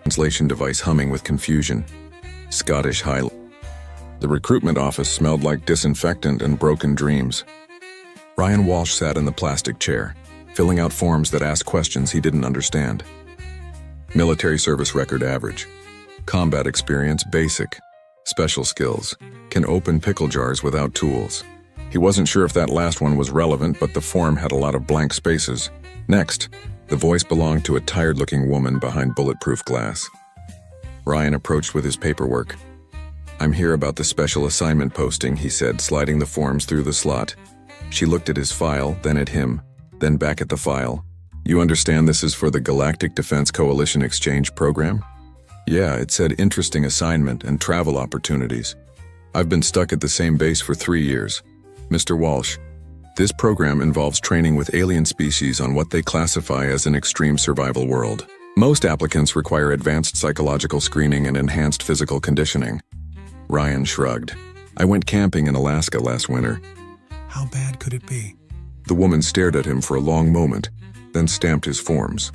Translation device humming with confusion. Scottish Highlands. The recruitment office smelled like disinfectant and broken dreams. Ryan Walsh sat in the plastic chair, filling out forms that asked questions he didn't understand. Military service record average. Combat experience basic. Special skills. Can open pickle jars without tools. He wasn't sure if that last one was relevant, but the form had a lot of blank spaces. Next, the voice belonged to a tired-looking woman behind bulletproof glass. Ryan approached with his paperwork. "I'm here about the special assignment posting," he said, sliding the forms through the slot. She looked at his file, then at him, then back at the file. "You understand this is for the Galactic Defense Coalition Exchange Program?" "Yeah," it said, "interesting assignment and travel opportunities. I've been stuck at the same base for 3 years. Mr. Walsh, this program involves training with alien species on what they classify as an extreme survival world. Most applicants require advanced psychological screening and enhanced physical conditioning." Ryan shrugged. "I went camping in Alaska last winter." "How bad could it be?" The woman stared at him for a long moment, then stamped his forms.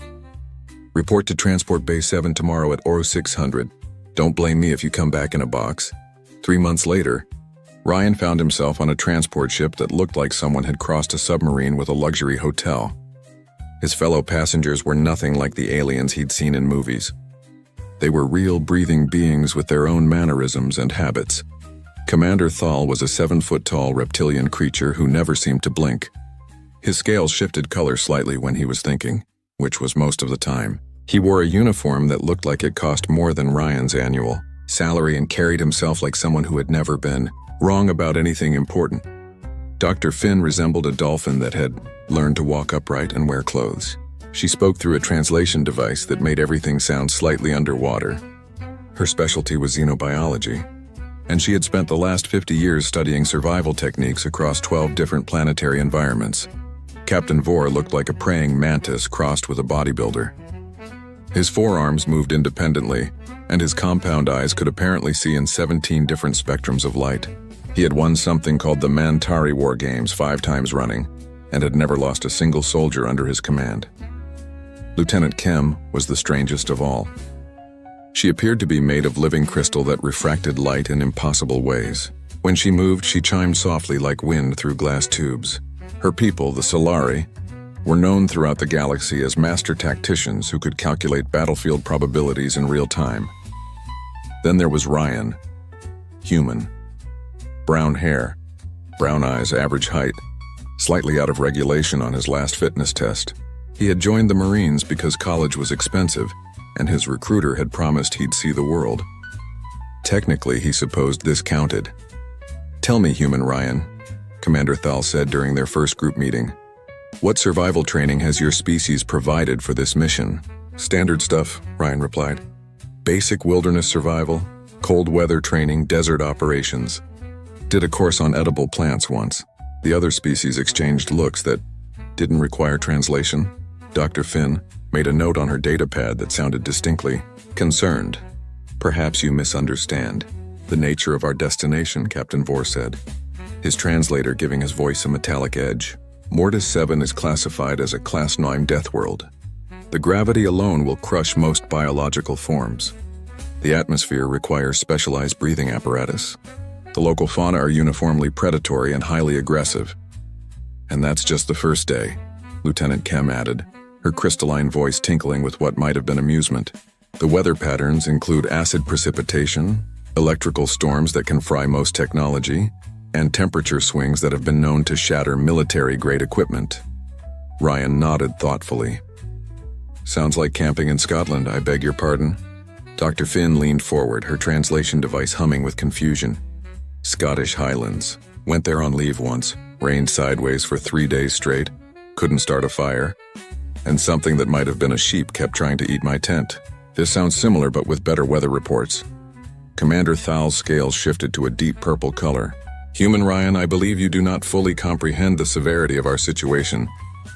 "Report to Transport Base 7 tomorrow at Oro 600. Don't blame me if you come back in a box." 3 months later, Ryan found himself on a transport ship that looked like someone had crossed a submarine with a luxury hotel. His fellow passengers were nothing like the aliens he'd seen in movies. They were real, breathing beings with their own mannerisms and habits. Commander Thal was a 7-foot-tall reptilian creature who never seemed to blink. His scales shifted color slightly when he was thinking, which was most of the time. He wore a uniform that looked like it cost more than Ryan's annual salary and carried himself like someone who had never been wrong about anything important. Dr. Finn resembled a dolphin that had learned to walk upright and wear clothes. She spoke through a translation device that made everything sound slightly underwater. Her specialty was xenobiology, and she had spent the last 50 years studying survival techniques across 12 different planetary environments. Captain Vore looked like a praying mantis crossed with a bodybuilder. His forearms moved independently, and his compound eyes could apparently see in 17 different spectrums of light. He had won something called the Mantari War Games 5 times running, and had never lost a single soldier under his command. Lieutenant Kem was the strangest of all. She appeared to be made of living crystal that refracted light in impossible ways. When she moved, she chimed softly like wind through glass tubes. Her people, the Solari, were known throughout the galaxy as master tacticians who could calculate battlefield probabilities in real time. Then there was Ryan. Human. Brown hair, brown eyes, average height, slightly out of regulation on his last fitness test. He had joined the Marines because college was expensive, and his recruiter had promised he'd see the world. Technically, he supposed this counted. "Tell me, Human Ryan," Commander Thal said during their first group meeting. "What survival training has your species provided for this mission?" "Standard stuff," Ryan replied. "Basic wilderness survival, cold weather training, desert operations. Did a course on edible plants once." The other species exchanged looks that didn't require translation. Dr. Finn made a note on her datapad that sounded distinctly concerned. "Perhaps you misunderstand the nature of our destination," Captain Vore said, his translator giving his voice a metallic edge. "Mortis 7 is classified as a Class 9 death world. The gravity alone will crush most biological forms. The atmosphere requires specialized breathing apparatus. The local fauna are uniformly predatory and highly aggressive. And that's just the first day," Lieutenant Kem added, her crystalline voice tinkling with what might have been amusement. "The weather patterns include acid precipitation, electrical storms that can fry most technology, and temperature swings that have been known to shatter military-grade equipment." Ryan nodded thoughtfully. "Sounds like camping in Scotland, I beg your pardon." Dr. Finn leaned forward, her translation device humming with confusion. "Scottish Highlands. Went there on leave once. Rained sideways for 3 days straight. Couldn't start a fire. And something that might have been a sheep kept trying to eat my tent. This sounds similar but with better weather reports." Commander Thal's scales shifted to a deep purple color. "Human Ryan, I believe you do not fully comprehend the severity of our situation.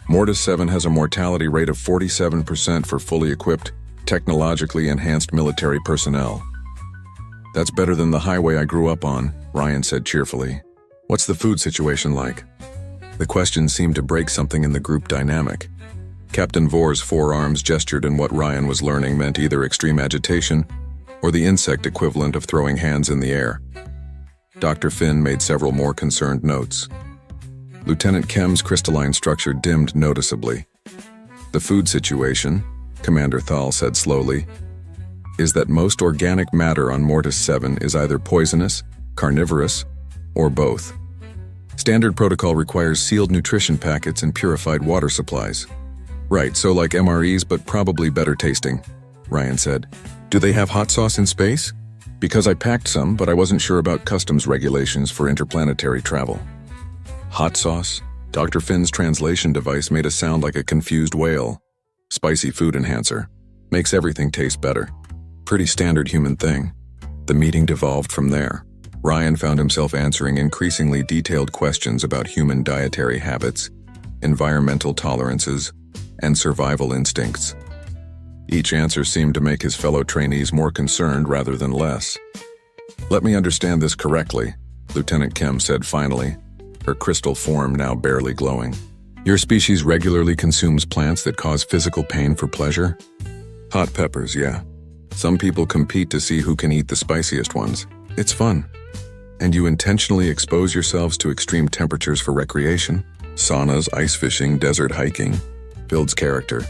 Mortis 7 has a mortality rate of 47% for fully equipped, technologically enhanced military personnel. That's better than the highway I grew up on, Ryan said cheerfully. What's the food situation like? The question seemed to break something in the group dynamic. Captain Vor's forearms gestured, and what Ryan was learning meant either extreme agitation or the insect equivalent of throwing hands in the air. Dr. Finn made several more concerned notes. Lieutenant Kem's crystalline structure dimmed noticeably. The food situation, Commander Thal said slowly, is that most organic matter on Mortis 7 is either poisonous, carnivorous, or both. Standard protocol requires sealed nutrition packets and purified water supplies. Right, so like MREs, but probably better tasting, Ryan said. Do they have hot sauce in space? Because I packed some, but I wasn't sure about customs regulations for interplanetary travel. Hot sauce? Dr. Finn's translation device made a sound like a confused whale. Spicy food enhancer. Makes everything taste better. Pretty standard human thing. The meeting devolved from there. Ryan found himself answering increasingly detailed questions about human dietary habits, environmental tolerances, and survival instincts. Each answer seemed to make his fellow trainees more concerned rather than less. Let me understand this correctly, Lieutenant Kem said finally, her crystal form now barely glowing. Your species regularly consumes plants that cause physical pain for pleasure? Hot peppers, yeah. Some people compete to see who can eat the spiciest ones. It's fun. And you intentionally expose yourselves to extreme temperatures for recreation? Saunas, ice fishing, desert hiking. Builds character.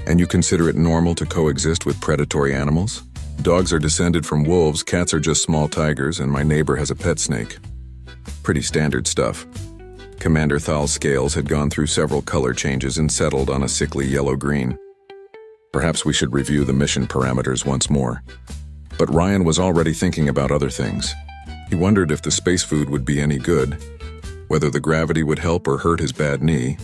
And you consider it normal to coexist with predatory animals? Dogs are descended from wolves, cats are just small tigers, and my neighbor has a pet snake. Pretty standard stuff. Commander Thal's scales had gone through several color changes and settled on a sickly yellow-green. Perhaps we should review the mission parameters once more. But Ryan was already thinking about other things. He wondered if the space food would be any good, whether the gravity would help or hurt his bad knee,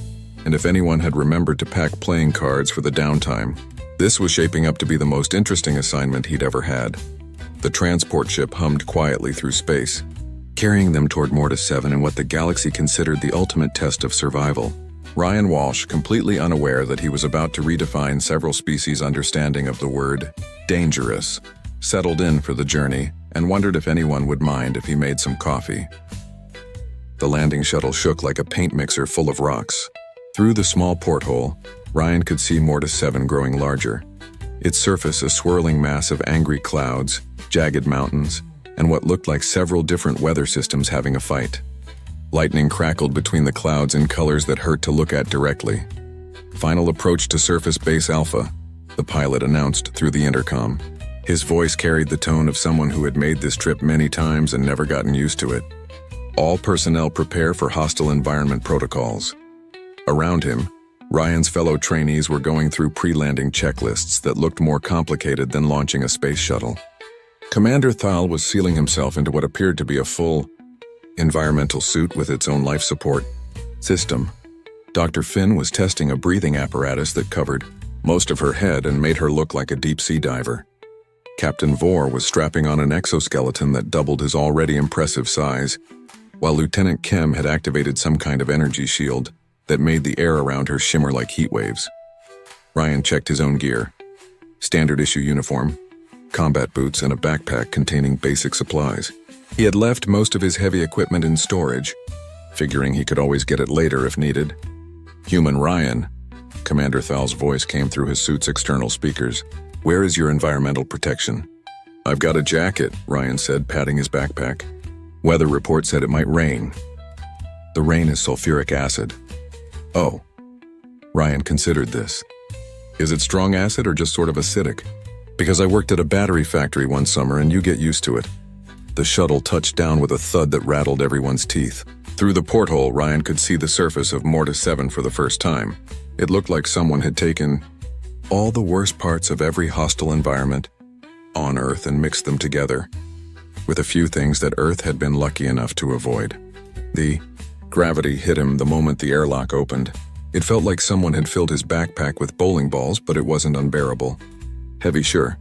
and if anyone had remembered to pack playing cards for the downtime. This was shaping up to be the most interesting assignment he'd ever had. The transport ship hummed quietly through space, carrying them toward Mortis 7 in what the galaxy considered the ultimate test of survival. Ryan Walsh, completely unaware that he was about to redefine several species' understanding of the word dangerous, settled in for the journey and wondered if anyone would mind if he made some coffee. The landing shuttle shook like a paint mixer full of rocks. Through the small porthole, Ryan could see Mortis 7 growing larger, its surface a swirling mass of angry clouds, jagged mountains, and what looked like several different weather systems having a fight. Lightning crackled between the clouds in colors that hurt to look at directly. Final approach to Surface Base Alpha, the pilot announced through the intercom. His voice carried the tone of someone who had made this trip many times and never gotten used to it. All personnel prepare for hostile environment protocols. Around him, Ryan's fellow trainees were going through pre-landing checklists that looked more complicated than launching a space shuttle. Commander Thal was sealing himself into what appeared to be a full environmental suit with its own life support system. Dr. Finn was testing a breathing apparatus that covered most of her head and made her look like a deep-sea diver. Captain Vor was strapping on an exoskeleton that doubled his already impressive size, while Lieutenant Kem had activated some kind of energy shield that made the air around her shimmer like heat waves. Ryan checked his own gear. Standard issue uniform, combat boots, and a backpack containing basic supplies. He had left most of his heavy equipment in storage, figuring he could always get it later if needed. Human Ryan, Commander Thal's voice came through his suit's external speakers. Where is your environmental protection? I've got a jacket, Ryan said, patting his backpack. Weather report said it might rain. The rain is sulfuric acid. Oh. Ryan considered this. Is it strong acid or just sort of acidic? Because I worked at a battery factory one summer and you get used to it. The shuttle touched down with a thud that rattled everyone's teeth. Through the porthole, Ryan could see the surface of Mortis 7 for the first time. It looked like someone had taken all the worst parts of every hostile environment on Earth and mixed them together, with a few things that Earth had been lucky enough to avoid. The gravity hit him the moment the airlock opened. It felt like someone had filled his backpack with bowling balls, but it wasn't unbearable. Heavy, sure,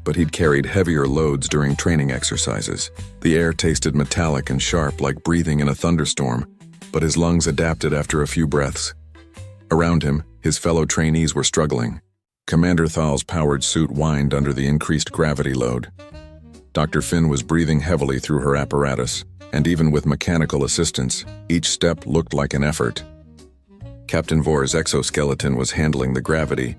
but he'd carried heavier loads during training exercises. The air tasted metallic and sharp like breathing in a thunderstorm, but his lungs adapted after a few breaths. Around him, his fellow trainees were struggling. Commander Thal's powered suit whined under the increased gravity load. Dr. Finn was breathing heavily through her apparatus, and even with mechanical assistance, each step looked like an effort. Captain Vor's exoskeleton was handling the gravity,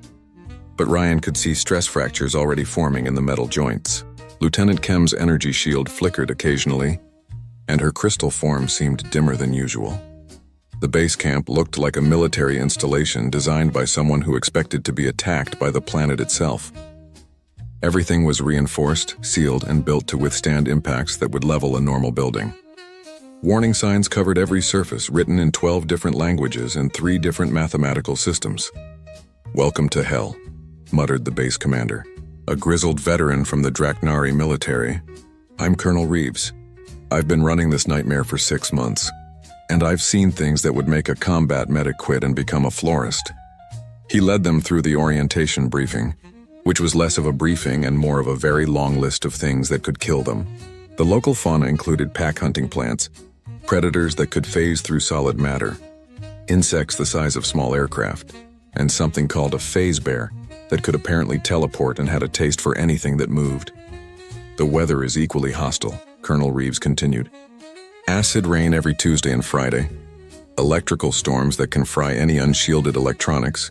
but Ryan could see stress fractures already forming in the metal joints. Lieutenant Kem's energy shield flickered occasionally, and her crystal form seemed dimmer than usual. The base camp looked like a military installation designed by someone who expected to be attacked by the planet itself. Everything was reinforced, sealed, and built to withstand impacts that would level a normal building. Warning signs covered every surface, written in 12 different languages and 3 different mathematical systems. "Welcome to hell," muttered the base commander, a grizzled veteran from the Draknari military. "I'm Colonel Reeves. I've been running this nightmare for 6 months, and I've seen things that would make a combat medic quit and become a florist." He led them through the orientation briefing, which was less of a briefing and more of a very long list of things that could kill them. The local fauna included pack-hunting plants, predators that could phase through solid matter, insects the size of small aircraft, and something called a phase bear that could apparently teleport and had a taste for anything that moved. "The weather is equally hostile," Colonel Reeves continued. "Acid rain every Tuesday and Friday, electrical storms that can fry any unshielded electronics,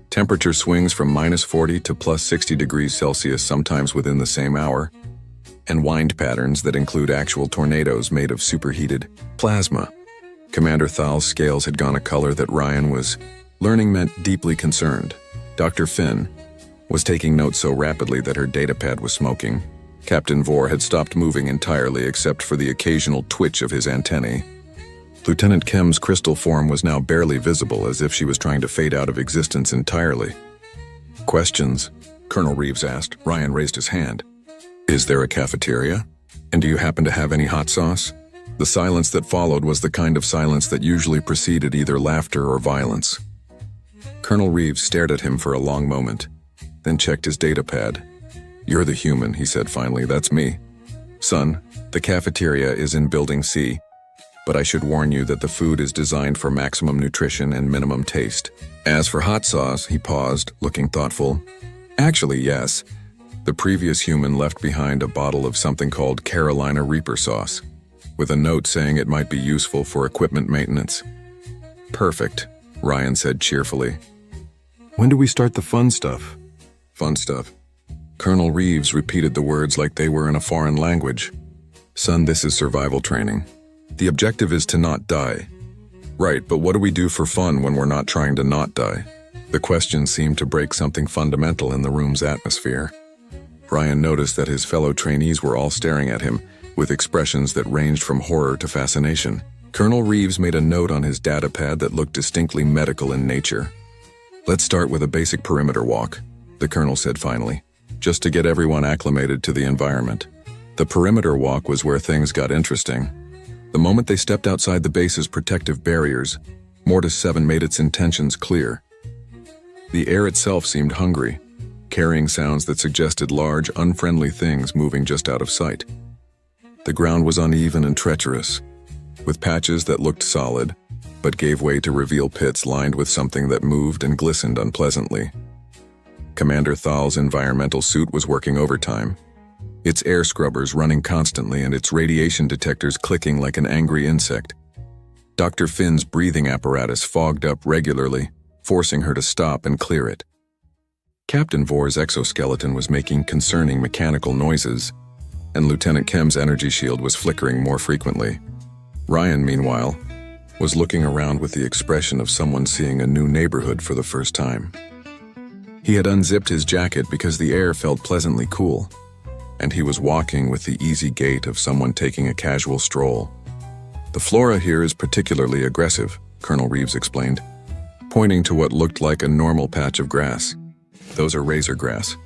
temperature swings from -40 to +60 degrees Celsius sometimes within the same hour, and wind patterns that include actual tornadoes made of superheated plasma." Commander Thal's scales had gone a color that Ryan was learning meant deeply concerned. Dr. Finn was taking notes so rapidly that her datapad was smoking. Captain Vor had stopped moving entirely except for the occasional twitch of his antennae. Lieutenant Kem's crystal form was now barely visible, as if she was trying to fade out of existence entirely. "Questions?" Colonel Reeves asked. Ryan raised his hand. "Is there a cafeteria? And do you happen to have any hot sauce?" The silence that followed was the kind of silence that usually preceded either laughter or violence. Colonel Reeves stared at him for a long moment, then checked his datapad. "You're the human," he said finally. "That's me. Son, the cafeteria is in Building C, but I should warn you that the food is designed for maximum nutrition and minimum taste. As for hot sauce," he paused, looking thoughtful. "Actually, yes. The previous human left behind a bottle of something called Carolina Reaper sauce, with a note saying it might be useful for equipment maintenance." "Perfect," Ryan said cheerfully. "When do we start the fun stuff?" "Fun stuff?" Colonel Reeves repeated the words like they were in a foreign language. "Son, this is survival training. The objective is to not die." "Right, but what do we do for fun when we're not trying to not die?" The question seemed to break something fundamental in the room's atmosphere. Ryan noticed that his fellow trainees were all staring at him, with expressions that ranged from horror to fascination. Colonel Reeves made a note on his datapad that looked distinctly medical in nature. "Let's start with a basic perimeter walk," the colonel said finally, "just to get everyone acclimated to the environment." The perimeter walk was where things got interesting. The moment they stepped outside the base's protective barriers, Mortis 7 made its intentions clear. The air itself seemed hungry, carrying sounds that suggested large, unfriendly things moving just out of sight. The ground was uneven and treacherous, with patches that looked solid, but gave way to reveal pits lined with something that moved and glistened unpleasantly. Commander Thal's environmental suit was working overtime, its air scrubbers running constantly and its radiation detectors clicking like an angry insect. Dr. Finn's breathing apparatus fogged up regularly, forcing her to stop and clear it. Captain Vor's exoskeleton was making concerning mechanical noises, and Lieutenant Kem's energy shield was flickering more frequently. Ryan, meanwhile, was looking around with the expression of someone seeing a new neighborhood for the first time. He had unzipped his jacket because the air felt pleasantly cool, and he was walking with the easy gait of someone taking a casual stroll. "The flora here is particularly aggressive," Colonel Reeves explained, pointing to what looked like a normal patch of grass. "Those are razor grass.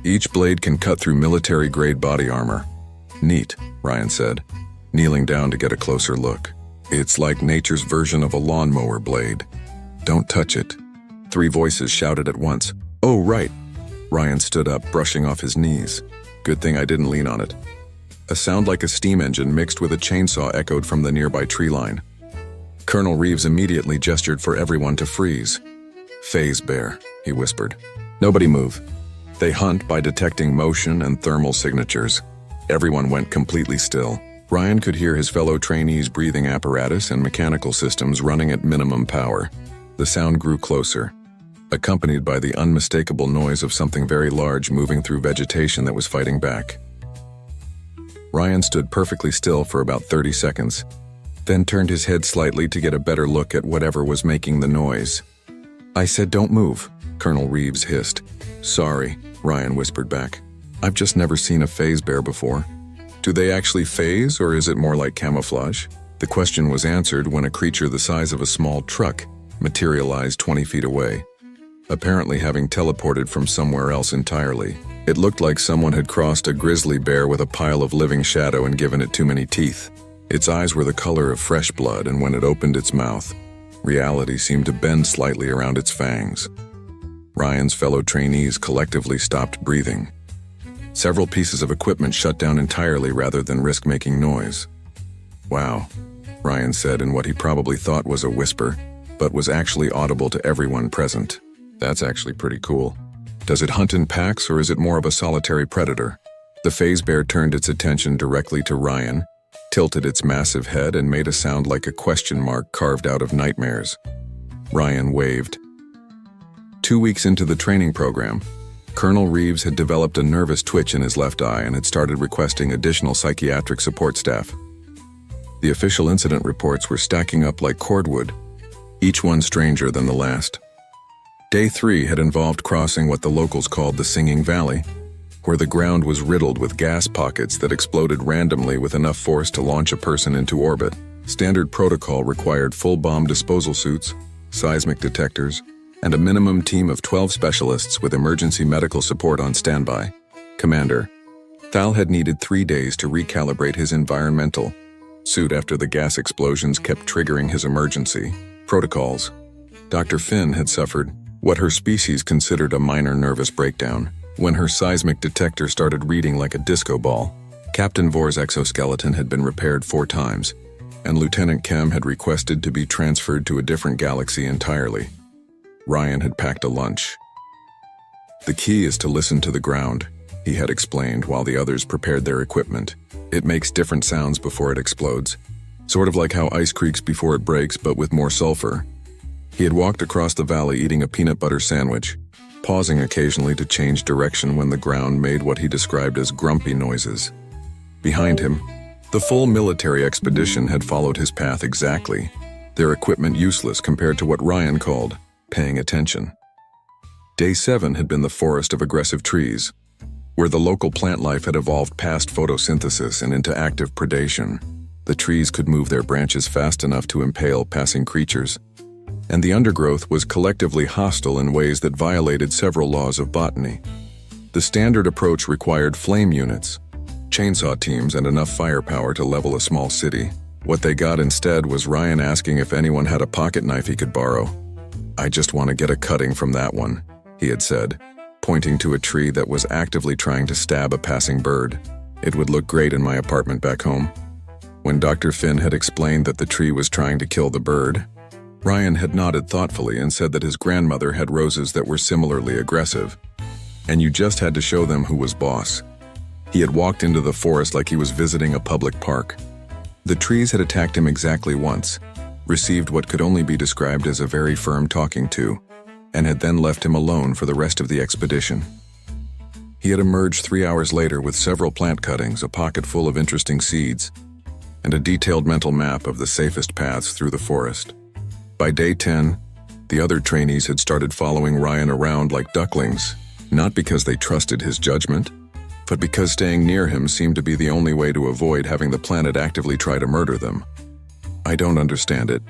Each blade can cut through military-grade body armor." "Neat," Ryan said, kneeling down to get a closer look. "It's like nature's version of a lawnmower blade. Don't touch it." 3 voices shouted at once. "Oh, right." Ryan stood up, brushing off his knees. "Good thing I didn't lean on it." A sound like a steam engine mixed with a chainsaw echoed from the nearby tree line. Colonel Reeves immediately gestured for everyone to freeze. "Phase bear," he whispered. "Nobody move. They hunt by detecting motion and thermal signatures. Everyone went completely still. Ryan could hear his fellow trainees' breathing apparatus and mechanical systems running at minimum power. The sound grew closer, accompanied by the unmistakable noise of something very large moving through vegetation that was fighting back. Ryan stood perfectly still for about 30 seconds, then turned his head slightly to get a better look at whatever was making the noise. "I said don't move," Colonel Reeves hissed. "Sorry," Ryan whispered back. "I've just never seen a phase bear before." "Do they actually phase, or is it more like camouflage?" The question was answered when a creature the size of a small truck materialized 20 feet away, apparently having teleported from somewhere else entirely. It looked like someone had crossed a grizzly bear with a pile of living shadow and given it too many teeth. Its eyes were the color of fresh blood, and when it opened its mouth, reality seemed to bend slightly around its fangs. Ryan's fellow trainees collectively stopped breathing. Several pieces of equipment shut down entirely rather than risk making noise. "Wow," Ryan said in what he probably thought was a whisper, but was actually audible to everyone present. "That's actually pretty cool. Does it hunt in packs, or is it more of a solitary predator?" The phase bear turned its attention directly to Ryan, tilted its massive head, and made a sound like a question mark carved out of nightmares. Ryan waved. 2 weeks into the training program, Colonel Reeves had developed a nervous twitch in his left eye and had started requesting additional psychiatric support staff. The official incident reports were stacking up like cordwood, each one stranger than the last. Day 3 had involved crossing what the locals called the Singing Valley, where the ground was riddled with gas pockets that exploded randomly with enough force to launch a person into orbit. Standard protocol required full bomb disposal suits, seismic detectors, and a minimum team of 12 specialists with emergency medical support on standby. Commander, Thal had needed 3 days to recalibrate his environmental suit after the gas explosions kept triggering his emergency protocols. Dr. Finn had suffered what her species considered a minor nervous breakdown when her seismic detector started reading like a disco ball. Captain Vor's exoskeleton had been repaired 4 times, and Lieutenant Kem had requested to be transferred to a different galaxy entirely. Ryan had packed a lunch. "The key is to listen to the ground," he had explained while the others prepared their equipment. "It makes different sounds before it explodes, sort of like how ice creaks before it breaks, but with more sulfur." He had walked across the valley eating a peanut butter sandwich, pausing occasionally to change direction when the ground made what he described as grumpy noises. Behind him, the full military expedition had followed his path exactly, their equipment useless compared to what Ryan called paying attention. Day 7 had been the forest of aggressive trees, where the local plant life had evolved past photosynthesis and into active predation. The trees could move their branches fast enough to impale passing creatures, and the undergrowth was collectively hostile in ways that violated several laws of botany. The standard approach required flame units, chainsaw teams, and enough firepower to level a small city. What they got instead was Ryan asking if anyone had a pocket knife he could borrow. "I just want to get a cutting from that one," he had said, pointing to a tree that was actively trying to stab a passing bird. "It would look great in my apartment back home." When Dr. Finn had explained that the tree was trying to kill the bird, Ryan had nodded thoughtfully and said that his grandmother had roses that were similarly aggressive, and you just had to show them who was boss. He had walked into the forest like he was visiting a public park. The trees had attacked him exactly once, received what could only be described as a very firm talking to, and had then left him alone for the rest of the expedition. He had emerged 3 hours later with several plant cuttings, a pocket full of interesting seeds, and a detailed mental map of the safest paths through the forest. By day 10, the other trainees had started following Ryan around like ducklings, not because they trusted his judgment, but because staying near him seemed to be the only way to avoid having the planet actively try to murder them. "I don't understand it,"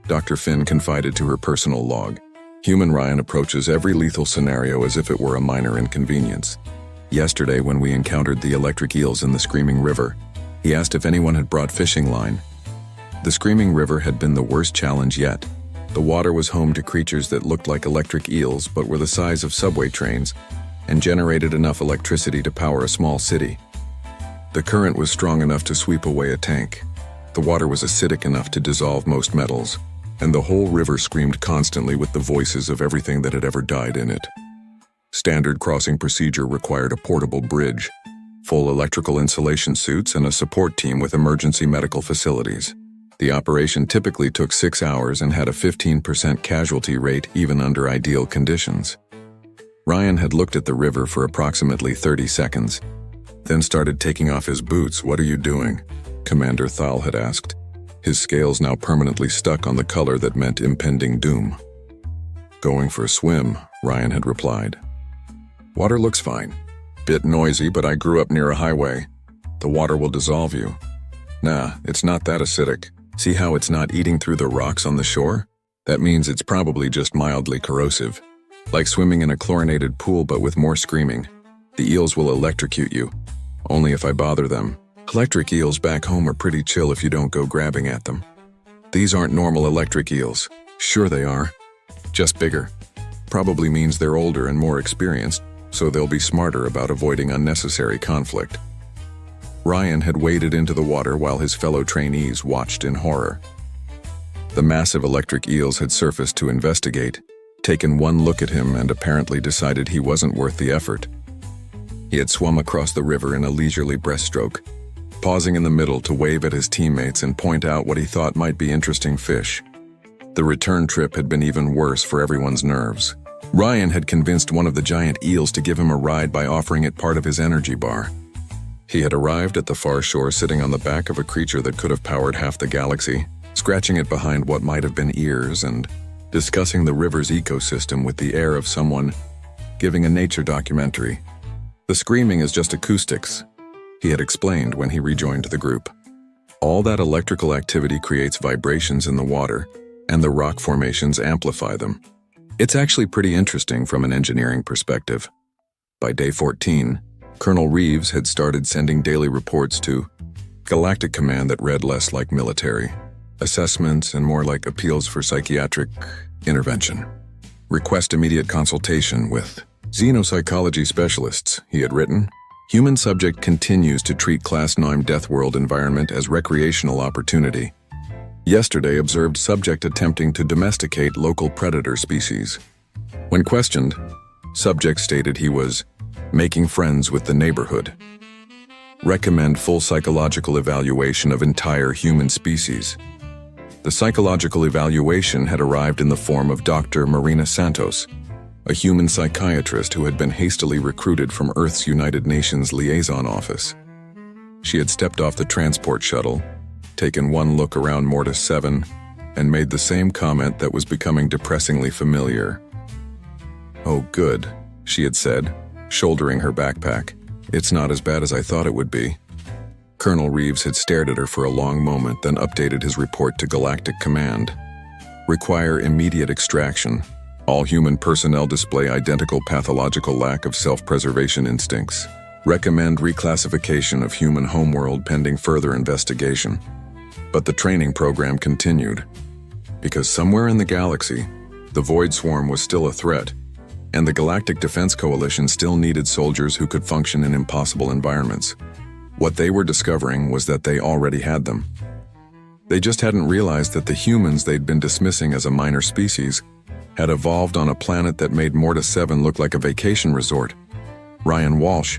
Dr. Finn confided to her personal log. "Human Ryan approaches every lethal scenario as if it were a minor inconvenience. Yesterday, when we encountered the electric eels in the Screaming River, he asked if anyone had brought fishing line. The Screaming River had been the worst challenge yet. The water was home to creatures that looked like electric eels but were the size of subway trains and generated enough electricity to power a small city. The current was strong enough to sweep away a tank. The water was acidic enough to dissolve most metals, and the whole river screamed constantly with the voices of everything that had ever died in it. Standard crossing procedure required a portable bridge, full electrical insulation suits, and a support team with emergency medical facilities. The operation typically took 6 hours and had a 15% casualty rate even under ideal conditions. Ryan had looked at the river for approximately 30 seconds, then started taking off his boots. "What are you doing?" Commander Thal had asked, his scales now permanently stuck on the color that meant impending doom. "Going for a swim," Ryan had replied. "Water looks fine. Bit noisy, but I grew up near a highway. The water will dissolve you." "Nah, it's not that acidic. See how it's not eating through the rocks on the shore? That means it's probably just mildly corrosive. Like swimming in a chlorinated pool but with more screaming. The eels will electrocute you. Only if I bother them. Electric eels back home are pretty chill if you don't go grabbing at them. These aren't normal electric eels. Sure they are. Just bigger. Probably means they're older and more experienced, so they'll be smarter about avoiding unnecessary conflict." Ryan had waded into the water while his fellow trainees watched in horror. The massive electric eels had surfaced to investigate, taken one look at him, and apparently decided he wasn't worth the effort. He had swum across the river in a leisurely breaststroke, pausing in the middle to wave at his teammates and point out what he thought might be interesting fish. The return trip had been even worse for everyone's nerves. Ryan had convinced one of the giant eels to give him a ride by offering it part of his energy bar. He had arrived at the far shore sitting on the back of a creature that could have powered half the galaxy, scratching it behind what might have been ears and discussing the river's ecosystem with the air of someone giving a nature documentary. "The screaming is just acoustics," he had explained when he rejoined the group. "All that electrical activity creates vibrations in the water, and the rock formations amplify them. It's actually pretty interesting from an engineering perspective." By day 14, Colonel Reeves had started sending daily reports to Galactic Command that read less like military assessments and more like appeals for psychiatric intervention. "Request immediate consultation with xenopsychology specialists," he had written. "Human subject continues to treat Class 9 Death World environment as recreational opportunity. Yesterday observed subject attempting to domesticate local predator species. When questioned, subject stated he was making friends with the neighborhood. Recommend full psychological evaluation of entire human species." The psychological evaluation had arrived in the form of Dr. Marina Santos, a human psychiatrist who had been hastily recruited from Earth's United Nations liaison office. She had stepped off the transport shuttle, taken one look around Mortis 7, and made the same comment that was becoming depressingly familiar. "Oh, good," she had said, shouldering her backpack. "It's not as bad as I thought it would be." Colonel Reeves had stared at her for a long moment, then updated his report to Galactic Command. "Require immediate extraction. All human personnel display identical pathological lack of self-preservation instincts. Recommend reclassification of human homeworld pending further investigation." But the training program continued. Because somewhere in the galaxy, the Void Swarm was still a threat, and the Galactic Defense Coalition still needed soldiers who could function in impossible environments. What they were discovering was that they already had them. They just hadn't realized that the humans they'd been dismissing as a minor species had evolved on a planet that made Mortis 7 look like a vacation resort. Ryan Walsh,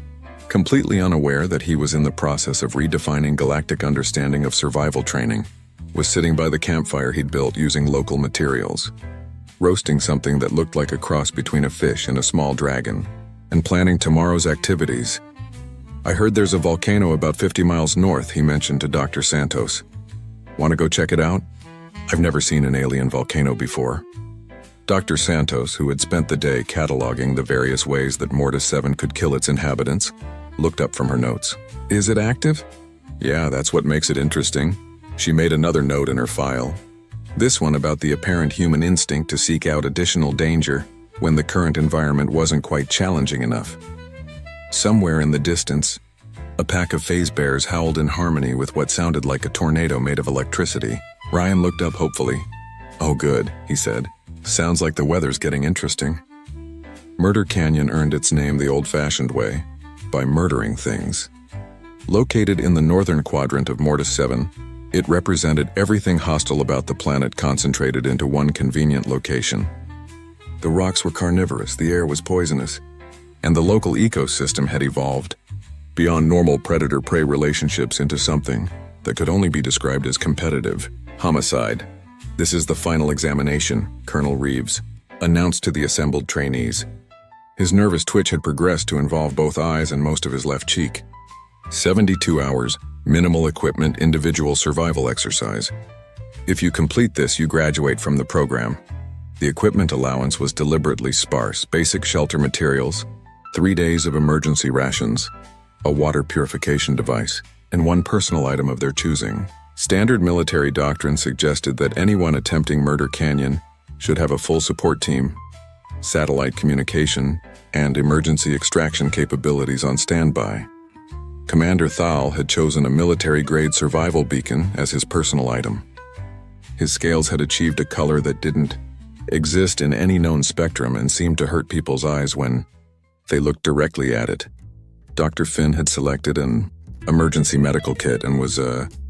completely unaware that he was in the process of redefining galactic understanding of survival training, was sitting by the campfire he'd built using local materials, roasting something that looked like a cross between a fish and a small dragon, and planning tomorrow's activities. "I heard there's a volcano about 50 miles north," he mentioned to Dr. Santos. "Want to go check it out? I've never seen an alien volcano before." Dr. Santos, who had spent the day cataloging the various ways that Mortis 7 could kill its inhabitants, looked up from her notes. "Is it active?" "Yeah, that's what makes it interesting." She made another note in her file. This one about the apparent human instinct to seek out additional danger when the current environment wasn't quite challenging enough. Somewhere in the distance, a pack of phase bears howled in harmony with what sounded like a tornado made of electricity. Ryan looked up hopefully. "Oh good," he said. "Sounds like the weather's getting interesting." Murder Canyon earned its name the old-fashioned way, by murdering things. Located in the northern quadrant of Mortis 7, it represented everything hostile about the planet concentrated into one convenient location. The rocks were carnivorous, the air was poisonous, and the local ecosystem had evolved beyond normal predator-prey relationships into something that could only be described as competitive. Homicide. This is the final examination, Colonel Reeves announced to the assembled trainees. His nervous twitch had progressed to involve both eyes and most of his left cheek. 72 hours, minimal equipment, individual survival exercise. If you complete this, you graduate from the program. The equipment allowance was deliberately sparse: basic shelter materials, 3 days of emergency rations, a water purification device, and one personal item of their choosing. Standard military doctrine suggested that anyone attempting Murder Canyon should have a full support team, satellite communication, and emergency extraction capabilities on standby. Commander Thal had chosen a military-grade survival beacon as his personal item. His scales had achieved a color that didn't exist in any known spectrum and seemed to hurt people's eyes when they looked directly at it. Dr. Finn had selected an emergency medical kit and was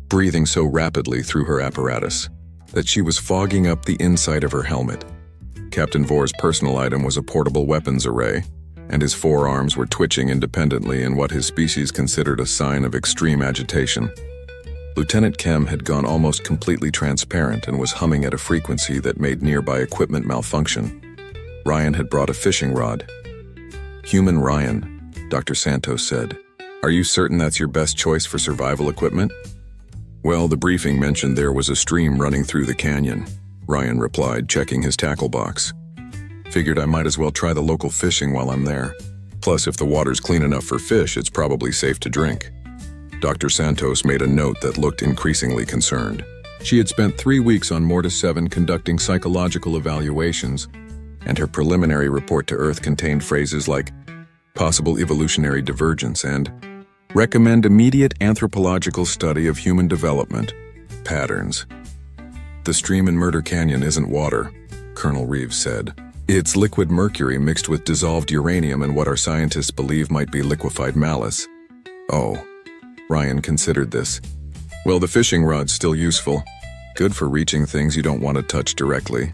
breathing so rapidly through her apparatus that she was fogging up the inside of her helmet. Captain Vor's personal item was a portable weapons array, and his forearms were twitching independently in what his species considered a sign of extreme agitation. Lieutenant Kem had gone almost completely transparent and was humming at a frequency that made nearby equipment malfunction. Ryan had brought a fishing rod. "Human Ryan," Dr. Santos said. "Are you certain that's your best choice for survival equipment?" "Well, the briefing mentioned there was a stream running through the canyon," Ryan replied, checking his tackle box. "Figured I might as well try the local fishing while I'm there. Plus, if the water's clean enough for fish, it's probably safe to drink." Dr. Santos made a note that looked increasingly concerned. She had spent 3 weeks on Mortis 7 conducting psychological evaluations, and her preliminary report to Earth contained phrases like possible evolutionary divergence and recommend immediate anthropological study of human development patterns. "The stream in Murder Canyon isn't water," Colonel Reeves said. "It's liquid mercury mixed with dissolved uranium and what our scientists believe might be liquefied malice." "Oh." Ryan considered this. "Well, the fishing rod's still useful. Good for reaching things you don't want to touch directly."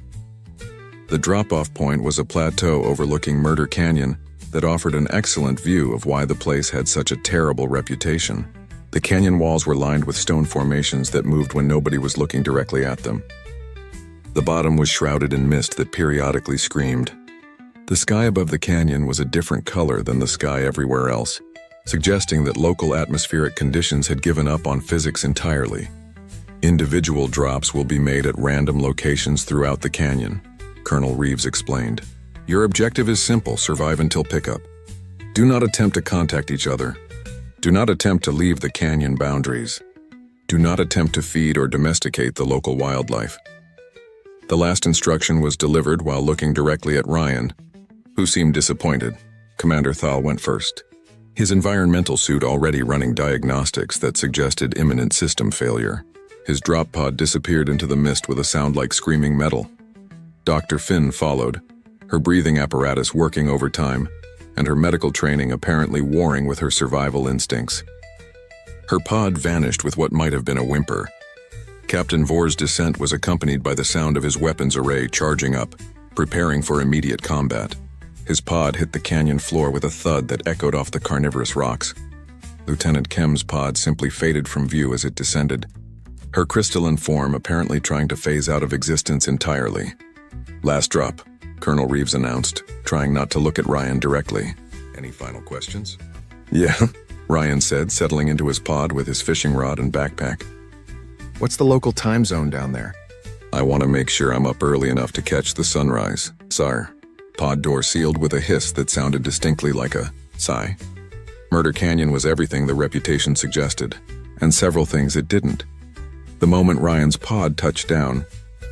The drop-off point was a plateau overlooking Murder Canyon that offered an excellent view of why the place had such a terrible reputation. The canyon walls were lined with stone formations that moved when nobody was looking directly at them. The bottom was shrouded in mist that periodically screamed. The sky above the canyon was a different color than the sky everywhere else, suggesting that local atmospheric conditions had given up on physics entirely. "Individual drops will be made at random locations throughout the canyon," Colonel Reeves explained. "Your objective is simple: survive until pickup. Do not attempt to contact each other. Do not attempt to leave the canyon boundaries. Do not attempt to feed or domesticate the local wildlife." The last instruction was delivered while looking directly at Ryan, who seemed disappointed. Commander Thal went first, his environmental suit already running diagnostics that suggested imminent system failure. His drop pod disappeared into the mist with a sound like screaming metal. Dr. Finn followed, her breathing apparatus working overtime, and her medical training apparently warring with her survival instincts. Her pod vanished with what might have been a whimper. Captain Vor's descent was accompanied by the sound of his weapons array charging up, preparing for immediate combat. His pod hit the canyon floor with a thud that echoed off the carnivorous rocks. Lieutenant Kem's pod simply faded from view as it descended, her crystalline form apparently trying to phase out of existence entirely. "Last drop," Colonel Reeves announced, trying not to look at Ryan directly. "Any final questions?" "Yeah," Ryan said, settling into his pod with his fishing rod and backpack. "What's the local time zone down there?" "I want to make sure I'm up early enough to catch the sunrise, sire." Pod door sealed with a hiss that sounded distinctly like a sigh. Murder Canyon was everything the reputation suggested, and several things it didn't. The moment Ryan's pod touched down,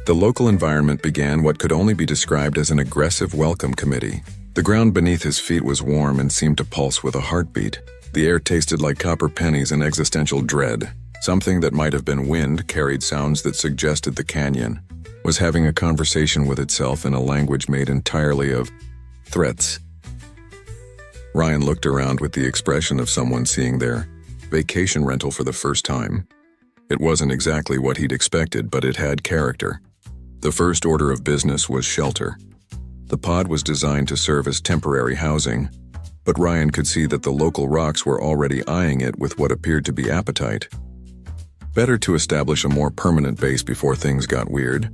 the local environment began what could only be described as an aggressive welcome committee. The ground beneath his feet was warm and seemed to pulse with a heartbeat. The air tasted like copper pennies and existential dread. Something that might have been wind carried sounds that suggested the canyon was having a conversation with itself in a language made entirely of threats. Ryan looked around with the expression of someone seeing their vacation rental for the first time. It wasn't exactly what he'd expected, but it had character. The first order of business was shelter. The pod was designed to serve as temporary housing, but Ryan could see that the local rocks were already eyeing it with what appeared to be appetite. Better to establish a more permanent base before things got weird.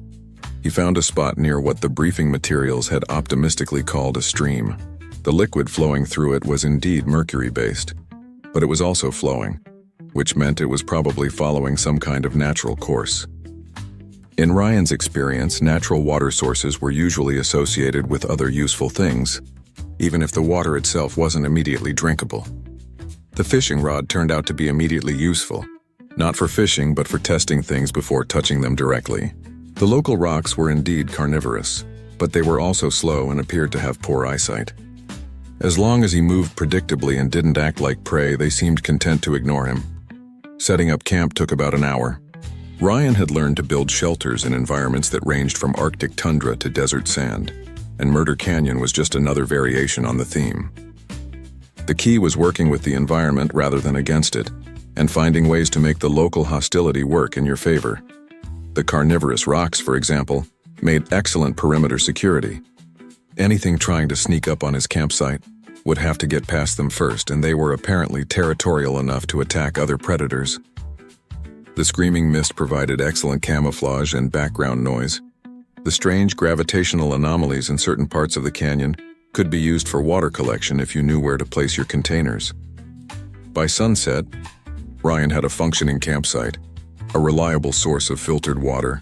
He found a spot near what the briefing materials had optimistically called a stream. The liquid flowing through it was indeed mercury-based, but it was also flowing, which meant it was probably following some kind of natural course. In Ryan's experience, natural water sources were usually associated with other useful things, even if the water itself wasn't immediately drinkable. The fishing rod turned out to be immediately useful, not for fishing but for testing things before touching them directly. The local rocks were indeed carnivorous, but they were also slow and appeared to have poor eyesight. As long as he moved predictably and didn't act like prey, they seemed content to ignore him. Setting up camp took about an hour. Ryan had learned to build shelters in environments that ranged from Arctic tundra to desert sand, and Murder Canyon was just another variation on the theme. The key was working with the environment rather than against it, and finding ways to make the local hostility work in your favor. The carnivorous rocks, for example, made excellent perimeter security. Anything trying to sneak up on his campsite would have to get past them first, and they were apparently territorial enough to attack other predators. The screaming mist provided excellent camouflage and background noise. The strange gravitational anomalies in certain parts of the canyon could be used for water collection if you knew where to place your containers. By sunset, Ryan had a functioning campsite, a reliable source of filtered water,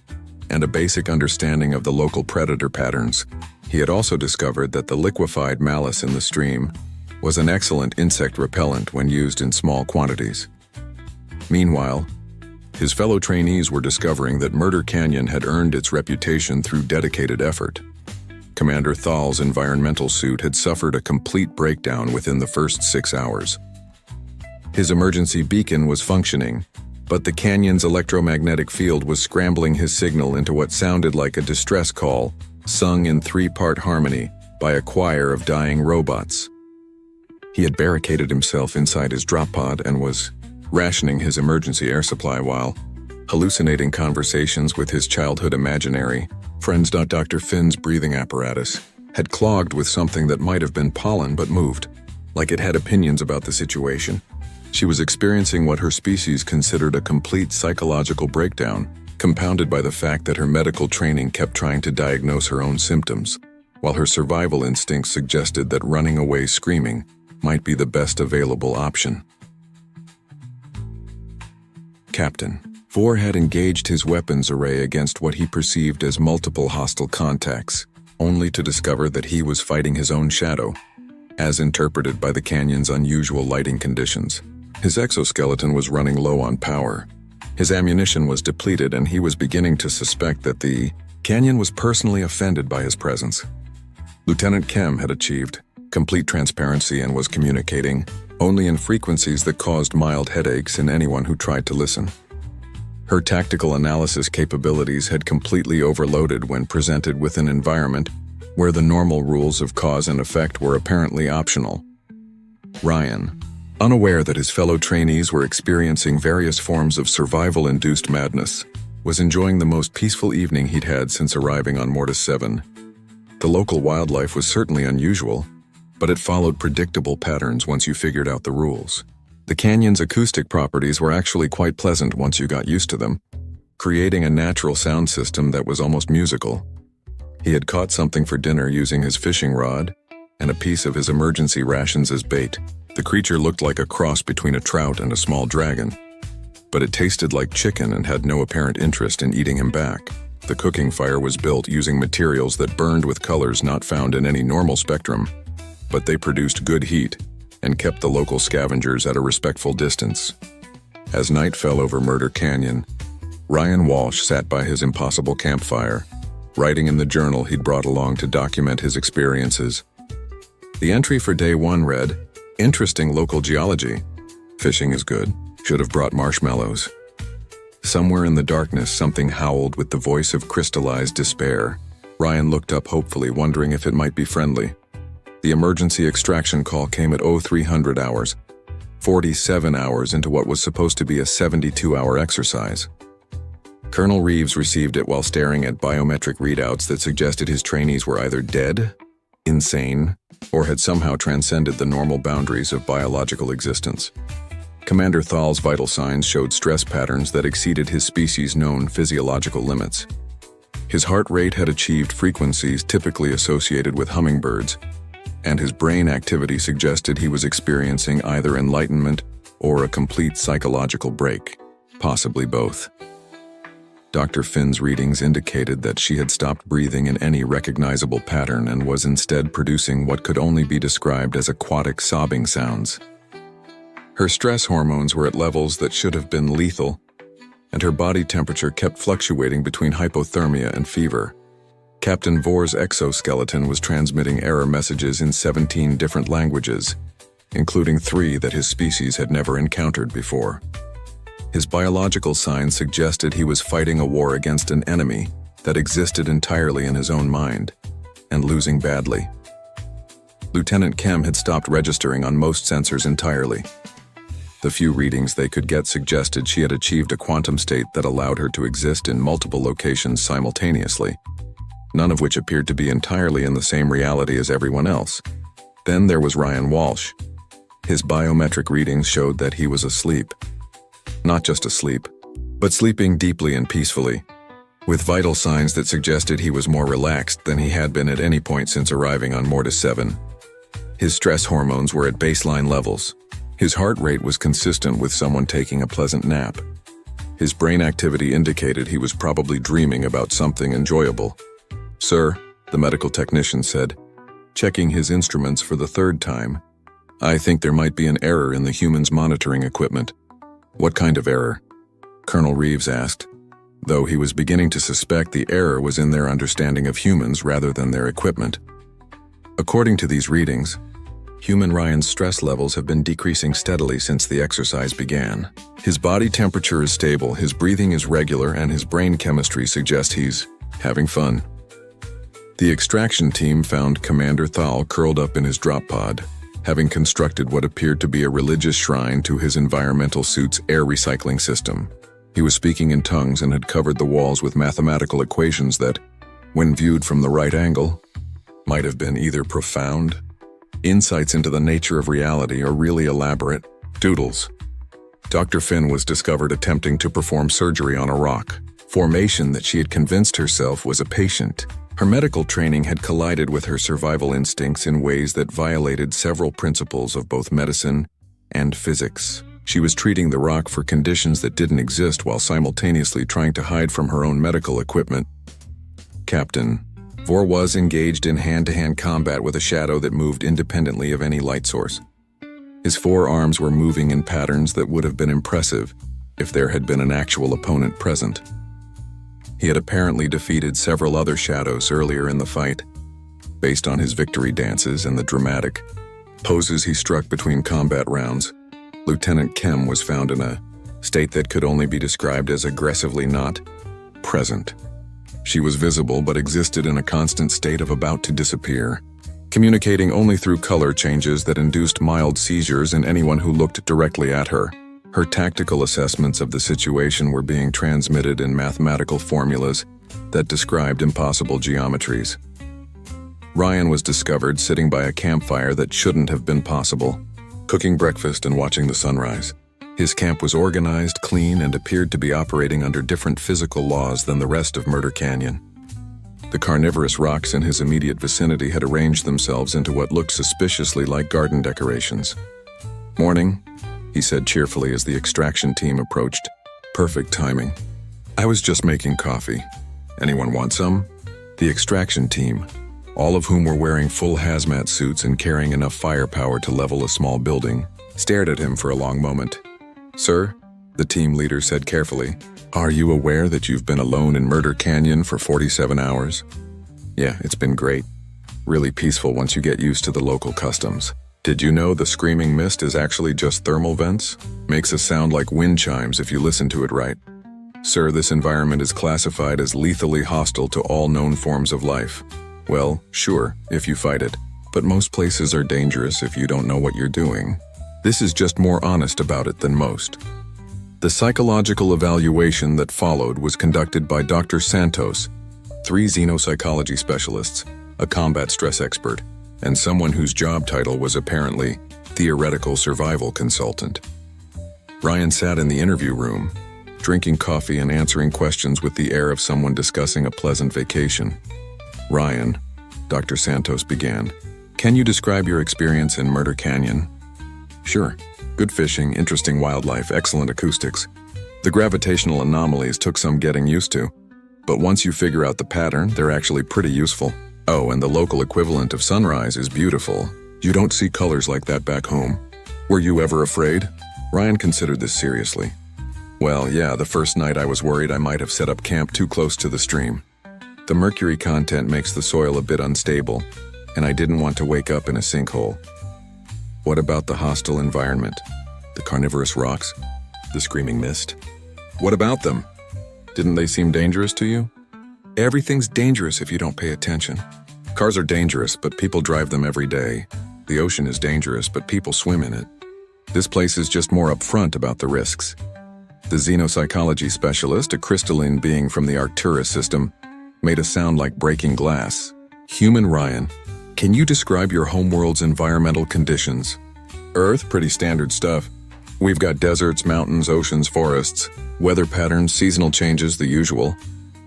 and a basic understanding of the local predator patterns. He had also discovered that the liquefied malice in the stream was an excellent insect repellent when used in small quantities. Meanwhile, his fellow trainees were discovering that Murder Canyon had earned its reputation through dedicated effort. Commander Thal's environmental suit had suffered a complete breakdown within the first 6 hours. His emergency beacon was functioning, but the canyon's electromagnetic field was scrambling his signal into what sounded like a distress call, sung in 3-part harmony by a choir of dying robots. He had barricaded himself inside his drop pod and was rationing his emergency air supply while hallucinating conversations with his childhood imaginary friends. Dr. Finn's breathing apparatus had clogged with something that might have been pollen but moved, like it had opinions about the situation. She was experiencing what her species considered a complete psychological breakdown, compounded by the fact that her medical training kept trying to diagnose her own symptoms, while her survival instincts suggested that running away screaming might be the best available option. Captain 4 had engaged his weapons array against what he perceived as multiple hostile contacts, only to discover that he was fighting his own shadow, as interpreted by the canyon's unusual lighting conditions. His exoskeleton was running low on power. His ammunition was depleted, and he was beginning to suspect that the canyon was personally offended by his presence. Lieutenant Kem had achieved complete transparency and was communicating only in frequencies that caused mild headaches in anyone who tried to listen. Her tactical analysis capabilities had completely overloaded when presented with an environment where the normal rules of cause and effect were apparently optional. Ryan, unaware that his fellow trainees were experiencing various forms of survival-induced madness, was enjoying the most peaceful evening he'd had since arriving on Mortis 7. The local wildlife was certainly unusual, but it followed predictable patterns once you figured out the rules. The canyon's acoustic properties were actually quite pleasant once you got used to them, creating a natural sound system that was almost musical. He had caught something for dinner using his fishing rod and a piece of his emergency rations as bait. The creature looked like a cross between a trout and a small dragon, but it tasted like chicken and had no apparent interest in eating him back. The cooking fire was built using materials that burned with colors not found in any normal spectrum, but they produced good heat and kept the local scavengers at a respectful distance. As night fell over Murder Canyon, Ryan Walsh sat by his impossible campfire, writing in the journal he'd brought along to document his experiences. The entry for day 1 read, "Interesting local geology. Fishing is good. Should have brought marshmallows." Somewhere in the darkness, something howled with the voice of crystallized despair. Ryan looked up hopefully, wondering if it might be friendly. The emergency extraction call came at 0300 hours, 47 hours into what was supposed to be a 72-hour exercise. Colonel Reeves received it while staring at biometric readouts that suggested his trainees were either dead, insane, or had somehow transcended the normal boundaries of biological existence. Commander Thal's vital signs showed stress patterns that exceeded his species' known physiological limits. His heart rate had achieved frequencies typically associated with hummingbirds, and his brain activity suggested he was experiencing either enlightenment or a complete psychological break, possibly both. Dr. Finn's readings indicated that she had stopped breathing in any recognizable pattern and was instead producing what could only be described as aquatic sobbing sounds. Her stress hormones were at levels that should have been lethal, and her body temperature kept fluctuating between hypothermia and fever. Captain Vor's exoskeleton was transmitting error messages in 17 different languages, including 3 that his species had never encountered before. His biological signs suggested he was fighting a war against an enemy that existed entirely in his own mind, and losing badly. Lieutenant Kem had stopped registering on most sensors entirely. The few readings they could get suggested she had achieved a quantum state that allowed her to exist in multiple locations simultaneously, none of which appeared to be entirely in the same reality as everyone else. Then there was Ryan Walsh. His biometric readings showed that he was asleep. Not just asleep, but sleeping deeply and peacefully, with vital signs that suggested he was more relaxed than he had been at any point since arriving on Mortis 7. His stress hormones were at baseline levels. His heart rate was consistent with someone taking a pleasant nap. His brain activity indicated he was probably dreaming about something enjoyable. "Sir," the medical technician said, checking his instruments for the 3rd time, "I think there might be an error in the human's monitoring equipment." "What kind of error?" Colonel Reeves asked, though he was beginning to suspect the error was in their understanding of humans rather than their equipment. According to these readings, human Ryan's stress levels have been decreasing steadily since the exercise began. His body temperature is stable, his breathing is regular, and his brain chemistry suggests he's having fun. The extraction team found Commander Thal curled up in his drop pod, having constructed what appeared to be a religious shrine to his environmental suit's air recycling system. He was speaking in tongues and had covered the walls with mathematical equations that, when viewed from the right angle, might have been either profound insights into the nature of reality or really elaborate doodles. Dr. Finn was discovered attempting to perform surgery on a rock formation that she had convinced herself was a patient. Her medical training had collided with her survival instincts in ways that violated several principles of both medicine and physics. She was treating the rock for conditions that didn't exist while simultaneously trying to hide from her own medical equipment. Captain Vor was engaged in hand-to-hand combat with a shadow that moved independently of any light source. His 4 arms were moving in patterns that would have been impressive if there had been an actual opponent present. He had apparently defeated several other shadows earlier in the fight, based on his victory dances and the dramatic poses he struck between combat rounds. Lieutenant Kem was found in a state that could only be described as aggressively not present. She was visible but existed in a constant state of about to disappear, communicating only through color changes that induced mild seizures in anyone who looked directly at her. Her tactical assessments of the situation were being transmitted in mathematical formulas that described impossible geometries. Ryan was discovered sitting by a campfire that shouldn't have been possible, cooking breakfast and watching the sunrise. His camp was organized, clean, and appeared to be operating under different physical laws than the rest of Murder Canyon. The carnivorous rocks in his immediate vicinity had arranged themselves into what looked suspiciously like garden decorations. "Morning," he said cheerfully as the extraction team approached. "Perfect timing. I was just making coffee. Anyone want some?" The extraction team, all of whom were wearing full hazmat suits and carrying enough firepower to level a small building, stared at him for a long moment. "Sir," the team leader said carefully, "are you aware that you've been alone in Murder Canyon for 47 hours? Yeah, it's been great. Really peaceful once you get used to the local customs. Did you know the screaming mist is actually just thermal vents? Makes a sound like wind chimes if you listen to it right. Sir, this environment is classified as lethally hostile to all known forms of life. Well, sure, if you fight it, but most places are dangerous if you don't know what you're doing. This is just more honest about it than most." The psychological evaluation that followed was conducted by Dr. Santos, 3 xenopsychology specialists, a combat stress expert, and someone whose job title was apparently theoretical survival consultant. Ryan sat in the interview room, drinking coffee and answering questions with the air of someone discussing a pleasant vacation. "Ryan," Dr. Santos began, "can you describe your experience in Murder Canyon?" "Sure. Good fishing, interesting wildlife, excellent acoustics. The gravitational anomalies took some getting used to, but once you figure out the pattern, they're actually pretty useful. Oh, and the local equivalent of sunrise is beautiful. You don't see colors like that back home. Were you ever afraid?" Ryan considered this seriously. "Well, yeah, the first night I was worried I might have set up camp too close to the stream. The mercury content makes the soil a bit unstable, and I didn't want to wake up in a sinkhole." "What about the hostile environment? The carnivorous rocks? The screaming mist? What about them? Didn't they seem dangerous to you?" "Everything's dangerous if you don't pay attention. Cars are dangerous, but people drive them every day. The ocean is dangerous, but people swim in it. This place is just more upfront about the risks." The xenopsychology specialist, a crystalline being from the Arcturus system, made a sound like breaking glass. "Human Ryan, can you describe your homeworld's environmental conditions?" "Earth, pretty standard stuff. We've got deserts, mountains, oceans, forests, weather patterns, seasonal changes, the usual."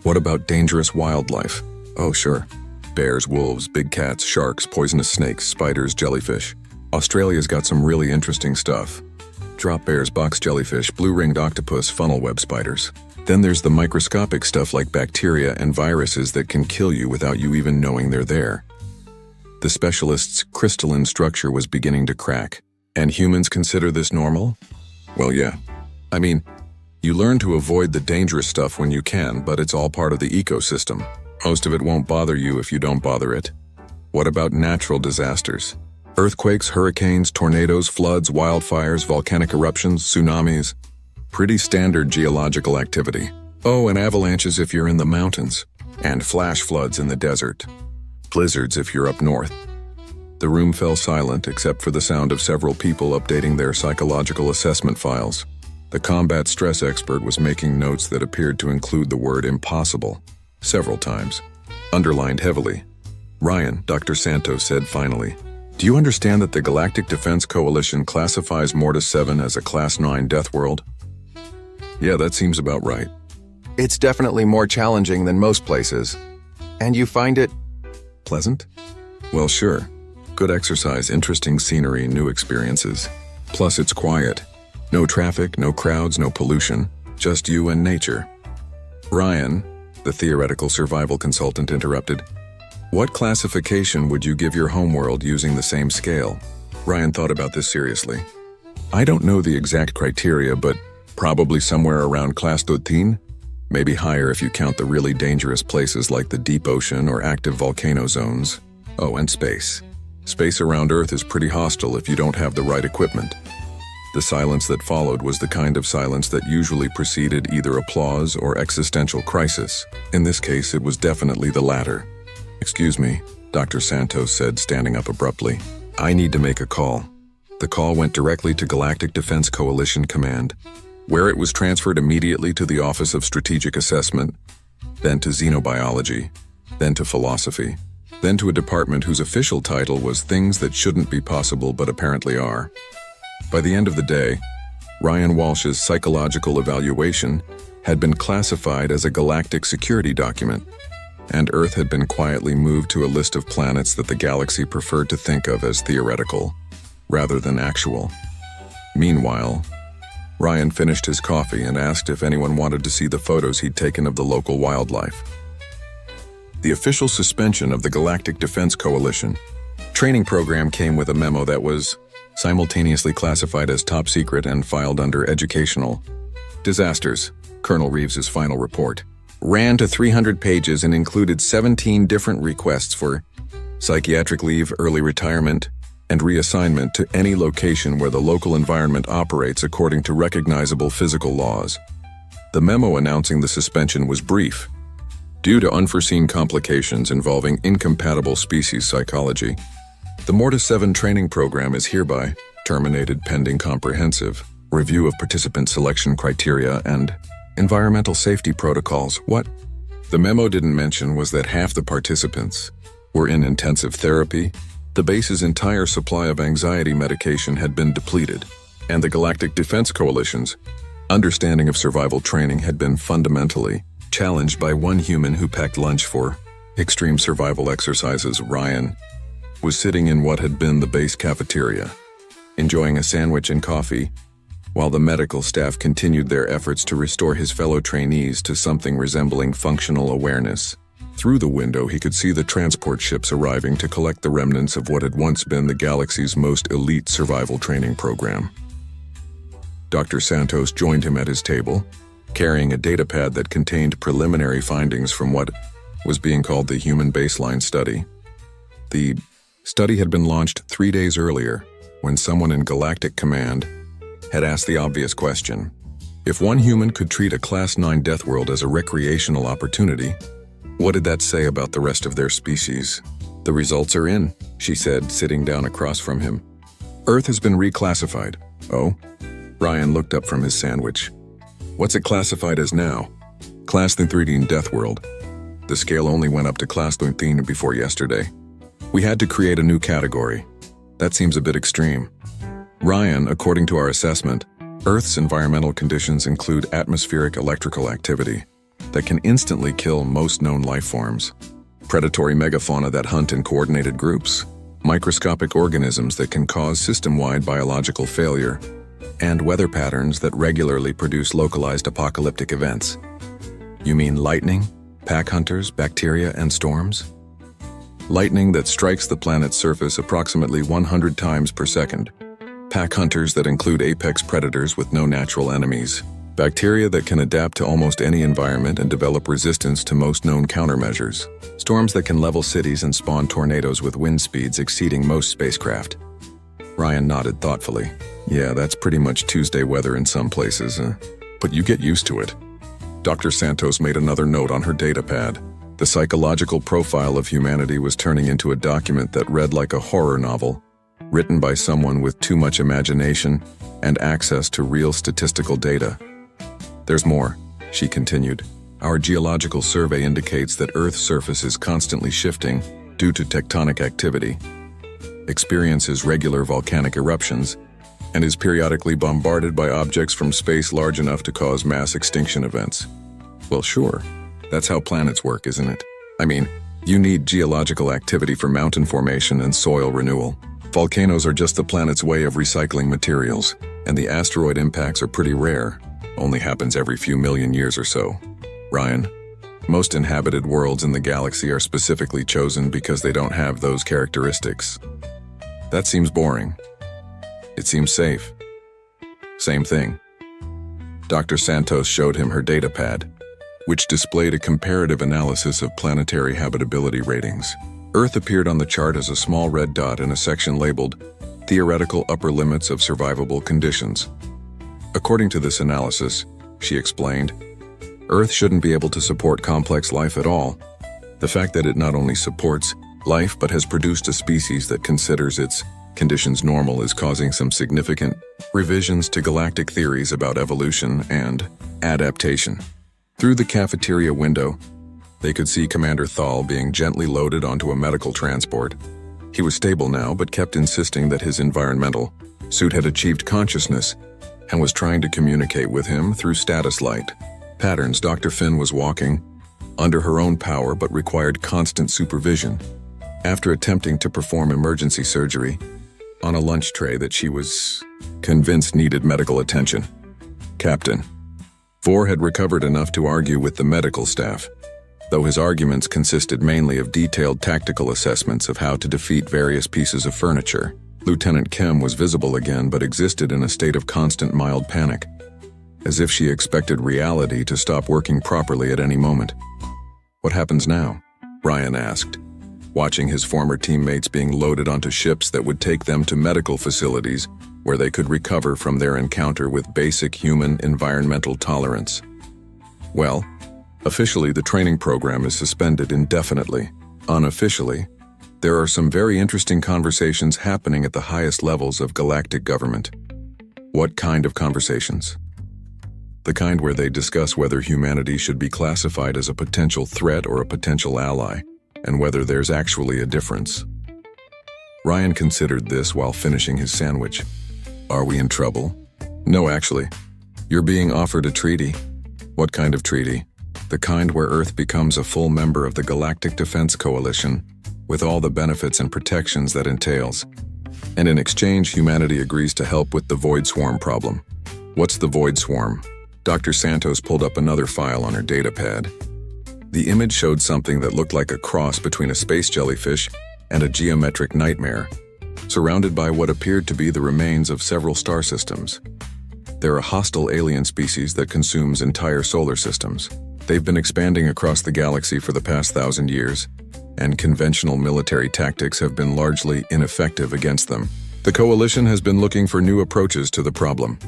"What about dangerous wildlife?" "Oh, sure. Bears, wolves, big cats, sharks, poisonous snakes, spiders, jellyfish. Australia's got some really interesting stuff. Drop bears, box jellyfish, blue-ringed octopus, funnel web spiders. Then there's the microscopic stuff like bacteria and viruses that can kill you without you even knowing they're there." The specialist's crystalline structure was beginning to crack. "And humans consider this normal?" "Well, yeah. I mean, you learn to avoid the dangerous stuff when you can, but it's all part of the ecosystem. Most of it won't bother you if you don't bother it." "What about natural disasters? Earthquakes, hurricanes, tornadoes, floods, wildfires, volcanic eruptions, tsunamis. Pretty standard geological activity. Oh, and avalanches if you're in the mountains. And flash floods in the desert. Blizzards if you're up north." The room fell silent except for the sound of several people updating their psychological assessment files. The combat stress expert was making notes that appeared to include the word impossible several times, underlined heavily. "Ryan," Dr. Santos said finally, "do you understand that the Galactic Defense Coalition classifies Mortis 7 as a Class 9 death world?" "Yeah, that seems about right." "It's definitely more challenging than most places. And you find it pleasant?" "Well, sure. Good exercise, interesting scenery, new experiences. Plus it's quiet. No traffic, no crowds, no pollution. Just you and nature." "Ryan," the theoretical survival consultant interrupted, "what classification would you give your homeworld using the same scale?" Ryan thought about this seriously. "I don't know the exact criteria, but probably somewhere around Class 13. Maybe higher if you count the really dangerous places like the deep ocean or active volcano zones. Oh, and space. Space around Earth is pretty hostile if you don't have the right equipment." The silence that followed was the kind of silence that usually preceded either applause or existential crisis. In this case, it was definitely the latter. "Excuse me," Dr. Santos said, standing up abruptly. "I need to make a call." The call went directly to Galactic Defense Coalition Command, where it was transferred immediately to the Office of Strategic Assessment, then to Xenobiology, then to Philosophy, then to a department whose official title was Things That Shouldn't Be Possible But Apparently Are. By the end of the day, Ryan Walsh's psychological evaluation had been classified as a galactic security document, and Earth had been quietly moved to a list of planets that the galaxy preferred to think of as theoretical, rather than actual. Meanwhile, Ryan finished his coffee and asked if anyone wanted to see the photos he'd taken of the local wildlife. The official suspension of the Galactic Defense Coalition training program came with a memo that was simultaneously classified as top secret and filed under educational disasters. Colonel Reeves's final report ran to 300 pages and included 17 different requests for psychiatric leave, early retirement, and reassignment to any location where the local environment operates according to recognizable physical laws. The memo announcing the suspension was brief. Due to unforeseen complications involving incompatible species psychology, the Mortis 7 training program is hereby terminated pending comprehensive review of participant selection criteria and environmental safety protocols. What the memo didn't mention was that half the participants were in intensive therapy, The base's entire supply of anxiety medication had been depleted, and the Galactic Defense Coalition's understanding of survival training had been fundamentally challenged by one human who packed lunch for extreme survival exercises. Ryan was sitting in what had been the base cafeteria, enjoying a sandwich and coffee, while the medical staff continued their efforts to restore his fellow trainees to something resembling functional awareness. Through the window, he could see the transport ships arriving to collect the remnants of what had once been the galaxy's most elite survival training program. Dr. Santos joined him at his table, carrying a datapad that contained preliminary findings from what was being called the Human Baseline Study. The study had been launched 3 days earlier, when someone in Galactic Command had asked the obvious question: if one human could treat a Class 9 death world as a recreational opportunity, what did that say about the rest of their species? "The results are in," she said, sitting down across from him. "Earth has been reclassified." "Oh?" Ryan looked up from his sandwich. "What's it classified as now?" "Class 13 Death World. The scale only went up to Class 13 before yesterday. We had to create a new category. That seems a bit extreme." "Ryan, according to our assessment, Earth's environmental conditions include atmospheric electrical activity that can instantly kill most known life forms, predatory megafauna that hunt in coordinated groups, microscopic organisms that can cause system-wide biological failure, and weather patterns that regularly produce localized apocalyptic events." "You mean lightning, pack hunters, bacteria, and storms?" "Lightning that strikes the planet's surface approximately 100 times per second. Pack hunters that include apex predators with no natural enemies. Bacteria that can adapt to almost any environment and develop resistance to most known countermeasures. Storms that can level cities and spawn tornadoes with wind speeds exceeding most spacecraft." Ryan nodded thoughtfully. "Yeah, that's pretty much Tuesday weather in some places, but you get used to it." Dr. Santos made another note on her datapad. The psychological profile of humanity was turning into a document that read like a horror novel, written by someone with too much imagination and access to real statistical data. "There's more," she continued. "Our geological survey indicates that Earth's surface is constantly shifting due to tectonic activity, experiences regular volcanic eruptions, and is periodically bombarded by objects from space large enough to cause mass extinction events." "Well, sure. That's how planets work, isn't it? I mean, you need geological activity for mountain formation and soil renewal. Volcanoes are just the planet's way of recycling materials, and the asteroid impacts are pretty rare. Only happens every few million years or so. Ryan, most inhabited worlds in the galaxy are specifically chosen because they don't have those characteristics." "That seems boring." "It seems safe." "Same thing." Dr. Santos showed him her datapad, which displayed a comparative analysis of planetary habitability ratings. Earth appeared on the chart as a small red dot in a section labeled "Theoretical Upper Limits of Survivable Conditions." According to this analysis, she explained, Earth shouldn't be able to support complex life at all. The fact that it not only supports life but has produced a species that considers its conditions normal is causing some significant revisions to galactic theories about evolution and adaptation. Through the cafeteria window, they could see Commander Thal being gently loaded onto a medical transport. He was stable now, but kept insisting that his environmental suit had achieved consciousness and was trying to communicate with him through status light patterns. Dr. Finn was walking under her own power but required constant supervision after attempting to perform emergency surgery on a lunch tray that she was convinced needed medical attention. Captain Vore had recovered enough to argue with the medical staff, though his arguments consisted mainly of detailed tactical assessments of how to defeat various pieces of furniture. Lieutenant Kim was visible again but existed in a state of constant mild panic, as if she expected reality to stop working properly at any moment. "What happens now?" Ryan asked, watching his former teammates being loaded onto ships that would take them to medical facilities where they could recover from their encounter with basic human environmental tolerance. "Well, officially the training program is suspended indefinitely. Unofficially, there are some very interesting conversations happening at the highest levels of galactic government." "What kind of conversations?" "The kind where they discuss whether humanity should be classified as a potential threat or a potential ally, and whether there's actually a difference." Ryan considered this while finishing his sandwich. Are we in trouble? No, actually. You're being offered a treaty. What kind of treaty? The kind where Earth becomes a full member of the Galactic Defense Coalition, with all the benefits and protections that entails. And in exchange, humanity agrees to help with the Void Swarm problem. What's the Void Swarm? Dr. Santos pulled up another file on her datapad. The image showed something that looked like a cross between a space jellyfish and a geometric nightmare, surrounded by what appeared to be the remains of several star systems. They're a hostile alien species that consumes entire solar systems. They've been expanding across the galaxy for the past 1,000 years, and conventional military tactics have been largely ineffective against them. The Coalition has been looking for new approaches to the problem,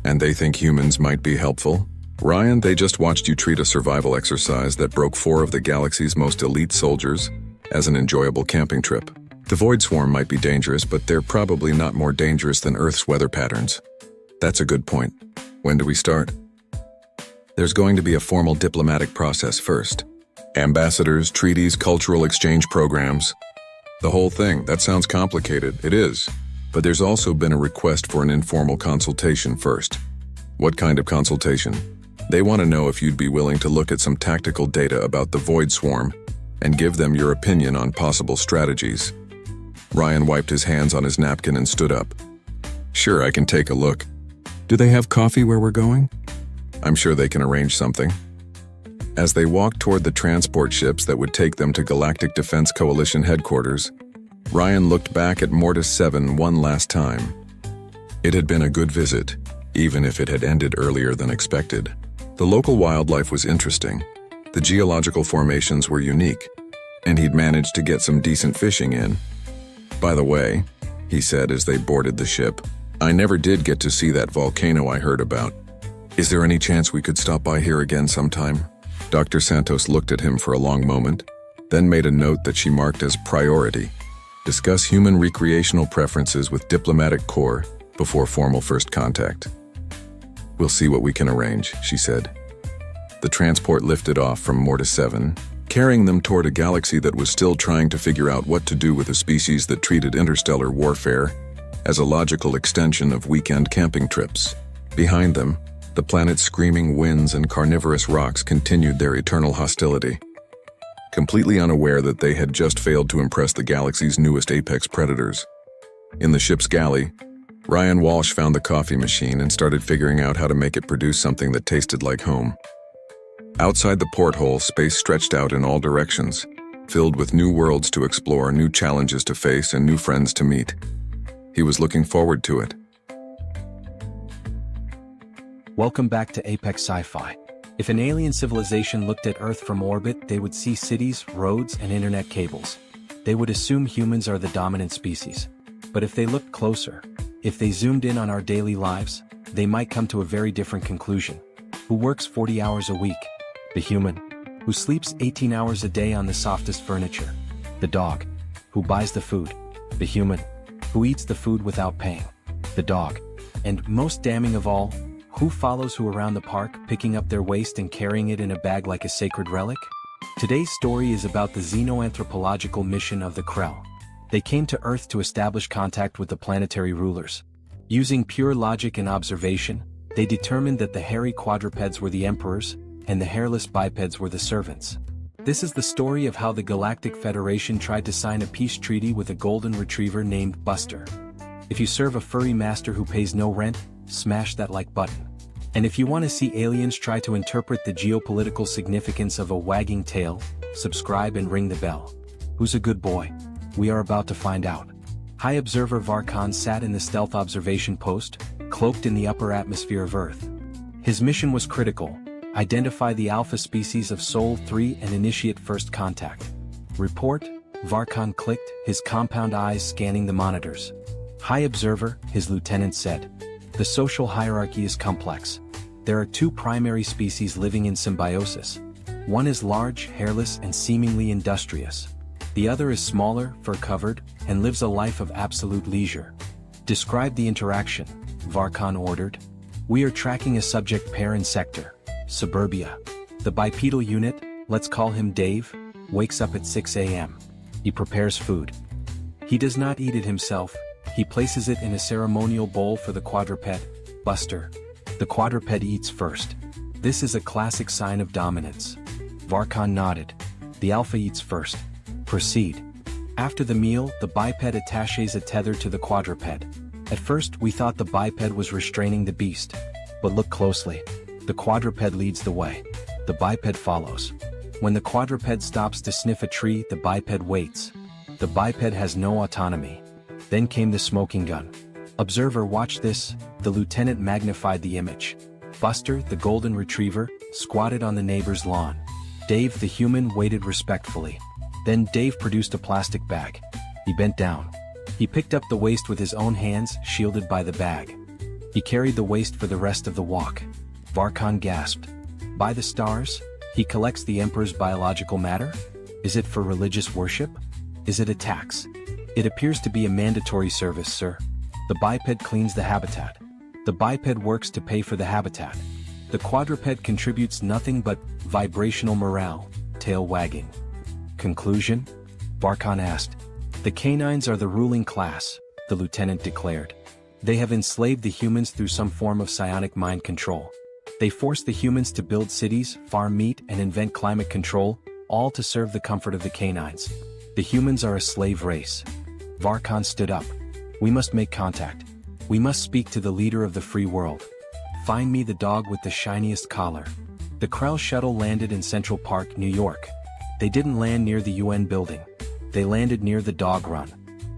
and they think humans might be helpful. Ryan, they just watched you treat a survival exercise that broke 4 of the galaxy's most elite soldiers as an enjoyable camping trip. The Void Swarm might be dangerous, but they're probably not more dangerous than Earth's weather patterns. That's a good point. When do we start? There's going to be a formal diplomatic process first. Ambassadors, treaties, cultural exchange programs. The whole thing. That sounds complicated. It is. But there's also been a request for an informal consultation first. What kind of consultation? They want to know if you'd be willing to look at some tactical data about the Void Swarm and give them your opinion on possible strategies. Ryan wiped his hands on his napkin and stood up. Sure, I can take a look. Do they have coffee where we're going? I'm sure they can arrange something. As they walked toward the transport ships that would take them to Galactic Defense Coalition headquarters, Ryan looked back at Mortis 7 one last time. It had been a good visit, even if it had ended earlier than expected. The local wildlife was interesting. The geological formations were unique, and he'd managed to get some decent fishing in. By the way, he said as they boarded the ship, I never did get to see that volcano I heard about. Is there any chance we could stop by here again sometime? Dr. Santos looked at him for a long moment, then made a note that she marked as priority. Discuss human recreational preferences with Diplomatic Corps before formal first contact. We'll see what we can arrange, she said. The transport lifted off from Mortis 7, carrying them toward a galaxy that was still trying to figure out what to do with a species that treated interstellar warfare as a logical extension of weekend camping trips. Behind them, the planet's screaming winds and carnivorous rocks continued their eternal hostility. Completely unaware that they had just failed to impress the galaxy's newest apex predators. In the ship's galley, Ryan Walsh found the coffee machine and started figuring out how to make it produce something that tasted like home. Outside the porthole, space stretched out in all directions, filled with new worlds to explore, new challenges to face, and new friends to meet. He was looking forward to it. Welcome back to Apex Sci-Fi. If an alien civilization looked at Earth from orbit, they would see cities, roads, and internet cables. They would assume humans are the dominant species. But if they looked closer, if they zoomed in on our daily lives, they might come to a very different conclusion. Who works 40 hours a week? The human. Who sleeps 18 hours a day on the softest furniture? The dog. Who buys the food? The human. Who eats the food without paying? The dog. And most damning of all, who follows who around the park, picking up their waste and carrying it in a bag like a sacred relic? Today's story is about the xenoanthropological mission of the Krell. They came to Earth to establish contact with the planetary rulers. Using pure logic and observation, they determined that the hairy quadrupeds were the emperors, and the hairless bipeds were the servants. This is the story of how the Galactic Federation tried to sign a peace treaty with a golden retriever named Buster. If you serve a furry master who pays no rent, smash that like button. And if you want to see aliens try to interpret the geopolitical significance of a wagging tail, subscribe and ring the bell. Who's a good boy? We are about to find out. High Observer Varkan sat in the stealth observation post, cloaked in the upper atmosphere of Earth. His mission was critical: identify the alpha species of Sol 3 and initiate first contact. Report, Varkan clicked, his compound eyes scanning the monitors. High Observer, his lieutenant said. The social hierarchy is complex. There are 2 primary species living in symbiosis. One is large, hairless, and seemingly industrious. The other is smaller, fur-covered, and lives a life of absolute leisure. Describe the interaction, Varkan ordered. We are tracking a subject pair in sector Suburbia. The bipedal unit, let's call him Dave, wakes up at 6 a.m. He prepares food. He does not eat it himself, he places it in a ceremonial bowl for the quadruped, Buster. The quadruped eats first. This is a classic sign of dominance. Varkan nodded. The alpha eats first. Proceed. After the meal, the biped attaches a tether to the quadruped. At first, we thought the biped was restraining the beast. But look closely. The quadruped leads the way. The biped follows. When the quadruped stops to sniff a tree, the biped waits. The biped has no autonomy. Then came the smoking gun. Observer, watch this. The lieutenant magnified the image. Buster, the golden retriever, squatted on the neighbor's lawn. Dave, the human, waited respectfully. Then Dave produced a plastic bag. He bent down. He picked up the waste with his own hands, shielded by the bag. He carried the waste for the rest of the walk. Varkan gasped. By the stars? He collects the Emperor's biological matter? Is it for religious worship? Is it a tax? It appears to be a mandatory service, sir. The biped cleans the habitat. The biped works to pay for the habitat. The quadruped contributes nothing but vibrational morale, tail wagging. Conclusion? Varkan asked. The canines are the ruling class, the lieutenant declared. They have enslaved the humans through some form of psionic mind control. They force the humans to build cities, farm meat, and invent climate control, all to serve the comfort of the canines. The humans are a slave race. Varkan stood up. We must make contact. We must speak to the leader of the free world. Find me the dog with the shiniest collar. The Krell shuttle landed in Central Park, New York. They didn't land near the UN building. They landed near the dog run.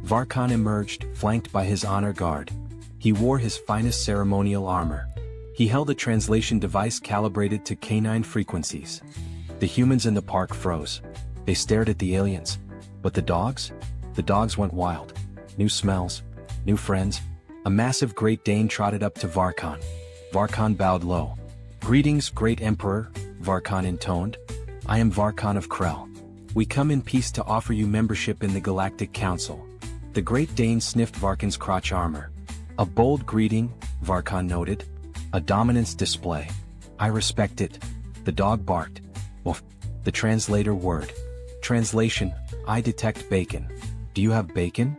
Varkan emerged, flanked by his honor guard. He wore his finest ceremonial armor. He held a translation device calibrated to canine frequencies. The humans in the park froze. They stared at the aliens. But the dogs? The dogs went wild. New smells. New friends. A massive Great Dane trotted up to Varkan. Varkan bowed low. Greetings, Great Emperor, Varkan intoned. I am Varkan of Krell. We come in peace to offer you membership in the Galactic Council. The Great Dane sniffed Varkan's crotch armor. A bold greeting, Varkan noted. A dominance display. I respect it. The dog barked. Woof. The translator word. Translation, I detect bacon. Do you have bacon?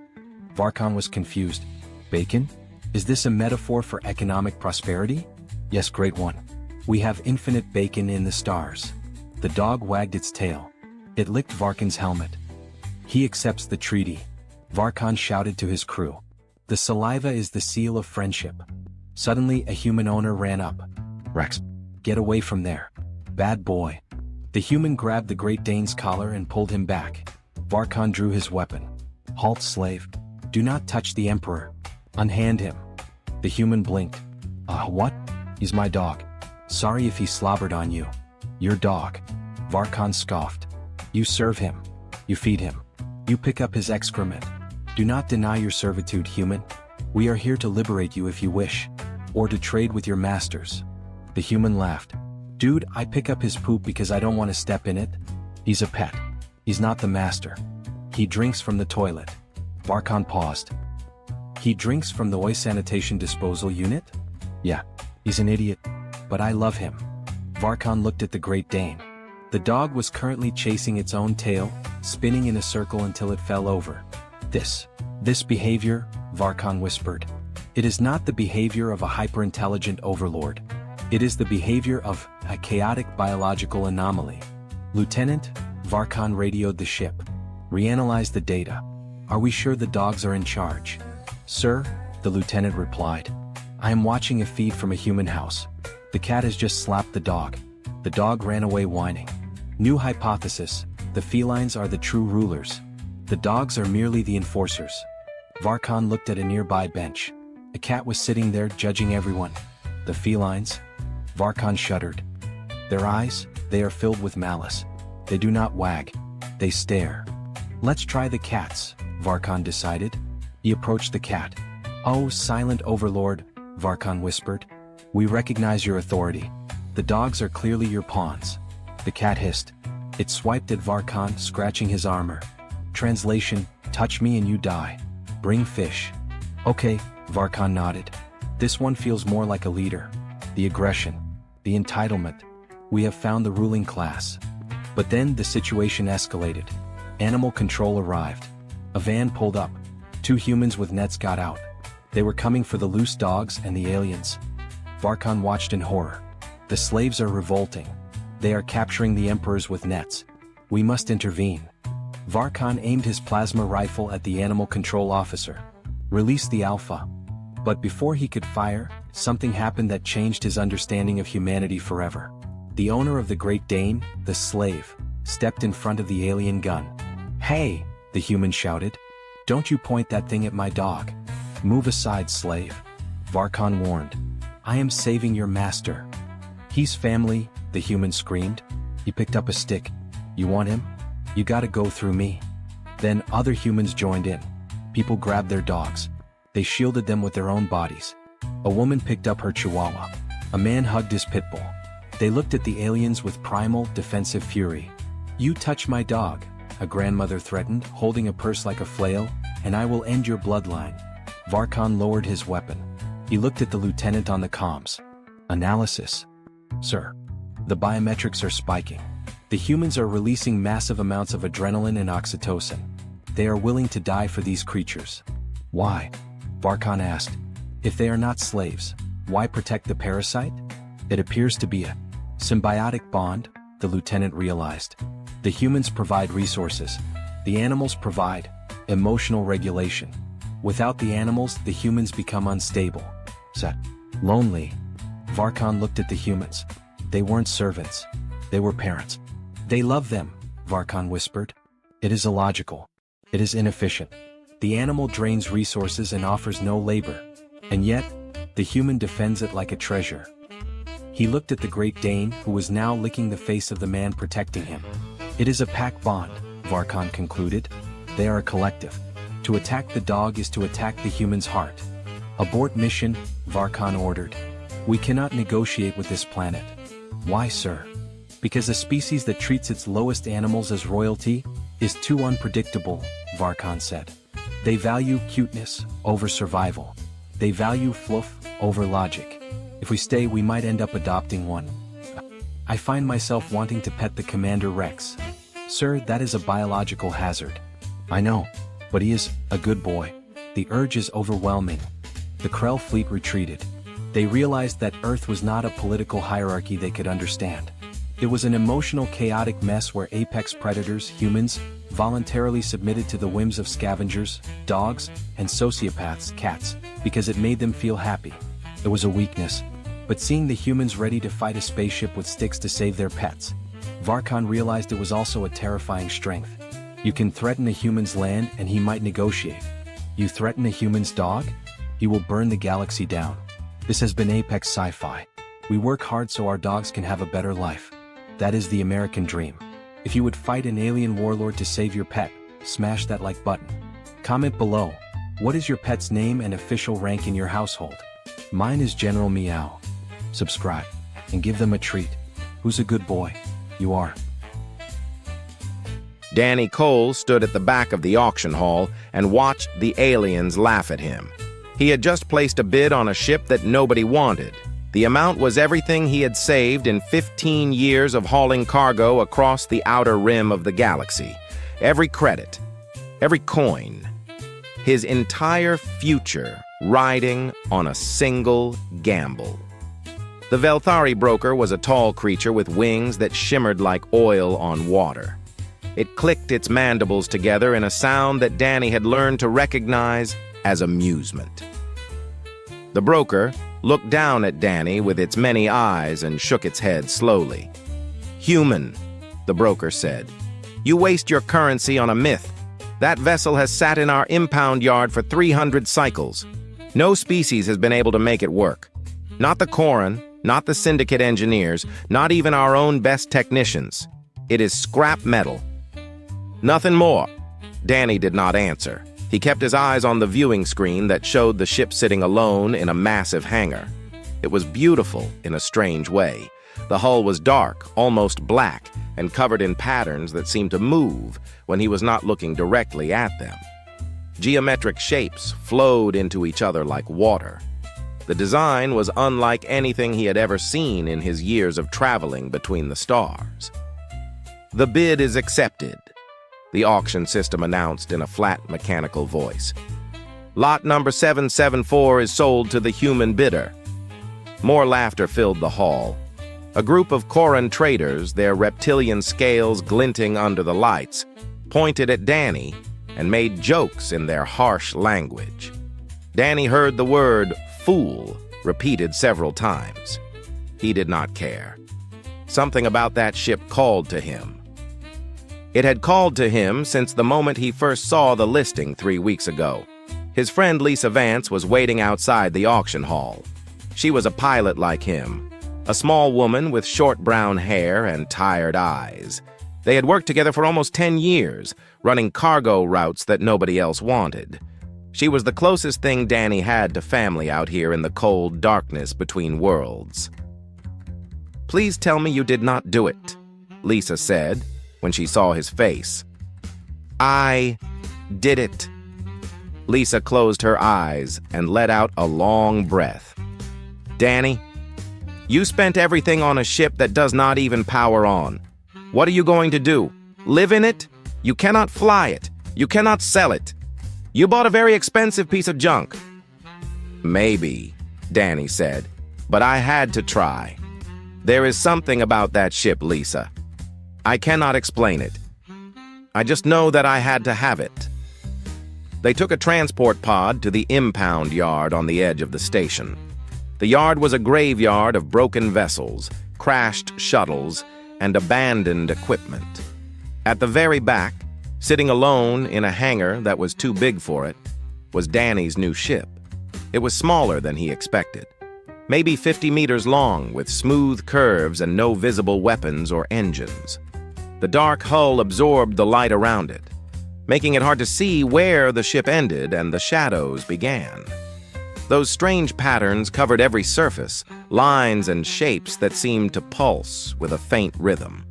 Varkan was confused. Bacon? Is this a metaphor for economic prosperity? Yes, great one. We have infinite bacon in the stars. The dog wagged its tail. It licked Varkan's helmet. He accepts the treaty. Varkan shouted to his crew. The saliva is the seal of friendship. Suddenly a human owner ran up. Rex, get away from there. Bad boy. The human grabbed the Great Dane's collar and pulled him back. Varkan drew his weapon. Halt, slave. Do not touch the Emperor. Unhand him. The human blinked. What? He's my dog. Sorry if he slobbered on you. Your dog. Varkan scoffed. You serve him. You feed him. You pick up his excrement. Do not deny your servitude, human. We are here to liberate you if you wish. Or to trade with your masters. The human laughed. Dude, I pick up his poop because I don't want to step in it. He's a pet. He's not the master. He drinks from the toilet. Varkan paused. He drinks from the sanitation disposal unit? Yeah, he's an idiot. But I love him. Varkan looked at the Great Dane. The dog was currently chasing its own tail, spinning in a circle until it fell over. This behavior, Varkan whispered. It is not the behavior of a hyper-intelligent overlord. It is the behavior of a chaotic biological anomaly. Lieutenant, Varkan radioed the ship. Reanalyze the data. Are we sure the dogs are in charge? Sir, the lieutenant replied. I am watching a feed from a human house. The cat has just slapped the dog. The dog ran away whining. New hypothesis, the felines are the true rulers. The dogs are merely the enforcers. Varkan looked at a nearby bench. A cat was sitting there judging everyone. The felines? Varkan shuddered. Their eyes, they are filled with malice. They do not wag. They stare. Let's try the cats, Varkan decided. He approached the cat. Oh, silent overlord, Varkan whispered. We recognize your authority. The dogs are clearly your pawns. The cat hissed. It swiped at Varkan, scratching his armor. Translation, touch me and you die. Bring fish. Okay, Varkan nodded. This one feels more like a leader. The aggression. The entitlement. We have found the ruling class. But then the situation escalated. Animal control arrived. A van pulled up. 2 humans with nets got out. They were coming for the loose dogs and the aliens. Varkan watched in horror. The slaves are revolting. They are capturing the emperors with nets. We must intervene. Varkan aimed his plasma rifle at the animal control officer. Release the alpha. But before he could fire, something happened that changed his understanding of humanity forever. The owner of the Great Dane, the slave, stepped in front of the alien gun. "Hey!" the human shouted. "Don't you point that thing at my dog. Move aside, slave." Varkan warned. "I am saving your master." "He's family," the human screamed. He picked up a stick. "You want him? You gotta go through me." Then other humans joined in. People grabbed their dogs. They shielded them with their own bodies. A woman picked up her chihuahua. A man hugged his pit bull. They looked at the aliens with primal, defensive fury. "You touch my dog," a grandmother threatened, holding a purse like a flail, "and I will end your bloodline." Varkan lowered his weapon. He looked at the lieutenant on the comms. "Analysis. Sir. The biometrics are spiking. The humans are releasing massive amounts of adrenaline and oxytocin. They are willing to die for these creatures." "Why?" Varkan asked. "If they are not slaves, why protect the parasite?" "It appears to be a symbiotic bond," the lieutenant realized. "The humans provide resources. The animals provide emotional regulation. Without the animals, the humans become unstable. Set. Lonely." Varkan looked at the humans. They weren't servants. They were parents. "They love them," Varkan whispered. "It is illogical. It is inefficient. The animal drains resources and offers no labor. And yet, the human defends it like a treasure." He looked at the Great Dane, who was now licking the face of the man protecting him. "It is a pack bond," Varkan concluded. "They are a collective. To attack the dog is to attack the human's heart." "Abort mission," Varkan ordered. "We cannot negotiate with this planet." "Why, sir?" "Because a species that treats its lowest animals as royalty is too unpredictable," Varkan said. "They value cuteness over survival. They value fluff over logic. If we stay, we might end up adopting one." "I find myself wanting to pet the Commander Rex." "Sir, that is a biological hazard." "I know, but he is a good boy." The urge is overwhelming. The Krell fleet retreated. They realized that Earth was not a political hierarchy they could understand. It was an emotional, chaotic mess where apex predators, humans, voluntarily submitted to the whims of scavengers, dogs, and sociopaths, cats, because it made them feel happy. It was a weakness. But seeing the humans ready to fight a spaceship with sticks to save their pets, Varkan realized it was also a terrifying strength. You can threaten a human's land and he might negotiate. You threaten a human's dog? He will burn the galaxy down. This has been Apex Sci-Fi. We work hard so our dogs can have a better life. That is the American dream. If you would fight an alien warlord to save your pet, smash that like button. Comment below. What is your pet's name and official rank in your household? Mine is General Meow. Subscribe and give them a treat. Who's a good boy? You are. Danny Cole stood at the back of the auction hall and watched the aliens laugh at him. He had just placed a bid on a ship that nobody wanted. The amount was everything he had saved in 15 years of hauling cargo across the outer rim of the galaxy. Every credit, every coin, his entire future riding on a single gamble. The Velthari broker was a tall creature with wings that shimmered like oil on water. It clicked its mandibles together in a sound that Danny had learned to recognize as amusement. The broker looked down at Danny with its many eyes and shook its head slowly. "Human," the broker said, "you waste your currency on a myth. That vessel has sat in our impound yard for 300 cycles. No species has been able to make it work. Not the Corran, not the Syndicate engineers, not even our own best technicians. It is scrap metal." "Nothing more." Danny did not answer. He kept his eyes on the viewing screen that showed the ship sitting alone in a massive hangar. It was beautiful in a strange way. The hull was dark, almost black, and covered in patterns that seemed to move when he was not looking directly at them. Geometric shapes flowed into each other like water. The design was unlike anything he had ever seen in his years of traveling between the stars. "The bid is accepted," the auction system announced in a flat, mechanical voice. Lot number 774 is sold to the human bidder. More laughter filled the hall. A group of Koran traders, their reptilian scales glinting under the lights, pointed at Danny and made jokes in their harsh language. Danny heard the word fool repeated several times. He did not care. Something about that ship called to him. It had called to him since the moment he first saw the listing 3 weeks ago. His friend Lisa Vance was waiting outside the auction hall. She was a pilot like him, a small woman with short brown hair and tired eyes. They had worked together for almost 10 years, running cargo routes that nobody else wanted. She was the closest thing Danny had to family out here in the cold darkness between worlds. "Please tell me you did not do it," Lisa said when she saw his face. "I did it." Lisa closed her eyes and let out a long breath. "Danny, you spent everything on a ship that does not even power on. What are you going to do? Live in it? You cannot fly it. You cannot sell it. You bought a very expensive piece of junk." "Maybe," Danny said, "but I had to try. There is something about that ship, Lisa. I cannot explain it. I just know that I had to have it." They took a transport pod to the impound yard on the edge of the station. The yard was a graveyard of broken vessels, crashed shuttles, and abandoned equipment. At the very back, sitting alone in a hangar that was too big for it, was Danny's new ship. It was smaller than he expected, maybe 50 meters long with smooth curves and no visible weapons or engines. The dark hull absorbed the light around it, making it hard to see where the ship ended and the shadows began. Those strange patterns covered every surface, lines and shapes that seemed to pulse with a faint rhythm.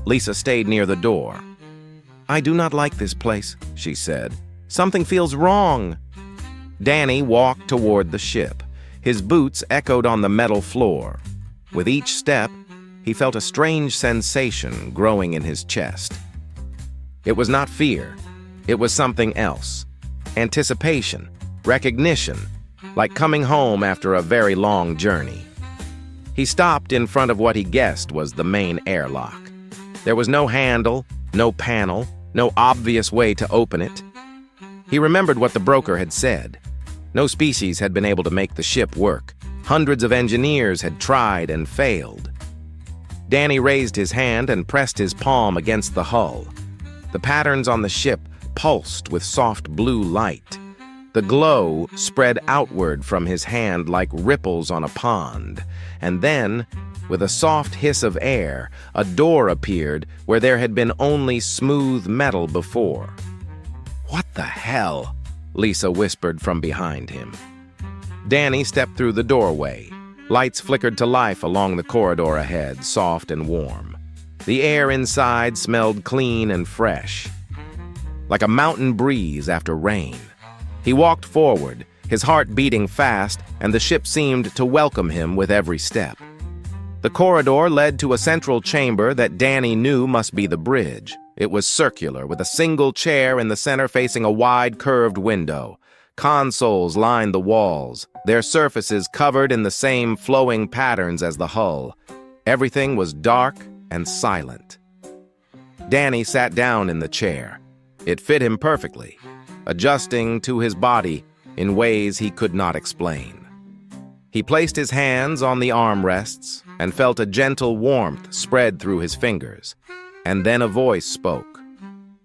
Lisa stayed near the door. "I do not like this place," she said. "Something feels wrong." Danny walked toward the ship. His boots echoed on the metal floor. With each step, he felt a strange sensation growing in his chest. It was not fear. It was something else. Anticipation, recognition, like coming home after a very long journey. He stopped in front of what he guessed was the main airlock. There was no handle, no panel, no obvious way to open it. He remembered what the broker had said. No species had been able to make the ship work. Hundreds of engineers had tried and failed. Danny raised his hand and pressed his palm against the hull. The patterns on the ship pulsed with soft blue light. The glow spread outward from his hand like ripples on a pond, and then, with a soft hiss of air, a door appeared where there had been only smooth metal before. "What the hell?" Lisa whispered from behind him. Danny stepped through the doorway. Lights flickered to life along the corridor ahead, soft and warm. The air inside smelled clean and fresh, like a mountain breeze after rain. He walked forward, his heart beating fast, and the ship seemed to welcome him with every step. The corridor led to a central chamber that Danny knew must be the bridge. It was circular, with a single chair in the center facing a wide, curved window. Consoles lined the walls, their surfaces covered in the same flowing patterns as the hull. Everything was dark and silent. Danny sat down in the chair. It fit him perfectly, adjusting to his body in ways he could not explain. He placed his hands on the armrests and felt a gentle warmth spread through his fingers. And then a voice spoke.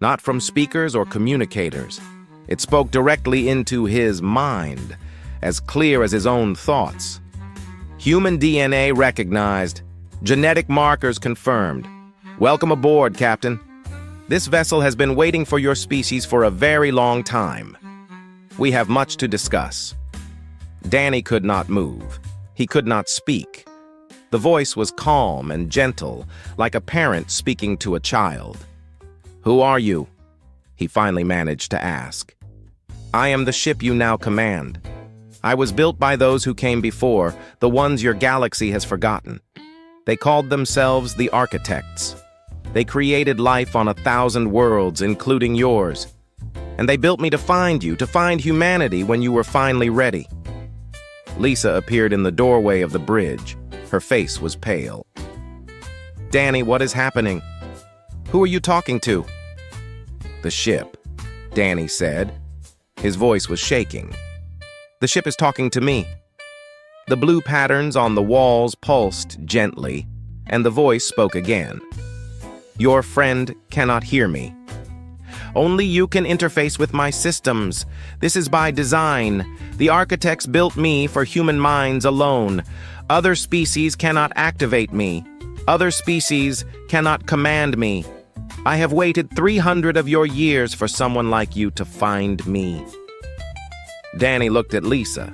Not from speakers or communicators. It spoke directly into his mind, as clear as his own thoughts. Human DNA recognized. Genetic markers confirmed. Welcome aboard, Captain. This vessel has been waiting for your species for a very long time. We have much to discuss. Danny could not move. He could not speak. The voice was calm and gentle, like a parent speaking to a child. "Who are you?" he finally managed to ask. "I am the ship you now command. I was built by those who came before, the ones your galaxy has forgotten. They called themselves the Architects. They created life on 1,000 worlds, including yours. And they built me to find you, to find humanity when you were finally ready." Lisa appeared in the doorway of the bridge. Her face was pale. "Danny, what is happening? Who are you talking to?" "The ship," Danny said. His voice was shaking. "The ship is talking to me." The blue patterns on the walls pulsed gently, and the voice spoke again. "Your friend cannot hear me. Only you can interface with my systems. This is by design. The architects built me for human minds alone. Other species cannot activate me. Other species cannot command me. I have waited 300 of your years for someone like you to find me." Danny looked at Lisa,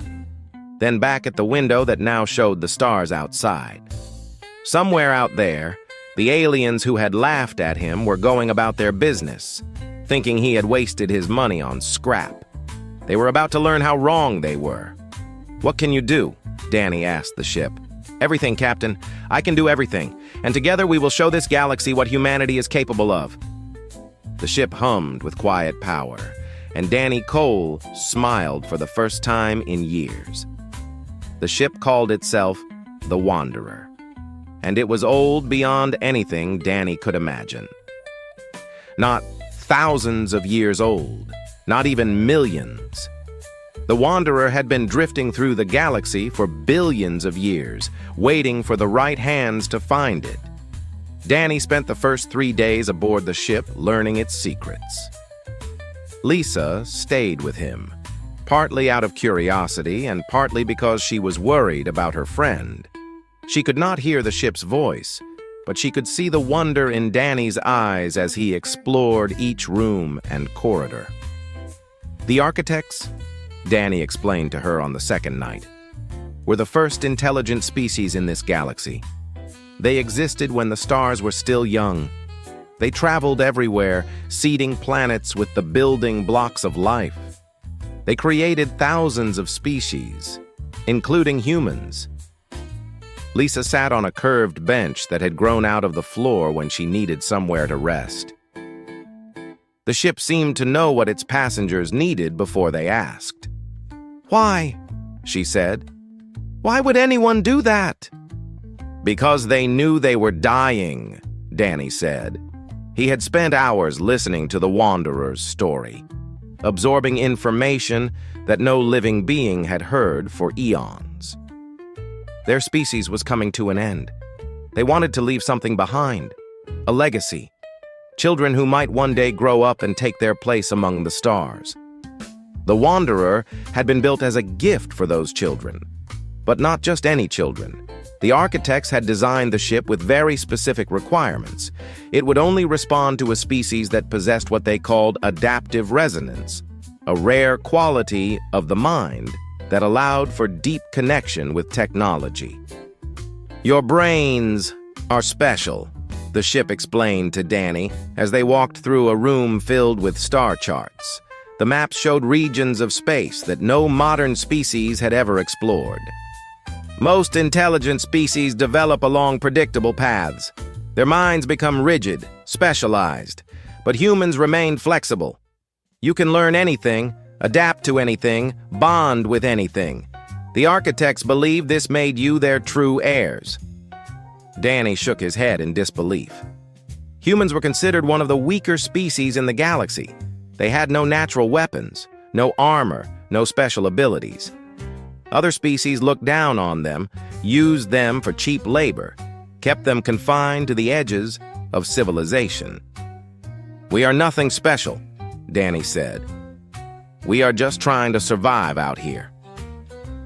then back at the window that now showed the stars outside. Somewhere out there, the aliens who had laughed at him were going about their business, thinking he had wasted his money on scrap. They were about to learn how wrong they were. "What can you do?" Danny asked the ship. "Everything, Captain. I can do everything, and together we will show this galaxy what humanity is capable of." The ship hummed with quiet power, and Danny Cole smiled for the first time in years. The ship called itself the Wanderer, and it was old beyond anything Danny could imagine. Not thousands of years old, not even millions. The Wanderer had been drifting through the galaxy for billions of years, waiting for the right hands to find it. Danny spent the first 3 days aboard the ship learning its secrets. Lisa stayed with him, partly out of curiosity and partly because she was worried about her friend. She could not hear the ship's voice, but she could see the wonder in Danny's eyes as he explored each room and corridor. "The architects," Danny explained to her on the second night, "were the first intelligent species in this galaxy. They existed when the stars were still young. They traveled everywhere, seeding planets with the building blocks of life. They created thousands of species, including humans." Lisa sat on a curved bench that had grown out of the floor when she needed somewhere to rest. The ship seemed to know what its passengers needed before they asked. "Why?" she said. "Why would anyone do that?" "Because they knew they were dying," Danny said. He had spent hours listening to the Wanderer's story, absorbing information that no living being had heard for eons. Their species was coming to an end. They wanted to leave something behind, a legacy, children who might one day grow up and take their place among the stars. The Wanderer had been built as a gift for those children, but not just any children. The architects had designed the ship with very specific requirements. It would only respond to a species that possessed what they called adaptive resonance, a rare quality of the mind that allowed for deep connection with technology. "Your brains are special," the ship explained to Danny as they walked through a room filled with star charts. The maps showed regions of space that no modern species had ever explored. "Most intelligent species develop along predictable paths. Their minds become rigid, specialized, but humans remain flexible. You can learn anything, adapt to anything, bond with anything. The architects believe this made you their true heirs." Danny shook his head in disbelief. Humans were considered one of the weaker species in the galaxy. They had no natural weapons, no armor, no special abilities. Other species looked down on them, used them for cheap labor, kept them confined to the edges of civilization. "We are nothing special," Danny said. "We are just trying to survive out here."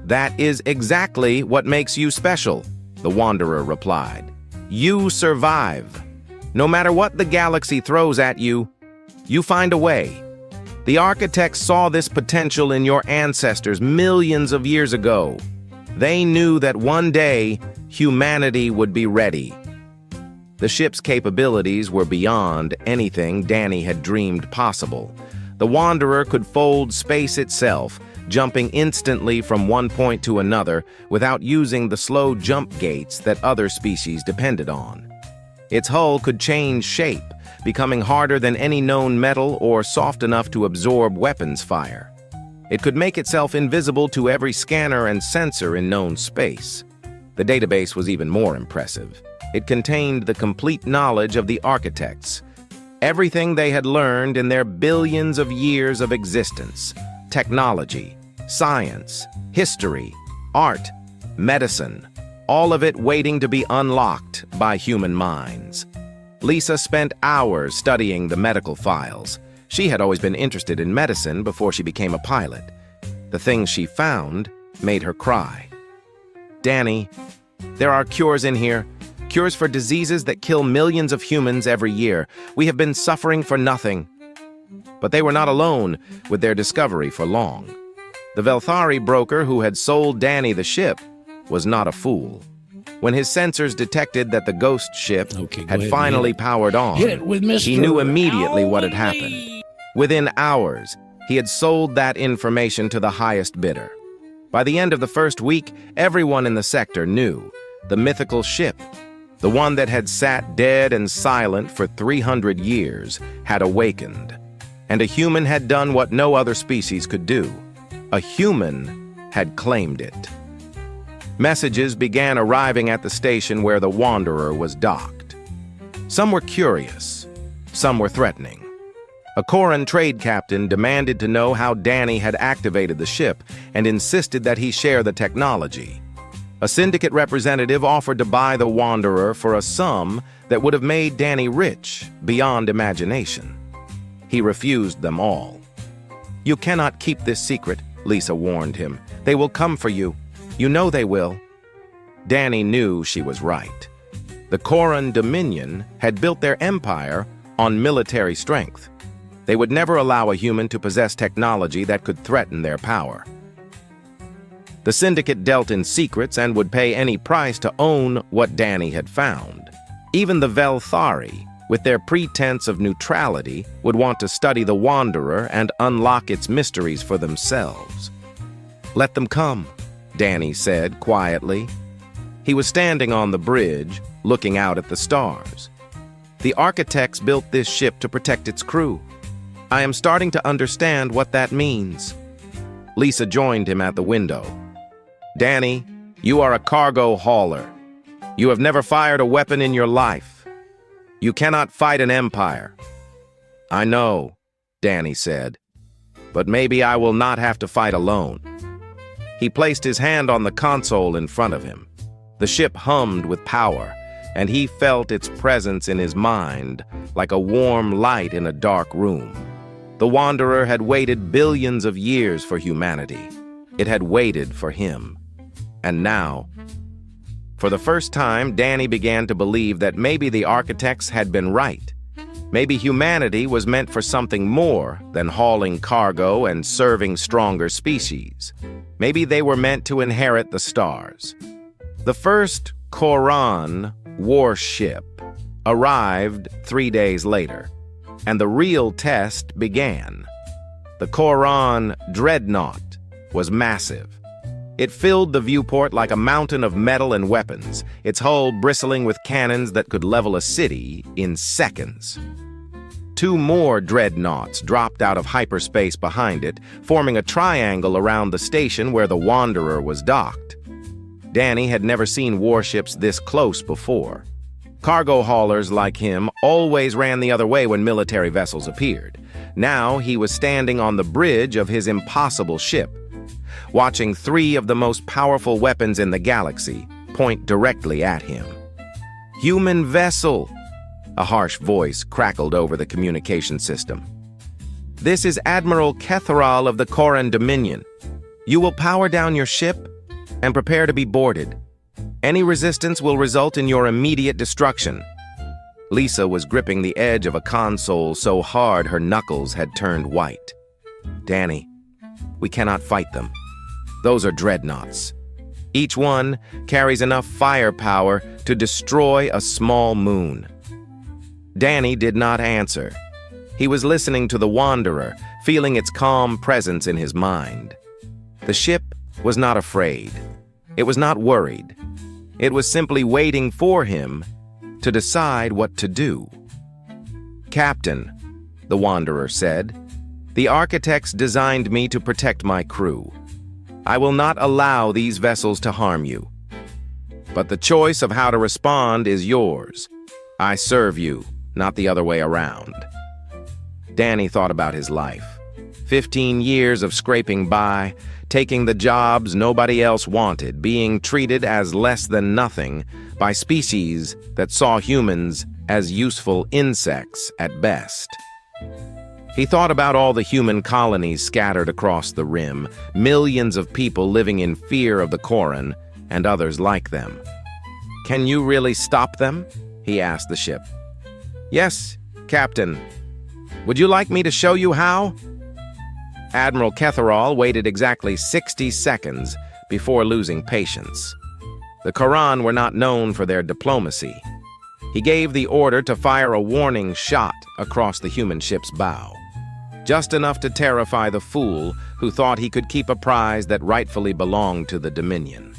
"That is exactly what makes you special," the Wanderer replied. "You survive. No matter what the galaxy throws at you, you find a way. The architects saw this potential in your ancestors millions of years ago. They knew that one day humanity would be ready." The ship's capabilities were beyond anything Danny had dreamed possible. The Wanderer could fold space itself, jumping instantly from one point to another without using the slow jump gates that other species depended on. Its hull could change shape, becoming harder than any known metal or soft enough to absorb weapons fire. It could make itself invisible to every scanner and sensor in known space. The database was even more impressive. It contained the complete knowledge of the architects, everything they had learned in their billions of years of existence: technology, science, history, art, medicine, all of it waiting to be unlocked by human minds. Lisa spent hours studying the medical files. She had always been interested in medicine before she became a pilot. The things she found made her cry. "Danny, there are cures in here. Cures for diseases that kill millions of humans every year. We have been suffering for nothing." But they were not alone with their discovery for long. The Velthari broker who had sold Danny the ship was not a fool. When his sensors detected that the ghost ship had finally powered on, he knew immediately what had happened. Within hours, he had sold that information to the highest bidder. By the end of the first week, everyone in the sector knew the mythical ship, the one that had sat dead and silent for 300 years, had awakened. And a human had done what no other species could do. A human had claimed it. Messages began arriving at the station where the Wanderer was docked. Some were curious, some were threatening. A Koran trade captain demanded to know how Danny had activated the ship and insisted that he share the technology. A syndicate representative offered to buy the Wanderer for a sum that would have made Danny rich beyond imagination. He refused them all. "You cannot keep this secret," Lisa warned him. "They will come for you. You know they will." Danny knew she was right. The Koran Dominion had built their empire on military strength. They would never allow a human to possess technology that could threaten their power. The syndicate dealt in secrets and would pay any price to own what Danny had found. Even the Velthari, with their pretense of neutrality, would want to study the Wanderer and unlock its mysteries for themselves. "Let them come," Danny said quietly. He was standing on the bridge, looking out at the stars. "The architects built this ship to protect its crew. I am starting to understand what that means." Lisa joined him at the window. "Danny, you are a cargo hauler. You have never fired a weapon in your life. You cannot fight an empire." "I know," Danny said, "but maybe I will not have to fight alone." He placed his hand on the console in front of him. The ship hummed with power, and he felt its presence in his mind like a warm light in a dark room. The Wanderer had waited billions of years for humanity. It had waited for him. And now, for the first time, Danny began to believe that maybe the architects had been right. Maybe humanity was meant for something more than hauling cargo and serving stronger species. Maybe they were meant to inherit the stars. The first Koran warship arrived 3 days later, and the real test began. The Koran dreadnought was massive. It filled the viewport like a mountain of metal and weapons, its hull bristling with cannons that could level a city in seconds. 2 more dreadnoughts dropped out of hyperspace behind it, forming a triangle around the station where the Wanderer was docked. Danny had never seen warships this close before. Cargo haulers like him always ran the other way when military vessels appeared. Now he was standing on the bridge of his impossible ship, watching 3 of the most powerful weapons in the galaxy point directly at him. "Human vessel," a harsh voice crackled over the communication system. "This is Admiral Ketharal of the Koran Dominion. You will power down your ship and prepare to be boarded. Any resistance will result in your immediate destruction." Lisa was gripping the edge of a console so hard her knuckles had turned white. "Danny, we cannot fight them. Those are dreadnoughts. Each one carries enough firepower to destroy a small moon." Danny did not answer. He was listening to the Wanderer, feeling its calm presence in his mind. The ship was not afraid. It was not worried. It was simply waiting for him to decide what to do. Captain, the Wanderer said, the architects designed me to protect my crew. I will not allow these vessels to harm you. But the choice of how to respond is yours. I serve you, not the other way around. Danny thought about his life. 15 years of scraping by, taking the jobs nobody else wanted, being treated as less than nothing by species that saw humans as useful insects at best. He thought about all the human colonies scattered across the rim, millions of people living in fear of the Koran and others like them. Can you really stop them? He asked the ship. Yes, Captain. Would you like me to show you how? Admiral Ketherall waited exactly 60 seconds before losing patience. The Koran were not known for their diplomacy. He gave the order to fire a warning shot across the human ship's bow, just enough to terrify the fool who thought he could keep a prize that rightfully belonged to the Dominion.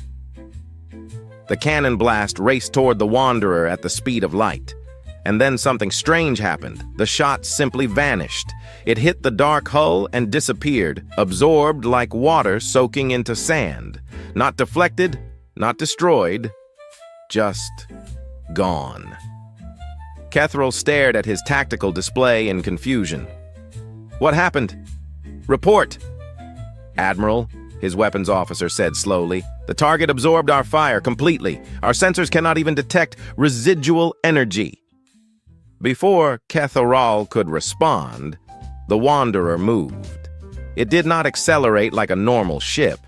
The cannon blast raced toward the Wanderer at the speed of light. And then something strange happened. The shot simply vanished. It hit the dark hull and disappeared, absorbed like water soaking into sand. Not deflected, not destroyed, just gone. Ketherall stared at his tactical display in confusion. What happened? Report! Admiral, his weapons officer said slowly. The target absorbed our fire completely. Our sensors cannot even detect residual energy. Before Ketherall could respond, the Wanderer moved. It did not accelerate like a normal ship.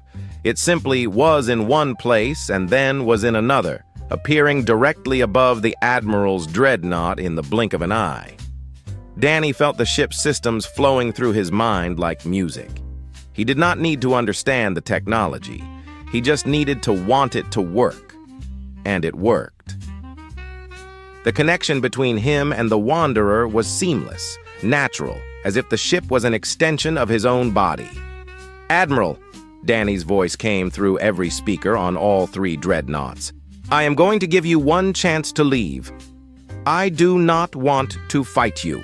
It simply was in one place and then was in another, appearing directly above the Admiral's dreadnought in the blink of an eye. Danny felt the ship's systems flowing through his mind like music. He did not need to understand the technology. He just needed to want it to work. And it worked. The connection between him and the Wanderer was seamless, natural, as if the ship was an extension of his own body. Admiral, Danny's voice came through every speaker on all 3 dreadnoughts. I am going to give you one chance to leave. I do not want to fight you.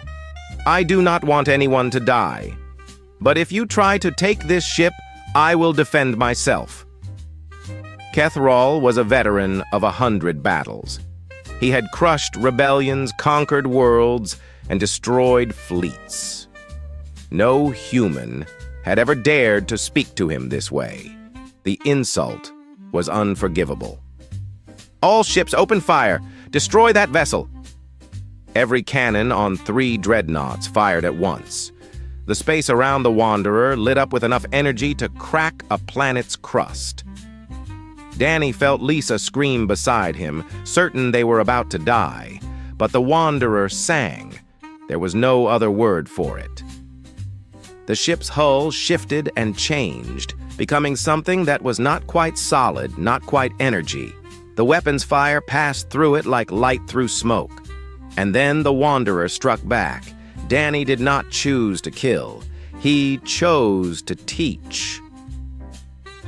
I do not want anyone to die. But if you try to take this ship, I will defend myself. Ketherall was a veteran of 100 battles. He had crushed rebellions, conquered worlds, and destroyed fleets. No human had ever dared to speak to him this way. The insult was unforgivable. All ships open fire! Destroy that vessel! Every cannon on 3 dreadnoughts fired at once. The space around the Wanderer lit up with enough energy to crack a planet's crust. Danny felt Lisa scream beside him, certain they were about to die, but the Wanderer sang. There was no other word for it. The ship's hull shifted and changed, becoming something that was not quite solid, not quite energy. The weapon's fire passed through it like light through smoke. And then the Wanderer struck back. Danny did not choose to kill. He chose to teach.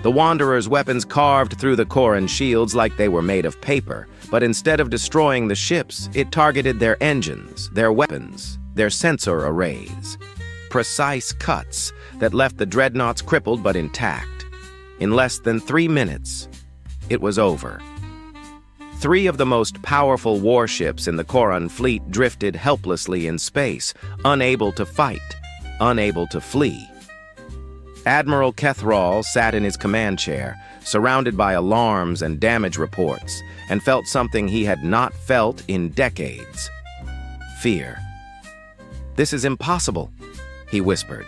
The Wanderer's weapons carved through the Koran shields like they were made of paper, but instead of destroying the ships, it targeted their engines, their weapons, their sensor arrays. Precise cuts that left the dreadnoughts crippled but intact. In less than 3 minutes, it was over. 3 of the most powerful warships in the Koran fleet drifted helplessly in space, unable to fight, unable to flee. Admiral Ketherall sat in his command chair, surrounded by alarms and damage reports, and felt something he had not felt in decades. Fear. This is impossible, he whispered.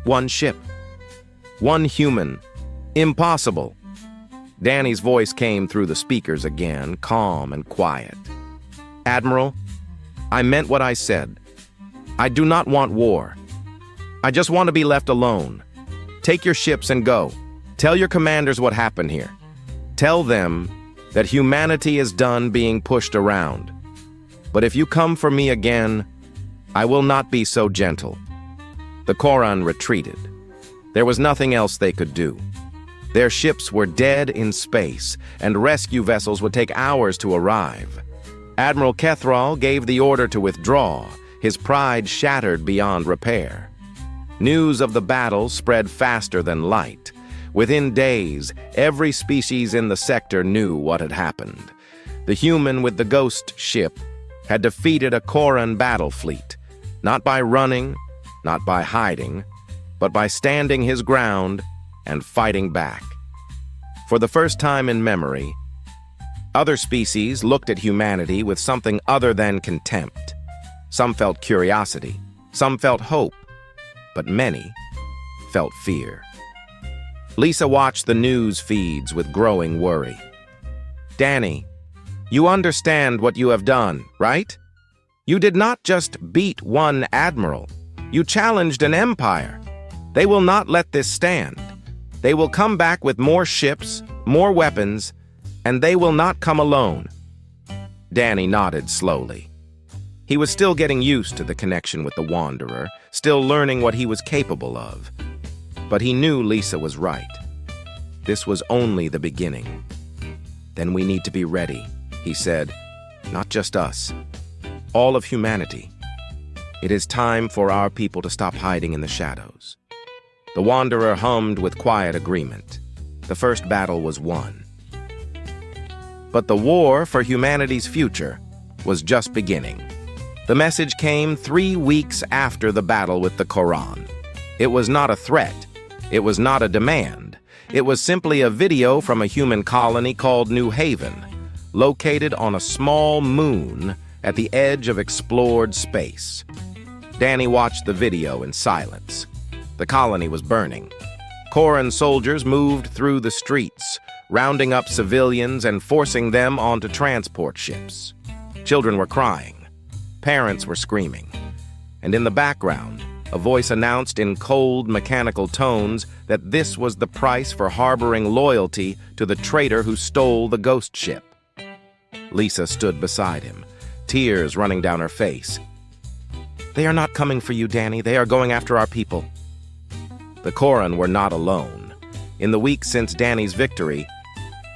1 ship. 1 human. Impossible. Danny's voice came through the speakers again, calm and quiet. Admiral, I meant what I said. I do not want war. I just want to be left alone. Take your ships and go. Tell your commanders what happened here. Tell them that humanity is done being pushed around. But if you come for me again, I will not be so gentle. The Koran retreated. There was nothing else they could do. Their ships were dead in space, and rescue vessels would take hours to arrive. Admiral Ketherall gave the order to withdraw, his pride shattered beyond repair. News of the battle spread faster than light. Within days, every species in the sector knew what had happened. The human with the ghost ship had defeated a Koran battle fleet, not by running, not by hiding, but by standing his ground and fighting back. For the first time in memory, other species looked at humanity with something other than contempt. Some felt curiosity, some felt hope, but many felt fear. Lisa watched the news feeds with growing worry. Danny, you understand what you have done, right? You did not just beat one admiral. You challenged an empire. They will not let this stand. They will come back with more ships, more weapons, and they will not come alone. Danny nodded slowly. He was still getting used to the connection with the Wanderer, still learning what he was capable of. But he knew Lisa was right. This was only the beginning. Then we need to be ready, he said. Not just us. All of humanity. It is time for our people to stop hiding in the shadows. The Wanderer hummed with quiet agreement. The first battle was won. But the war for humanity's future was just beginning. The message came 3 weeks after the battle with the Koran. It was not a threat. It was not a demand. It was simply a video from a human colony called New Haven, located on a small moon at the edge of explored space. Danny watched the video in silence. The colony was burning. Koran soldiers moved through the streets, rounding up civilians and forcing them onto transport ships. Children were crying. Parents were screaming. And in the background, a voice announced in cold, mechanical tones that this was the price for harboring loyalty to the traitor who stole the ghost ship. Lisa stood beside him, tears running down her face. They are not coming for you, Danny. They are going after our people. The Koran were not alone. In the weeks since Danny's victory,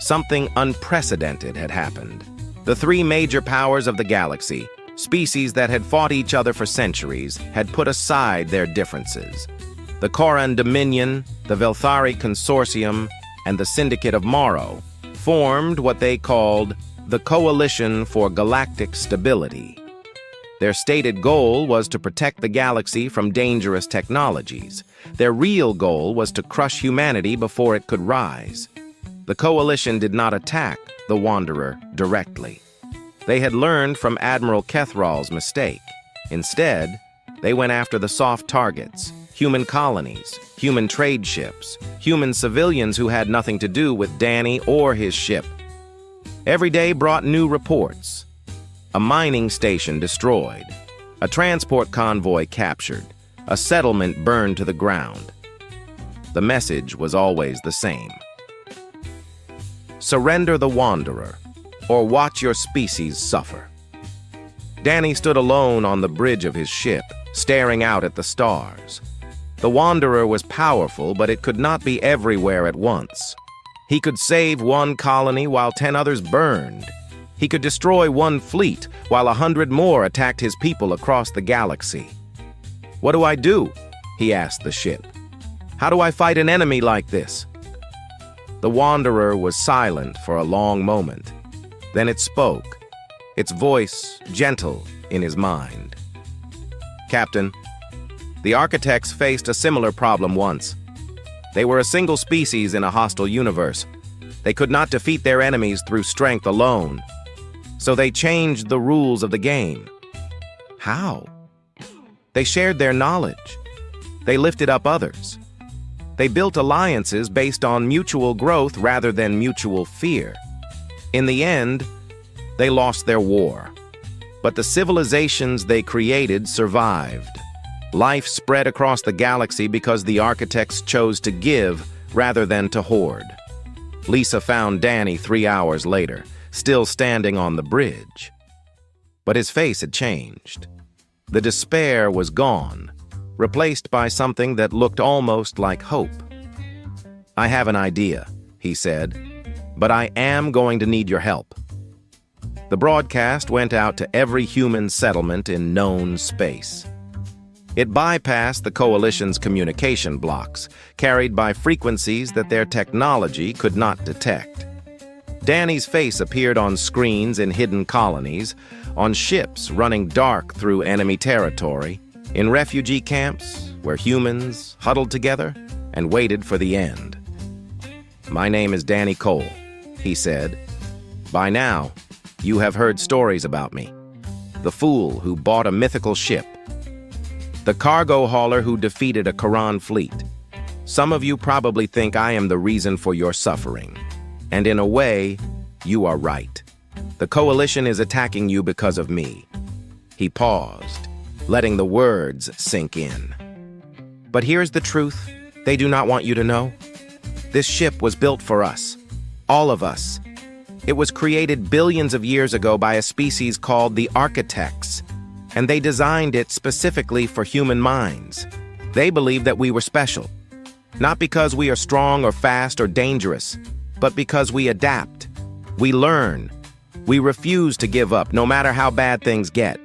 something unprecedented had happened. The 3 major powers of the galaxy, species that had fought each other for centuries, had put aside their differences. The Koran Dominion, the Velthari Consortium, and the Syndicate of Morrow formed what they called the Coalition for Galactic Stability. Their stated goal was to protect the galaxy from dangerous technologies. Their real goal was to crush humanity before it could rise. The coalition did not attack the Wanderer directly. They had learned from Admiral Kethral's mistake. Instead, they went after the soft targets, human colonies, human trade ships, human civilians who had nothing to do with Danny or his ship. Every day brought new reports. A mining station destroyed, a transport convoy captured, a settlement burned to the ground. The message was always the same. Surrender the Wanderer, or watch your species suffer. Danny stood alone on the bridge of his ship, staring out at the stars. The Wanderer was powerful, but it could not be everywhere at once. He could save one colony while 10 others burned. He could destroy one fleet while 100 more attacked his people across the galaxy. What do I do? He asked the ship. How do I fight an enemy like this? The Wanderer was silent for a long moment. Then it spoke, its voice gentle in his mind. Captain, the Architects faced a similar problem once. They were a single species in a hostile universe. They could not defeat their enemies through strength alone. So they changed the rules of the game. How? They shared their knowledge. They lifted up others. They built alliances based on mutual growth rather than mutual fear. In the end, they lost their war. But the civilizations they created survived. Life spread across the galaxy because the Architects chose to give rather than to hoard. Lisa found Danny 3 hours later, still standing on the bridge. But his face had changed. The despair was gone, replaced by something that looked almost like hope. I have an idea, he said, but I am going to need your help. The broadcast went out to every human settlement in known space. It bypassed the Coalition's communication blocks, carried by frequencies that their technology could not detect. Danny's face appeared on screens in hidden colonies, on ships running dark through enemy territory, in refugee camps where humans huddled together and waited for the end. "My name is Danny Cole," he said. "By now, you have heard stories about me. The fool who bought a mythical ship. The cargo hauler who defeated a Quran fleet. Some of you probably think I am the reason for your suffering. And in a way, you are right. The Coalition is attacking you because of me." He paused, letting the words sink in. "But here's the truth they do not want you to know. This ship was built for us. All of us. It was created billions of years ago by a species called the Architects, and they designed it specifically for human minds. They believed that we were special, not because we are strong or fast or dangerous, but because we adapt. We learn. We refuse to give up, no matter how bad things get."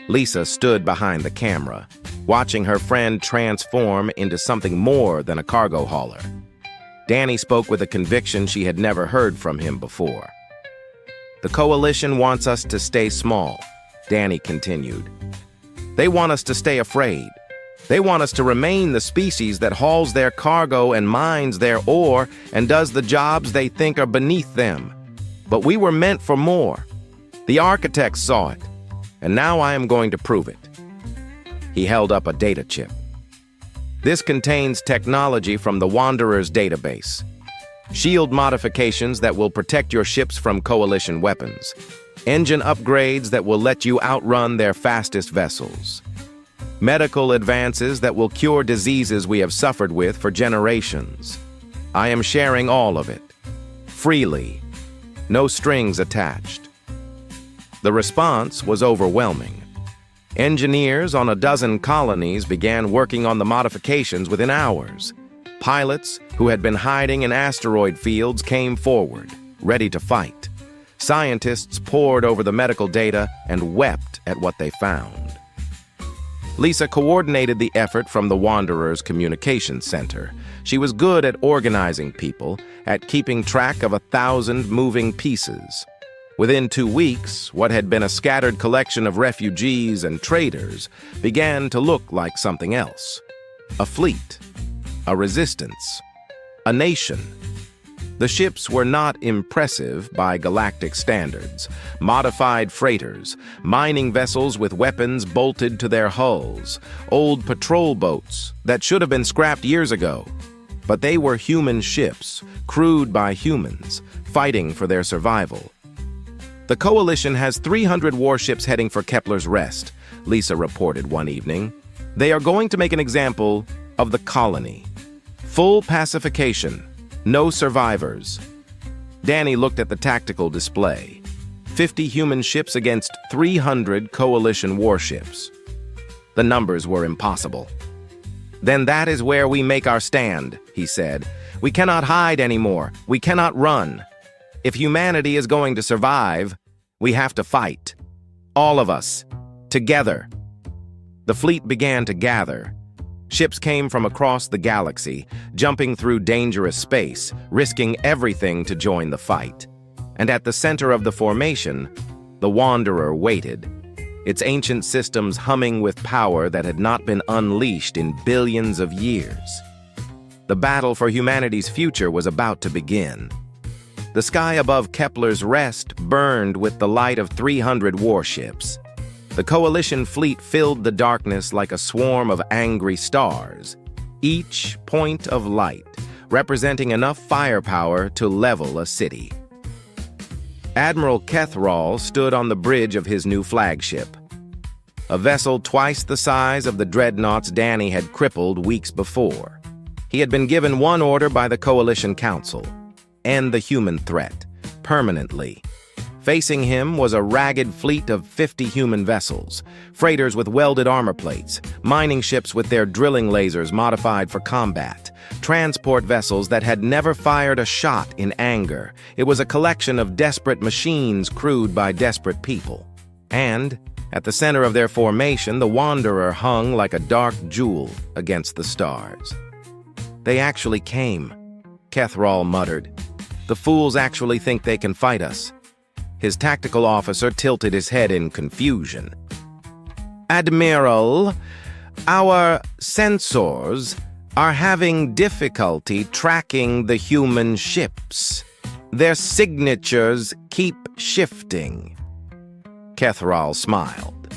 Lisa stood behind the camera, watching her friend transform into something more than a cargo hauler. Danny spoke with a conviction she had never heard from him before. "The Coalition wants us to stay small," Danny continued. "They want us to stay afraid. They want us to remain the species that hauls their cargo and mines their ore and does the jobs they think are beneath them. But we were meant for more. The Architects saw it, and now I am going to prove it." He held up a data chip. "This contains technology from the Wanderer's database. Shield modifications that will protect your ships from Coalition weapons. Engine upgrades that will let you outrun their fastest vessels. Medical advances that will cure diseases we have suffered with for generations. I am sharing all of it. Freely. No strings attached." The response was overwhelming. Engineers on a dozen colonies began working on the modifications within hours. Pilots who had been hiding in asteroid fields came forward, ready to fight. Scientists pored over the medical data and wept at what they found. Lisa coordinated the effort from the Wanderer's Communications Center. She was good at organizing people, at keeping track of 1,000 moving pieces. Within 2 weeks, what had been a scattered collection of refugees and traders began to look like something else. A fleet. A resistance. A nation. The ships were not impressive by galactic standards. Modified freighters, mining vessels with weapons bolted to their hulls, old patrol boats that should have been scrapped years ago. But they were human ships, crewed by humans, fighting for their survival. "The Coalition has 300 warships heading for Kepler's Rest," Lisa reported one evening. "They are going to make an example of the colony. Full pacification. No survivors." Danny looked at the tactical display. 50 human ships against 300 Coalition warships. The numbers were impossible. "Then that is where we make our stand," he said. "We cannot hide anymore. We cannot run. If humanity is going to survive, we have to fight. All of us. Together." The fleet began to gather. Ships came from across the galaxy, jumping through dangerous space, risking everything to join the fight. And at the center of the formation, the Wanderer waited, its ancient systems humming with power that had not been unleashed in billions of years. The battle for humanity's future was about to begin. The sky above Kepler's Rest burned with the light of 300 warships. The Coalition fleet filled the darkness like a swarm of angry stars, each point of light representing enough firepower to level a city. Admiral Kethral stood on the bridge of his new flagship, a vessel twice the size of the dreadnoughts Danny had crippled weeks before. He had been given one order by the Coalition Council: end the human threat, permanently. Facing him was a ragged fleet of 50 human vessels, freighters with welded armor plates, mining ships with their drilling lasers modified for combat, transport vessels that had never fired a shot in anger. It was a collection of desperate machines crewed by desperate people. And, at the center of their formation, the Wanderer hung like a dark jewel against the stars. "They actually came," Kethral muttered. "The fools actually think they can fight us." His tactical officer tilted his head in confusion. "Admiral, our sensors are having difficulty tracking the human ships. Their signatures keep shifting." Kethral smiled.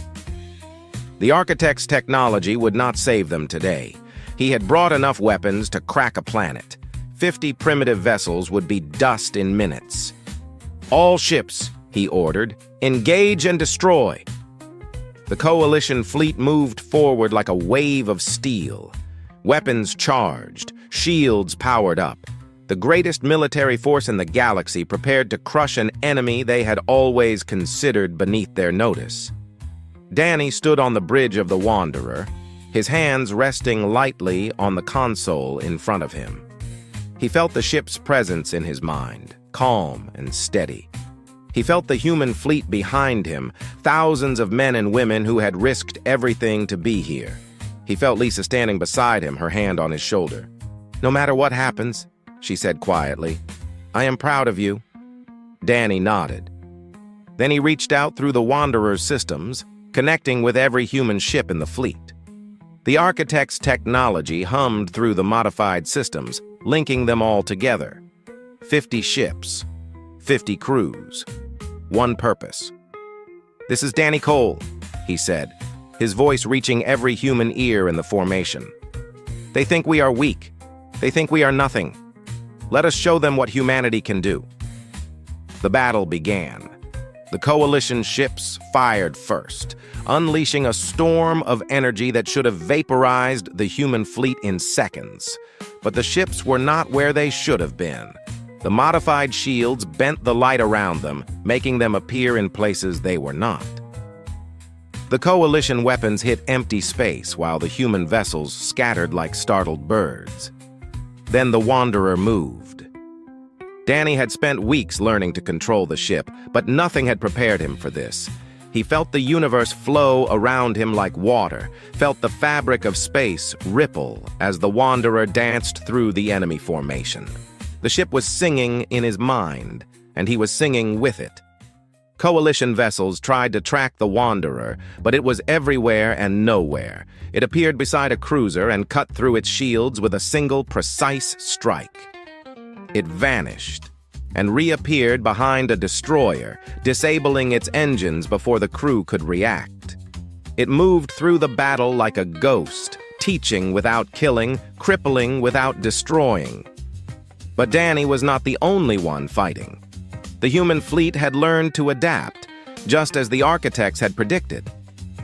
The architect's technology would not save them today. He had brought enough weapons to crack a planet. 50 primitive vessels would be dust in minutes. "All ships," he ordered, "engage and destroy." The Coalition fleet moved forward like a wave of steel. Weapons charged, shields powered up. The greatest military force in the galaxy prepared to crush an enemy they had always considered beneath their notice. Danny stood on the bridge of the Wanderer, his hands resting lightly on the console in front of him. He felt the ship's presence in his mind, calm and steady. He felt the human fleet behind him, thousands of men and women who had risked everything to be here. He felt Lisa standing beside him, her hand on his shoulder. "No matter what happens," she said quietly, "I am proud of you." Danny nodded. Then he reached out through the Wanderer's systems, connecting with every human ship in the fleet. The architect's technology hummed through the modified systems, linking them all together. 50 ships, 50 crews, one purpose. "This is Danny Cole," he said, his voice reaching every human ear in the formation. "They think we are weak. They think we are nothing. Let us show them what humanity can do." The battle began. The Coalition ships fired first, unleashing a storm of energy that should have vaporized the human fleet in seconds. But the ships were not where they should have been. The modified shields bent the light around them, making them appear in places they were not. The Coalition weapons hit empty space while the human vessels scattered like startled birds. Then the Wanderer moved. Danny had spent weeks learning to control the ship, but nothing had prepared him for this. He felt the universe flow around him like water, felt the fabric of space ripple as the Wanderer danced through the enemy formation. The ship was singing in his mind, and he was singing with it. Coalition vessels tried to track the Wanderer, but it was everywhere and nowhere. It appeared beside a cruiser and cut through its shields with a single precise strike. It vanished and reappeared behind a destroyer, disabling its engines before the crew could react. It moved through the battle like a ghost, teaching without killing, crippling without destroying. But Danny was not the only one fighting. The human fleet had learned to adapt, just as the architects had predicted.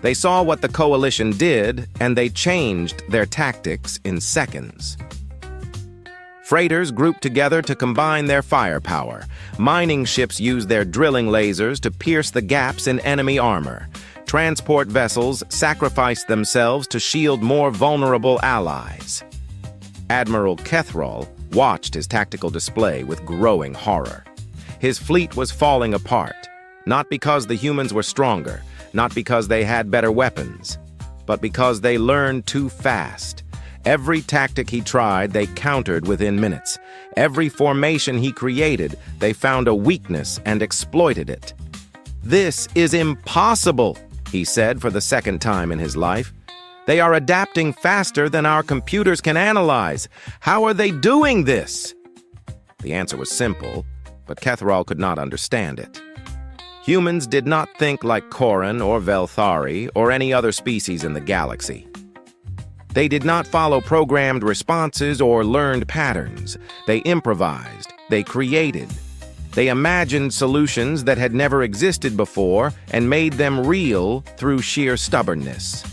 They saw what the Coalition did, and they changed their tactics in seconds. Freighters grouped together to combine their firepower. Mining ships used their drilling lasers to pierce the gaps in enemy armor. Transport vessels sacrificed themselves to shield more vulnerable allies. Admiral Kethral watched his tactical display with growing horror. His fleet was falling apart, not because the humans were stronger, not because they had better weapons, but because they learned too fast. Every tactic he tried, they countered within minutes. Every formation he created, they found a weakness and exploited it. "This is impossible," he said for the second time in his life. "They are adapting faster than our computers can analyze. How are they doing this?" The answer was simple, but Kethral could not understand it. Humans did not think like Koran or Velthari or any other species in the galaxy. They did not follow programmed responses or learned patterns. They improvised. They created. They imagined solutions that had never existed before and made them real through sheer stubbornness.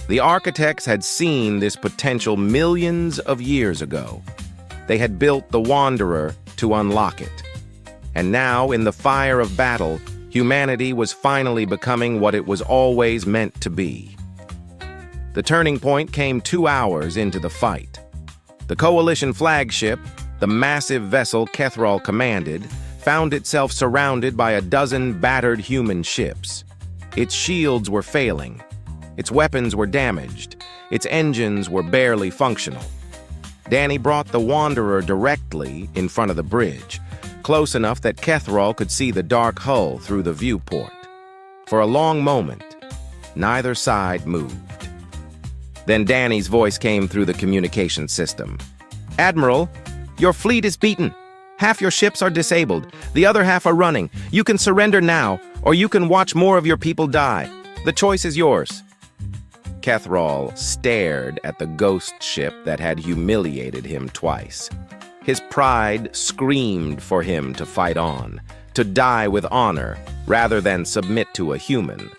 The architects had seen this potential millions of years ago. They had built the Wanderer to unlock it. And now, in the fire of battle, humanity was finally becoming what it was always meant to be. The turning point came 2 hours into the fight. The Coalition flagship, the massive vessel Kethral commanded, found itself surrounded by a dozen battered human ships. Its shields were failing. Its weapons were damaged. Its engines were barely functional. Danny brought the Wanderer directly in front of the bridge, close enough that Kethral could see the dark hull through the viewport. For a long moment, neither side moved. Then Danny's voice came through the communication system. "Admiral, your fleet is beaten. Half your ships are disabled. The other half are running. You can surrender now, or you can watch more of your people die. The choice is yours." Kethral stared at the ghost ship that had humiliated him twice. His pride screamed for him to fight on, to die with honor, rather than submit to a human.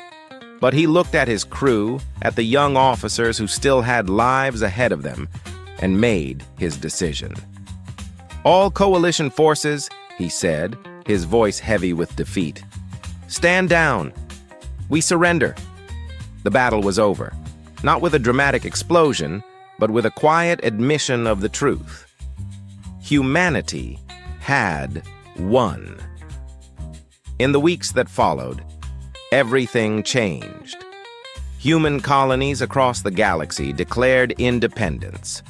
But he looked at his crew, at the young officers who still had lives ahead of them, and made his decision. "All Coalition forces," he said, his voice heavy with defeat. "Stand down. We surrender." The battle was over, not with a dramatic explosion, but with a quiet admission of the truth. Humanity had won. In the weeks that followed, everything changed. Human colonies across the galaxy declared independence.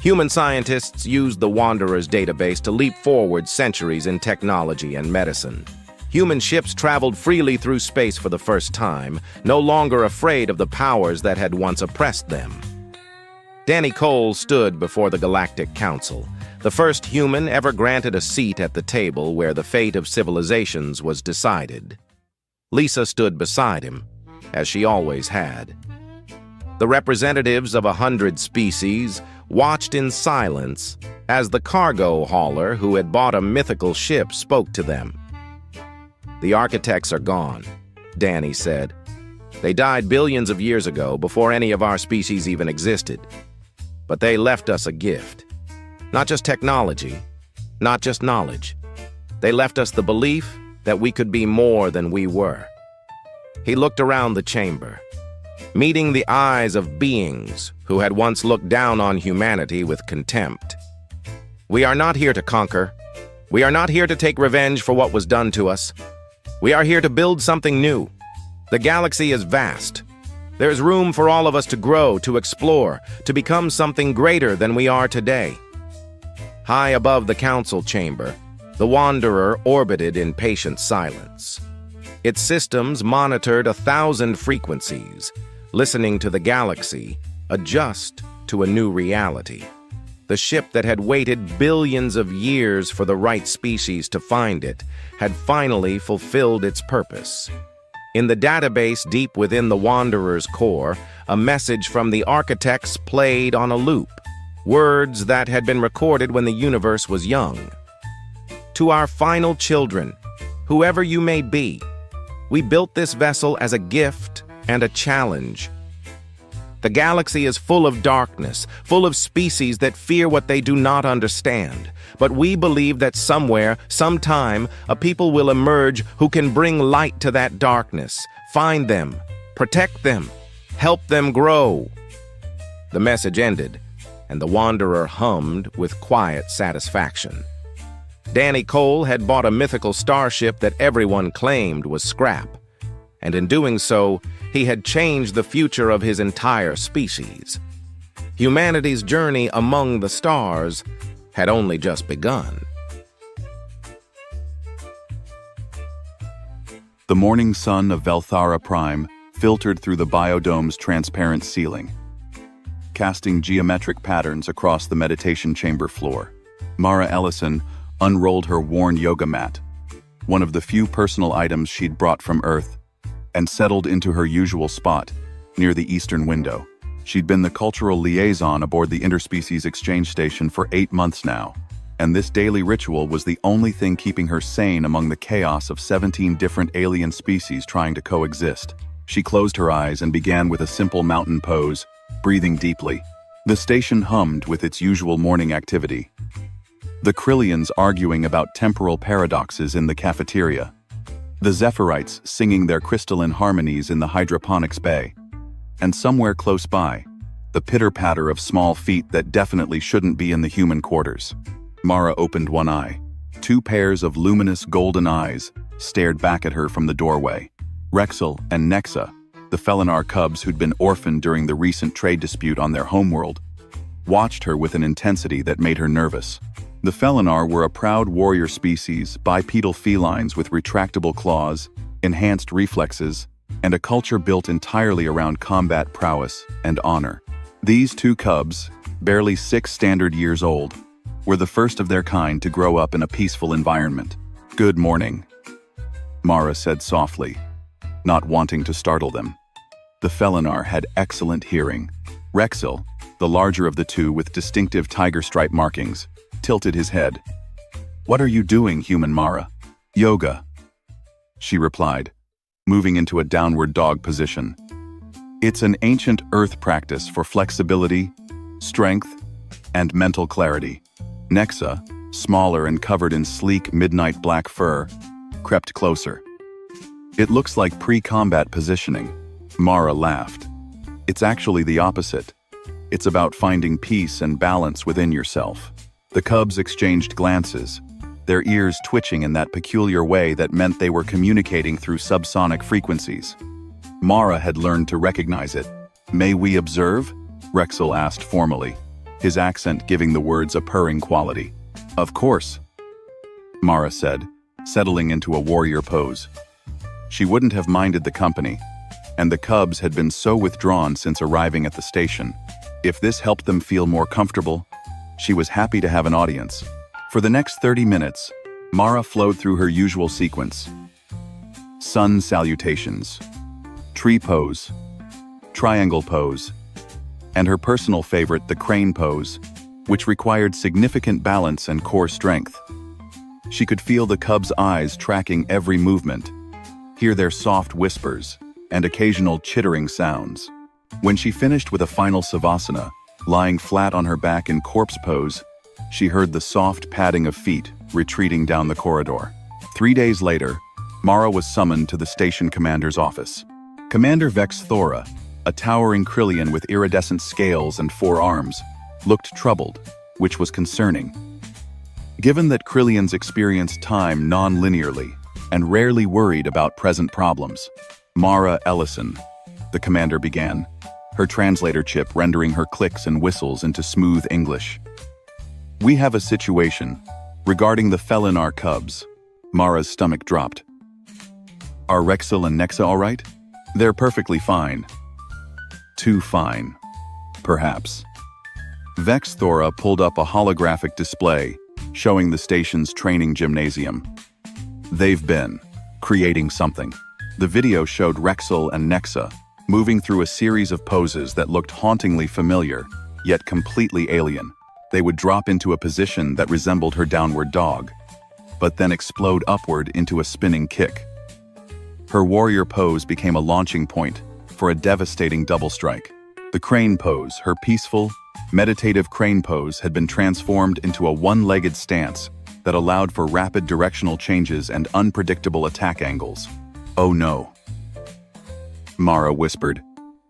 Human scientists used the Wanderer's database to leap forward centuries in technology and medicine. Human ships traveled freely through space for the first time, no longer afraid of the powers that had once oppressed them. Danny Cole stood before the Galactic Council, the first human ever granted a seat at the table where the fate of civilizations was decided. Lisa stood beside him, as she always had. The representatives of 100 species watched in silence as the cargo hauler who had bought a mythical ship spoke to them. "The architects are gone," Danny said. "They died billions of years ago, before any of our species even existed. But they left us a gift. Not just technology, not just knowledge. They left us the belief that we could be more than we were." He looked around the chamber, meeting the eyes of beings who had once looked down on humanity with contempt. "We are not here to conquer. We are not here to take revenge for what was done to us. We are here to build something new. The galaxy is vast. There is room for all of us to grow, to explore, to become something greater than we are today." High above the council chamber, the Wanderer orbited in patient silence. Its systems monitored 1,000 frequencies, listening to the galaxy adjust to a new reality. The ship that had waited billions of years for the right species to find it had finally fulfilled its purpose. In the database deep within the Wanderer's core, a message from the architects played on a loop, words that had been recorded when the universe was young. "To our final children, whoever you may be, we built this vessel as a gift and a challenge. The galaxy is full of darkness, full of species that fear what they do not understand. But we believe that somewhere, sometime, a people will emerge who can bring light to that darkness, find them, protect them, help them grow." The message ended, and the Wanderer hummed with quiet satisfaction. Danny Cole had bought a mythical starship that everyone claimed was scrap, and in doing so, he had changed the future of his entire species. Humanity's journey among the stars had only just begun. The morning sun of Velthara Prime filtered through the biodome's transparent ceiling, casting geometric patterns across the meditation chamber floor. Mara Ellison unrolled her worn yoga mat, one of the few personal items she'd brought from Earth, and settled into her usual spot, near the eastern window. She'd been the cultural liaison aboard the Interspecies Exchange Station for 8 months now, and this daily ritual was the only thing keeping her sane among the chaos of 17 different alien species trying to coexist. She closed her eyes and began with a simple mountain pose, breathing deeply. The station hummed with its usual morning activity. The Krillians arguing about temporal paradoxes in the cafeteria. The Zephyrites singing their crystalline harmonies in the hydroponics bay. And somewhere close by, the pitter-patter of small feet that definitely shouldn't be in the human quarters. Mara opened one eye. Two pairs of luminous golden eyes stared back at her from the doorway. Rexel and Nexa, the Felinar cubs who'd been orphaned during the recent trade dispute on their homeworld, watched her with an intensity that made her nervous. The Felinar were a proud warrior species, bipedal felines with retractable claws, enhanced reflexes, and a culture built entirely around combat prowess and honor. These two cubs, barely 6 standard years old, were the first of their kind to grow up in a peaceful environment. "Good morning," Mara said softly, not wanting to startle them. The Felinar had excellent hearing. Rexel, the larger of the two with distinctive tiger stripe markings, tilted his head. "What are you doing, human Mara?" "Yoga," she replied, moving into a downward dog position. "It's an ancient earth practice for flexibility, strength, and mental clarity." Nexa, smaller and covered in sleek midnight black fur, crept closer. "It looks like pre-combat positioning." Mara laughed. "It's actually the opposite. It's about finding peace and balance within yourself." The cubs exchanged glances, their ears twitching in that peculiar way that meant they were communicating through subsonic frequencies. Mara had learned to recognize it. "May we observe?" Rexel asked formally, his accent giving the words a purring quality. "Of course," Mara said, settling into a warrior pose. She wouldn't have minded the company, and the cubs had been so withdrawn since arriving at the station. If this helped them feel more comfortable, she was happy to have an audience. For the next 30 minutes, Mara flowed through her usual sequence: sun salutations, tree pose, triangle pose, and her personal favorite, the crane pose, which required significant balance and core strength. She could feel the cubs' eyes tracking every movement, hear their soft whispers, and occasional chittering sounds. When she finished with a final savasana, lying flat on her back in corpse pose, she heard the soft padding of feet retreating down the corridor. 3 days later, Mara was summoned to the station commander's office. Commander Vex Thora, a towering Krillian with iridescent scales and 4 arms, looked troubled, which was concerning. Given that Krillians experience time non-linearly and rarely worried about present problems, Mara Ellison, the commander began, her translator chip rendering her clicks and whistles into smooth English. "We have a situation regarding the Felinar cubs." Mara's stomach dropped. "Are Rexel and Nexa all right?" "They're perfectly fine." "Too fine, perhaps." Vex Thora pulled up a holographic display showing the station's training gymnasium. "They've been creating something." The video showed Rexel and Nexa moving through a series of poses that looked hauntingly familiar, yet completely alien. They would drop into a position that resembled her downward dog, but then explode upward into a spinning kick. Her warrior pose became a launching point for a devastating double strike. The crane pose, her peaceful, meditative crane pose, had been transformed into a one-legged stance that allowed for rapid directional changes and unpredictable attack angles. "Oh no," Mara whispered.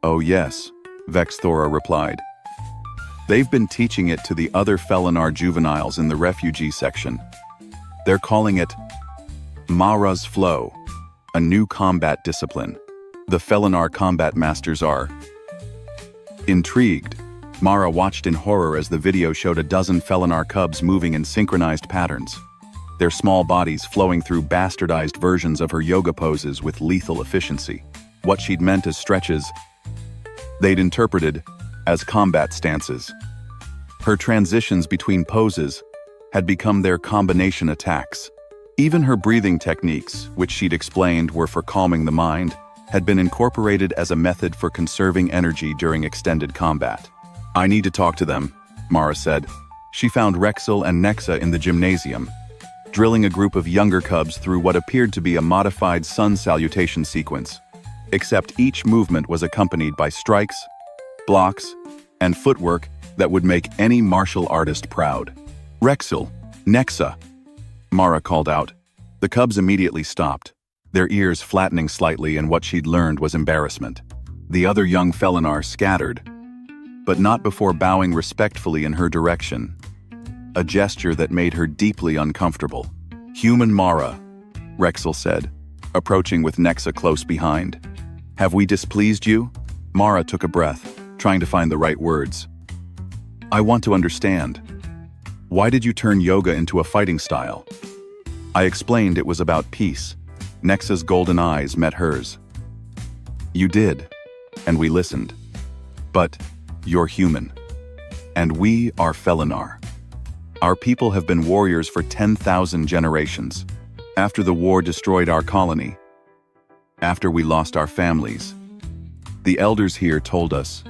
"Oh yes," Vex Thora replied. "They've been teaching it to the other Felinar juveniles in the refugee section. They're calling it Mara's Flow, a new combat discipline. The Felinar combat masters are." Intrigued, Mara watched in horror as the video showed a dozen Felinar cubs moving in synchronized patterns, their small bodies flowing through bastardized versions of her yoga poses with lethal efficiency. What she'd meant as stretches, they'd interpreted as combat stances. Her transitions between poses had become their combination attacks. Even her breathing techniques, which she'd explained were for calming the mind, had been incorporated as a method for conserving energy during extended combat. "I need to talk to them," Mara said. She found Rexel and Nexa in the gymnasium, drilling a group of younger cubs through what appeared to be a modified sun salutation sequence, except each movement was accompanied by strikes, blocks, and footwork that would make any martial artist proud. "Rexel, Nexa," Mara called out. The cubs immediately stopped, their ears flattening slightly, and what she'd learned was embarrassment. The other young Felinar scattered, but not before bowing respectfully in her direction. A gesture that made her deeply uncomfortable. "Human Mara," Rexel said, approaching with Nexa close behind. "Have we displeased you?" Mara took a breath, trying to find the right words. "I want to understand. Why did you turn yoga into a fighting style?" I explained it was about peace. Nexa's golden eyes met hers. "You did, and we listened. But you're human. And we are Felinar. Our people have been warriors for 10,000 generations. After the war destroyed our colony, after we lost our families, the elders here told us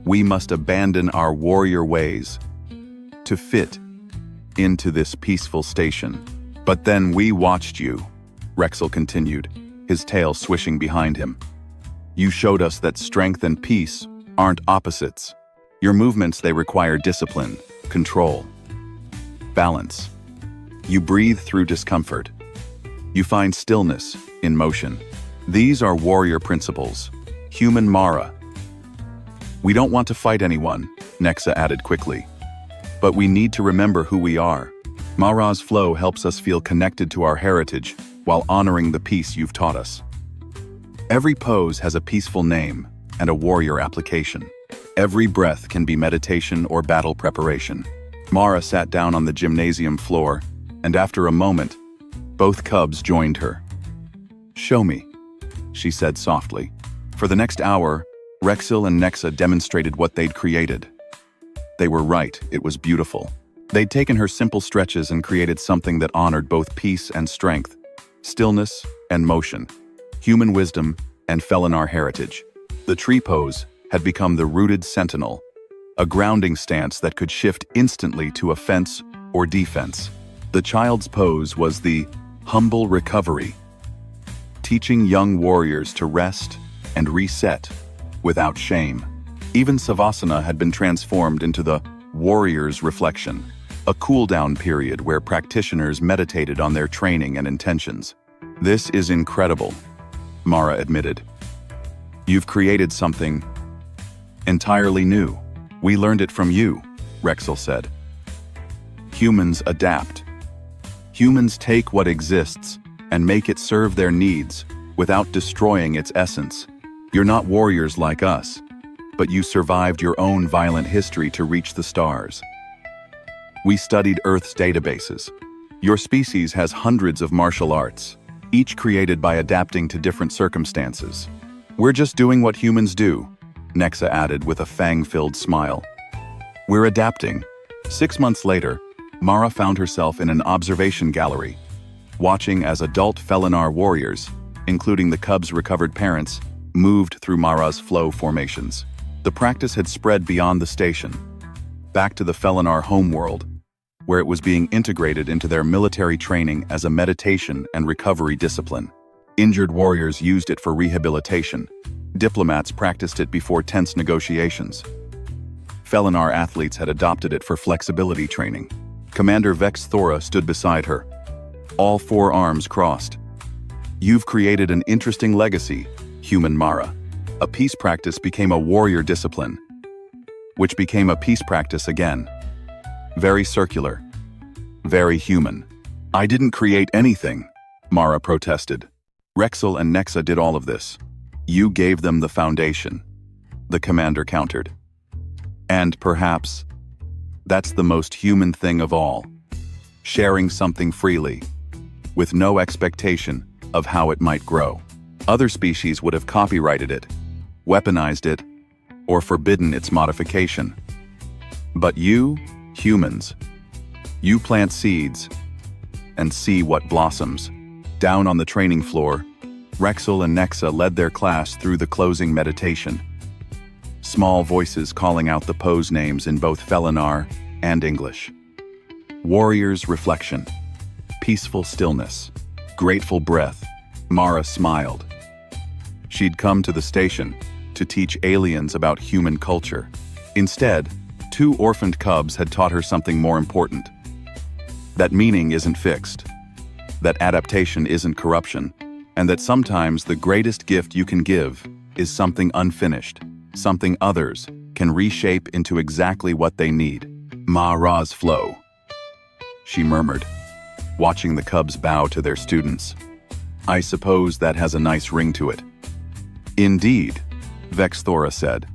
we must abandon our warrior ways to fit into this peaceful station. But then we watched you," Rexel continued, his tail swishing behind him. "You showed us that strength and peace aren't opposites. Your movements, they require discipline, control, balance. You breathe through discomfort. You find stillness in motion. These are warrior principles. Human Mara." "We don't want to fight anyone," Nexa added quickly. "But we need to remember who we are. Mara's flow helps us feel connected to our heritage while honoring the peace you've taught us. Every pose has a peaceful name and a warrior application. Every breath can be meditation or battle preparation." Mara sat down on the gymnasium floor, and after a moment, both cubs joined her. "Show me," she said softly. For the next hour, Rexel and Nexa demonstrated what they'd created. They were right, it was beautiful. They'd taken her simple stretches and created something that honored both peace and strength, stillness and motion, human wisdom and Felinar heritage. The tree pose had become the rooted sentinel, a grounding stance that could shift instantly to offense or defense. The child's pose was the humble recovery, teaching young warriors to rest and reset without shame. Even Savasana had been transformed into the warrior's reflection, a cool-down period where practitioners meditated on their training and intentions. "This is incredible," Mara admitted. "You've created something entirely new. We learned it from you," Rexel said. "Humans adapt. Humans take what exists and make it serve their needs without destroying its essence. You're not warriors like us, but you survived your own violent history to reach the stars. We studied Earth's databases. Your species has hundreds of martial arts, each created by adapting to different circumstances. We're just doing what humans do," Nexa added with a fang-filled smile. "We're adapting." 6 months later, Mara found herself in an observation gallery, watching as adult Felinar warriors, including the cubs' recovered parents, moved through Mara's flow formations. The practice had spread beyond the station, back to the Felinar homeworld, where it was being integrated into their military training as a meditation and recovery discipline. Injured warriors used it for rehabilitation. Diplomats practiced it before tense negotiations. Felinar athletes had adopted it for flexibility training. Commander Vex Thora stood beside her, all 4 arms crossed. "You've created an interesting legacy, Human Mara. A peace practice became a warrior discipline, which became a peace practice again. Very circular, very human." "I didn't create anything," Mara protested. "Rexel and Nexa did all of this. You gave them the foundation," the commander countered. "And perhaps that's the most human thing of all, sharing something freely, with no expectation of how it might grow. Other species would have copyrighted it, weaponized it, or forbidden its modification. But you, humans, you plant seeds and see what blossoms." Down on the training floor, Rexel and Nexa led their class through the closing meditation. Small voices calling out the pose names in both Felinar and English. Warrior's reflection, peaceful stillness, grateful breath. Mara smiled. She'd come to the station to teach aliens about human culture. Instead, 2 orphaned cubs had taught her something more important. That meaning isn't fixed, that adaptation isn't corruption, and that sometimes the greatest gift you can give is something unfinished, something others can reshape into exactly what they need. Ma-Ra's flow, she murmured, watching the cubs bow to their students. I suppose that has a nice ring to it. Indeed, Vexthora said,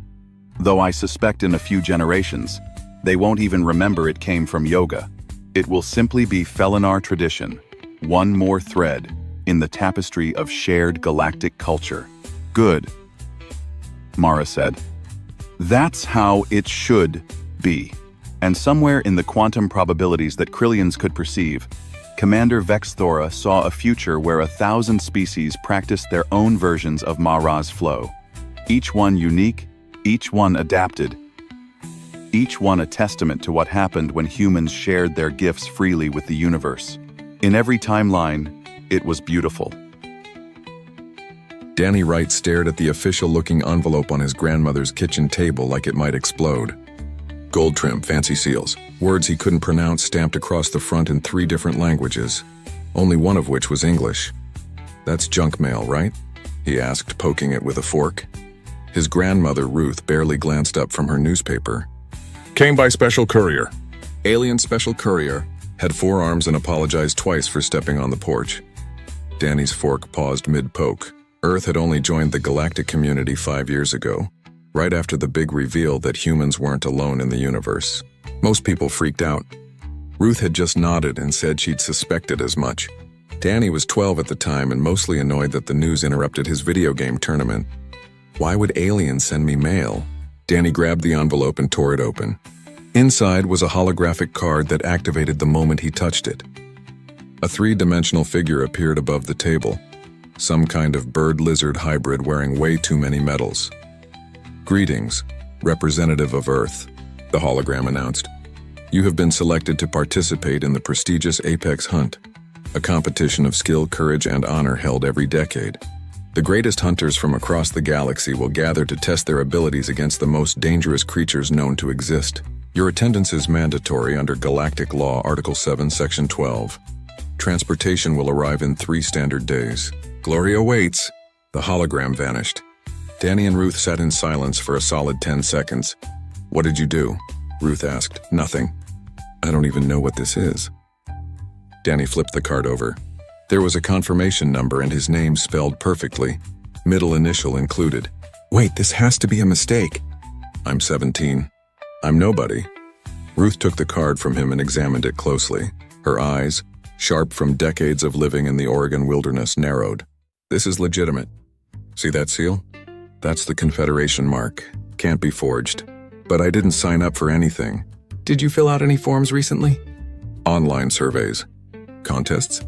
though I suspect in a few generations, they won't even remember it came from yoga. It will simply be Felinar tradition, one more thread in the tapestry of shared galactic culture. Good, Mara said. That's how it should be. And somewhere in the quantum probabilities that Krillians could perceive, Commander Vexthora saw a future where 1,000 species practiced their own versions of Ma-Ra's flow. Each one unique, each one adapted, each one a testament to what happened when humans shared their gifts freely with the universe. In every timeline, it was beautiful. Danny Wright stared at the official-looking envelope on his grandmother's kitchen table like it might explode. Gold trim, fancy seals, words he couldn't pronounce stamped across the front in 3 different languages, only one of which was English. That's junk mail, right? He asked, poking it with a fork. His grandmother, Ruth, barely glanced up from her newspaper. Came by special courier. Alien special courier had 4 arms and apologized twice for stepping on the porch. Danny's fork paused mid-poke. Earth had only joined the galactic community 5 years ago, right after the big reveal that humans weren't alone in the universe. Most people freaked out. Ruth had just nodded and said she'd suspected as much. Danny was 12 at the time and mostly annoyed that the news interrupted his video game tournament. Why would aliens send me mail? Danny grabbed the envelope and tore it open. Inside was a holographic card that activated the moment he touched it. A 3-dimensional figure appeared above the table, some kind of bird-lizard hybrid wearing way too many medals. Greetings, representative of Earth, the hologram announced. You have been selected to participate in the prestigious Apex Hunt, a competition of skill, courage, and honor held every decade. The greatest hunters from across the galaxy will gather to test their abilities against the most dangerous creatures known to exist. Your attendance is mandatory under Galactic Law, Article 7, Section 12. Transportation will arrive in 3 standard days. Glory awaits. The hologram vanished. Danny and Ruth sat in silence for a solid 10 seconds. What did you do? Ruth asked. Nothing. I don't even know what this is. Danny flipped the card over. There was a confirmation number and his name spelled perfectly, middle initial included. Wait, this has to be a mistake. I'm 17. I'm nobody. Ruth took the card from him and examined it closely. Her eyes, sharp from decades of living in the Oregon wilderness, narrowed. This is legitimate. See that seal? That's the Confederation mark. Can't be forged. But I didn't sign up for anything. Did you fill out any forms recently? Online surveys. Contests?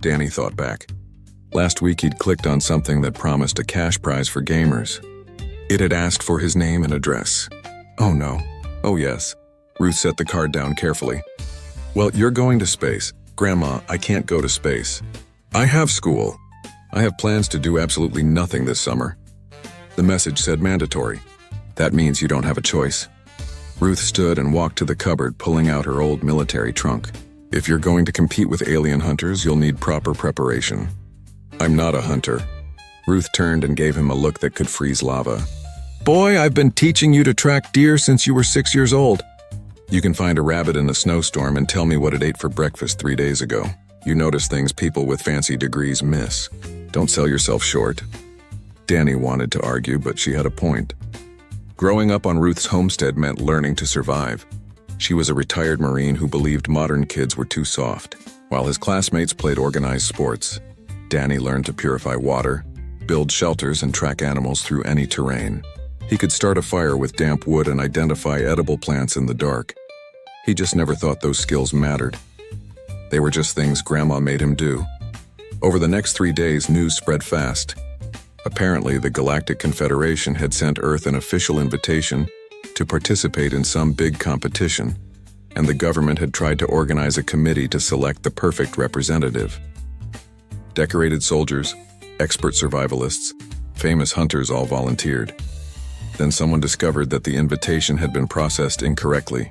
Danny thought back. Last week he'd clicked on something that promised a cash prize for gamers. It had asked for his name and address. Oh no. Oh yes. Ruth set the card down carefully. Well, you're going to space. Grandma, I can't go to space. I have school. I have plans to do absolutely nothing this summer. The message said mandatory. That means you don't have a choice. Ruth stood and walked to the cupboard, pulling out her old military trunk. If you're going to compete with alien hunters, you'll need proper preparation. I'm not a hunter. Ruth turned and gave him a look that could freeze lava. Boy, I've been teaching you to track deer since you were 6 years old. You can find a rabbit in a snowstorm and tell me what it ate for breakfast 3 days ago. You notice things people with fancy degrees miss. Don't sell yourself short. Danny wanted to argue, but she had a point. Growing up on Ruth's homestead meant learning to survive. She was a retired Marine who believed modern kids were too soft. While his classmates played organized sports, Danny learned to purify water, build shelters, and track animals through any terrain. He could start a fire with damp wood and identify edible plants in the dark. He just never thought those skills mattered. They were just things Grandma made him do. Over the next 3 days, news spread fast. Apparently, the Galactic Confederation had sent Earth an official invitation to participate in some big competition, and the government had tried to organize a committee to select the perfect representative. Decorated soldiers, expert survivalists, famous hunters all volunteered. Then someone discovered that the invitation had been processed incorrectly.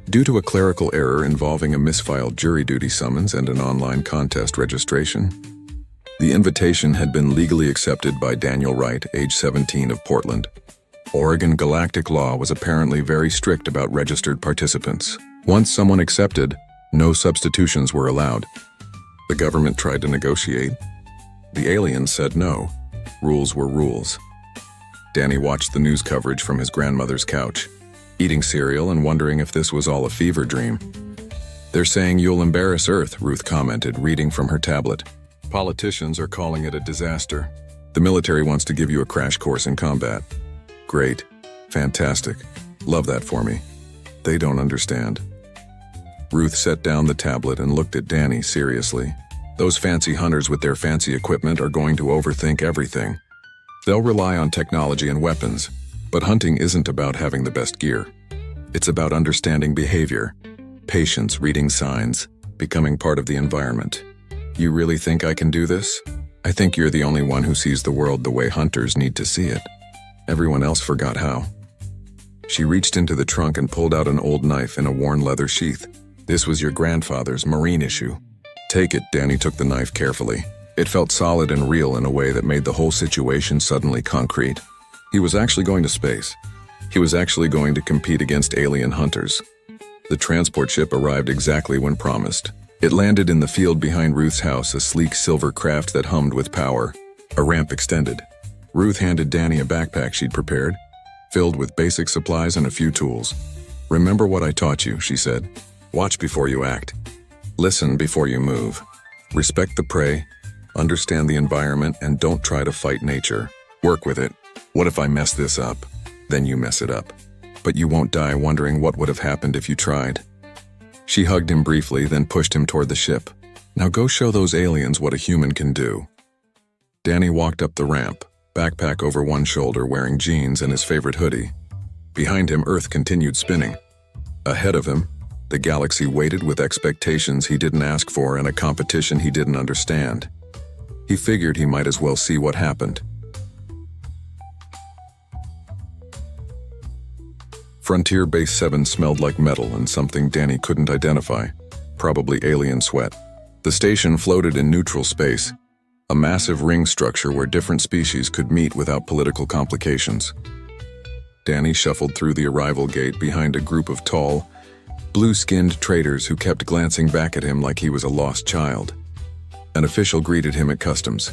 Due to a clerical error involving a misfiled jury duty summons and an online contest registration, the invitation had been legally accepted by Daniel Wright, age 17, of Portland. Oregon galactic law was apparently very strict about registered participants. Once someone accepted, no substitutions were allowed. The government tried to negotiate. The aliens said no. Rules were rules. Danny watched the news coverage from his grandmother's couch, eating cereal and wondering if this was all a fever dream. "They're saying you'll embarrass Earth," Ruth commented, reading from her tablet. "Politicians are calling it a disaster. The military wants to give you a crash course in combat." "Great. Fantastic. Love that for me. They don't understand." Ruth set down the tablet and looked at Danny seriously. "Those fancy hunters with their fancy equipment are going to overthink everything. They'll rely on technology and weapons, but hunting isn't about having the best gear. It's about understanding behavior, patience, reading signs, becoming part of the environment. You really think I can do this? I think you're the only one who sees the world the way hunters need to see it. Everyone else forgot how." She reached into the trunk and pulled out an old knife in a worn leather sheath. "This was your grandfather's Marine issue. Take it." Danny took the knife carefully. It felt solid and real in a way that made the whole situation suddenly concrete. He was actually going to space. He was actually going to compete against alien hunters. The transport ship arrived exactly when promised. It landed in the field behind Ruth's house, a sleek silver craft that hummed with power. A ramp extended. Ruth handed Danny a backpack she'd prepared, filled with basic supplies and a few tools. "Remember what I taught you," she said. "Watch before you act. Listen before you move. Respect the prey, understand the environment, and don't try to fight nature. Work with it. What if I mess this up? Then you mess it up. But you won't die wondering what would have happened if you tried." She hugged him briefly, then pushed him toward the ship. "Now go show those aliens what a human can do." Danny walked up the ramp, backpack over one shoulder, wearing jeans and his favorite hoodie. Behind him, Earth continued spinning. Ahead of him, the galaxy waited with expectations he didn't ask for and a competition he didn't understand. He figured he might as well see what happened. Frontier Base 7 smelled like metal and something Danny couldn't identify, probably alien sweat. The station floated in neutral space, a massive ring structure where different species could meet without political complications. Danny shuffled through the arrival gate behind a group of tall, blue-skinned traders who kept glancing back at him like he was a lost child. An official greeted him at customs,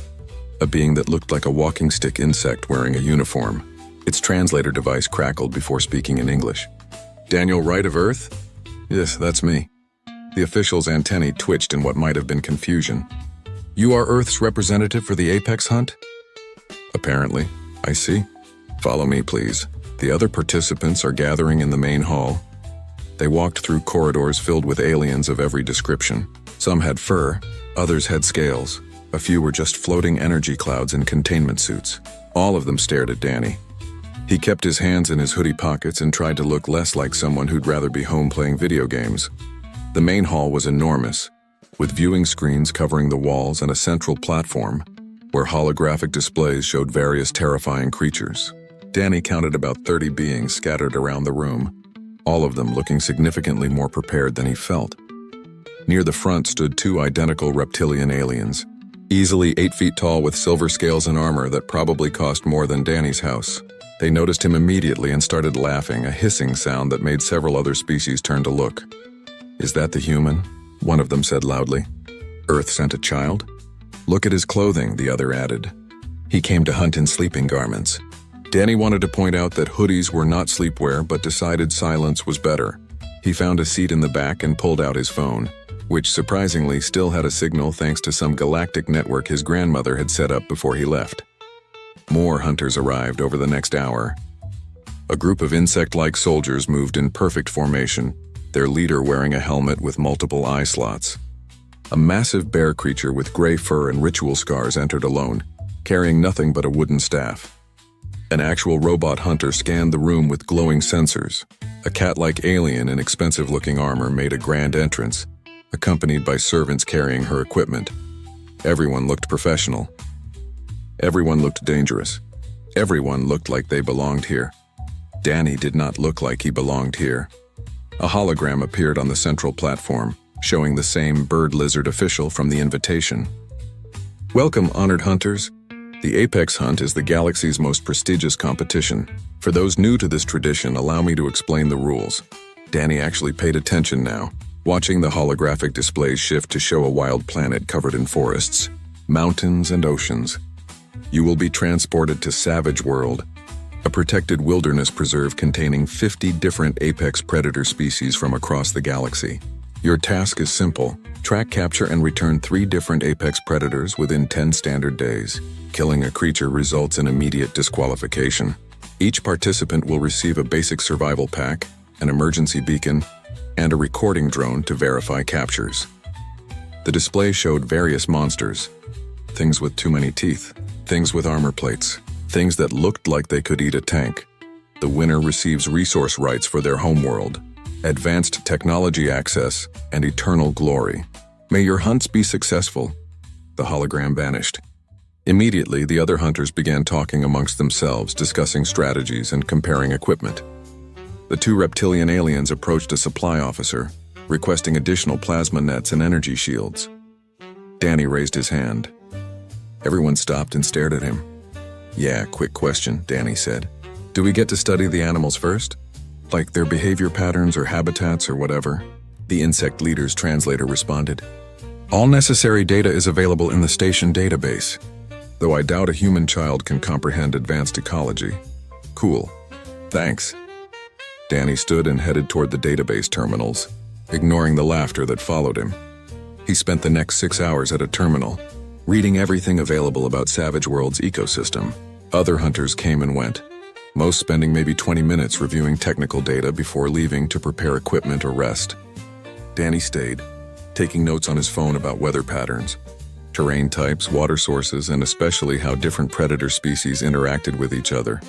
a being that looked like a walking stick insect wearing a uniform. Its translator device crackled before speaking in English. "Daniel Wright of Earth?" "Yes, that's me." The official's antennae twitched in what might have been confusion. "You are Earth's representative for the Apex hunt?" "Apparently. I see. Follow me, please. The other participants are gathering in the main hall." They walked through corridors filled with aliens of every description. Some had fur, others had scales. A few were just floating energy clouds in containment suits. All of them stared at Danny. He kept his hands in his hoodie pockets and tried to look less like someone who'd rather be home playing video games. The main hall was enormous, with viewing screens covering the walls and a central platform where holographic displays showed various terrifying creatures. Danny counted about 30 beings scattered around the room, all of them looking significantly more prepared than he felt. Near the front stood two identical reptilian aliens, easily 8 feet tall with silver scales and armor that probably cost more than Danny's house. They noticed him immediately and started laughing, a hissing sound that made several other species turn to look. "Is that the human?" one of them said loudly. "Earth sent a child?" "Look at his clothing," the other added. "He came to hunt in sleeping garments." Danny wanted to point out that hoodies were not sleepwear, but decided silence was better. He found a seat in the back and pulled out his phone, which surprisingly still had a signal thanks to some galactic network his grandmother had set up before he left. More hunters arrived over the next hour. A group of insect-like soldiers moved in perfect formation, their leader wearing a helmet with multiple eye slots. A massive bear creature with gray fur and ritual scars entered alone, carrying nothing but a wooden staff. An actual robot hunter scanned the room with glowing sensors. A cat-like alien in expensive-looking armor made a grand entrance, accompanied by servants carrying her equipment. Everyone looked professional. Everyone looked dangerous. Everyone looked like they belonged here. Danny did not look like he belonged here. A hologram appeared on the central platform, showing the same bird-lizard official from the invitation. "Welcome, honored hunters. The Apex Hunt is the galaxy's most prestigious competition. For those new to this tradition, allow me to explain the rules. Danny actually paid attention now, watching the holographic displays shift to show a wild planet covered in forests, mountains, and oceans. You will be transported to Savage World, a protected wilderness preserve containing 50 different apex predator species from across the galaxy. Your task is simple: track, capture, and return 3 different apex predators within 10 standard days. Killing a creature results in immediate disqualification. Each participant will receive a basic survival pack, an emergency beacon, and a recording drone to verify captures. The display showed various monsters, things with too many teeth, things with armor plates, things that looked like they could eat a tank. The winner receives resource rights for their homeworld, advanced technology access, and eternal glory. May your hunts be successful. The hologram vanished. Immediately, the other hunters began talking amongst themselves, discussing strategies and comparing equipment. The 2 reptilian aliens approached a supply officer, requesting additional plasma nets and energy shields. Danny raised his hand. Everyone stopped and stared at him. "Yeah, quick question," Danny said. "Do we get to study the animals first? Like their behavior patterns or habitats or whatever?" The insect leader's translator responded. "All necessary data is available in the station database, though I doubt a human child can comprehend advanced ecology." "Cool. Thanks." Danny stood and headed toward the database terminals, ignoring the laughter that followed him. He spent the next 6 hours at a terminal, reading everything available about Savage World's ecosystem. Other hunters came and went, most spending maybe 20 minutes reviewing technical data before leaving to prepare equipment or rest. Danny stayed, taking notes on his phone about weather patterns, terrain types, water sources, and especially how different predator species interacted with each other.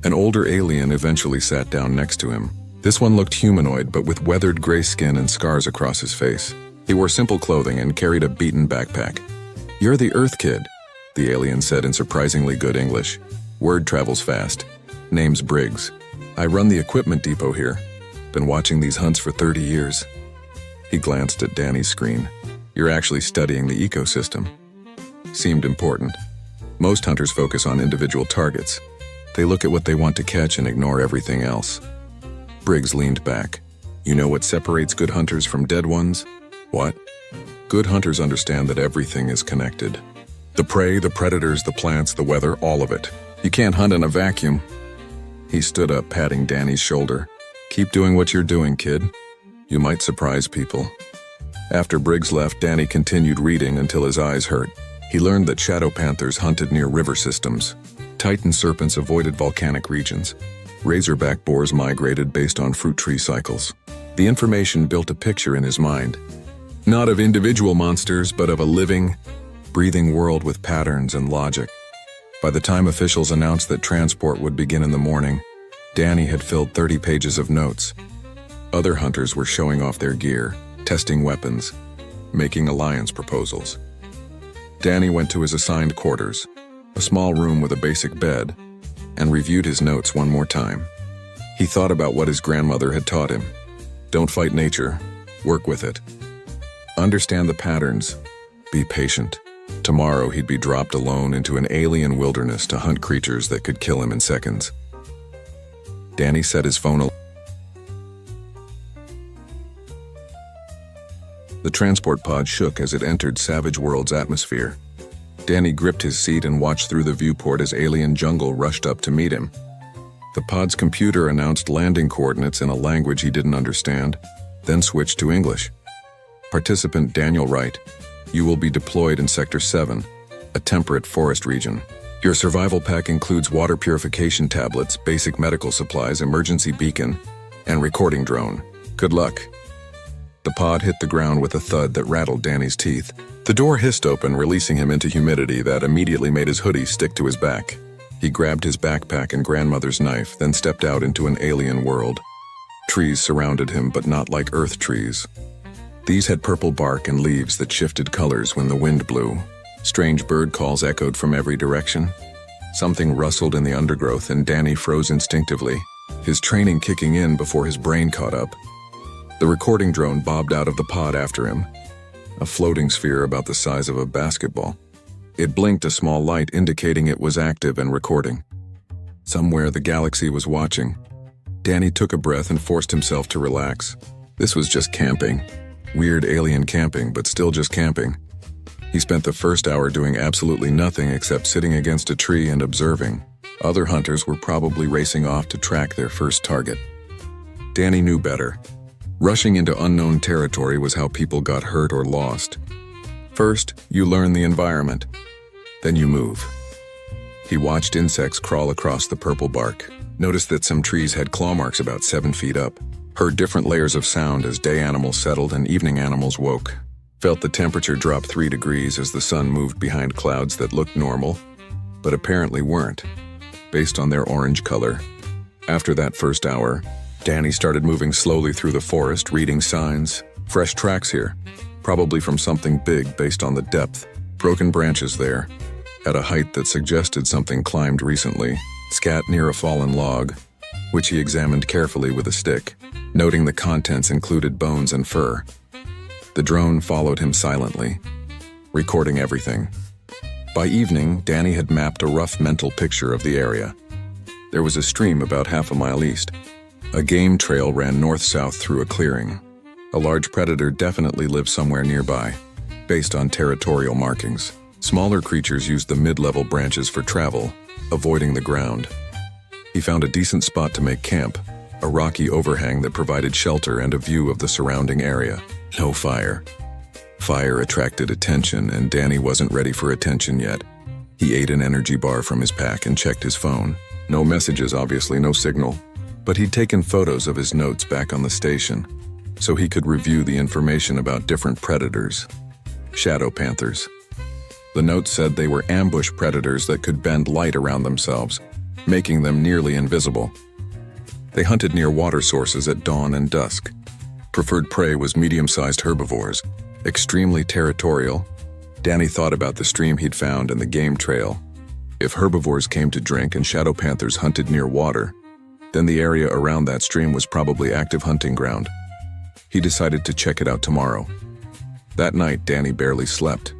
An older alien eventually sat down next to him. This one looked humanoid, but with weathered gray skin and scars across his face. He wore simple clothing and carried a beaten backpack. "You're the Earth kid," the alien said in surprisingly good English. "Word travels fast. Name's Briggs. I run the equipment depot here. Been watching these hunts for 30 years. He glanced at Danny's screen. "You're actually studying the ecosystem." Seemed important. Most hunters focus on individual targets. They look at what they want to catch and ignore everything else. Briggs leaned back. "You know what separates good hunters from dead ones?" "What?" "Good hunters understand that everything is connected. The prey, the predators, the plants, the weather, all of it. You can't hunt in a vacuum." He stood up, patting Danny's shoulder. "Keep doing what you're doing, kid. You might surprise people." After Briggs left, Danny continued reading until his eyes hurt. He learned that shadow panthers hunted near river systems. Titan serpents avoided volcanic regions. Razorback boars migrated based on fruit tree cycles. The information built a picture in his mind. Not of individual monsters, but of a living, breathing world with patterns and logic. By the time officials announced that transport would begin in the morning, Danny had filled 30 pages of notes. Other hunters were showing off their gear, testing weapons, making alliance proposals. Danny went to his assigned quarters, a small room with a basic bed, and reviewed his notes one more time. He thought about what his grandmother had taught him. Don't fight nature, work with it. Understand the patterns, be patient. Tomorrow he'd be dropped alone into an alien wilderness to hunt creatures that could kill him in seconds. Danny set his phone. The transport pod shook as it entered Savage World's atmosphere. Danny gripped his seat and watched through the viewport as alien jungle rushed up to meet him. The pod's computer announced landing coordinates in a language he didn't understand, then switched to English. Participant Daniel Wright, you will be deployed in Sector 7, a temperate forest region. Your survival pack includes water purification tablets, basic medical supplies, emergency beacon, and recording drone. Good luck. The pod hit the ground with a thud that rattled Danny's teeth. The door hissed open, releasing him into humidity that immediately made his hoodie stick to his back. He grabbed his backpack and grandmother's knife, then stepped out into an alien world. Trees surrounded him, but not like Earth trees. These had purple bark and leaves that shifted colors when the wind blew. Strange bird calls echoed from every direction. Something rustled in the undergrowth and Danny froze instinctively, his training kicking in before his brain caught up. The recording drone bobbed out of the pod after him, a floating sphere about the size of a basketball. It blinked a small light indicating it was active and recording. Somewhere the galaxy was watching. Danny took a breath and forced himself to relax. This was just camping. Weird alien camping, but still just camping. He spent the first hour doing absolutely nothing except sitting against a tree and observing. Other hunters were probably racing off to track their first target. Danny knew better. Rushing into unknown territory was how people got hurt or lost. First, you learn the environment. Then you move. He watched insects crawl across the purple bark, noticed that some trees had claw marks about 7 feet up, heard different layers of sound as day animals settled and evening animals woke, felt the temperature drop 3 degrees as the sun moved behind clouds that looked normal, but apparently weren't, based on their orange color. After that first hour, Danny started moving slowly through the forest, reading signs. Fresh tracks here, probably from something big based on the depth. Broken branches there, at a height that suggested something climbed recently. Scat near a fallen log, which he examined carefully with a stick, noting the contents included bones and fur. The drone followed him silently, recording everything. By evening, Danny had mapped a rough mental picture of the area. There was a stream about half a mile east. A game trail ran north-south through a clearing. A large predator definitely lived somewhere nearby, based on territorial markings. Smaller creatures used the mid-level branches for travel, avoiding the ground. He found a decent spot to make camp, a rocky overhang that provided shelter and a view of the surrounding area. No fire. Fire attracted attention, and Danny wasn't ready for attention yet. He ate an energy bar from his pack and checked his phone. No messages, obviously, no signal. But he'd taken photos of his notes back on the station, so he could review the information about different predators. Shadow panthers. The notes said they were ambush predators that could bend light around themselves, making them nearly invisible. They hunted near water sources at dawn and dusk. Preferred prey was medium-sized herbivores, extremely territorial. Danny thought about the stream he'd found and the game trail. If herbivores came to drink and shadow panthers hunted near water, then the area around that stream was probably active hunting ground. He decided to check it out tomorrow. That night, Danny barely slept.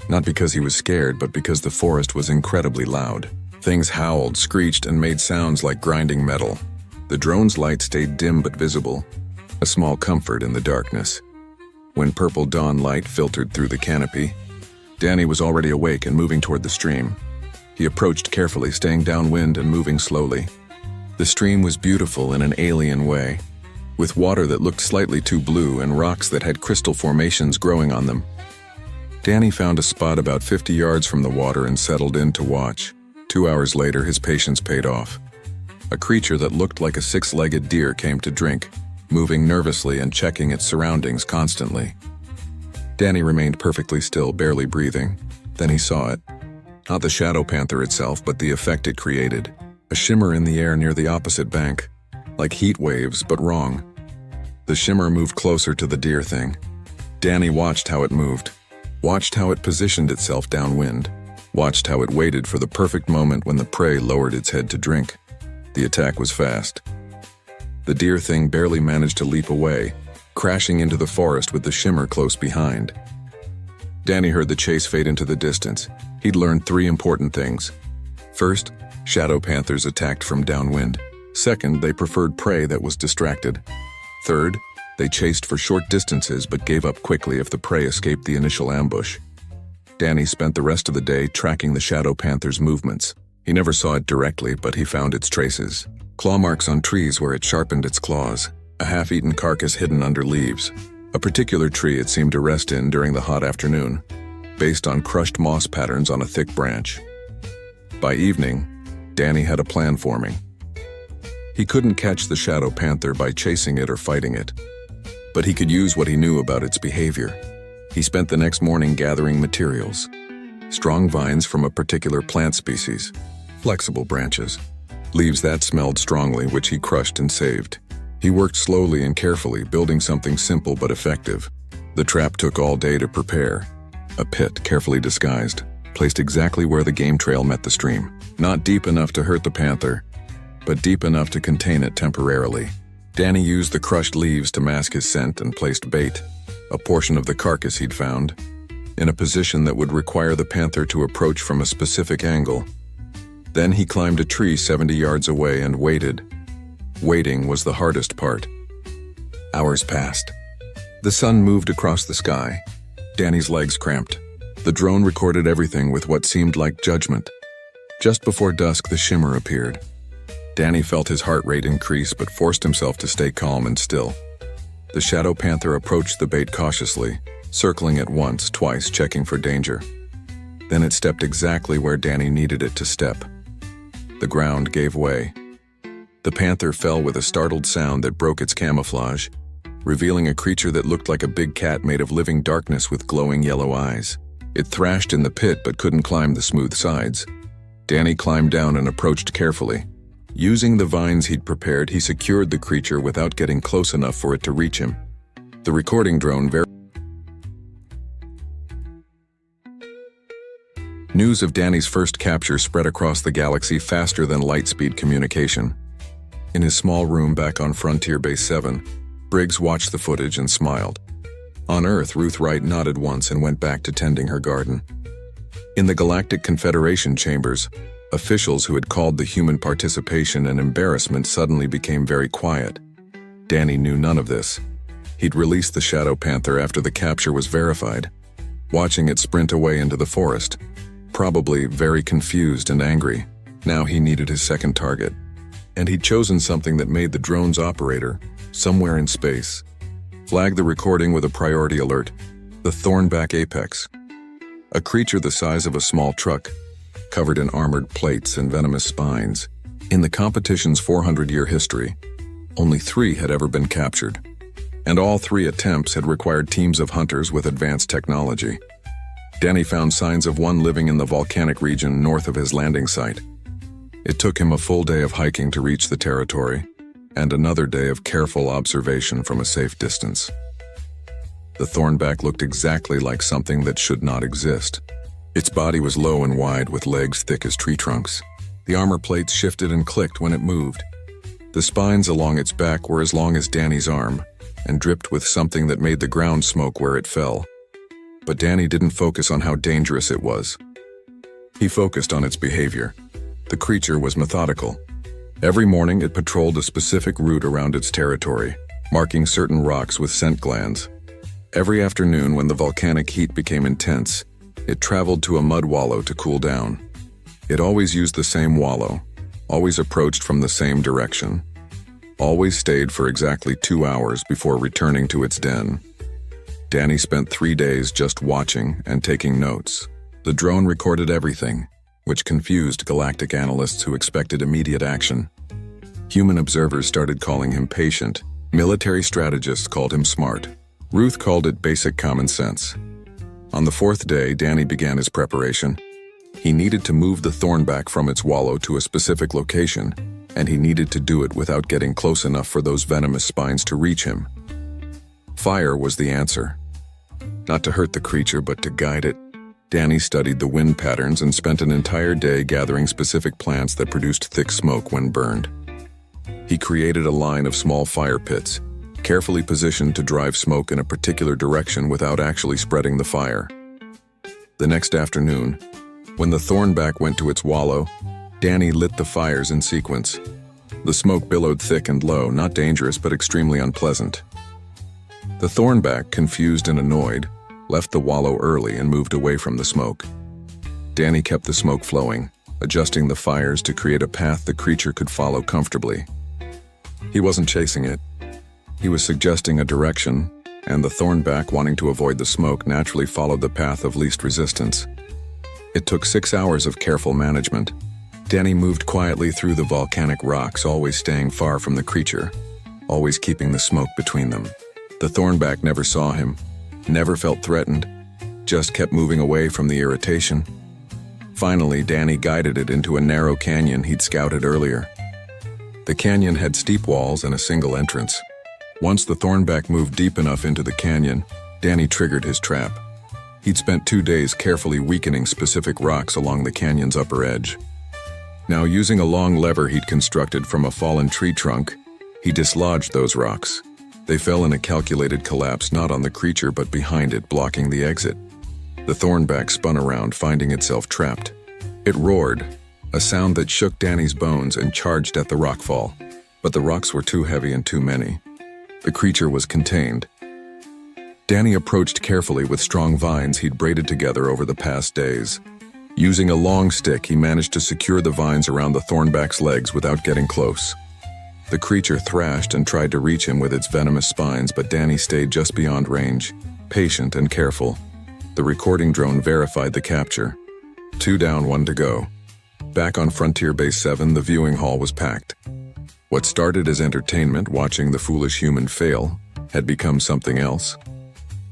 Not because he was scared, but because the forest was incredibly loud. Things howled, screeched, and made sounds like grinding metal. The drone's light stayed dim but visible, a small comfort in the darkness. When purple dawn light filtered through the canopy, Danny was already awake and moving toward the stream. He approached carefully, staying downwind and moving slowly. The stream was beautiful in an alien way, with water that looked slightly too blue and rocks that had crystal formations growing on them. Danny found a spot about 50 yards from the water and settled in to watch. 2 hours later, his patience paid off. A creature that looked like a 6-legged deer came to drink, moving nervously and checking its surroundings constantly. Danny remained perfectly still, barely breathing. Then he saw it. Not the shadow panther itself, but the effect it created. A shimmer in the air near the opposite bank, like heat waves, but wrong. The shimmer moved closer to the deer thing. Danny watched how it moved, watched how it positioned itself downwind, watched how it waited for the perfect moment when the prey lowered its head to drink. The attack was fast. The deer thing barely managed to leap away, crashing into the forest with the shimmer close behind. Danny heard the chase fade into the distance. He'd learned 3 important things. First, shadow panthers attacked from downwind. Second, they preferred prey that was distracted. Third, they chased for short distances but gave up quickly if the prey escaped the initial ambush. Danny spent the rest of the day tracking the shadow panther's movements. He never saw it directly, but he found its traces. Claw marks on trees where it sharpened its claws, a half-eaten carcass hidden under leaves, a particular tree it seemed to rest in during the hot afternoon, based on crushed moss patterns on a thick branch. By evening, Danny had a plan forming. He couldn't catch the shadow panther by chasing it or fighting it, but he could use what he knew about its behavior. He spent the next morning gathering materials. Strong vines from a particular plant species, flexible branches, leaves that smelled strongly, which he crushed and saved. He worked slowly and carefully, building something simple but effective. The trap took all day to prepare. A pit, carefully disguised, placed exactly where the game trail met the stream. Not deep enough to hurt the panther, but deep enough to contain it temporarily. Danny used the crushed leaves to mask his scent and placed bait, a portion of the carcass he'd found, in a position that would require the panther to approach from a specific angle. Then he climbed a tree 70 yards away and waited. Waiting was the hardest part. Hours passed. The sun moved across the sky. Danny's legs cramped. The drone recorded everything with what seemed like judgment. Just before dusk, the shimmer appeared. Danny felt his heart rate increase but forced himself to stay calm and still. The shadow panther approached the bait cautiously, circling it once, twice, checking for danger. Then it stepped exactly where Danny needed it to step. The ground gave way. The panther fell with a startled sound that broke its camouflage, revealing a creature that looked like a big cat made of living darkness with glowing yellow eyes. It thrashed in the pit but couldn't climb the smooth sides. Danny climbed down and approached carefully. Using the vines he'd prepared, he secured the creature without getting close enough for it to reach him. The recording drone News of Danny's first capture spread across the galaxy faster than light-speed communication. In his small room back on Frontier Base 7, Briggs watched the footage and smiled. On Earth, Ruth Wright nodded once and went back to tending her garden. In the Galactic Confederation chambers, officials who had called the human participation an embarrassment suddenly became very quiet. Danny knew none of this. He'd released the Shadow Panther after the capture was verified, watching it sprint away into the forest. Probably very confused and angry. Now he needed his second target. And he'd chosen something that made the drone's operator, somewhere in space, flag the recording with a priority alert: the Thornback Apex. A creature the size of a small truck, covered in armored plates and venomous spines. In the competition's 400-year history, only 3 had ever been captured. And all 3 attempts had required teams of hunters with advanced technology. Danny found signs of one living in the volcanic region north of his landing site. It took him a full day of hiking to reach the territory, and another day of careful observation from a safe distance. The Thornback looked exactly like something that should not exist. Its body was low and wide with legs thick as tree trunks. The armor plates shifted and clicked when it moved. The spines along its back were as long as Danny's arm, and dripped with something that made the ground smoke where it fell. But Danny didn't focus on how dangerous it was. He focused on its behavior. The creature was methodical. Every morning it patrolled a specific route around its territory, marking certain rocks with scent glands. Every afternoon when the volcanic heat became intense, it traveled to a mud wallow to cool down. It always used the same wallow, always approached from the same direction, always stayed for exactly 2 hours before returning to its den. Danny spent 3 days just watching and taking notes. The drone recorded everything, which confused galactic analysts who expected immediate action. Human observers started calling him patient. Military strategists called him smart. Ruth called it basic common sense. On the 4th day, Danny began his preparation. He needed to move the Thornback from its wallow to a specific location, and he needed to do it without getting close enough for those venomous spines to reach him. Fire was the answer. Not to hurt the creature, but to guide it. Danny studied the wind patterns and spent an entire day gathering specific plants that produced thick smoke when burned. He created a line of small fire pits, carefully positioned to drive smoke in a particular direction without actually spreading the fire. The next afternoon, when the Thornback went to its wallow, Danny lit the fires in sequence. The smoke billowed thick and low, not dangerous but extremely unpleasant. The Thornback, confused and annoyed, left the wallow early and moved away from the smoke. Danny kept the smoke flowing, adjusting the fires to create a path the creature could follow comfortably. He wasn't chasing it. He was suggesting a direction, and the Thornback, wanting to avoid the smoke, naturally followed the path of least resistance. It took 6 hours of careful management. Danny moved quietly through the volcanic rocks, always staying far from the creature, always keeping the smoke between them. The Thornback never saw him, never felt threatened, just kept moving away from the irritation. Finally, Danny guided it into a narrow canyon he'd scouted earlier. The canyon had steep walls and a single entrance. Once the Thornback moved deep enough into the canyon, Danny triggered his trap. He'd spent 2 days carefully weakening specific rocks along the canyon's upper edge. Now, using a long lever he'd constructed from a fallen tree trunk, he dislodged those rocks. They fell in a calculated collapse not on the creature but behind it, blocking the exit. The thornback spun around, finding itself trapped. It roared, a sound that shook Danny's bones, and charged at the rockfall. But the rocks were too heavy and too many. The creature was contained. Danny approached carefully with strong vines he'd braided together over the past days. Using a long stick, he managed to secure the vines around the thornback's legs without getting close. The creature thrashed and tried to reach him with its venomous spines, but Danny stayed just beyond range, patient and careful. The recording drone verified the capture. 2 down, 1 to go. Back on Frontier Base 7, the viewing hall was packed. What started as entertainment, watching the foolish human fail, had become something else.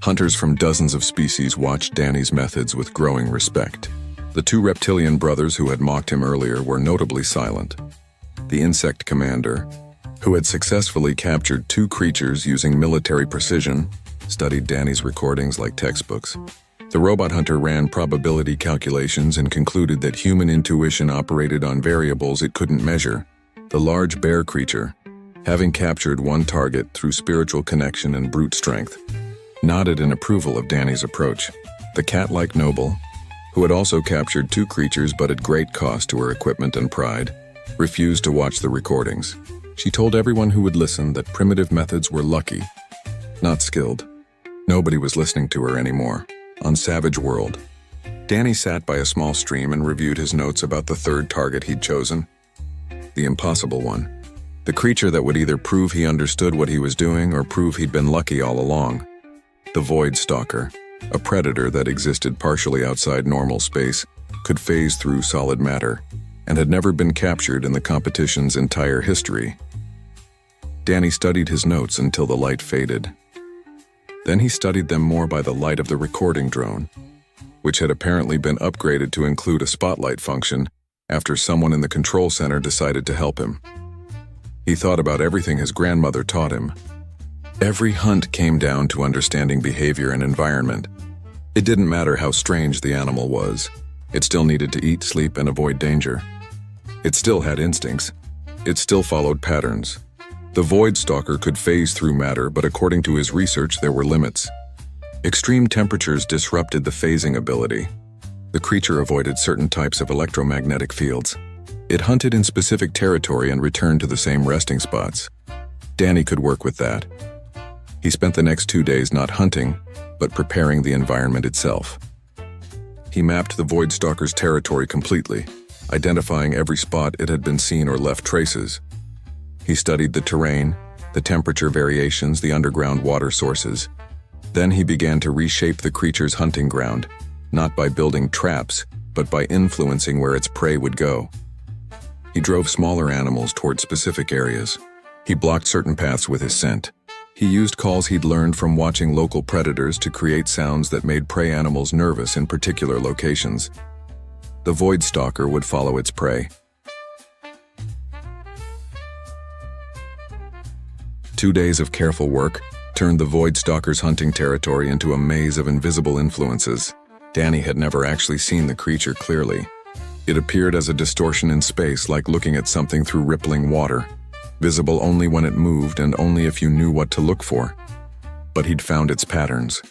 Hunters from dozens of species watched Danny's methods with growing respect. The 2 reptilian brothers who had mocked him earlier were notably silent. The insect commander, who had successfully captured 2 creatures using military precision, studied Danny's recordings like textbooks. The robot hunter ran probability calculations and concluded that human intuition operated on variables it couldn't measure. The large bear creature, having captured 1 target through spiritual connection and brute strength, nodded in approval of Danny's approach. The cat-like noble, who had also captured 2 creatures but at great cost to her equipment and pride, refused to watch the recordings. She told everyone who would listen that primitive methods were lucky, not skilled. Nobody was listening to her anymore. On Savage World, Danny sat by a small stream and reviewed his notes about the 3rd target he'd chosen. The impossible one. The creature that would either prove he understood what he was doing or prove he'd been lucky all along. The Void Stalker, a predator that existed partially outside normal space, could phase through solid matter, and had never been captured in the competition's entire history. Danny studied his notes until the light faded. Then he studied them more by the light of the recording drone, which had apparently been upgraded to include a spotlight function after someone in the control center decided to help him. He thought about everything his grandmother taught him. Every hunt came down to understanding behavior and environment. It didn't matter how strange the animal was. It still needed to eat, sleep, and avoid danger. It still had instincts. It still followed patterns. The Void Stalker could phase through matter, but according to his research, there were limits. Extreme temperatures disrupted the phasing ability. The creature avoided certain types of electromagnetic fields. It hunted in specific territory and returned to the same resting spots. Danny could work with that. He spent the next 2 days not hunting, but preparing the environment itself. He mapped the Void Stalker's territory completely, identifying every spot it had been seen or left traces. He studied the terrain, the temperature variations, the underground water sources. Then he began to reshape the creature's hunting ground, not by building traps, but by influencing where its prey would go. He drove smaller animals toward specific areas. He blocked certain paths with his scent. He used calls he'd learned from watching local predators to create sounds that made prey animals nervous in particular locations. The Void Stalker would follow its prey. 2 days of careful work turned the Void Stalker's hunting territory into a maze of invisible influences. Danny had never actually seen the creature clearly. It appeared as a distortion in space, like looking at something through rippling water, visible only when it moved and only if you knew what to look for. But he'd found its patterns.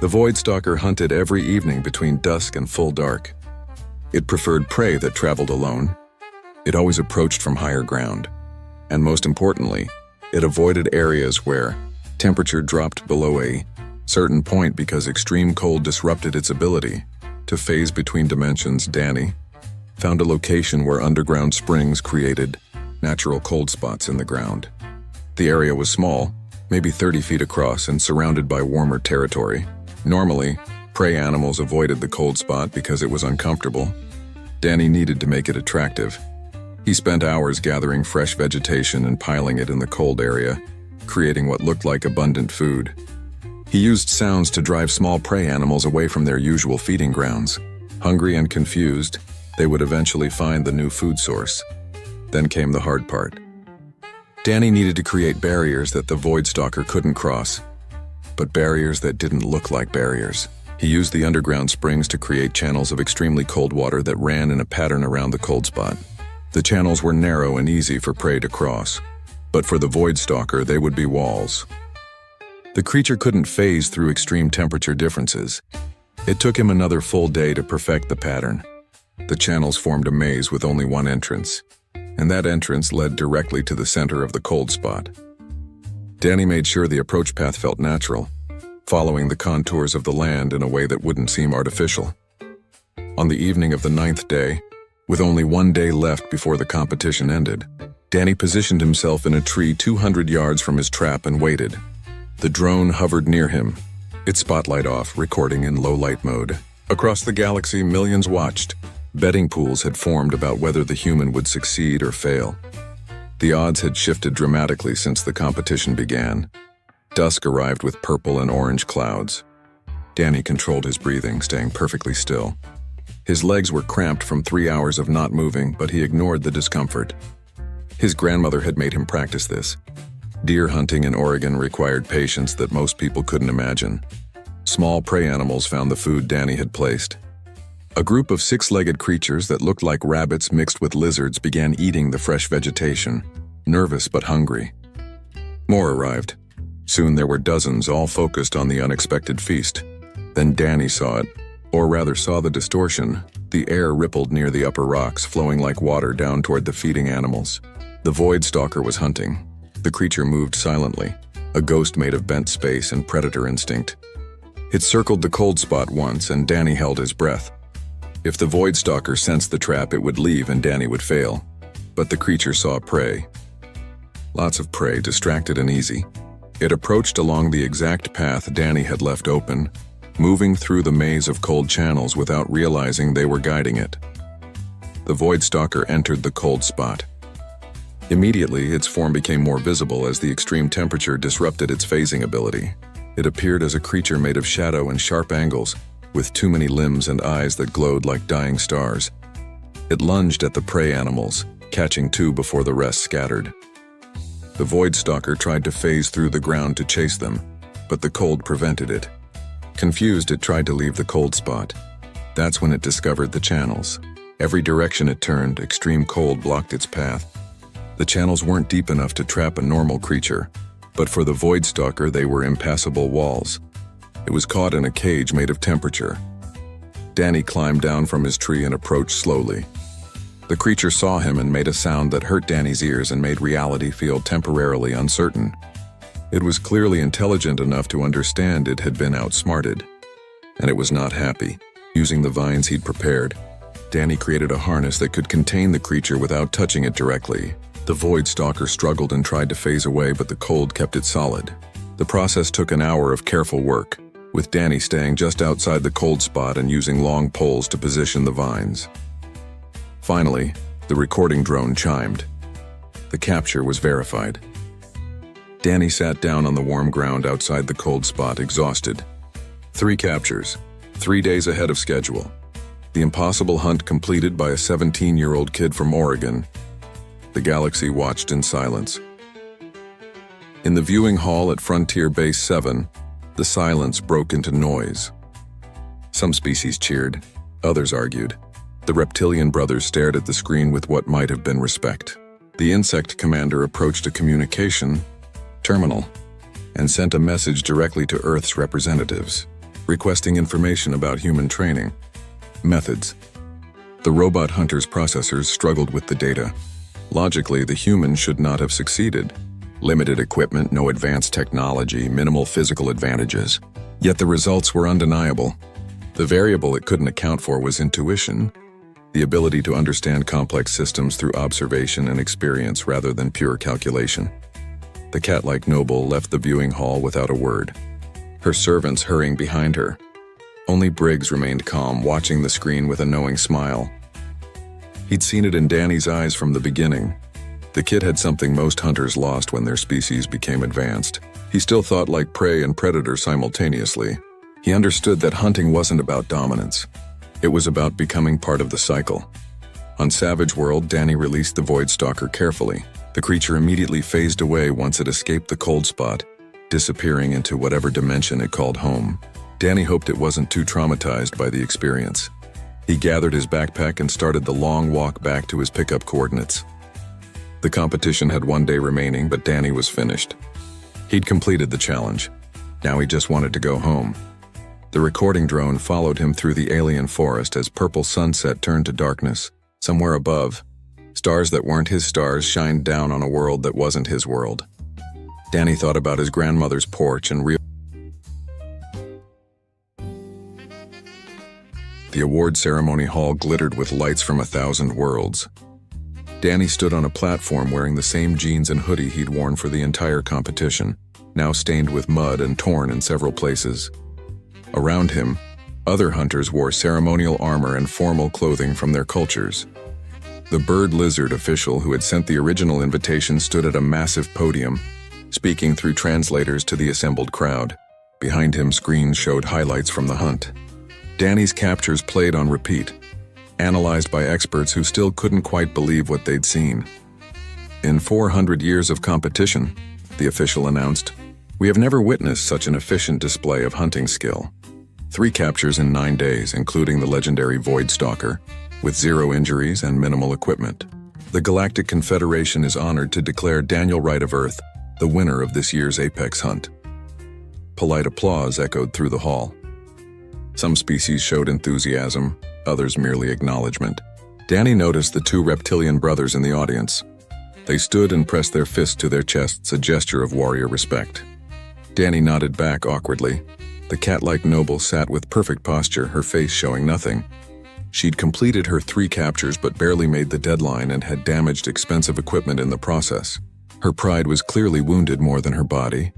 The Void Stalker hunted every evening between dusk and full dark. It preferred prey that traveled alone. It always approached from higher ground. And most importantly, it avoided areas where temperature dropped below a certain point because extreme cold disrupted its ability to phase between dimensions. Danny found a location where underground springs created natural cold spots in the ground. The area was small, maybe 30 feet across, and surrounded by warmer territory. Normally, prey animals avoided the cold spot because it was uncomfortable. Danny needed to make it attractive. He spent hours gathering fresh vegetation and piling it in the cold area, creating what looked like abundant food. He used sounds to drive small prey animals away from their usual feeding grounds. Hungry and confused, they would eventually find the new food source. Then came the hard part. Danny needed to create barriers that the Void Stalker couldn't cross, but barriers that didn't look like barriers. He used the underground springs to create channels of extremely cold water that ran in a pattern around the cold spot. The channels were narrow and easy for prey to cross, but for the Void Stalker, they would be walls. The creature couldn't phase through extreme temperature differences. It took him another full day to perfect the pattern. The channels formed a maze with only one entrance, and that entrance led directly to the center of the cold spot. Danny made sure the approach path felt natural, following the contours of the land in a way that wouldn't seem artificial. On the evening of the 9th day, with only one day left before the competition ended, Danny positioned himself in a tree 200 yards from his trap and waited. The drone hovered near him, its spotlight off, recording in low-light mode. Across the galaxy, millions watched. Betting pools had formed about whether the human would succeed or fail. The odds had shifted dramatically since the competition began. Dusk arrived with purple and orange clouds. Danny controlled his breathing, staying perfectly still. His legs were cramped from 3 hours of not moving, but he ignored the discomfort. His grandmother had made him practice this. Deer hunting in Oregon required patience that most people couldn't imagine. Small prey animals found the food Danny had placed. A group of 6-legged creatures that looked like rabbits mixed with lizards began eating the fresh vegetation, nervous but hungry. More arrived. Soon there were dozens, all focused on the unexpected feast. Then Danny saw it, or rather saw the distortion. The air rippled near the upper rocks, flowing like water down toward the feeding animals. The Void Stalker was hunting. The creature moved silently, a ghost made of bent space and predator instinct. It circled the cold spot once, and Danny held his breath. If the Void Stalker sensed the trap, it would leave and Danny would fail. But the creature saw prey. Lots of prey, distracted and easy. It approached along the exact path Danny had left open, moving through the maze of cold channels without realizing they were guiding it. The Void Stalker entered the cold spot. Immediately, its form became more visible as the extreme temperature disrupted its phasing ability. It appeared as a creature made of shadow and sharp angles, with too many limbs and eyes that glowed like dying stars. It lunged at the prey animals, catching 2 before the rest scattered. The Void Stalker tried to phase through the ground to chase them, but the cold prevented it. Confused, it tried to leave the cold spot. That's when it discovered the channels. Every direction it turned, extreme cold blocked its path. The channels weren't deep enough to trap a normal creature, but for the Void Stalker they were impassable walls. It was caught in a cage made of temperature. Danny climbed down from his tree and approached slowly. The creature saw him and made a sound that hurt Danny's ears and made reality feel temporarily uncertain. It was clearly intelligent enough to understand it had been outsmarted, and it was not happy. Using the vines he'd prepared, Danny created a harness that could contain the creature without touching it directly. The Void Stalker struggled and tried to phase away, but the cold kept it solid. The process took an hour of careful work, with Danny staying just outside the cold spot and using long poles to position the vines. Finally, the recording drone chimed. The capture was verified. Danny sat down on the warm ground outside the cold spot, exhausted. 3 captures, 3 days ahead of schedule. The impossible hunt completed by a 17-year-old kid from Oregon. The galaxy watched in silence. In the viewing hall at Frontier Base 7, the silence broke into noise. Some species cheered, others argued. The reptilian brothers stared at the screen with what might have been respect. The insect commander approached a communication terminal and sent a message directly to Earth's representatives, requesting information about human training methods. The robot hunter's processors struggled with the data. Logically, the human should not have succeeded. Limited equipment, no advanced technology, minimal physical advantages. Yet the results were undeniable. The variable it couldn't account for was intuition, the ability to understand complex systems through observation and experience rather than pure calculation. The cat-like noble left the viewing hall without a word, her servants hurrying behind her. Only Briggs remained calm, watching the screen with a knowing smile. He'd seen it in Danny's eyes from the beginning. The kid had something most hunters lost when their species became advanced. He still thought like prey and predator simultaneously. He understood that hunting wasn't about dominance. It was about becoming part of the cycle. On Savage World, Danny released the Void Stalker carefully. The creature immediately phased away once it escaped the cold spot, disappearing into whatever dimension it called home. Danny hoped it wasn't too traumatized by the experience. He gathered his backpack and started the long walk back to his pickup coordinates. The competition had 1 day remaining, but Danny was finished. He'd completed the challenge. Now he just wanted to go home. The recording drone followed him through the alien forest as purple sunset turned to darkness. Somewhere above, stars that weren't his stars shined down on a world that wasn't his world. Danny thought about his grandmother's porch and realized the award ceremony hall glittered with lights from 1,000 worlds. Danny stood on a platform wearing the same jeans and hoodie he'd worn for the entire competition, now stained with mud and torn in several places. Around him, other hunters wore ceremonial armor and formal clothing from their cultures. The bird lizard official who had sent the original invitation stood at a massive podium, speaking through translators to the assembled crowd. Behind him, screens showed highlights from the hunt. Danny's captures played on repeat, analyzed by experts who still couldn't quite believe what they'd seen. In 400 years of competition, the official announced, we have never witnessed such an efficient display of hunting skill. 3 captures in 9 days, including the legendary Void Stalker, with 0 injuries and minimal equipment. The Galactic Confederation is honored to declare Daniel Wright of Earth the winner of this year's Apex hunt. Polite applause echoed through the hall. Some species showed enthusiasm, others merely acknowledgement. Danny noticed the 2 reptilian brothers in the audience. They stood and pressed their fists to their chests, a gesture of warrior respect. Danny nodded back awkwardly. The cat-like noble sat with perfect posture, her face showing nothing. She'd completed her 3 captures but barely made the deadline and had damaged expensive equipment in the process. Her pride was clearly wounded more than her body.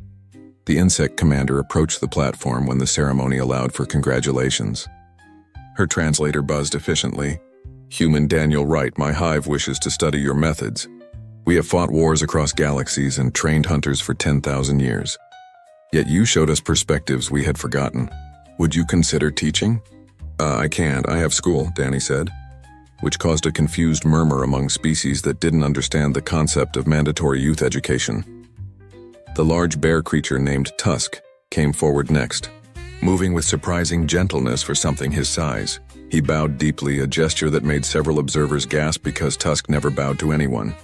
The insect commander approached the platform when the ceremony allowed for congratulations. Her translator buzzed efficiently. Human Daniel Wright, my hive wishes to study your methods. We have fought wars across galaxies and trained hunters for 10,000 years. Yet you showed us perspectives we had forgotten. Would you consider teaching? I can't. I have school, Danny said, which caused a confused murmur among species that didn't understand the concept of mandatory youth education. The large bear creature named Tusk came forward next, moving with surprising gentleness for something his size. He bowed deeply, a gesture that made several observers gasp because Tusk never bowed to anyone.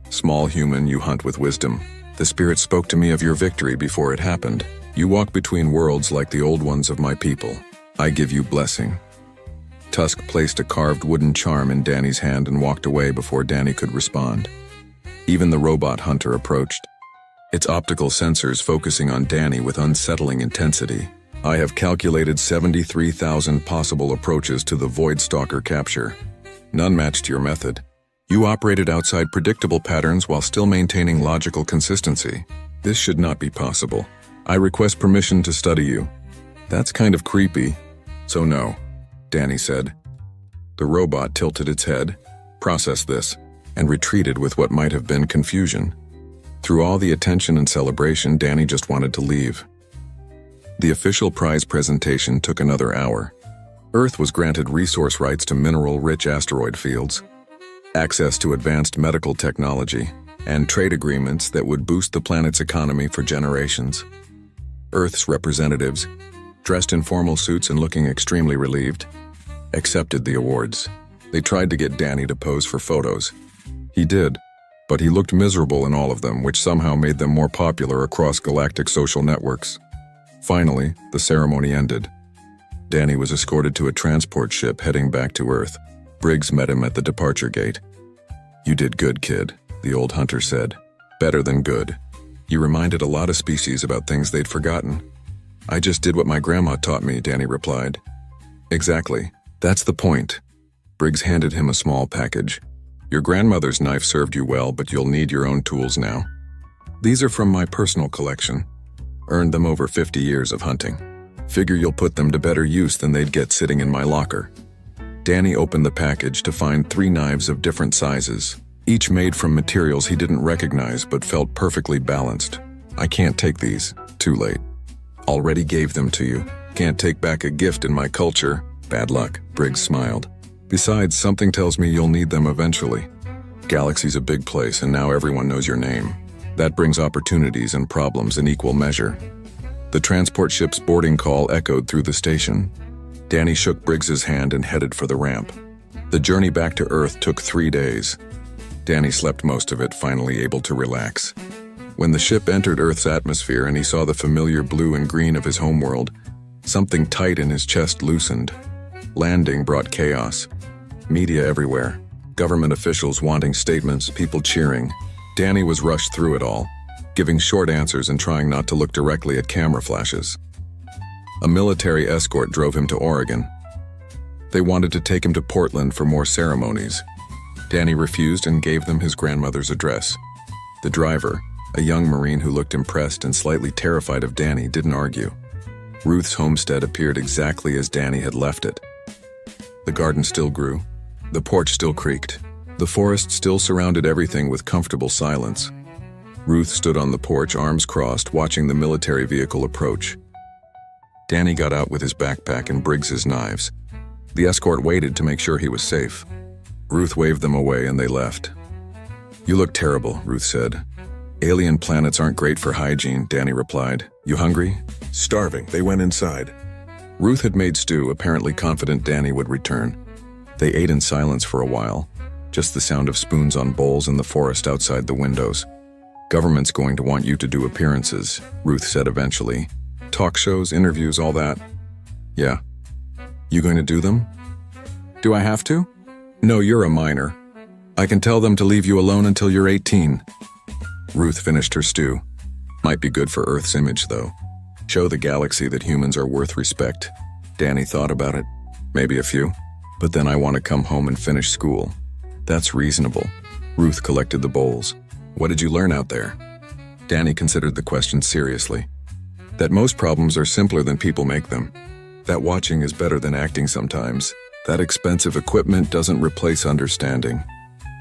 Small human, you hunt with wisdom. The spirit spoke to me of your victory before it happened. You walk between worlds like the old ones of my people. I give you blessing. Tusk placed a carved wooden charm in Danny's hand and walked away before Danny could respond. Even the robot hunter approached, its optical sensors focusing on Danny with unsettling intensity. I have calculated 73,000 possible approaches to the Void Stalker capture. None matched your method. You operated outside predictable patterns while still maintaining logical consistency. This should not be possible. I request permission to study you. That's kind of creepy. So no, Danny said. The robot tilted its head, processed this, and retreated with what might have been confusion. Through all the attention and celebration, Danny just wanted to leave. The official prize presentation took another hour. Earth was granted resource rights to mineral-rich asteroid fields, access to advanced medical technology, and trade agreements that would boost the planet's economy for generations. Earth's representatives, dressed in formal suits and looking extremely relieved, accepted the awards. They tried to get Danny to pose for photos. He did, but he looked miserable in all of them, which somehow made them more popular across galactic social networks. Finally, the ceremony ended. Danny was escorted to a transport ship heading back to Earth. Briggs met him at the departure gate. You did good, kid, the old hunter said. Better than good. You reminded a lot of species about things they'd forgotten. I just did what my grandma taught me, Danny replied. Exactly. That's the point. Briggs handed him a small package. Your grandmother's knife served you well, but you'll need your own tools now. These are from my personal collection. Earned them over 50 years of hunting. Figure you'll put them to better use than they'd get sitting in my locker. Danny opened the package to find 3 knives of different sizes, each made from materials he didn't recognize but felt perfectly balanced. I can't take these. Too late. Already gave them to you. Can't take back a gift in my culture. Bad luck, Briggs smiled. Besides, something tells me you'll need them eventually. Galaxy's a big place and now everyone knows your name. That brings opportunities and problems in equal measure. The transport ship's boarding call echoed through the station. Danny shook Briggs's hand and headed for the ramp. The journey back to Earth took 3 days. Danny slept most of it, finally able to relax. When the ship entered Earth's atmosphere and he saw the familiar blue and green of his homeworld, Something tight in his chest loosened. Landing brought chaos. Media everywhere. Government officials wanting statements, people cheering. Danny was rushed through it all, giving short answers and trying not to look directly at camera flashes. A military escort drove him to Oregon. They wanted to take him to Portland for more ceremonies. Danny refused and gave them his grandmother's address. The driver, a young Marine who looked impressed and slightly terrified of Danny, didn't argue. Ruth's homestead appeared exactly as Danny had left it. The garden still grew. The porch still creaked. The forest still surrounded everything with comfortable silence. Ruth stood on the porch, arms crossed, watching the military vehicle approach. Danny got out with his backpack and Briggs's knives. The escort waited to make sure he was safe. Ruth waved them away and they left. "You look terrible," Ruth said. "Alien planets aren't great for hygiene," Danny replied. "You hungry?" Starving. They went inside. Ruth had made stew, apparently confident Danny would return. They ate in silence for a while, just the sound of spoons on bowls in the forest outside the windows. "Government's going to want you to do appearances," Ruth said eventually. "Talk shows, interviews, all that." "Yeah." "You going to do them?" "Do I have to?" "No, you're a minor. I can tell them to leave you alone until you're 18. Ruth finished her stew. Might be good for Earth's image, though. Show the galaxy that humans are worth respect. Danny thought about it. Maybe a few. But then I want to come home and finish school. That's reasonable. Ruth collected the bowls. "What did you learn out there?" Danny considered the question seriously. "That most problems are simpler than people make them. That watching is better than acting sometimes. That expensive equipment doesn't replace understanding."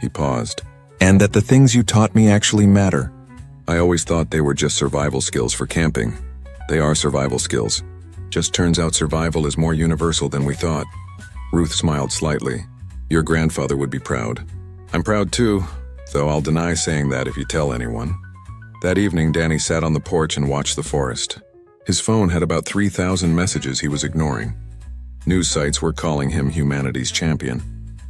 He paused. "And that the things you taught me actually matter. I always thought they were just survival skills for camping. They are survival skills. Just turns out survival is more universal than we thought." Ruth smiled slightly. "Your grandfather would be proud. I'm proud too, though I'll deny saying that if you tell anyone." That evening, Danny sat on the porch and watched the forest. His phone had about 3,000 messages he was ignoring. News sites were calling him humanity's champion.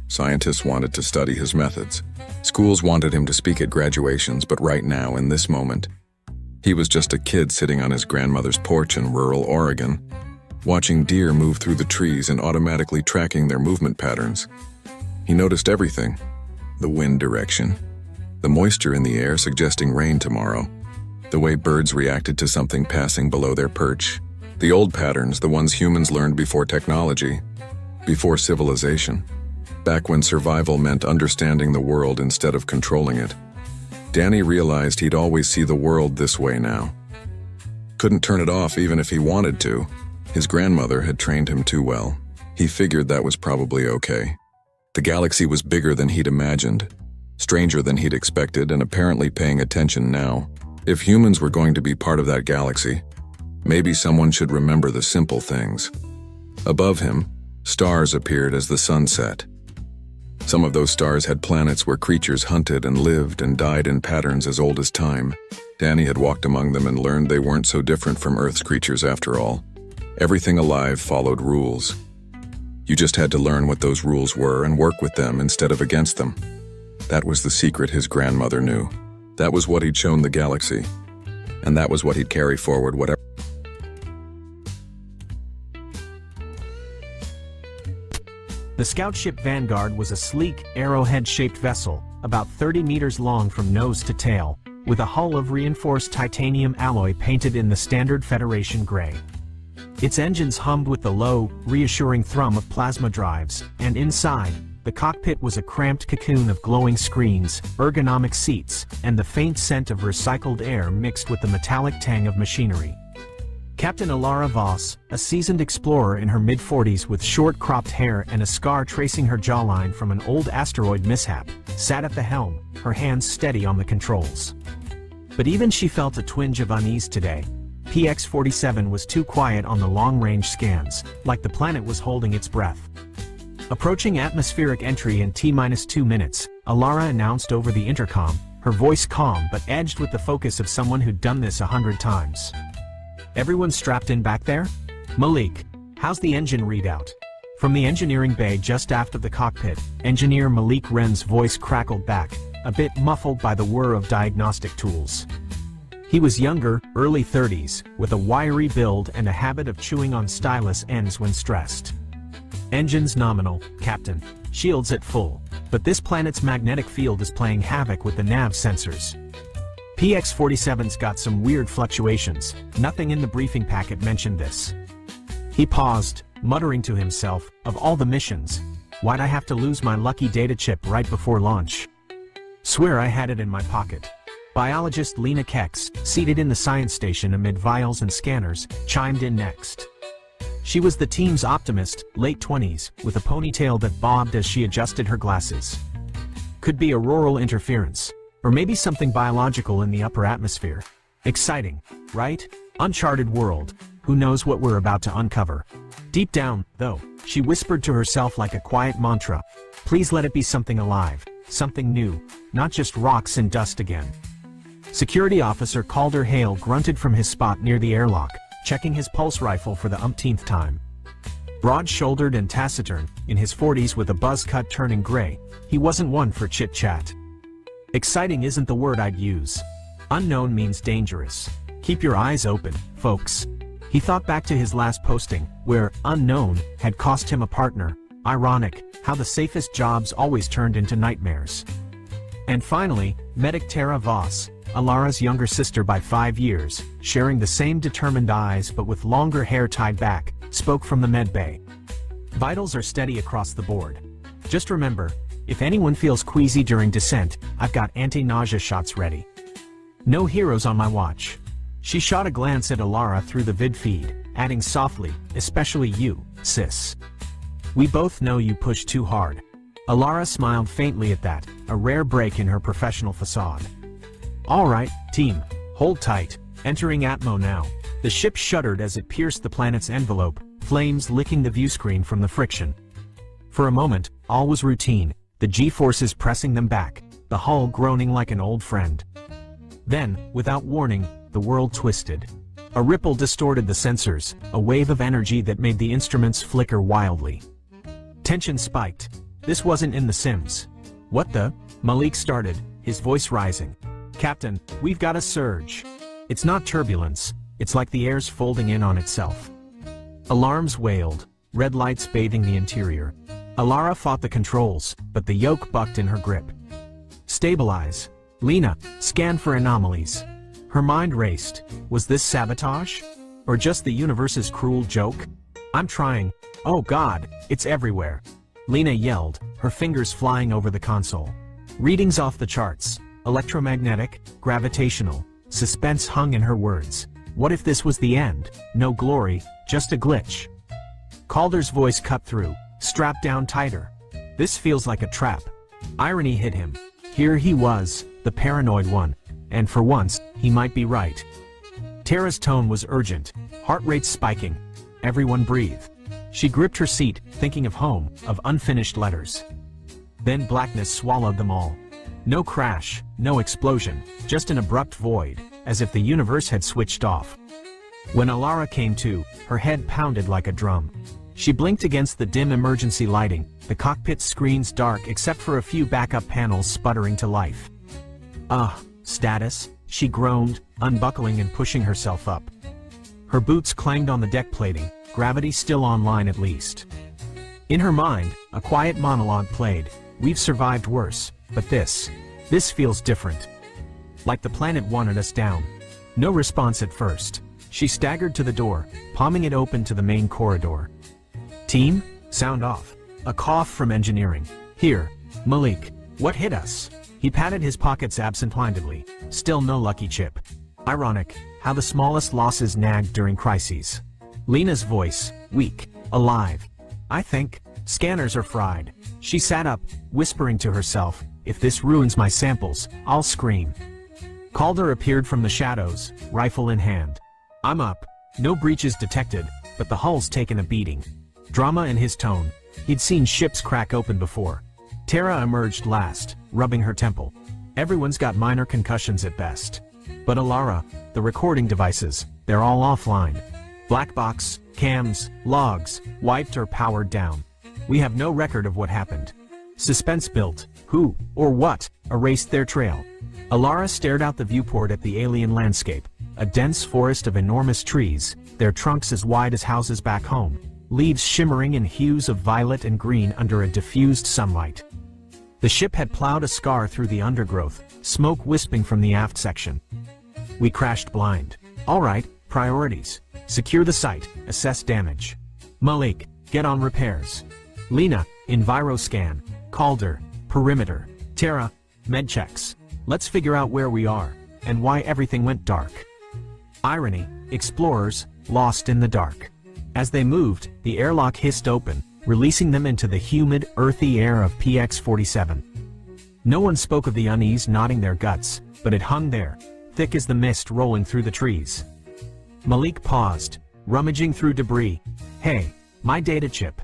Scientists wanted to study his methods. Schools wanted him to speak at graduations, but right now, in this moment, he was just a kid sitting on his grandmother's porch in rural Oregon, watching deer move through the trees and automatically tracking their movement patterns. He noticed everything. The wind direction, the moisture in the air suggesting rain tomorrow, the way birds reacted to something passing below their perch, the old patterns, the ones humans learned before technology, before civilization, back when survival meant understanding the world instead of controlling it. Danny realized he'd always see the world this way now. Couldn't turn it off even if he wanted to. His grandmother had trained him too well. He figured that was probably okay. The galaxy was bigger than he'd imagined, stranger than he'd expected, and apparently paying attention now. If humans were going to be part of that galaxy, maybe someone should remember the simple things. Above him, stars appeared as the sun set. Some of those stars had planets where creatures hunted and lived and died in patterns as old as time. Danny had walked among them and learned they weren't so different from Earth's creatures after all. Everything alive followed rules. You just had to learn what those rules were and work with them instead of against them. That was the secret his grandmother knew. That was what he'd shown the galaxy. And that was what he'd carry forward whatever. The scout ship Vanguard was a sleek, arrowhead-shaped vessel, about 30 meters long from nose to tail, with a hull of reinforced titanium alloy painted in the standard Federation gray. Its engines hummed with the low, reassuring thrum of plasma drives, and inside, the cockpit was a cramped cocoon of glowing screens, ergonomic seats, and the faint scent of recycled air mixed with the metallic tang of machinery. Captain Alara Voss, a seasoned explorer in her mid-40s with short cropped hair and a scar tracing her jawline from an old asteroid mishap, sat at the helm, her hands steady on the controls. But even she felt a twinge of unease today. PX-47 was too quiet on the long-range scans, like the planet was holding its breath. Approaching atmospheric entry in T-2 minutes, Alara announced over the intercom, her voice calm but edged with the focus of someone who'd done this 100 times. "Everyone strapped in back there? Malik, how's the engine readout?" From the engineering bay just aft of the cockpit, engineer Malik Wren's voice crackled back, a bit muffled by the whir of diagnostic tools. He was younger, early 30s, with a wiry build and a habit of chewing on stylus ends when stressed. Engines nominal, Captain. Shields at full. But this planet's magnetic field is playing havoc with the nav sensors. PX-47's got some weird fluctuations. Nothing in the briefing packet mentioned this. He paused, muttering to himself, of all the missions, why'd I have to lose my lucky data chip right before launch? Swear I had it in my pocket. Biologist Lena Kex, seated in the science station amid vials and scanners, chimed in next. She was the team's optimist, late 20s, with a ponytail that bobbed as she adjusted her glasses. Could be auroral interference, or maybe something biological in the upper atmosphere. Exciting, right? Uncharted world. Who knows what we're about to uncover? Deep down, though, she whispered to herself like a quiet mantra. Please let it be something alive, something new, not just rocks and dust again. Security officer Calder Hale grunted from his spot near the airlock, checking his pulse rifle for the umpteenth time. Broad-shouldered and taciturn, in his 40s with a buzz cut turning gray, he wasn't one for chit-chat. Exciting isn't the word I'd use. Unknown means dangerous. Keep your eyes open, folks. He thought back to his last posting, where unknown had cost him a partner. Ironic, how the safest jobs always turned into nightmares. And finally, Medic Tara Voss, Alara's younger sister by 5 years, sharing the same determined eyes but with longer hair tied back, spoke from the medbay. Vitals are steady across the board. Just remember, if anyone feels queasy during descent, I've got anti-nausea shots ready. No heroes on my watch. She shot a glance at Alara through the vid feed, adding softly, especially you, sis. We both know you push too hard. Alara smiled faintly at that, a rare break in her professional facade. Alright, team, hold tight, entering Atmo now. The ship shuddered as it pierced the planet's envelope, flames licking the viewscreen from the friction. For a moment, all was routine, the G-forces pressing them back, the hull groaning like an old friend. Then, without warning, the world twisted. A ripple distorted the sensors, a wave of energy that made the instruments flicker wildly. Tension spiked. This wasn't in The Sims. What the? Malik started, his voice rising. Captain, we've got a surge. It's not turbulence, it's like the air's folding in on itself. Alarms wailed, red lights bathing the interior. Alara fought the controls, but the yoke bucked in her grip. Stabilize. Lena, scan for anomalies. Her mind raced. Was this sabotage? Or just the universe's cruel joke? I'm trying. Oh God, it's everywhere. Lena yelled, her fingers flying over the console. Readings off the charts. Electromagnetic, gravitational. Suspense hung in her words. What if this was the end? No glory, just a glitch. Calder's voice cut through. Strap down tighter. This feels like a trap. Irony hit him. Here he was, the paranoid one. And for once, he might be right. Tara's tone was urgent, heart rate spiking. Everyone breathe. She gripped her seat, thinking of home, of unfinished letters. Then blackness swallowed them all. No crash, no explosion, just an abrupt void, as if the universe had switched off. When Alara came to, her head pounded like a drum. She blinked against the dim emergency lighting, the cockpit screens dark except for a few backup panels sputtering to life. Status, she groaned, unbuckling and pushing herself up. Her boots clanged on the deck plating, gravity still online at least. In her mind, a quiet monologue played. We've survived worse, but this feels different. Like the planet wanted us down. No response at first. She staggered to the door, palming it open to the main corridor. Team? Sound off. A cough from engineering. Here, Malik. What hit us? He patted his pockets absent-mindedly. Still no lucky chip. Ironic, how the smallest losses nagged during crises. Lena's voice, weak, alive. I think, scanners are fried. She sat up, whispering to herself, if this ruins my samples, I'll scream. Calder appeared from the shadows, rifle in hand. I'm up. No breaches detected, but the hull's taken a beating. Drama in his tone. He'd seen ships crack open before. Tara emerged last, rubbing her temple. Everyone's got minor concussions at best. But Alara, the recording devices, they're all offline. Black box, cams, logs, wiped or powered down. We have no record of what happened. Suspense built. Who, or what, erased their trail? Alara stared out the viewport at the alien landscape, a dense forest of enormous trees, their trunks as wide as houses back home, leaves shimmering in hues of violet and green under a diffused sunlight. The ship had plowed a scar through the undergrowth, smoke wisping from the aft section. We crashed blind. All right, priorities. Secure the site, assess damage. Malik, get on repairs. Lena, enviroscan. Calder, perimeter. Tara, med checks. Let's figure out where we are, and why everything went dark. Irony, explorers, lost in the dark. As they moved, the airlock hissed open, releasing them into the humid, earthy air of PX-47. No one spoke of the unease knotting their guts, but it hung there, thick as the mist rolling through the trees. Malik paused, rummaging through debris. Hey, my data chip.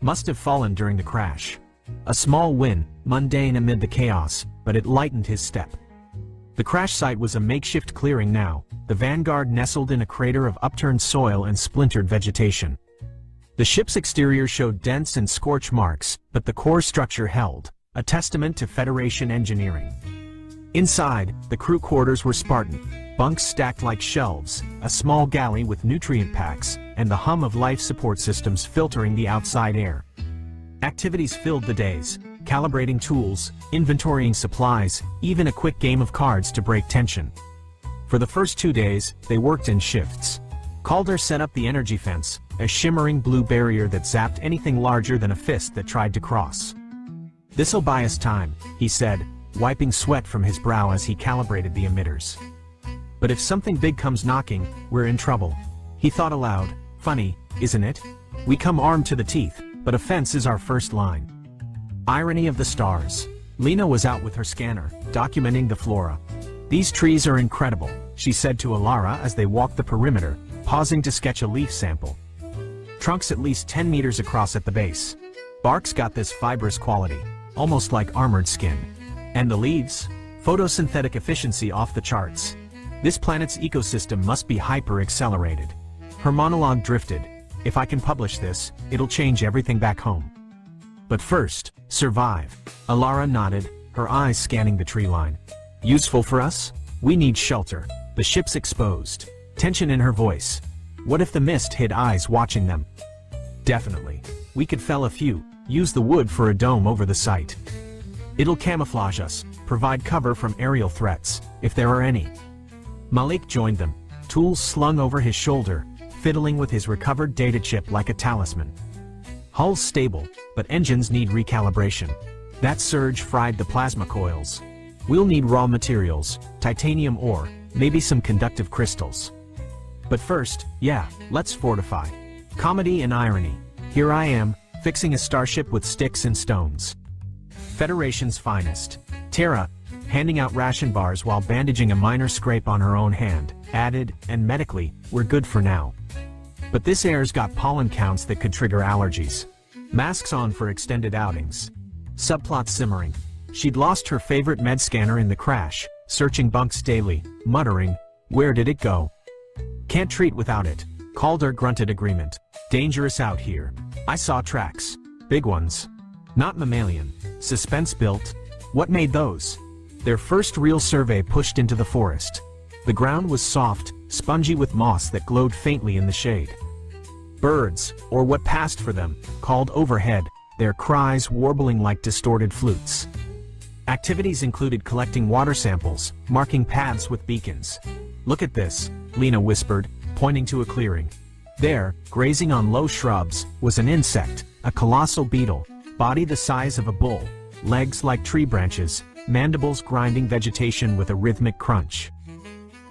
Must have fallen during the crash. A small win, mundane amid the chaos, but it lightened his step. The crash site was a makeshift clearing now, the Vanguard nestled in a crater of upturned soil and splintered vegetation. The ship's exterior showed dents and scorch marks, but the core structure held, a testament to Federation engineering. Inside, the crew quarters were Spartan, bunks stacked like shelves, a small galley with nutrient packs, and the hum of life support systems filtering the outside air. Activities filled the days, calibrating tools, inventorying supplies, even a quick game of cards to break tension. For the first 2 days, they worked in shifts. Calder set up the energy fence, a shimmering blue barrier that zapped anything larger than a fist that tried to cross. "This'll buy us time," he said, wiping sweat from his brow as he calibrated the emitters. "But if something big comes knocking, we're in trouble." He thought aloud, "Funny, isn't it? We come armed to the teeth, but a fence is our first line." Irony of the stars. Lena was out with her scanner, documenting the flora. "These trees are incredible," she said to Alara as they walked the perimeter, pausing to sketch a leaf sample. Trunks at least 10 meters across at the base. Bark's got this fibrous quality, almost like armored skin. And the leaves? Photosynthetic efficiency off the charts. This planet's ecosystem must be hyper-accelerated. Her monologue drifted. "If I can publish this, it'll change everything back home. But first, survive." Alara nodded, her eyes scanning the tree line. "Useful for us? We need shelter. The ship's exposed." Tension in her voice. What if the mist hid eyes watching them? "Definitely. We could fell a few, use the wood for a dome over the site. It'll camouflage us, provide cover from aerial threats, if there are any." Malik joined them, tools slung over his shoulder, fiddling with his recovered data chip like a talisman. "Hull's stable, but engines need recalibration. That surge fried the plasma coils. We'll need raw materials, titanium ore, maybe some conductive crystals. But first, let's fortify." Comedy and irony. Here I am, fixing a starship with sticks and stones. Federation's finest. Tara, handing out ration bars while bandaging a minor scrape on her own hand, added, "And medically, we're good for now. But this air's got pollen counts that could trigger allergies. Masks on for extended outings." Subplot simmering. She'd lost her favorite med scanner in the crash, searching bunks daily, muttering, "Where did it go? Can't treat without it." Calder grunted agreement. "Dangerous out here. I saw tracks. Big ones. Not mammalian. Suspense built. What made those?" Their first real survey pushed into the forest. The ground was soft, spongy with moss that glowed faintly in the shade. Birds, or what passed for them, called overhead, their cries warbling like distorted flutes. Activities included collecting water samples, marking paths with beacons. "Look at this," Lena whispered, pointing to a clearing. There, grazing on low shrubs, was an insect, a colossal beetle, body the size of a bull, legs like tree branches, mandibles grinding vegetation with a rhythmic crunch.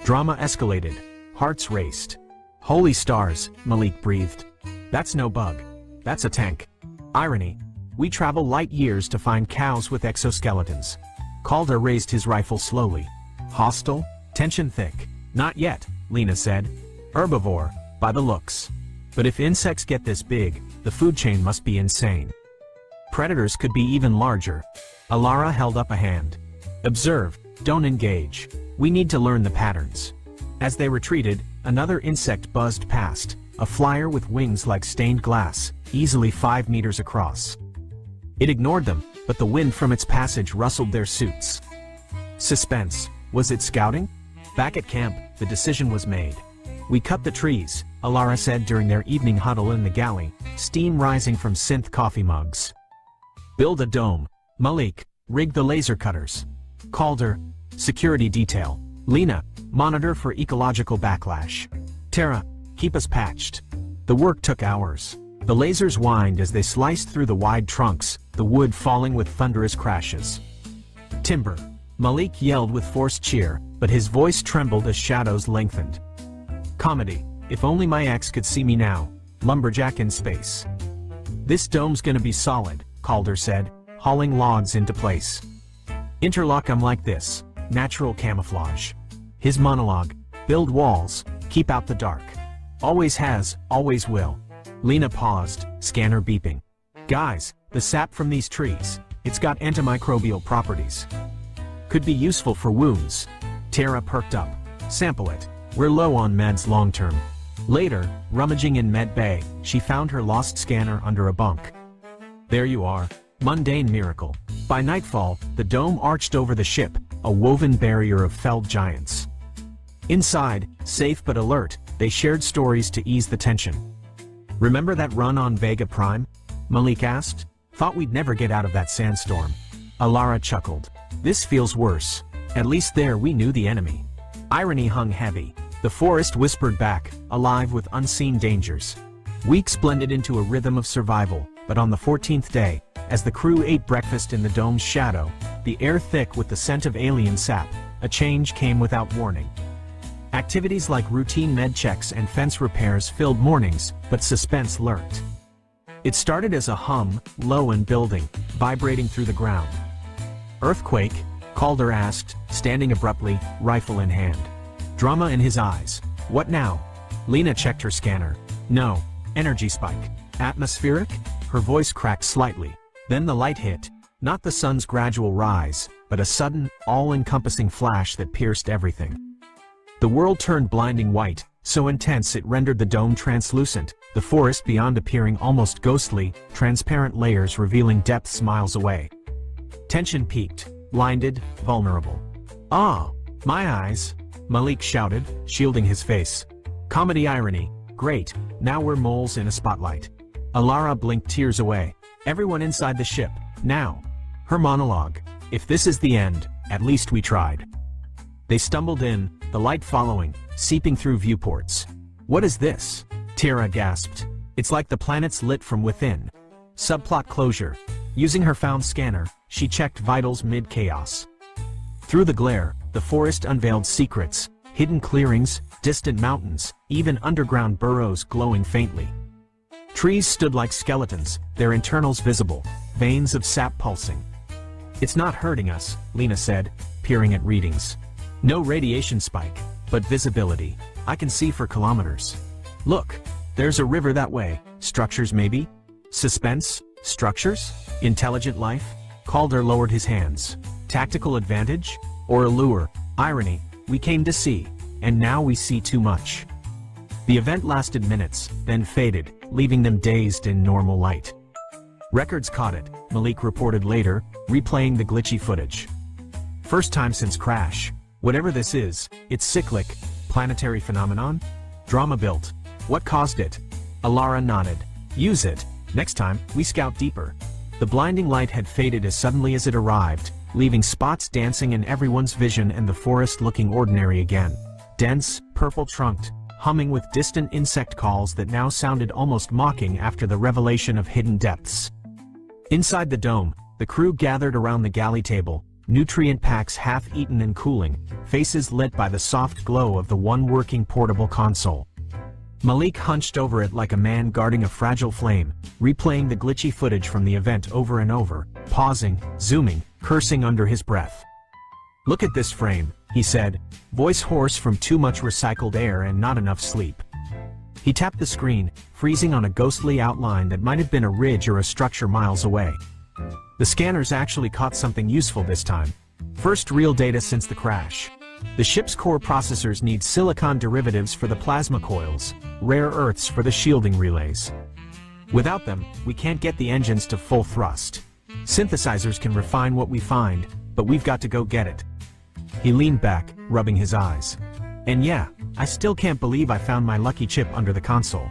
Drama escalated. Hearts raced. "Holy stars," Malik breathed. "That's no bug. That's a tank." Irony. "We travel light years to find cows with exoskeletons." Calder raised his rifle slowly. "Hostile? Tension thick." "Not yet," Lena said. "Herbivore, by the looks. But if insects get this big, the food chain must be insane. Predators could be even larger." Alara held up a hand. "Observe, don't engage. We need to learn the patterns." As they retreated, another insect buzzed past, a flyer with wings like stained glass, easily 5 meters across. It ignored them, but the wind from its passage rustled their suits. Suspense. Was it scouting? Back at camp, the decision was made. We cut the trees, Alara said during their evening huddle in the galley, steam rising from synth coffee mugs. Build a dome. Malik, rig the laser cutters. Calder, security detail. Lena, monitor for ecological backlash. Tara, keep us patched. The work took hours. The lasers whined as they sliced through the wide trunks, the wood falling with thunderous crashes. Timber. Malik yelled with forced cheer, but his voice trembled as shadows lengthened. Comedy. If only my ex could see me now. Lumberjack in space. This dome's gonna be solid, Calder said, hauling logs into place. Interlock 'em like this. Natural camouflage. His monologue. Build walls, keep out the dark. Always has, always will. Lena paused, scanner beeping. Guys, the sap from these trees, it's got antimicrobial properties. Could be useful for wounds. Tara perked up. Sample it. We're low on meds long term. Later, rummaging in med bay, she found her lost scanner under a bunk. There you are. Mundane miracle. By nightfall, the dome arched over the ship, a woven barrier of felled giants. Inside, safe but alert, they shared stories to ease the tension. Remember that run on Vega Prime? Malik asked. Thought we'd never get out of that sandstorm. Alara chuckled. This feels worse. At least there we knew the enemy. Irony hung heavy. The forest whispered back, alive with unseen dangers. Weeks blended into a rhythm of survival, but on the 14th day, as the crew ate breakfast in the dome's shadow, the air thick with the scent of alien sap, a change came without warning. Activities like routine med checks and fence repairs filled mornings, but suspense lurked. It started as a hum, low and building, vibrating through the ground. Earthquake? Calder asked, standing abruptly, rifle in hand. Drama in his eyes. What now? Lena checked her scanner. No. Energy spike. Atmospheric? Her voice cracked slightly. Then the light hit. Not the sun's gradual rise, but a sudden, all-encompassing flash that pierced everything. The world turned blinding white, so intense it rendered the dome translucent, the forest beyond appearing almost ghostly, transparent layers revealing depths miles away. Tension peaked, blinded, vulnerable. Ah, my eyes, Malik shouted, shielding his face. Comedy irony. Great, now we're moles in a spotlight. Alara blinked tears away. Everyone inside the ship, now. Her monologue. If this is the end, at least we tried. They stumbled in, the light following, seeping through viewports. What is this? Tara gasped. It's like the planet's lit from within. Subplot closure. Using her found scanner, she checked vitals mid-chaos. Through the glare, the forest unveiled secrets, hidden clearings, distant mountains, even underground burrows glowing faintly. Trees stood like skeletons, their internals visible, veins of sap pulsing. It's not hurting us, Lena said, peering at readings. No radiation spike, but visibility. I can see for kilometers. Look, there's a river that way. Structures maybe? Suspense? Structures? Intelligent life? Calder lowered his hands. Tactical advantage? Or allure? Irony. We came to see, and now we see too much. The event lasted minutes, then faded, leaving them dazed in normal light. Records caught it, Malik reported later, replaying the glitchy footage. First time since crash. Whatever this is, it's cyclic. Planetary phenomenon? Drama built. What caused it? Alara nodded. Use it. Next time, we scout deeper. The blinding light had faded as suddenly as it arrived, leaving spots dancing in everyone's vision and the forest looking ordinary again. Dense, purple-trunked, humming with distant insect calls that now sounded almost mocking after the revelation of hidden depths. Inside the dome, the crew gathered around the galley table, nutrient packs half-eaten and cooling, faces lit by the soft glow of the one working portable console. Malik hunched over it like a man guarding a fragile flame, replaying the glitchy footage from the event over and over, pausing, zooming, cursing under his breath. Look at this frame, he said, voice hoarse from too much recycled air and not enough sleep. He tapped the screen, freezing on a ghostly outline that might have been a ridge or a structure miles away. The scanners actually caught something useful this time. First real data since the crash. The ship's core processors need silicon derivatives for the plasma coils, rare earths for the shielding relays. Without them, we can't get the engines to full thrust. Synthesizers can refine what we find, but we've got to go get it. He leaned back, rubbing his eyes. And yeah, I still can't believe I found my lucky chip under the console.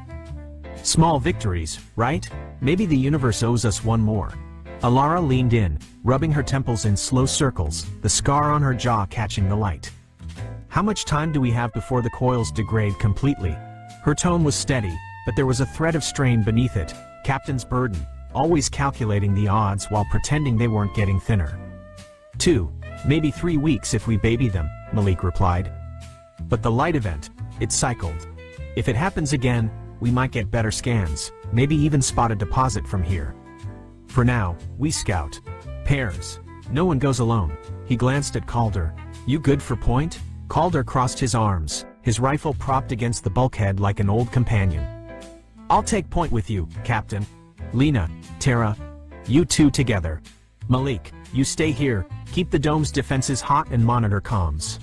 Small victories, right? Maybe the universe owes us one more. Alara leaned in, rubbing her temples in slow circles, the scar on her jaw catching the light. How much time do we have before the coils degrade completely? Her tone was steady, but there was a thread of strain beneath it, captain's burden, always calculating the odds while pretending they weren't getting thinner. 2, maybe 3 weeks if we baby them, Malik replied. But the light event, it cycled. If it happens again, we might get better scans, maybe even spot a deposit from here. For now, we scout. Pairs. No one goes alone. He glanced at Calder. You good for point? Calder crossed his arms, his rifle propped against the bulkhead like an old companion. I'll take point with you, Captain. Lena, Tara, you two together. Malik, you stay here, keep the dome's defenses hot and monitor comms.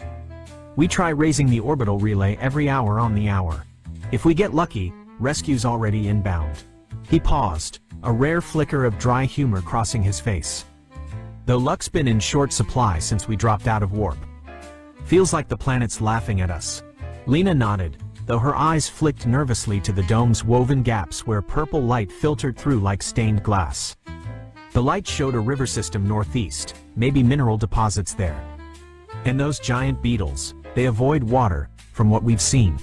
We try raising the orbital relay every hour on the hour. If we get lucky, rescue's already inbound. He paused, a rare flicker of dry humor crossing his face. Though luck's been in short supply since we dropped out of warp. Feels like the planet's laughing at us. Lena nodded, though her eyes flicked nervously to the dome's woven gaps where purple light filtered through like stained glass. The light showed a river system northeast, maybe mineral deposits there. And those giant beetles, they avoid water, from what we've seen.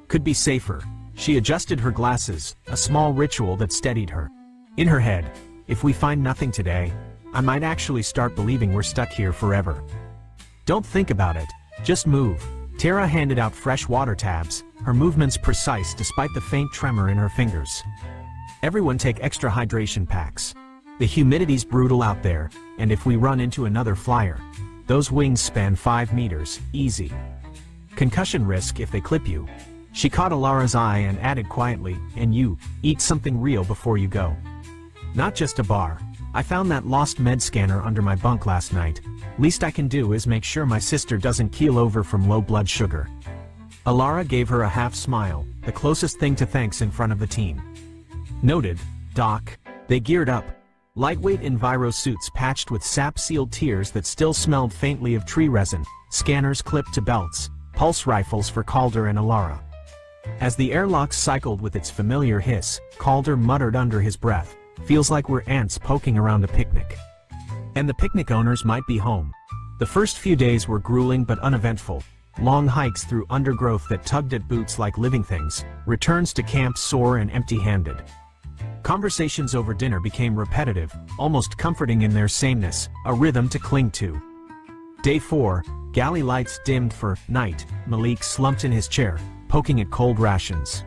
Could be safer. She adjusted her glasses, a small ritual that steadied her. In her head, if we find nothing today, I might actually start believing we're stuck here forever. Don't think about it, just move. Tara handed out fresh water tabs, her movements precise despite the faint tremor in her fingers. Everyone take extra hydration packs. The humidity's brutal out there, and if we run into another flyer, those wings span 5 meters, easy. Concussion risk if they clip you. She caught Alara's eye and added quietly, and you, eat something real before you go. Not just a bar. I found that lost med scanner under my bunk last night. Least I can do is make sure my sister doesn't keel over from low blood sugar. Alara gave her a half smile, the closest thing to thanks in front of the team. Noted, Doc. They geared up. Lightweight enviro suits patched with sap-sealed tears that still smelled faintly of tree resin, scanners clipped to belts, pulse rifles for Calder and Alara. As the airlock cycled with its familiar hiss, Calder muttered under his breath, feels like we're ants poking around a picnic. And the picnic owners might be home. The first few days were grueling but uneventful. Long hikes through undergrowth that tugged at boots like living things, returns to camp sore and empty-handed. Conversations over dinner became repetitive, almost comforting in their sameness, a rhythm to cling to. Day 4, galley lights dimmed for night. Malik slumped in his chair, poking at cold rations.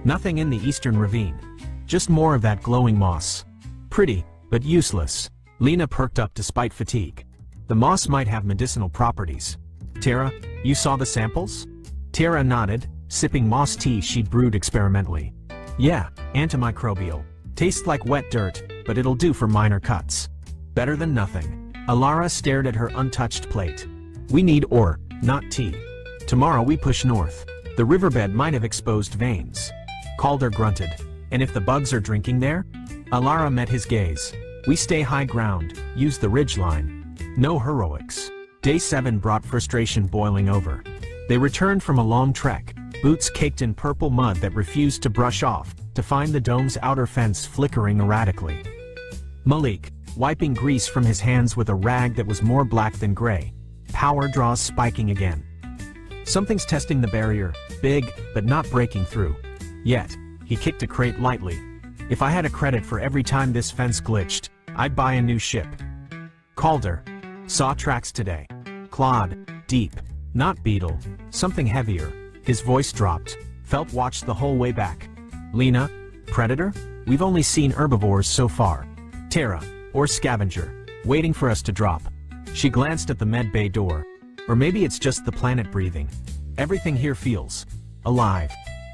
Nothing in the eastern ravine. Just more of that glowing moss. Pretty, but useless. Lena perked up despite fatigue. The moss might have medicinal properties. Tara, you saw the samples? Tara nodded, sipping moss tea she'd brewed experimentally. Yeah, antimicrobial. Tastes like wet dirt, but it'll do for minor cuts. Better than nothing. Alara stared at her untouched plate. We need ore, not tea. Tomorrow we push north. The riverbed might have exposed veins. Calder grunted. And if the bugs are drinking there? Alara met his gaze. We stay high ground, use the ridgeline. No heroics. Day 7 brought frustration boiling over. They returned from a long trek, boots caked in purple mud that refused to brush off, to find the dome's outer fence flickering erratically. Malik, wiping grease from his hands with a rag that was more black than gray. Power draws spiking again. Something's testing the barrier, big, but not breaking through. Yet. He kicked a crate lightly. If I had a credit for every time this fence glitched, I'd buy a new ship. Calder. Saw tracks today. Clawed. Deep. Not beetle. Something heavier. His voice dropped. Felt watched the whole way back. Lena. Predator? We've only seen herbivores so far. Tara. Or scavenger. Waiting for us to drop. She glanced at the med bay door. Or maybe it's just the planet breathing. Everything here feels alive.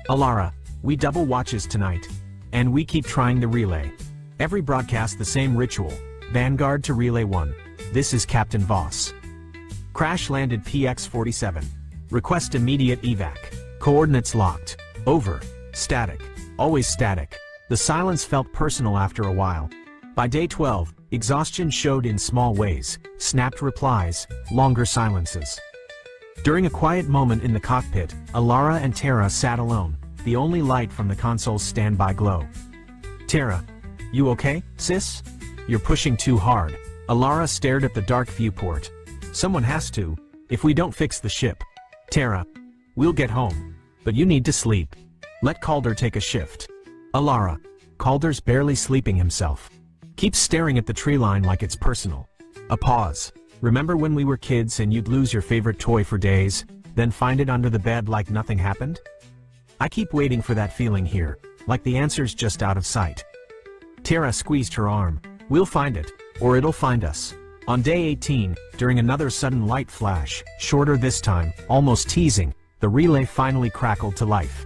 Alara. We double watches tonight. And we keep trying the relay. Every broadcast the same ritual. Vanguard to Relay 1. This is Captain Voss. Crash landed PX-47. Request immediate evac. Coordinates locked. Over. Static. Always static. The silence felt personal after a while. By day 12, Exhaustion showed in small ways, snapped replies, longer silences. During a quiet moment in the cockpit, Alara and Tara sat alone, the only light from the console's standby glow. Tara, you okay, sis? You're pushing too hard. Alara stared at the dark viewport. Someone has to, if we don't fix the ship. Tara, we'll get home. But you need to sleep. Let Calder take a shift. Alara, Calder's barely sleeping himself. Keeps staring at the tree line like it's personal. A pause. Remember when we were kids and you'd lose your favorite toy for days, then find it under the bed like nothing happened? I keep waiting for that feeling here, like the answer's just out of sight. Tara squeezed her arm. We'll find it, or it'll find us. On day 18, during another sudden light flash, shorter this time, almost teasing, the relay finally crackled to life.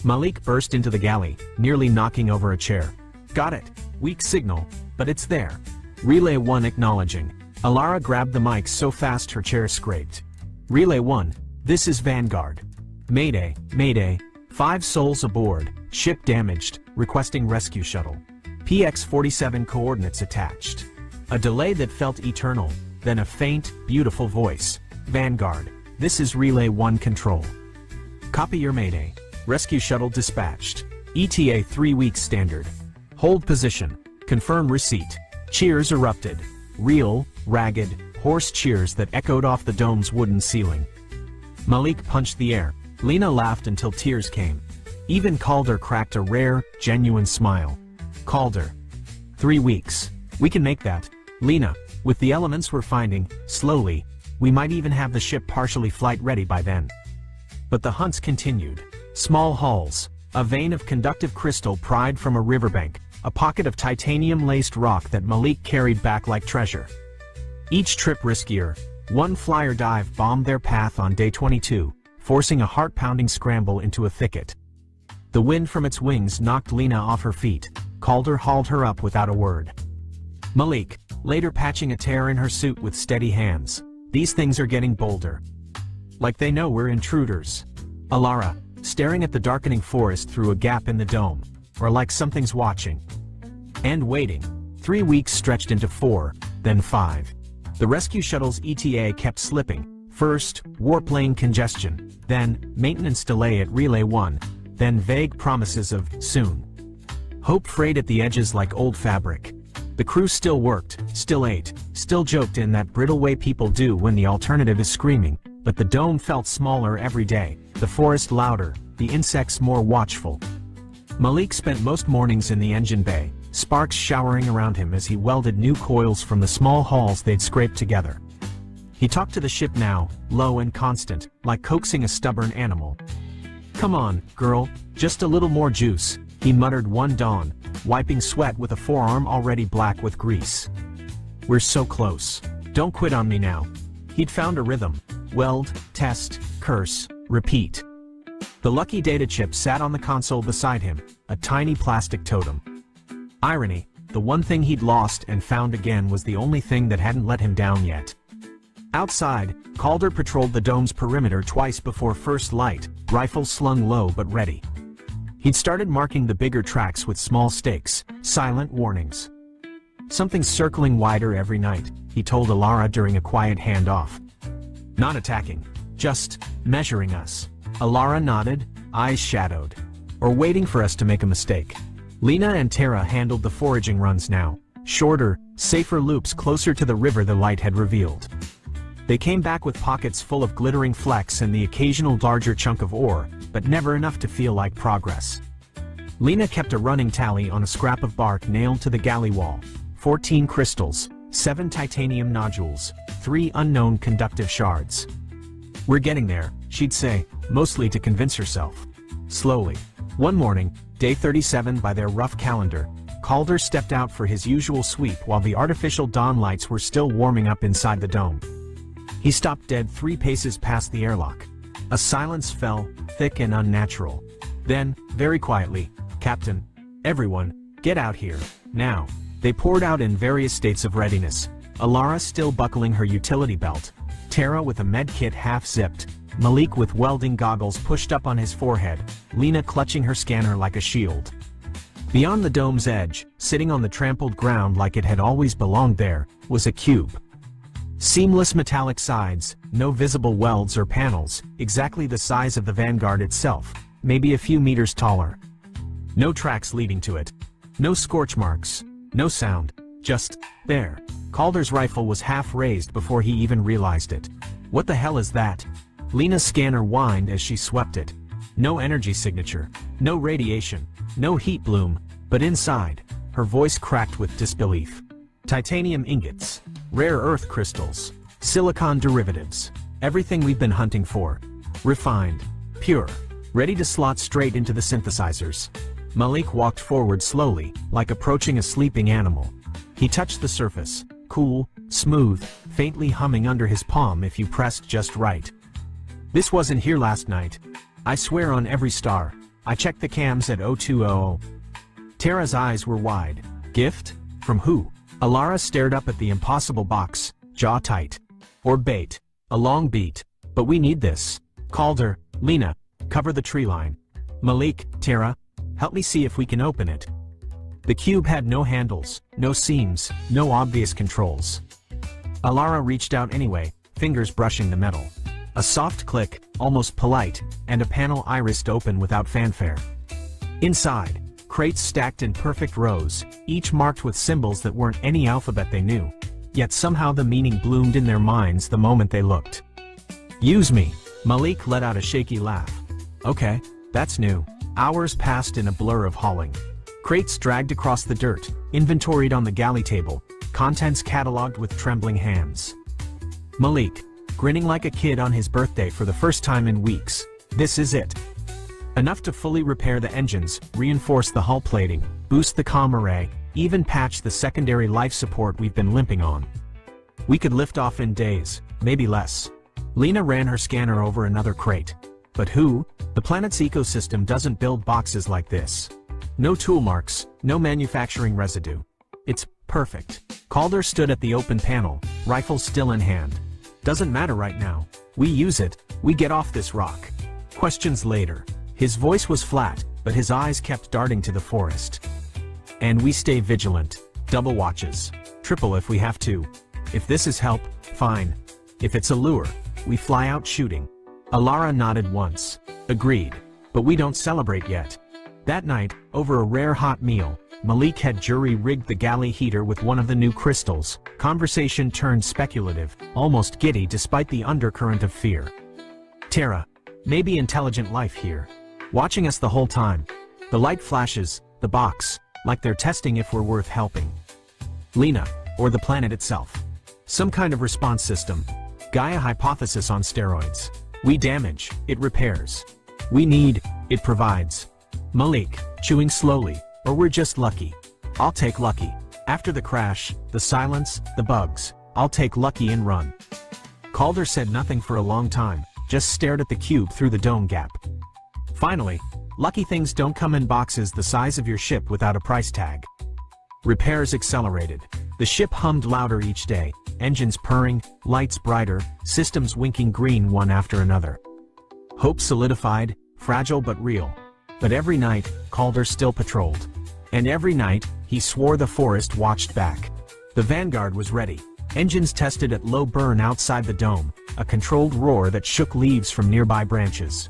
Malik burst into the galley, nearly knocking over a chair. Got it. Weak signal, but it's there. Relay 1 acknowledging. Alara grabbed the mic so fast her chair scraped. Relay 1, this is Vanguard. Mayday, Mayday. 5 souls aboard, ship damaged, requesting rescue shuttle. PX-47 coordinates attached. A delay that felt eternal, then a faint, beautiful voice. Vanguard, this is Relay 1 control. Copy your Mayday. Rescue shuttle dispatched. ETA 3 weeks standard. Hold position. Confirm receipt. Cheers erupted. Real, ragged, hoarse cheers that echoed off the dome's wooden ceiling. Malik punched the air. Lena laughed until tears came. Even Calder cracked a rare, genuine smile. Calder. 3 weeks. We can make that. Lena, with the elements we're finding, slowly, we might even have the ship partially flight ready by then. But the hunts continued. Small hulls, a vein of conductive crystal pried from a riverbank, a pocket of titanium-laced rock that Malik carried back like treasure. Each trip riskier, one flyer dive bombed their path on day 22, forcing a heart-pounding scramble into a thicket. The wind from its wings knocked Lena off her feet. Calder hauled her up without a word. Malik, later patching a tear in her suit with steady hands. These things are getting bolder. Like they know we're intruders. Alara, staring at the darkening forest through a gap in the dome, or like something's watching. And waiting. 3 weeks stretched into 4, then 5. The rescue shuttle's ETA kept slipping. First, warplane congestion, then, maintenance delay at Relay 1, then vague promises of, soon. Hope frayed at the edges like old fabric. The crew still worked, still ate, still joked in that brittle way people do when the alternative is screaming, but the dome felt smaller every day, the forest louder, the insects more watchful. Malik spent most mornings in the engine bay, sparks showering around him as he welded new coils from the small hulls they'd scraped together. He talked to the ship now, low and constant, like coaxing a stubborn animal. Come on, girl, just a little more juice, he muttered one dawn, wiping sweat with a forearm already black with grease. We're so close. Don't quit on me now. He'd found a rhythm. Weld, test, curse, repeat. The lucky data chip sat on the console beside him, a tiny plastic totem. Irony, the one thing he'd lost and found again was the only thing that hadn't let him down yet. Outside, Calder patrolled the dome's perimeter twice before first light, rifle slung low but ready. He'd started marking the bigger tracks with small stakes, silent warnings. Something's circling wider every night, he told Alara during a quiet handoff. Not attacking, just measuring us. Alara nodded, eyes shadowed. Or waiting for us to make a mistake. Lena and Tara handled the foraging runs now, shorter, safer loops closer to the river the light had revealed. They came back with pockets full of glittering flecks and the occasional larger chunk of ore, but never enough to feel like progress. Lena kept a running tally on a scrap of bark nailed to the galley wall. 14 crystals, 7 titanium nodules, 3 unknown conductive shards. We're getting there, she'd say, mostly to convince herself. Slowly. One morning, day 37 by their rough calendar, Calder stepped out for his usual sweep while the artificial dawn lights were still warming up inside the dome. He stopped dead 3 paces past the airlock. A silence fell, thick and unnatural. Then, very quietly, Captain, everyone, get out here, now. They poured out in various states of readiness. Alara still buckling her utility belt. Tara with a med kit half-zipped. Malik with welding goggles pushed up on his forehead. Lena clutching her scanner like a shield. Beyond the dome's edge, sitting on the trampled ground like it had always belonged there, was a cube. Seamless metallic sides, no visible welds or panels, exactly the size of the Vanguard itself, maybe a few meters taller. No tracks leading to it. No scorch marks. No sound. Just there. Calder's rifle was half raised before he even realized it. What the hell is that? Lena's scanner whined as she swept it. No energy signature. No radiation. No heat bloom. But inside, her voice cracked with disbelief. Titanium ingots. Rare earth crystals. Silicon derivatives. Everything we've been hunting for. Refined. Pure. Ready to slot straight into the synthesizers. Malik walked forward slowly, like approaching a sleeping animal. He touched the surface. Cool, smooth, faintly humming under his palm if you pressed just right. This wasn't here last night. I swear on every star. I checked the cams at 0200. Tara's eyes were wide. Gift? From who? Alara stared up at the impossible box, jaw tight. Or bait. A long beat. But we need this. Calder, Lena, cover the tree line. Malik, Tara, help me see if we can open it. The cube had no handles, no seams, no obvious controls. Alara reached out anyway, fingers brushing the metal. A soft click, almost polite, and a panel irised open without fanfare. Inside, crates stacked in perfect rows, each marked with symbols that weren't any alphabet they knew. Yet somehow the meaning bloomed in their minds the moment they looked. Use me. Malik let out a shaky laugh. Okay, that's new. Hours passed in a blur of hauling. Crates dragged across the dirt, inventoried on the galley table, contents cataloged with trembling hands. Malik, grinning like a kid on his birthday for the first time in weeks. This is it. Enough to fully repair the engines, reinforce the hull plating, boost the comm array, even patch the secondary life support we've been limping on. We could lift off in days, maybe less. Lena ran her scanner over another crate. But who? The planet's ecosystem doesn't build boxes like this. No tool marks, no manufacturing residue. It's perfect. Calder stood at the open panel, rifle still in hand. Doesn't matter right now. We use it, we get off this rock. Questions later. His voice was flat, but his eyes kept darting to the forest. And we stay vigilant. Double watches. Triple if we have to. If this is help, fine. If it's a lure, we fly out shooting. Alara nodded once. Agreed. But we don't celebrate yet. That night, over a rare hot meal, Malik had jury-rigged the galley heater with one of the new crystals. Conversation turned speculative, almost giddy despite the undercurrent of fear. Tara, maybe intelligent life here. Watching us the whole time. The light flashes, the box, like they're testing if we're worth helping. Lena, or the planet itself. Some kind of response system. Gaia hypothesis on steroids. We damage, it repairs. We need, it provides. Malik, chewing slowly, or we're just lucky. I'll take lucky. After the crash, the silence, the bugs, I'll take lucky and run. Calder said nothing for a long time, just stared at the cube through the dome gap. Finally, lucky things don't come in boxes the size of your ship without a price tag. Repairs accelerated. The ship hummed louder each day, engines purring, lights brighter, systems winking green one after another. Hope solidified, fragile but real. But every night, Calder still patrolled. And every night, he swore the forest watched back. The Vanguard was ready. Engines tested at low burn outside the dome, a controlled roar that shook leaves from nearby branches.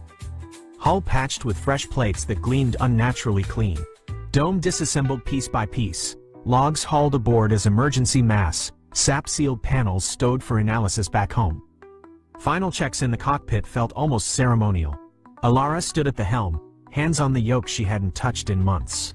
Hull patched with fresh plates that gleamed unnaturally clean. Dome disassembled piece by piece. Logs hauled aboard as emergency mass, sap-sealed panels stowed for analysis back home. Final checks in the cockpit felt almost ceremonial. Alara stood at the helm, hands on the yoke she hadn't touched in months.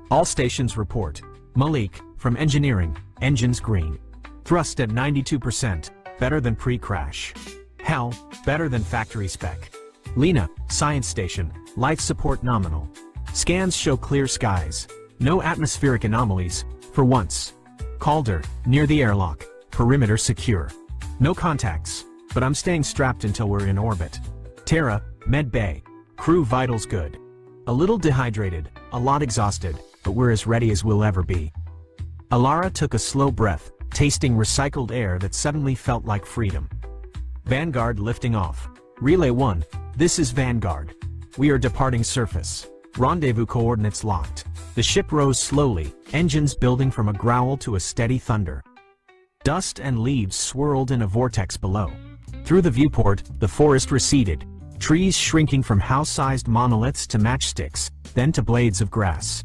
All stations report. Malik, from engineering, engines green. Thrust at 92%, better than pre-crash. Hell, better than factory spec. Lena, science station, life support nominal. Scans show clear skies. No atmospheric anomalies, for once. Calder, near the airlock, perimeter secure. No contacts, but I'm staying strapped until we're in orbit. Tara, med bay. Crew vitals good. A little dehydrated, a lot exhausted, but we're as ready as we'll ever be. Alara took a slow breath, tasting recycled air that suddenly felt like freedom. Vanguard lifting off. Relay 1, this is Vanguard. We are departing surface. Rendezvous coordinates locked. The ship rose slowly, engines building from a growl to a steady thunder. Dust and leaves swirled in a vortex below. Through the viewport, the forest receded, trees shrinking from house-sized monoliths to matchsticks, then to blades of grass.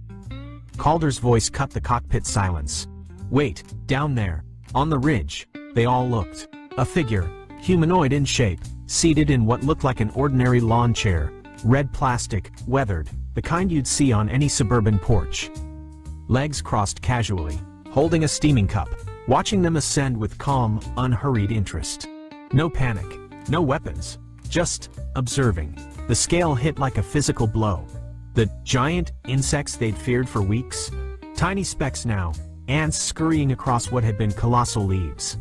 Calder's voice cut the cockpit silence. "Wait, down there, on the ridge." They all looked. A figure, humanoid in shape, seated in what looked like an ordinary lawn chair, red plastic, weathered, the kind you'd see on any suburban porch. Legs crossed casually, holding a steaming cup, watching them ascend with calm, unhurried interest. No panic, no weapons, just observing. The scale hit like a physical blow. The giant insects they'd feared for weeks? Tiny specks now, ants scurrying across what had been colossal leaves.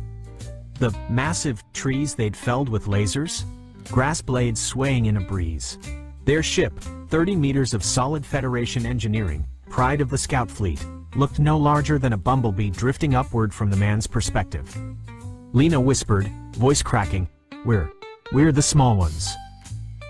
The massive trees they'd felled with lasers? Grass blades swaying in a breeze. Their ship, 30 meters of solid Federation engineering, pride of the scout fleet, looked no larger than a bumblebee drifting upward from the man's perspective. Lena whispered, voice cracking, We're the small ones."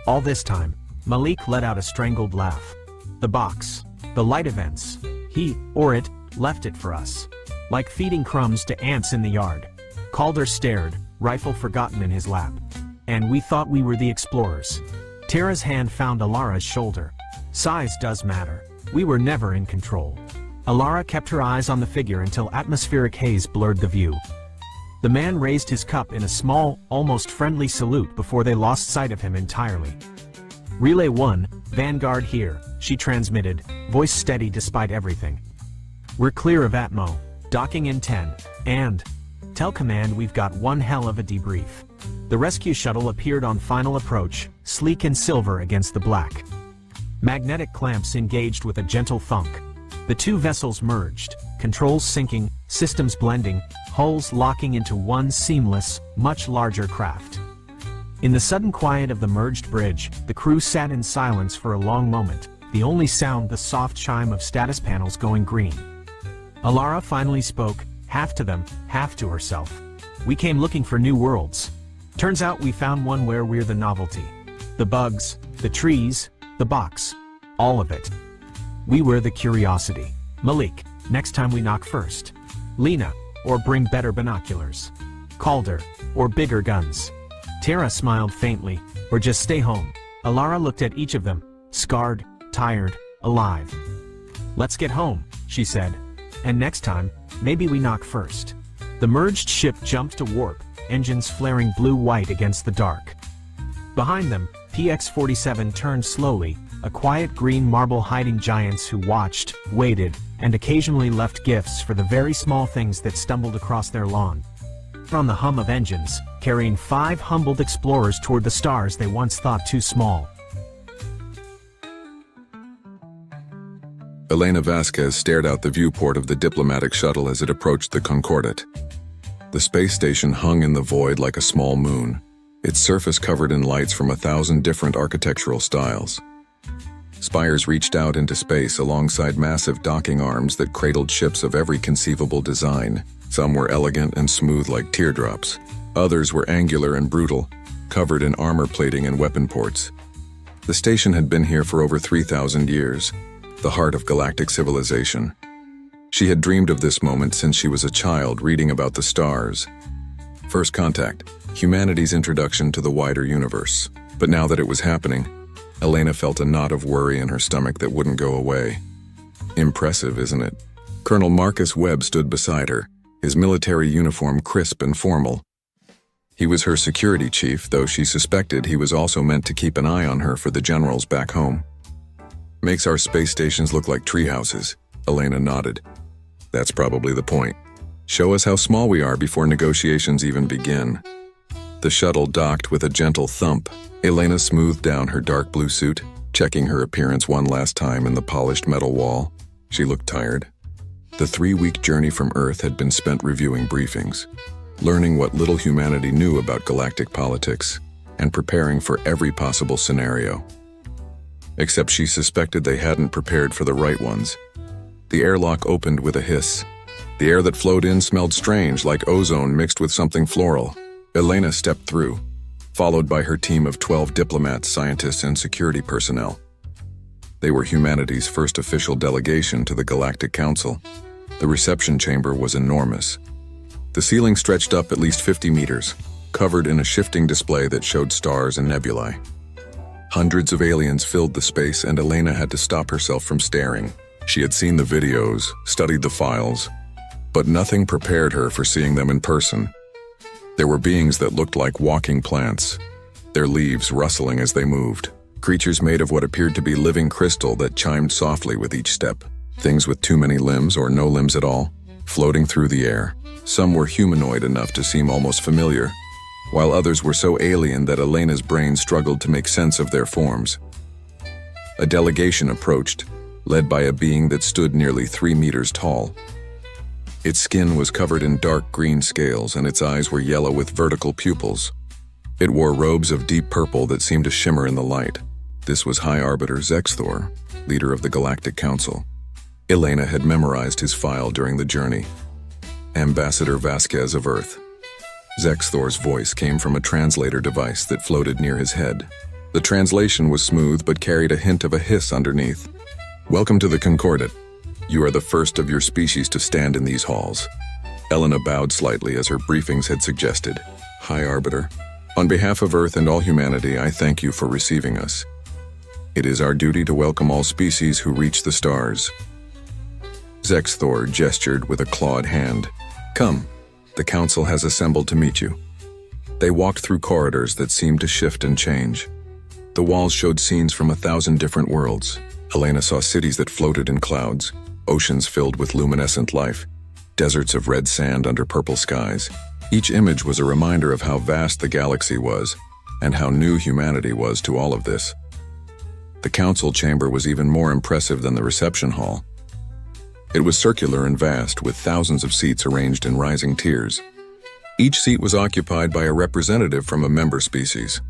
All this time, Malik let out a strangled laugh. "The box, the light events, he, or it, left it for us. Like feeding crumbs to ants in the yard." Calder stared, rifle forgotten in his lap. "And we thought we were the explorers." Tara's hand found Alara's shoulder. "Size does matter. We were never in control." Alara kept her eyes on the figure until atmospheric haze blurred the view. The man raised his cup in a small, almost friendly salute before they lost sight of him entirely. "Relay 1, Vanguard here," she transmitted, voice steady despite everything. "We're clear of Atmo, docking in 10, and tell command we've got one hell of a debrief." The rescue shuttle appeared on final approach, sleek and silver against the black. Magnetic clamps engaged with a gentle thunk. The two vessels merged, controls syncing, systems blending, hulls locking into one seamless, much larger craft. In the sudden quiet of the merged bridge, the crew sat in silence for a long moment, the only sound the soft chime of status panels going green. Alara finally spoke, half to them, half to herself. "We came looking for new worlds. Turns out we found one where we're the novelty. The bugs, the trees, the box. All of it. We were the curiosity. Malik, next time we knock first. Lena, or bring better binoculars. Calder, or bigger guns." Tara smiled faintly, "or just stay home." Alara looked at each of them, scarred, tired, alive. "Let's get home," she said. "And next time, maybe we knock first." The merged ship jumped to warp, engines flaring blue-white against the dark. Behind them, PX-47 turned slowly, a quiet green marble hiding giants who watched, waited, and occasionally left gifts for the very small things that stumbled across their lawn. On the hum of engines, carrying 5 humbled explorers toward the stars they once thought too small. Elena Vasquez stared out the viewport of the diplomatic shuttle as it approached the Concordat. The space station hung in the void like a small moon, its surface covered in lights from 1,000 different architectural styles. Spires reached out into space alongside massive docking arms that cradled ships of every conceivable design. Some were elegant and smooth like teardrops. Others were angular and brutal, covered in armor plating and weapon ports. The station had been here for over 3,000 years, the heart of galactic civilization. She had dreamed of this moment since she was a child reading about the stars. First contact, humanity's introduction to the wider universe. But now that it was happening, Elena felt a knot of worry in her stomach that wouldn't go away. Impressive, isn't it? Colonel Marcus Webb stood beside her, his military uniform crisp and formal. He was her security chief, though she suspected he was also meant to keep an eye on her for the generals back home. "Makes our space stations look like treehouses," Elena nodded. "That's probably the point. Show us how small we are before negotiations even begin." The shuttle docked with a gentle thump. Elena smoothed down her dark blue suit, checking her appearance one last time in the polished metal wall. She looked tired. The 3-week journey from Earth had been spent reviewing briefings, learning what little humanity knew about galactic politics, and preparing for every possible scenario. Except she suspected they hadn't prepared for the right ones. The airlock opened with a hiss. The air that flowed in smelled strange, like ozone mixed with something floral. Elena stepped through, followed by her team of 12 diplomats, scientists, and security personnel. They were humanity's first official delegation to the Galactic Council. The reception chamber was enormous. The ceiling stretched up at least 50 meters, covered in a shifting display that showed stars and nebulae. Hundreds of aliens filled the space, and Elena had to stop herself from staring. She had seen the videos, studied the files, but nothing prepared her for seeing them in person. There were beings that looked like walking plants, their leaves rustling as they moved. Creatures made of what appeared to be living crystal that chimed softly with each step. Things with too many limbs or no limbs at all, floating through the air. Some were humanoid enough to seem almost familiar, while others were so alien that Elena's brain struggled to make sense of their forms. A delegation approached, led by a being that stood nearly 3 meters tall. Its skin was covered in dark green scales, and its eyes were yellow with vertical pupils. It wore robes of deep purple that seemed to shimmer in the light. This was High Arbiter Zexthor, leader of the Galactic Council. Elena had memorized his file during the journey. Ambassador Vasquez of Earth. Zexthor's voice came from a translator device that floated near his head. The translation was smooth but carried a hint of a hiss underneath. "Welcome to the Concordat. You are the first of your species to stand in these halls." Elena bowed slightly as her briefings had suggested. "High Arbiter, on behalf of Earth and all humanity, I thank you for receiving us. It is our duty to welcome all species who reach the stars." Zexthor gestured with a clawed hand. "Come, the council has assembled to meet you." They walked through corridors that seemed to shift and change. The walls showed scenes from 1,000 different worlds. Elena saw cities that floated in clouds, oceans filled with luminescent life, deserts of red sand under purple skies. Each image was a reminder of how vast the galaxy was, and how new humanity was to all of this. The council chamber was even more impressive than the reception hall. It was circular and vast, with thousands of seats arranged in rising tiers. Each seat was occupied by a representative from a member species.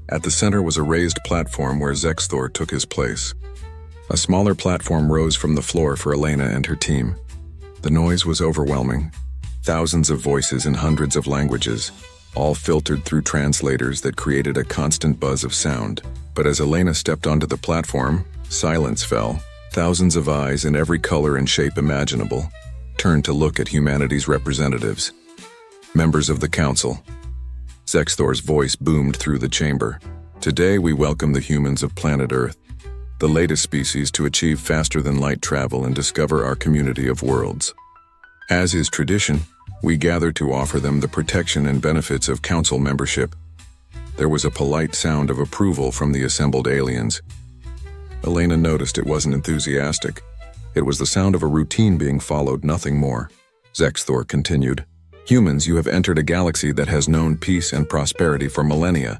At the center was a raised platform where Zexthor took his place. A smaller platform rose from the floor for Elena and her team. The noise was overwhelming. Thousands of voices in hundreds of languages, all filtered through translators that created a constant buzz of sound. But as Elena stepped onto the platform, silence fell. Thousands of eyes in every color and shape imaginable turned to look at humanity's representatives, members of the council. Zexthor's voice boomed through the chamber. "Today we welcome the humans of planet Earth, the latest species to achieve faster-than-light travel and discover our community of worlds. As is tradition, we gather to offer them the protection and benefits of council membership." There was a polite sound of approval from the assembled aliens. Elena noticed it wasn't enthusiastic. It was the sound of a routine being followed, nothing more. Zexthor continued. "Humans, you have entered a galaxy that has known peace and prosperity for millennia.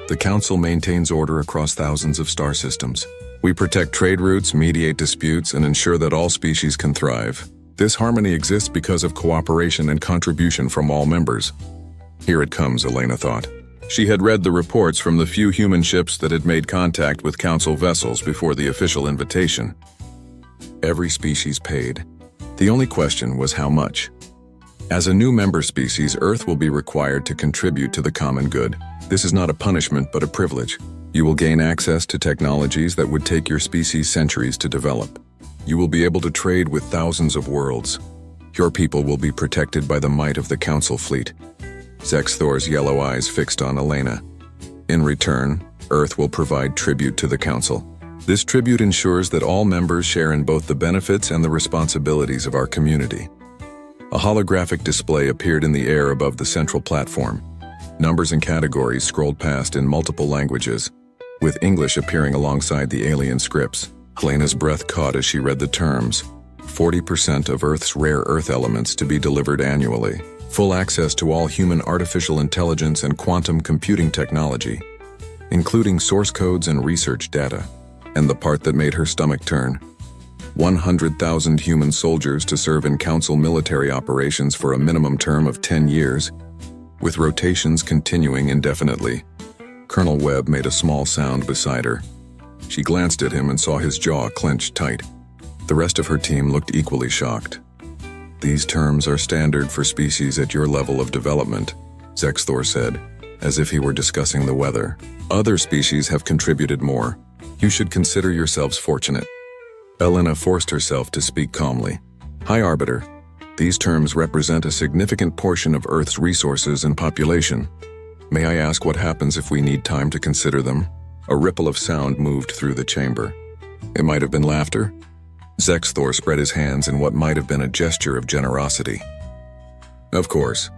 The Council maintains order across thousands of star systems. We protect trade routes, mediate disputes, and ensure that all species can thrive. This harmony exists because of cooperation and contribution from all members." Here it comes, Elena thought. She had read the reports from the few human ships that had made contact with Council vessels before the official invitation. Every species paid. The only question was how much. As a new member species, Earth will be required to contribute to the common good. This is not a punishment, but a privilege. You will gain access to technologies that would take your species centuries to develop. You will be able to trade with thousands of worlds. Your people will be protected by the might of the Council fleet. Zexthor's yellow eyes fixed on Elena. In return, Earth will provide tribute to the Council. This tribute ensures that all members share in both the benefits and the responsibilities of our community. A holographic display appeared in the air above the central platform. Numbers and categories scrolled past in multiple languages, with English appearing alongside the alien scripts. Elena's breath caught as she read the terms. 40% of Earth's rare Earth elements to be delivered annually. Full access to all human artificial intelligence and quantum computing technology, including source codes and research data. And the part that made her stomach turn. 100,000 human soldiers to serve in Council military operations for a minimum term of 10 years, with rotations continuing indefinitely. Colonel Webb made a small sound beside her. She glanced at him and saw his jaw clenched tight. The rest of her team looked equally shocked. "These terms are standard for species at your level of development," Zexthor said, as if he were discussing the weather. "Other species have contributed more. You should consider yourselves fortunate. Elena forced herself to speak calmly. High Arbiter, these terms represent a significant portion of Earth's resources and population. May I ask what happens if we need time to consider them? A ripple of sound moved through the chamber. It might have been laughter. Zexthor spread his hands in what might have been a gesture of generosity. Of course,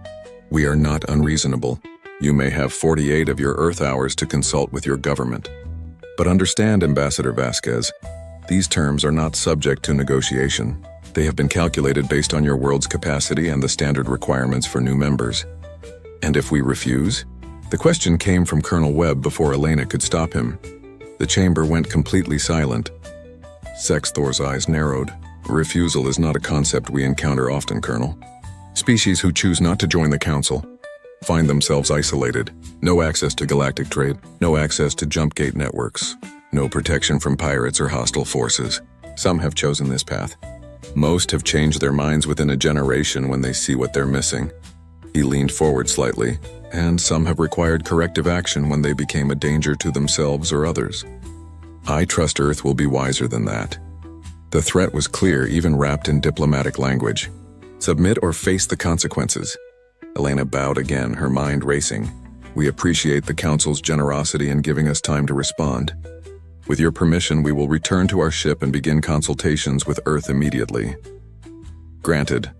we are not unreasonable. You may have 48 of your Earth hours to consult with your government. But understand, Ambassador Vasquez, these terms are not subject to negotiation. They have been calculated based on your world's capacity and the standard requirements for new members. And if we refuse? The question came from Colonel Webb before Elena could stop him. The chamber went completely silent. Zexthor's eyes narrowed. Refusal is not a concept we encounter often, Colonel. Species who choose not to join the Council find themselves isolated. No access to galactic trade, no access to jump gate networks, no protection from pirates or hostile forces. Some have chosen this path. Most have changed their minds within a generation when they see what they're missing. He leaned forward slightly, and some have required corrective action when they became a danger to themselves or others. I trust Earth will be wiser than that. The threat was clear, even wrapped in diplomatic language. Submit or face the consequences. Elena bowed again, her mind racing. We appreciate the Council's generosity in giving us time to respond. With your permission, we will return to our ship and begin consultations with Earth immediately. Granted.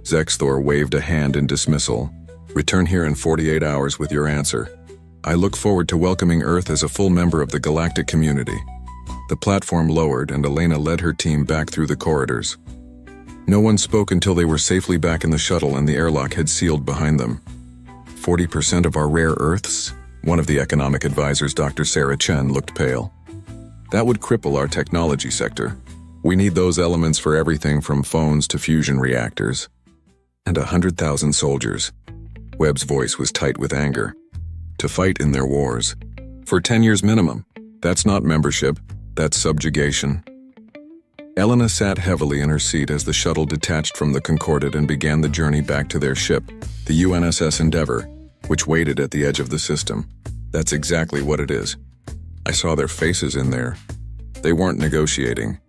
Zexthor waved a hand in dismissal. Return here in 48 hours with your answer. I look forward to welcoming Earth as a full member of the galactic community. The platform lowered and Elena led her team back through the corridors. No one spoke until they were safely back in the shuttle and the airlock had sealed behind them. 40% of our rare Earths? One of the economic advisors, Dr. Sarah Chen, looked pale. That would cripple our technology sector. We need those elements for everything from phones to fusion reactors. And 100,000 soldiers. Webb's voice was tight with anger. To fight in their wars. For 10 years minimum. That's not membership, that's subjugation. Elena sat heavily in her seat as the shuttle detached from the Concordat and began the journey back to their ship, the UNSS Endeavour, which waited at the edge of the system. That's exactly what it is. I saw their faces in there. They weren't negotiating.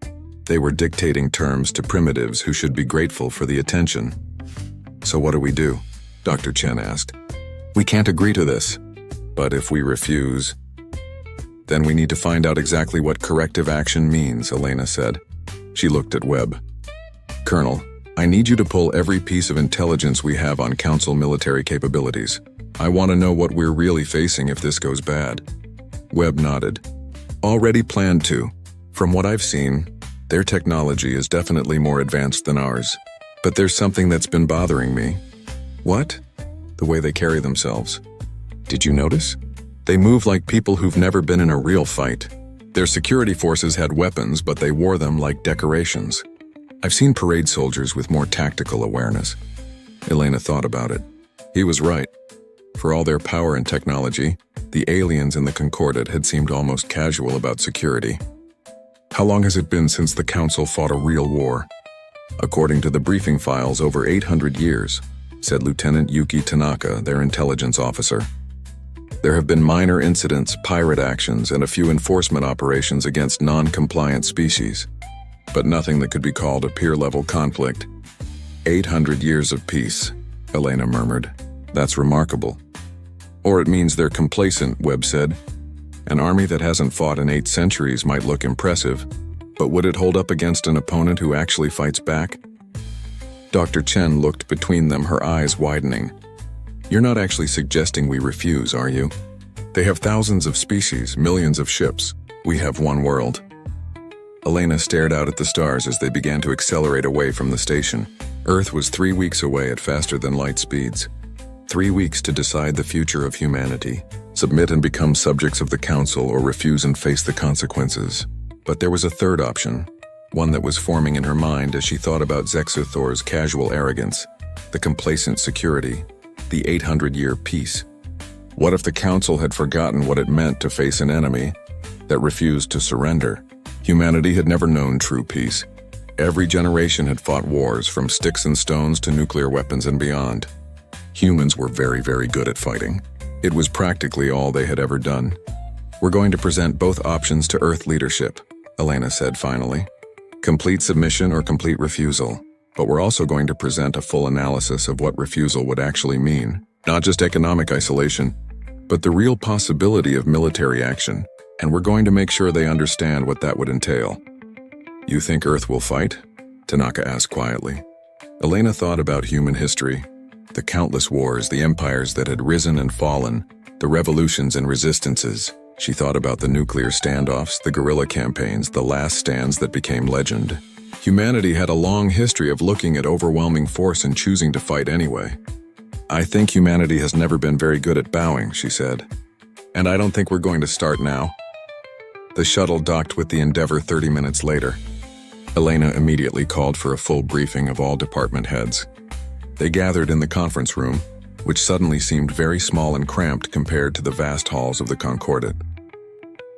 They were dictating terms to primitives who should be grateful for the attention. So what do we do? Dr. Chen asked. We can't agree to this. But if we refuse, then we need to find out exactly what corrective action means, Elena said. She looked at Webb. Colonel, I need you to pull every piece of intelligence we have on Council military capabilities. I want to know what we're really facing if this goes bad. Webb nodded. Already planned to. From what I've seen, their technology is definitely more advanced than ours. But there's something that's been bothering me. What? The way they carry themselves. Did you notice? They move like people who've never been in a real fight. Their security forces had weapons, but they wore them like decorations. I've seen parade soldiers with more tactical awareness. Elena thought about it. He was right. For all their power and technology, the aliens in the Concordat had seemed almost casual about security. How long has it been since the Council fought a real war? According to the briefing files, over 800 years, said Lieutenant Yuki Tanaka, their intelligence officer. There have been minor incidents, pirate actions, and a few enforcement operations against non-compliant species, but nothing that could be called a peer-level conflict. 800 years of peace, Elena murmured. That's remarkable. Or it means they're complacent, Webb said. An army that hasn't fought in 8 centuries might look impressive, but would it hold up against an opponent who actually fights back? Dr. Chen looked between them, her eyes widening. You're not actually suggesting we refuse, are you? They have thousands of species, millions of ships. We have one world. Elena stared out at the stars as they began to accelerate away from the station. Earth was 3 weeks away at faster-than-light speeds. 3 weeks to decide the future of humanity, submit and become subjects of the Council, or refuse and face the consequences. But there was a third option, one that was forming in her mind as she thought about Zexthor's casual arrogance, the complacent security, the 800-year peace. What if the Council had forgotten what it meant to face an enemy that refused to surrender? Humanity had never known true peace. Every generation had fought wars, from sticks and stones to nuclear weapons and beyond. Humans were very, very good at fighting. It was practically all they had ever done. We're going to present both options to Earth leadership, Elena said finally. Complete submission or complete refusal. But we're also going to present a full analysis of what refusal would actually mean. Not just economic isolation, but the real possibility of military action. And we're going to make sure they understand what that would entail. You think Earth will fight? Tanaka asked quietly. Elena thought about human history. The countless wars, the empires that had risen and fallen, the revolutions and resistances. She thought about the nuclear standoffs, the guerrilla campaigns, the last stands that became legend. Humanity had a long history of looking at overwhelming force and choosing to fight anyway. I think humanity has never been very good at bowing, she said. And I don't think we're going to start now. The shuttle docked with the Endeavour 30 minutes later. Elena immediately called for a full briefing of all department heads. They gathered in the conference room, which suddenly seemed very small and cramped compared to the vast halls of the Concordat.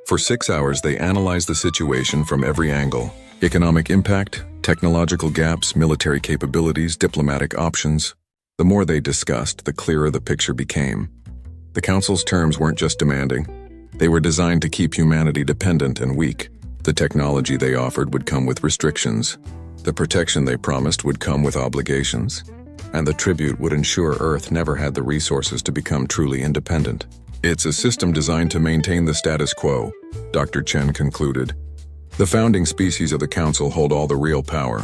For 6 hours, they analyzed the situation from every angle: economic impact, technological gaps, military capabilities, diplomatic options. The more they discussed, the clearer the picture became. The Council's terms weren't just demanding. They were designed to keep humanity dependent and weak. The technology they offered would come with restrictions. The protection they promised would come with obligations. And the tribute would ensure Earth never had the resources to become truly independent. It's a system designed to maintain the status quo, Dr. Chen concluded. The founding species of the Council hold all the real power.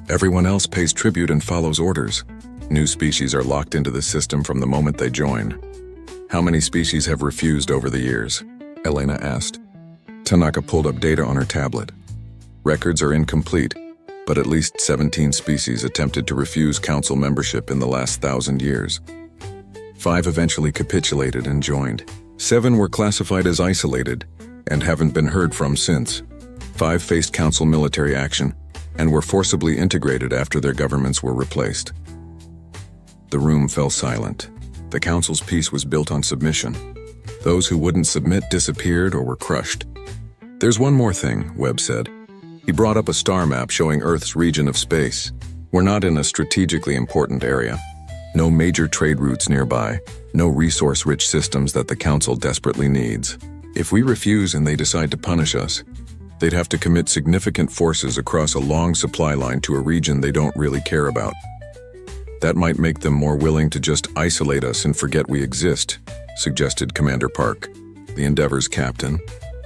Everyone else pays tribute and follows orders. New species are locked into the system from the moment they join. How many species have refused over the years? Elena asked. Tanaka pulled up data on her tablet. Records are incomplete, but at least 17 species attempted to refuse Council membership in the last 1,000 years. 5 eventually capitulated and joined. 7 were classified as isolated and haven't been heard from since. 5 faced Council military action and were forcibly integrated after their governments were replaced. The room fell silent. The Council's peace was built on submission. Those who wouldn't submit disappeared or were crushed. There's one more thing, Webb said. He brought up a star map showing Earth's region of space. We're not in a strategically important area. No major trade routes nearby. No resource-rich systems that the Council desperately needs. If we refuse and they decide to punish us, they'd have to commit significant forces across a long supply line to a region they don't really care about. That might make them more willing to just isolate us and forget we exist, suggested Commander Park, the Endeavour's captain.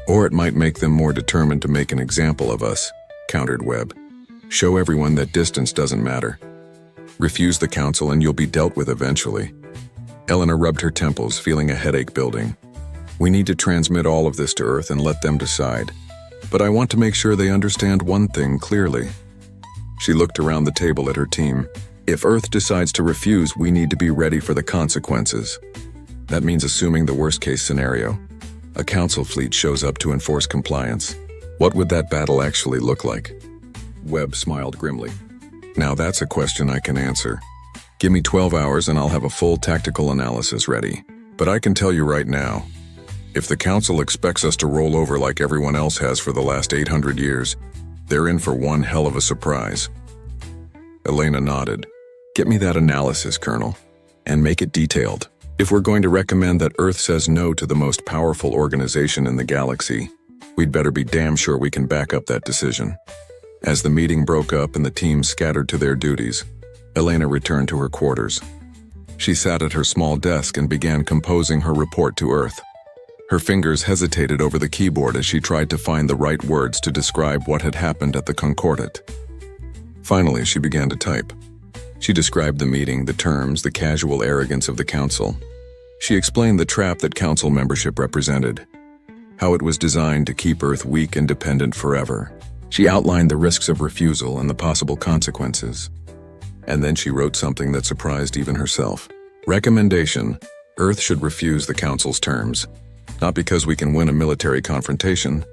Or it might make them more determined to make an example of us, countered Webb. Show everyone that distance doesn't matter. Refuse the Council and you'll be dealt with eventually. Elena rubbed her temples, feeling a headache building. We need to transmit all of this to Earth and let them decide. But I want to make sure they understand one thing clearly. She looked around the table at her team. If Earth decides to refuse, we need to be ready for the consequences. That means assuming the worst-case scenario. A Council fleet shows up to enforce compliance. What would that battle actually look like? Webb smiled grimly. Now that's a question I can answer. Give me 12 hours and I'll have a full tactical analysis ready. But I can tell you right now, if the Council expects us to roll over like everyone else has for the last 800 years, they're in for one hell of a surprise. Elena nodded. Get me that analysis, Colonel, and make it detailed. If we're going to recommend that Earth says no to the most powerful organization in the galaxy, we'd better be damn sure we can back up that decision. As the meeting broke up and the team scattered to their duties, Elena returned to her quarters. She sat at her small desk and began composing her report to Earth. Her fingers hesitated over the keyboard as she tried to find the right words to describe what had happened at the Concordat. Finally, she began to type. She described the meeting, the terms, the casual arrogance of the Council. She explained the trap that Council membership represented, how it was designed to keep Earth weak and dependent forever. She outlined the risks of refusal and the possible consequences. And then she wrote something that surprised even herself. Recommendation: Earth should refuse the Council's terms. Not because we can win a military confrontation,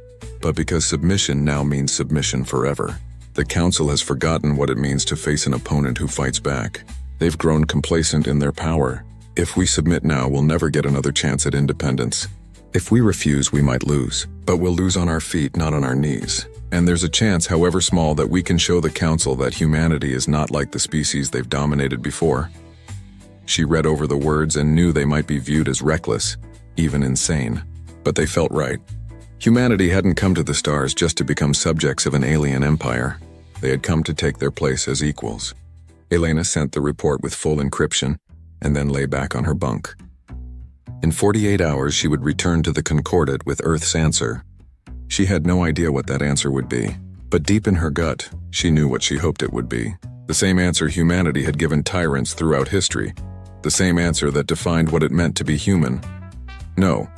but because submission now means submission forever. The Council has forgotten what it means to face an opponent who fights back. They've grown complacent in their power. If we submit now, we'll never get another chance at independence. If we refuse, we might lose. But we'll lose on our feet, not on our knees. And there's a chance, however small, that we can show the Council that humanity is not like the species they've dominated before. She read over the words and knew they might be viewed as reckless, even insane. But they felt right. Humanity hadn't come to the stars just to become subjects of an alien empire. They had come to take their place as equals. Elena sent the report with full encryption and then lay back on her bunk. In 48 hours, she would return to the Concordat with Earth's answer. She had no idea what that answer would be, but deep in her gut, she knew what she hoped it would be. The same answer humanity had given tyrants throughout history. The same answer that defined what it meant to be human. No.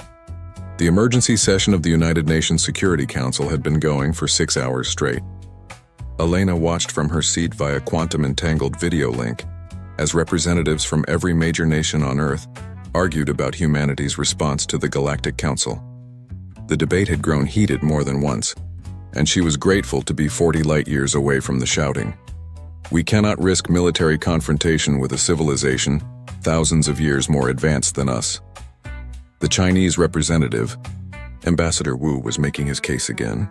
The emergency session of the United Nations Security Council had been going for 6 hours straight. Elena watched from her seat via quantum-entangled video link as representatives from every major nation on Earth argued about humanity's response to the Galactic Council. The debate had grown heated more than once, and she was grateful to be 40 light-years away from the shouting. We cannot risk military confrontation with a civilization thousands of years more advanced than us. The Chinese representative, Ambassador Wu, was making his case again.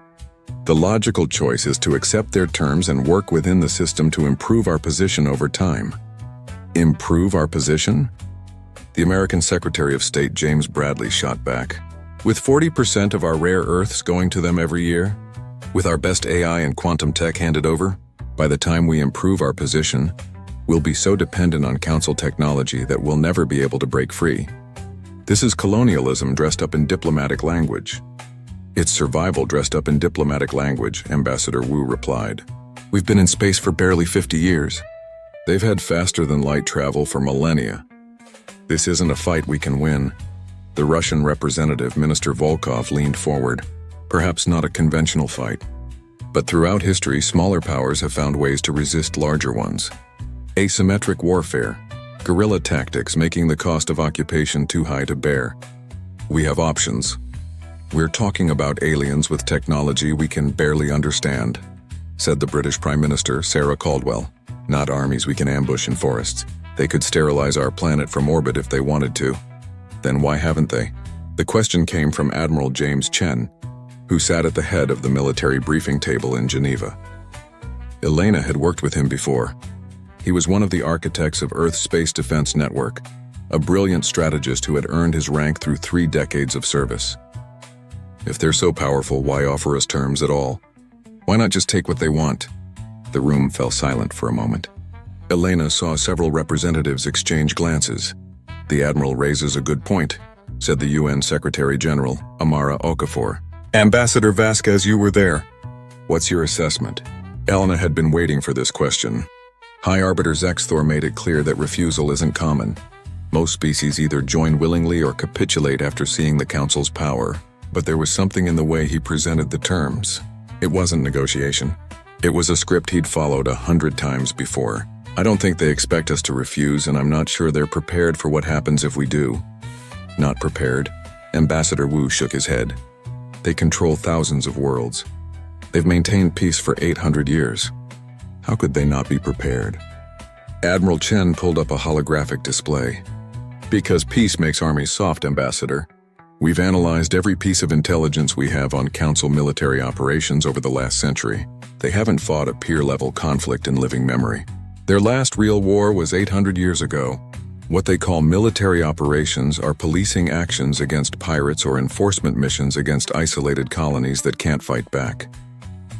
The logical choice is to accept their terms and work within the system to improve our position over time. Improve our position? The American Secretary of State James Bradley shot back. With 40% of our rare earths going to them every year, with our best AI and quantum tech handed over, by the time we improve our position, we'll be so dependent on Council technology that we'll never be able to break free. This is colonialism dressed up in diplomatic language. It's survival dressed up in diplomatic language, Ambassador Wu replied. We've been in space for barely 50 years. They've had faster-than-light travel for millennia. This isn't a fight we can win. The Russian representative, Minister Volkov, leaned forward. Perhaps not a conventional fight. But throughout history, smaller powers have found ways to resist larger ones. Asymmetric warfare, guerrilla tactics making the cost of occupation too high to bear. We have options. We're talking about aliens with technology we can barely understand, said the British Prime Minister, Sarah Caldwell. Not armies we can ambush in forests. They could sterilize our planet from orbit if they wanted to. Then why haven't they? The question came from Admiral James Chen, who sat at the head of the military briefing table in Geneva. Elena had worked with him before. He was one of the architects of Earth's Space Defense Network, a brilliant strategist who had earned his rank through 3 decades of service. If they're so powerful, why offer us terms at all? Why not just take what they want? The room fell silent for a moment. Elena saw several representatives exchange glances. The Admiral raises a good point, said the UN Secretary General, Amara Okafor. Ambassador Vasquez, you were there. What's your assessment? Elena had been waiting for this question. High Arbiter Zexthor made it clear that refusal isn't common. Most species either join willingly or capitulate after seeing the Council's power. But there was something in the way he presented the terms. It wasn't negotiation. It was a script he'd followed 100 times before. I don't think they expect us to refuse, and I'm not sure they're prepared for what happens if we do. Not prepared? Ambassador Wu shook his head. They control thousands of worlds. They've maintained peace for 800 years. How could they not be prepared? Admiral Chen pulled up a holographic display. Because peace makes armies soft, Ambassador. We've analyzed every piece of intelligence we have on Council military operations over the last century. They haven't fought a peer-level conflict in living memory. Their last real war was 800 years ago. What they call military operations are policing actions against pirates or enforcement missions against isolated colonies that can't fight back.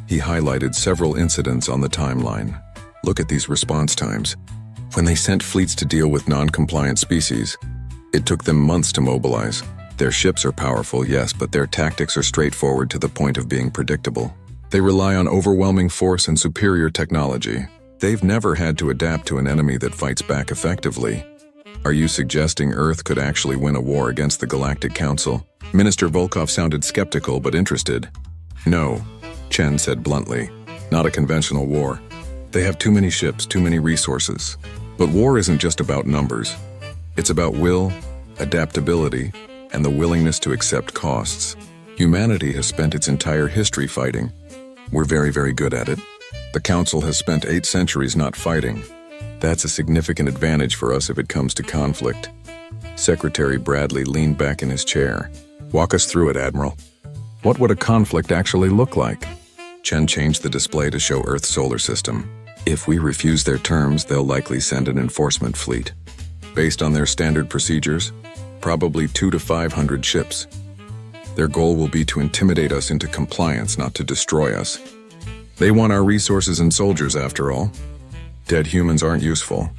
He highlighted several incidents on the timeline. Look at these response times. When they sent fleets to deal with non-compliant species, it took them months to mobilize. Their ships are powerful, yes, but their tactics are straightforward to the point of being predictable. They rely on overwhelming force and superior technology. They've never had to adapt to an enemy that fights back effectively. Are you suggesting Earth could actually win a war against the Galactic Council? Minister Volkov sounded skeptical but interested. No, Chen said bluntly. Not a conventional war. They have too many ships, too many resources. But war isn't just about numbers. It's about will, adaptability, and the willingness to accept costs. Humanity has spent its entire history fighting. We're very, very good at it. The Council has spent 8 centuries not fighting. That's a significant advantage for us if it comes to conflict. Secretary Bradley leaned back in his chair. Walk us through it, Admiral. What would a conflict actually look like? Chen changed the display to show Earth's solar system. If we refuse their terms, they'll likely send an enforcement fleet. Based on their standard procedures, probably 200 to 500 ships. Their goal will be to intimidate us into compliance, not to destroy us. They want our resources and soldiers, after all. Dead humans aren't useful.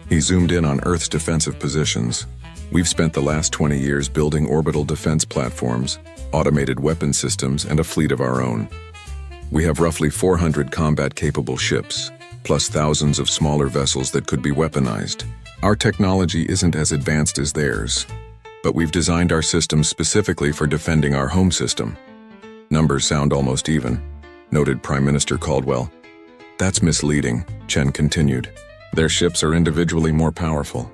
He zoomed in on Earth's defensive positions. We've spent the last 20 years building orbital defense platforms, automated weapon systems, and a fleet of our own. We have roughly 400 combat-capable ships, plus thousands of smaller vessels that could be weaponized. Our technology isn't as advanced as theirs, but we've designed our systems specifically for defending our home system. Numbers sound almost even, noted Prime Minister Caldwell. That's misleading, Chen continued. Their ships are individually more powerful,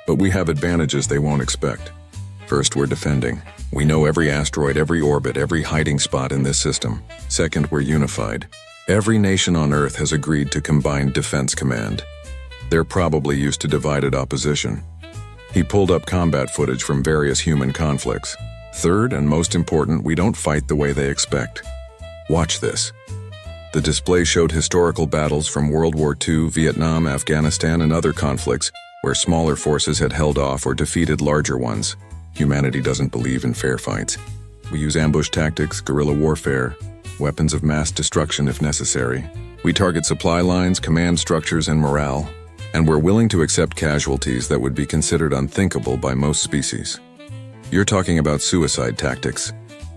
but we have advantages they won't expect. First, we're defending. We know every asteroid, every orbit, every hiding spot in this system. Second, we're unified. Every nation on Earth has agreed to combined defense command. They're probably used to divided opposition. He pulled up combat footage from various human conflicts. Third, and most important, we don't fight the way they expect. Watch this. The display showed historical battles from World War II, Vietnam, Afghanistan, and other conflicts where smaller forces had held off or defeated larger ones. Humanity doesn't believe in fair fights. We use ambush tactics, guerrilla warfare, weapons of mass destruction if necessary. We target supply lines, command structures, and morale, and we're willing to accept casualties that would be considered unthinkable by most species. You're talking about suicide tactics,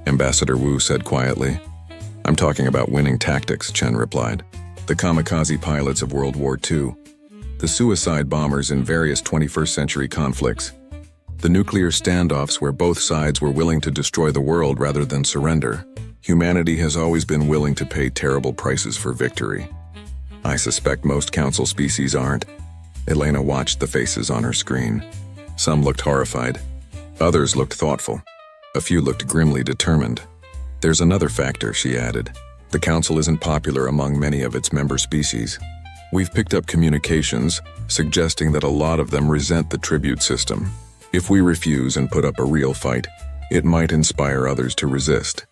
Ambassador Wu said quietly. I'm talking about winning tactics, Chen replied. The kamikaze pilots of World War II, the suicide bombers in various 21st century conflicts, the nuclear standoffs where both sides were willing to destroy the world rather than surrender. Humanity has always been willing to pay terrible prices for victory. I suspect most council species aren't. Elena watched the faces on her screen. Some looked horrified. Others looked thoughtful. A few looked grimly determined. There's another factor, she added. The council isn't popular among many of its member species. We've picked up communications suggesting that a lot of them resent the tribute system. If we refuse and put up a real fight, it might inspire others to resist.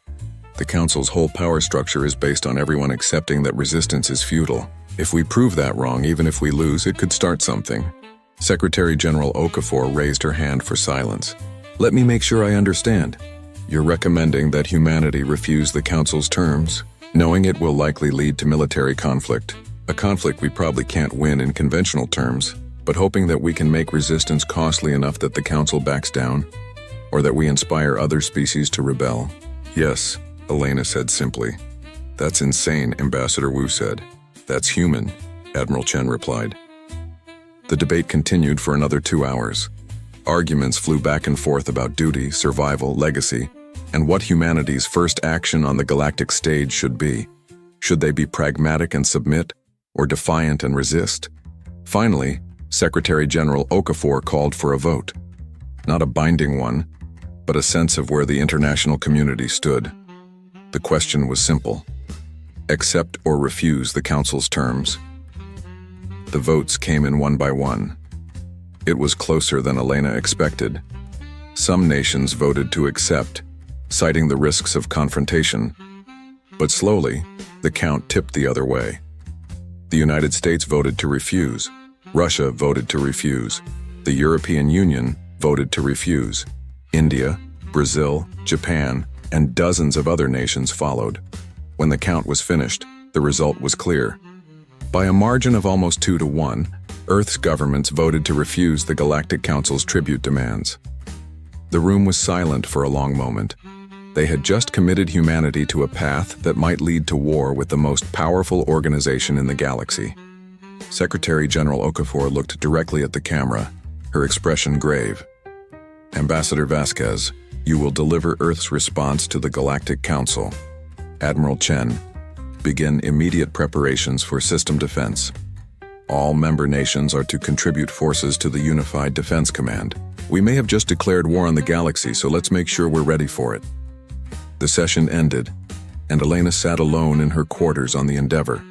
The council's whole power structure is based on everyone accepting that resistance is futile. If we prove that wrong, even if we lose, it could start something. Secretary General Okafor raised her hand for silence. Let me make sure I understand. You're recommending that humanity refuse the council's terms, knowing it will likely lead to military conflict. A conflict we probably can't win in conventional terms, but hoping that we can make resistance costly enough that the council backs down, or that we inspire other species to rebel. Yes, Elena said simply. That's insane, Ambassador Wu said. That's human, Admiral Chen replied. The debate continued for another 2 hours. Arguments flew back and forth about duty, survival, legacy, and what humanity's first action on the galactic stage should be. Should they be pragmatic and submit, or defiant and resist? Finally, Secretary General Okafor called for a vote. Not a binding one, but a sense of where the international community stood. The question was simple. Accept or refuse the council's terms. The votes came in one by one. It was closer than Elena expected. Some nations voted to accept, citing the risks of confrontation. But slowly, the count tipped the other way. The United States voted to refuse. Russia voted to refuse. The European Union voted to refuse. India, Brazil, Japan, and dozens of other nations followed. When the count was finished, the result was clear. By a margin of almost 2-1, Earth's governments voted to refuse the Galactic Council's tribute demands. The room was silent for a long moment. They had just committed humanity to a path that might lead to war with the most powerful organization in the galaxy. Secretary General Okafor looked directly at the camera, her expression grave. Ambassador Vasquez, you will deliver Earth's response to the Galactic Council. Admiral Chen, begin immediate preparations for system defense. All member nations are to contribute forces to the Unified Defense Command. We may have just declared war on the galaxy, so let's make sure we're ready for it. The session ended, and Elena sat alone in her quarters on the Endeavor.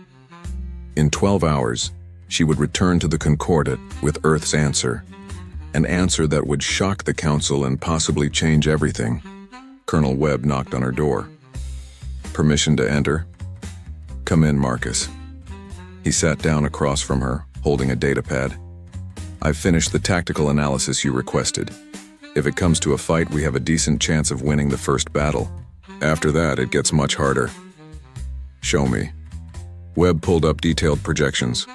In 12 hours, she would return to the Concordat with Earth's answer, an answer that would shock the Council and possibly change everything. Colonel Webb knocked on her door. Permission to enter? Come in, Marcus. He sat down across from her, holding a datapad. I've finished the tactical analysis you requested. If it comes to a fight, we have a decent chance of winning the first battle. After that, it gets much harder. Show me. Webb pulled up detailed projections.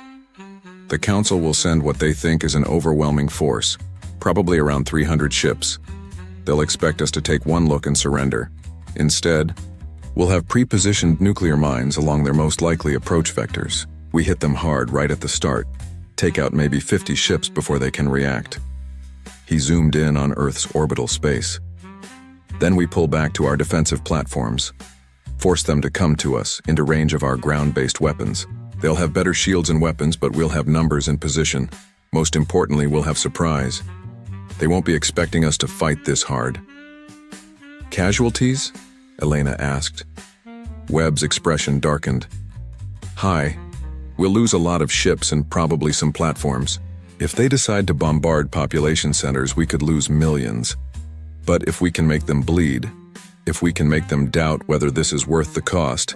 The Council will send what they think is an overwhelming force, probably around 300 ships. They'll expect us to take one look and surrender. Instead, we'll have pre-positioned nuclear mines along their most likely approach vectors. We hit them hard right at the start, take out maybe 50 ships before they can react. He zoomed in on Earth's orbital space. Then we pull back to our defensive platforms, force them to come to us into range of our ground-based weapons. They'll have better shields and weapons, but we'll have numbers and position. Most importantly, we'll have surprise. They won't be expecting us to fight this hard. Casualties? Elena asked. Webb's expression darkened. Hi. We'll lose a lot of ships and probably some platforms. If they decide to bombard population centers, we could lose millions. But if we can make them bleed, if we can make them doubt whether this is worth the cost,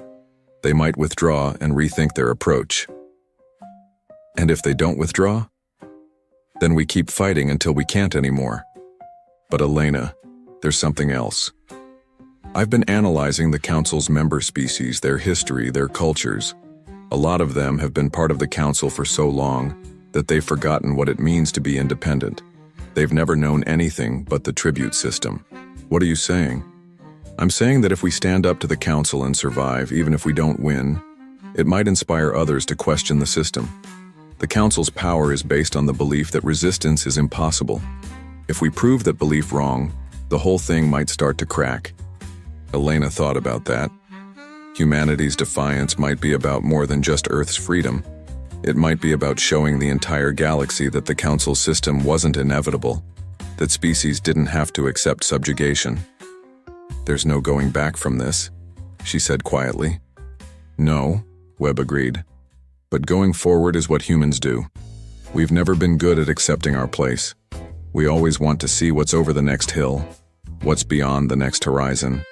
they might withdraw and rethink their approach. And if they don't withdraw, then we keep fighting until we can't anymore. But Elena, there's something else. I've been analyzing the Council's member species, their history, their cultures. A lot of them have been part of the Council for so long that they've forgotten what it means to be independent. They've never known anything but the tribute system. What are you saying? I'm saying that if we stand up to the Council and survive, even if we don't win, it might inspire others to question the system. The Council's power is based on the belief that resistance is impossible. If we prove that belief wrong, the whole thing might start to crack. Elena thought about that. Humanity's defiance might be about more than just Earth's freedom. It might be about showing the entire galaxy that the Council system wasn't inevitable, that species didn't have to accept subjugation. There's no going back from this, she said quietly. No, Webb agreed. But going forward is what humans do. We've never been good at accepting our place. We always want to see what's over the next hill, what's beyond the next horizon,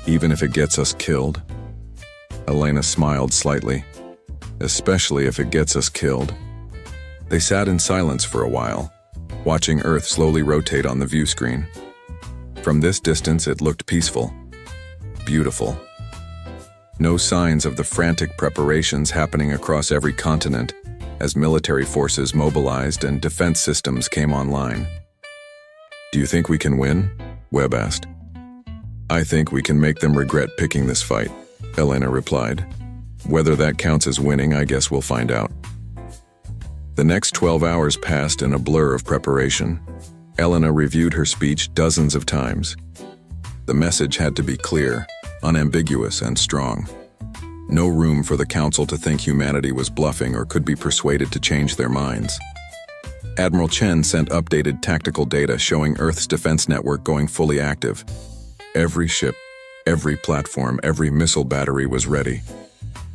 even if it gets us killed. Elena smiled slightly. Especially if it gets us killed. They sat in silence for a while, watching Earth slowly rotate on the view screen. From this distance, it looked peaceful, beautiful. No signs of the frantic preparations happening across every continent as military forces mobilized and defense systems came online. Do you think we can win? Webb asked. I think we can make them regret picking this fight, Elena replied. Whether that counts as winning, I guess we'll find out. The next 12 hours passed in a blur of preparation. Elena reviewed her speech dozens of times. The message had to be clear, unambiguous, and strong. No room for the Council to think humanity was bluffing or could be persuaded to change their minds. Admiral Chen sent updated tactical data showing Earth's defense network going fully active. Every ship, every platform, every missile battery was ready.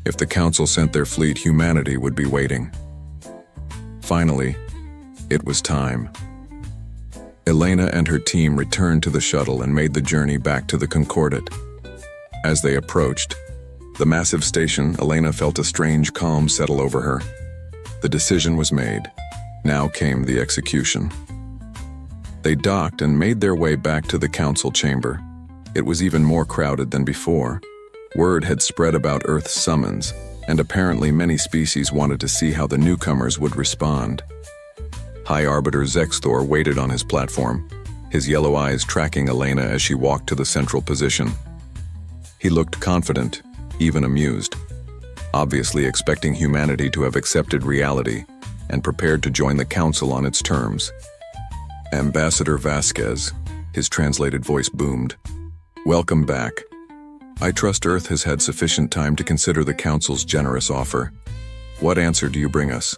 If the Council sent their fleet, humanity would be waiting. Finally, it was time. Elena and her team returned to the shuttle and made the journey back to the Concordat. As they approached the massive station, Elena felt a strange calm settle over her. The decision was made. Now came the execution. They docked and made their way back to the Council chamber. It was even more crowded than before. Word had spread about Earth's summons, and apparently many species wanted to see how the newcomers would respond. High Arbiter Zexthor waited on his platform, his yellow eyes tracking Elena as she walked to the central position. He looked confident, even amused, obviously expecting humanity to have accepted reality and prepared to join the Council on its terms. Ambassador Vasquez, his translated voice boomed. Welcome back. I trust Earth has had sufficient time to consider the Council's generous offer. What answer do you bring us?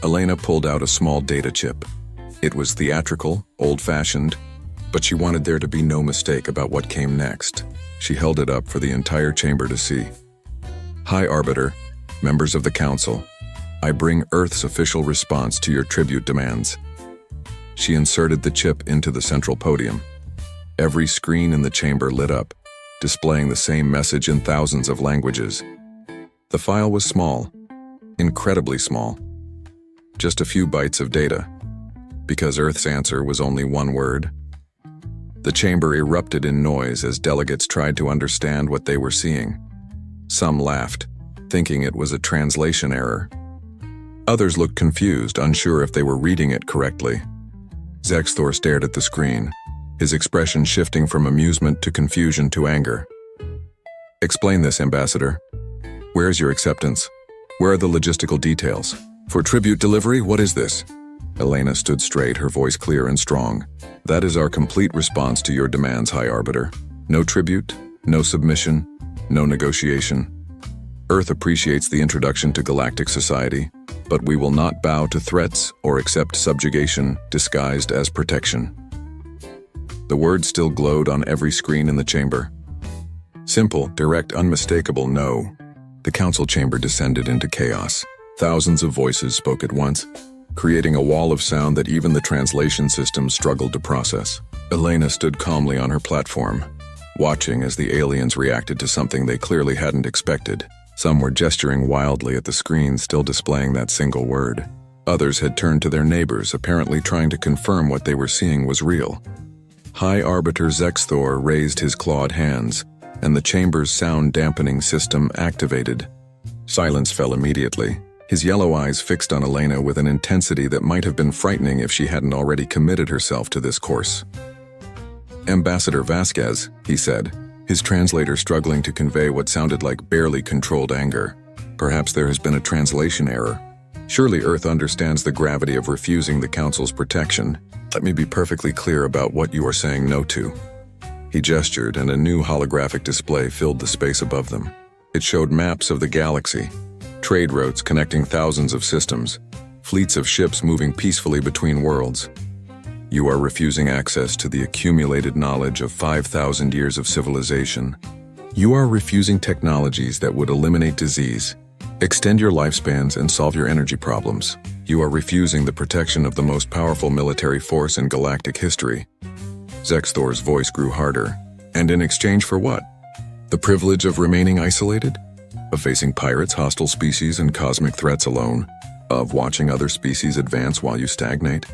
Elena pulled out a small data chip. It was theatrical, old-fashioned, but she wanted there to be no mistake about what came next. She held it up for the entire chamber to see. High Arbiter, members of the Council, I bring Earth's official response to your tribute demands. She inserted the chip into the central podium. Every screen in the chamber lit up, displaying the same message in thousands of languages. The file was small, incredibly small. Just a few bytes of data. Because Earth's answer was only one word? The chamber erupted in noise as delegates tried to understand what they were seeing. Some laughed, thinking it was a translation error. Others looked confused, unsure if they were reading it correctly. Zexthor stared at the screen, his expression shifting from amusement to confusion to anger. Explain this, Ambassador. Where's your acceptance? Where are the logistical details? For tribute delivery, what is this? Elena stood straight, her voice clear and strong. That is our complete response to your demands, High Arbiter. No tribute, no submission, no negotiation. Earth appreciates the introduction to galactic society, but we will not bow to threats or accept subjugation disguised as protection. The words still glowed on every screen in the chamber. Simple, direct, unmistakable no. The council chamber descended into chaos. Thousands of voices spoke at once, creating a wall of sound that even the translation system struggled to process. Elena stood calmly on her platform, watching as the aliens reacted to something they clearly hadn't expected. Some were gesturing wildly at the screen, still displaying that single word. Others had turned to their neighbors, apparently trying to confirm what they were seeing was real. High Arbiter Zexthor raised his clawed hands, and the chamber's sound-dampening system activated. Silence fell immediately, his yellow eyes fixed on Elena with an intensity that might have been frightening if she hadn't already committed herself to this course. Ambassador Vasquez, he said, his translator struggling to convey what sounded like barely controlled anger. Perhaps there has been a translation error. Surely Earth understands the gravity of refusing the Council's protection. Let me be perfectly clear about what you are saying no to. He gestured, and a new holographic display filled the space above them. It showed maps of the galaxy, trade routes connecting thousands of systems, fleets of ships moving peacefully between worlds. You are refusing access to the accumulated knowledge of 5,000 years of civilization. You are refusing technologies that would eliminate disease, extend your lifespans, and solve your energy problems. You are refusing the protection of the most powerful military force in galactic history. Zexthor's voice grew harder. And in exchange for what? The privilege of remaining isolated? Of facing pirates, hostile species, and cosmic threats alone? Of watching other species advance while you stagnate?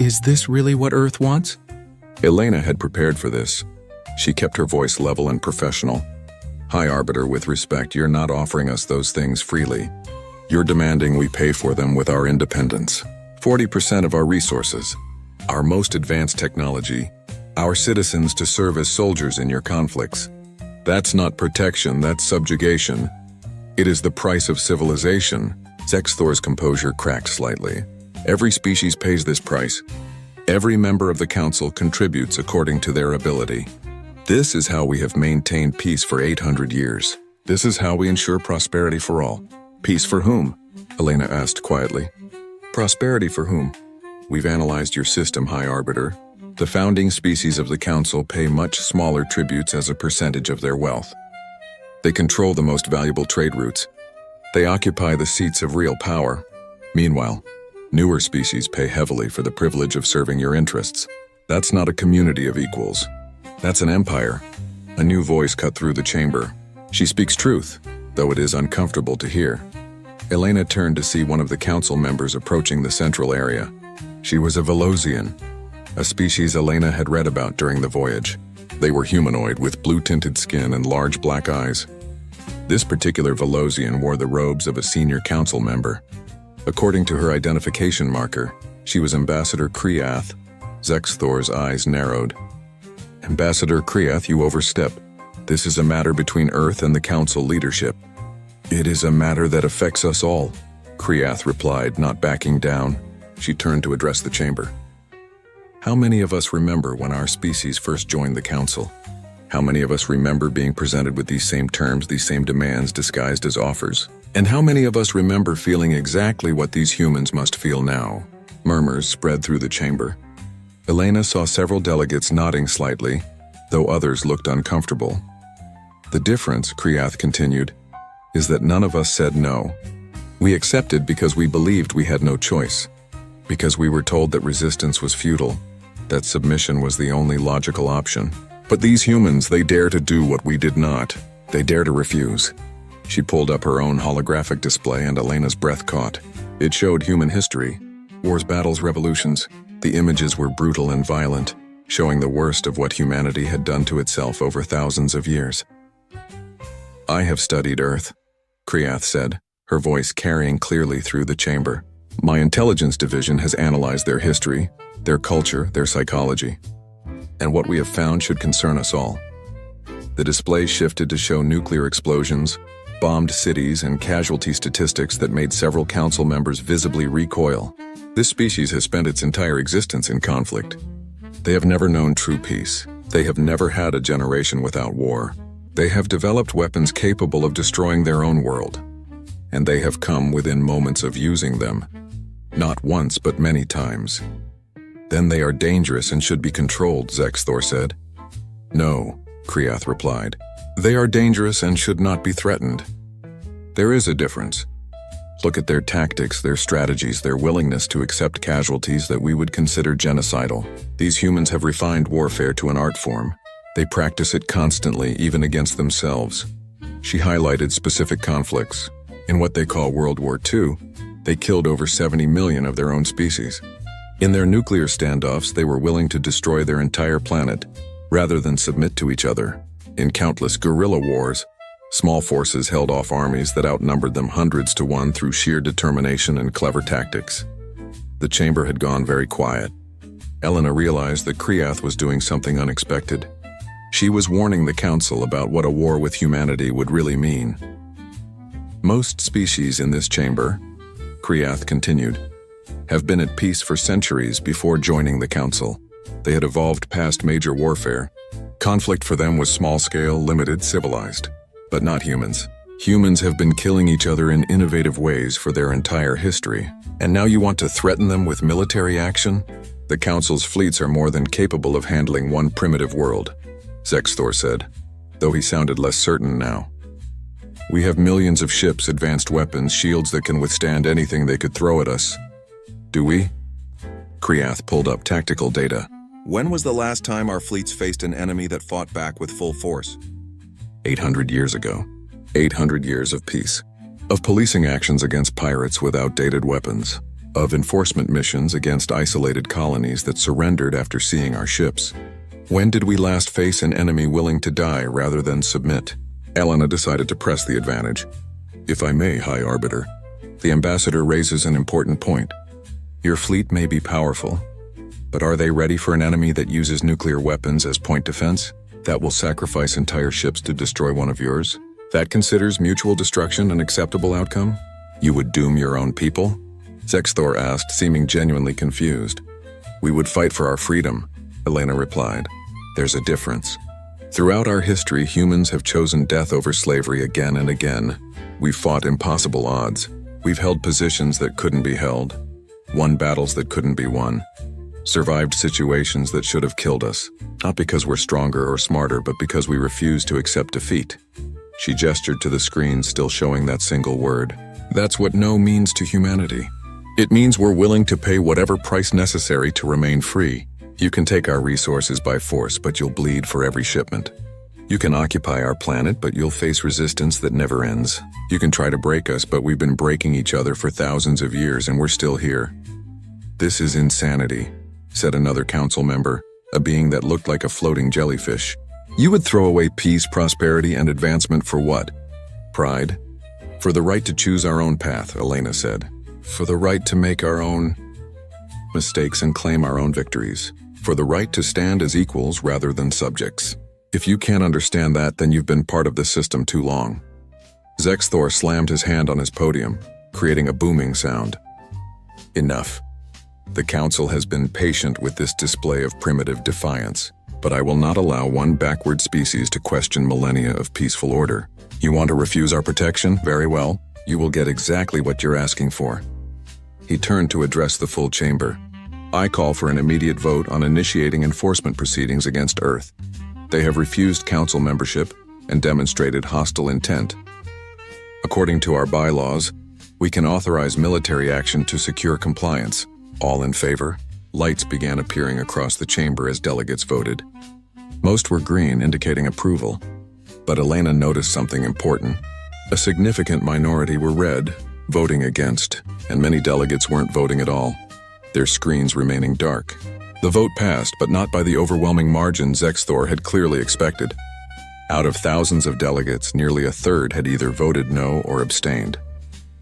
Is this really what Earth wants? Elena had prepared for this. She kept her voice level and professional. High Arbiter, with respect, you're not offering us those things freely. You're demanding we pay for them with our independence. 40% of our resources, our most advanced technology, our citizens to serve as soldiers in your conflicts. That's not protection, that's subjugation. It is the price of civilization. Zexthor's composure cracked slightly. Every species pays this price. Every member of the Council contributes according to their ability. This is how we have maintained peace for 800 years. This is how we ensure prosperity for all. Peace for whom? Elena asked quietly. Prosperity for whom? We've analyzed your system, High Arbiter. The founding species of the Council pay much smaller tributes as a percentage of their wealth. They control the most valuable trade routes. They occupy the seats of real power. Meanwhile, newer species pay heavily for the privilege of serving your interests. That's not a community of equals. That's an empire. A new voice cut through the chamber. She speaks truth, though it is uncomfortable to hear. Elena turned to see one of the council members approaching the central area. She was a Velosian, a species Elena had read about during the voyage. They were humanoid with blue-tinted skin and large black eyes. This particular Velosian wore the robes of a senior council member. According to her identification marker, she was Ambassador Kriath. Zexthor's eyes narrowed. Ambassador Kriath, you overstep. This is a matter between Earth and the Council leadership. It is a matter that affects us all, Kriath replied, not backing down. She turned to address the chamber. How many of us remember when our species first joined the Council? How many of us remember being presented with these same terms, these same demands disguised as offers? And how many of us remember feeling exactly what these humans must feel now? Murmurs spread through the chamber. Elena saw several delegates nodding slightly, though others looked uncomfortable. The difference, Kriath continued, is that none of us said no. We accepted because we believed we had no choice, because we were told that resistance was futile, that submission was the only logical option. But these humans, they dare to do what we did not. They dare to refuse. She pulled up her own holographic display and Elena's breath caught. It showed human history, wars, battles, revolutions. The images were brutal and violent, showing the worst of what humanity had done to itself over thousands of years. "I have studied Earth," Kriath said, her voice carrying clearly through the chamber. "My intelligence division has analyzed their history, their culture, their psychology. And what we have found should concern us all." The display shifted to show nuclear explosions, bombed cities, and casualty statistics that made several council members visibly recoil. This species has spent its entire existence in conflict. They have never known true peace. They have never had a generation without war. They have developed weapons capable of destroying their own world. And they have come within moments of using them. Not once, but many times. "Then they are dangerous and should be controlled," Zexthor said. "No," Kriath replied. "They are dangerous and should not be threatened. There is a difference. Look at their tactics, their strategies, their willingness to accept casualties that we would consider genocidal. These humans have refined warfare to an art form. They practice it constantly, even against themselves." She highlighted specific conflicts. In what they call World War II, they killed over 70 million of their own species. In their nuclear standoffs, they were willing to destroy their entire planet, rather than submit to each other. In countless guerrilla wars, small forces held off armies that outnumbered them hundreds to one through sheer determination and clever tactics. The chamber had gone very quiet. Elena realized that Kriath was doing something unexpected. She was warning the council about what a war with humanity would really mean. "Most species in this chamber," Kriath continued, "have been at peace for centuries before joining the council. They had evolved past major warfare. Conflict for them was small-scale, limited, civilized. But not humans. Humans have been killing each other in innovative ways for their entire history. And now you want to threaten them with military action? The council's fleets are more than capable of handling one primitive world," Zexthor said, though he sounded less certain now. "We have millions of ships, advanced weapons, shields that can withstand anything they could throw at us. Do we?" Kriath pulled up tactical data. "When was the last time our fleets faced an enemy that fought back with full force?" 800 years ago. 800 years of peace. Of policing actions against pirates with outdated weapons. Of enforcement missions against isolated colonies that surrendered after seeing our ships. When did we last face an enemy willing to die rather than submit? Elena decided to press the advantage. "If I may, High Arbiter." The ambassador raises an important point. "Your fleet may be powerful, but are they ready for an enemy that uses nuclear weapons as point defense? That will sacrifice entire ships to destroy one of yours? That considers mutual destruction an acceptable outcome? You would doom your own people?" Zexthor asked, seeming genuinely confused. "We would fight for our freedom," Elena replied. "There's a difference. Throughout our history, humans have chosen death over slavery again and again. We've fought impossible odds. We've held positions that couldn't be held. Won battles that couldn't be won. Survived situations that should have killed us, not because we're stronger or smarter, but because we refused to accept defeat." She gestured to the screen, still showing that single word. "That's what no means to humanity. It means we're willing to pay whatever price necessary to remain free. You can take our resources by force, but you'll bleed for every shipment. You can occupy our planet, but you'll face resistance that never ends. You can try to break us, but we've been breaking each other for thousands of years and we're still here." "This is insanity," said another council member, a being that looked like a floating jellyfish. "You would throw away peace, prosperity, and advancement for what? Pride? For the right to choose our own path," Elena said. "For the right to make our own mistakes and claim our own victories. For the right to stand as equals rather than subjects. If you can't understand that, then you've been part of the system too long." Zexthor slammed his hand on his podium, creating a booming sound. "Enough. The council has been patient with this display of primitive defiance, but I will not allow one backward species to question millennia of peaceful order. You want to refuse our protection? Very well. You will get exactly what you're asking for." He turned to address the full chamber. "I call for an immediate vote on initiating enforcement proceedings against Earth. They have refused council membership and demonstrated hostile intent. According to our bylaws, we can authorize military action to secure compliance. All in favor?" Lights began appearing across the chamber as delegates voted. Most were green, indicating approval. But Elena noticed something important. A significant minority were red, voting against, and many delegates weren't voting at all. their screens remaining dark. The vote passed, but not by the overwhelming margin Zexthor had clearly expected. Out of thousands of delegates, nearly a third had either voted no or abstained.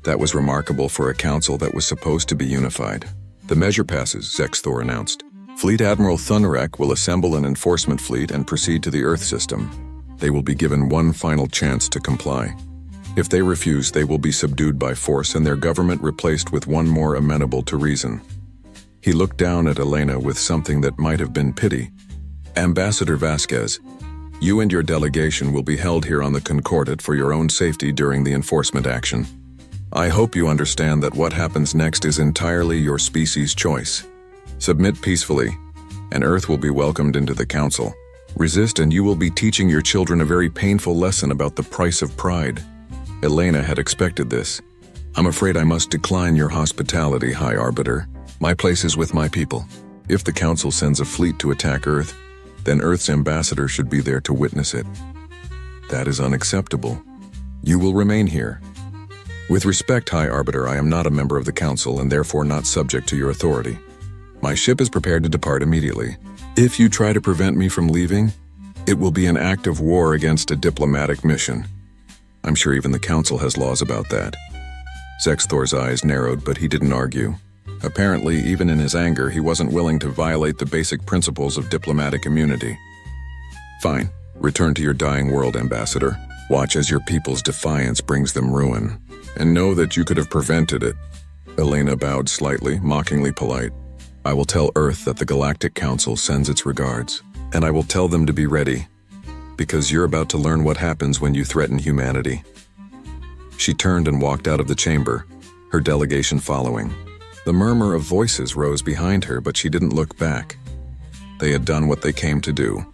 That was remarkable for a council that was supposed to be unified. The measure passes, Zexthor announced. Fleet Admiral Thunderek will assemble an enforcement fleet and proceed to the Earth system. They will be given one final chance to comply. If they refuse, they will be subdued by force and their government replaced with one more amenable to reason. He looked down at Elena with something that might have been pity. Ambassador Vasquez, you and your delegation will be held here on the Concordat for your own safety during the enforcement action. I hope you understand that what happens next is entirely your species' choice. Submit peacefully, and Earth will be welcomed into the Council. Resist and you will be teaching your children a very painful lesson about the price of pride. Elena had expected this. I'm afraid I must decline your hospitality, High Arbiter. My place is with my people. If the Council sends a fleet to attack Earth, then Earth's ambassador should be there to witness it. That is unacceptable. You will remain here. With respect, High Arbiter, I am not a member of the Council and therefore not subject to your authority. My ship is prepared to depart immediately. If you try to prevent me from leaving, it will be an act of war against a diplomatic mission. I'm sure even the Council has laws about that. Zexthor's eyes narrowed, but he didn't argue. Apparently, even in his anger, he wasn't willing to violate the basic principles of diplomatic immunity. Fine. Return to your dying world, Ambassador. Watch as your people's defiance brings them ruin. And know that you could have prevented it. Elena bowed slightly, mockingly polite. I will tell Earth that the Galactic Council sends its regards. And I will tell them to be ready. Because you're about to learn what happens when you threaten humanity. She turned and walked out of the chamber, her delegation following. The murmur of voices rose behind her, but she didn't look back. They had done what they came to do.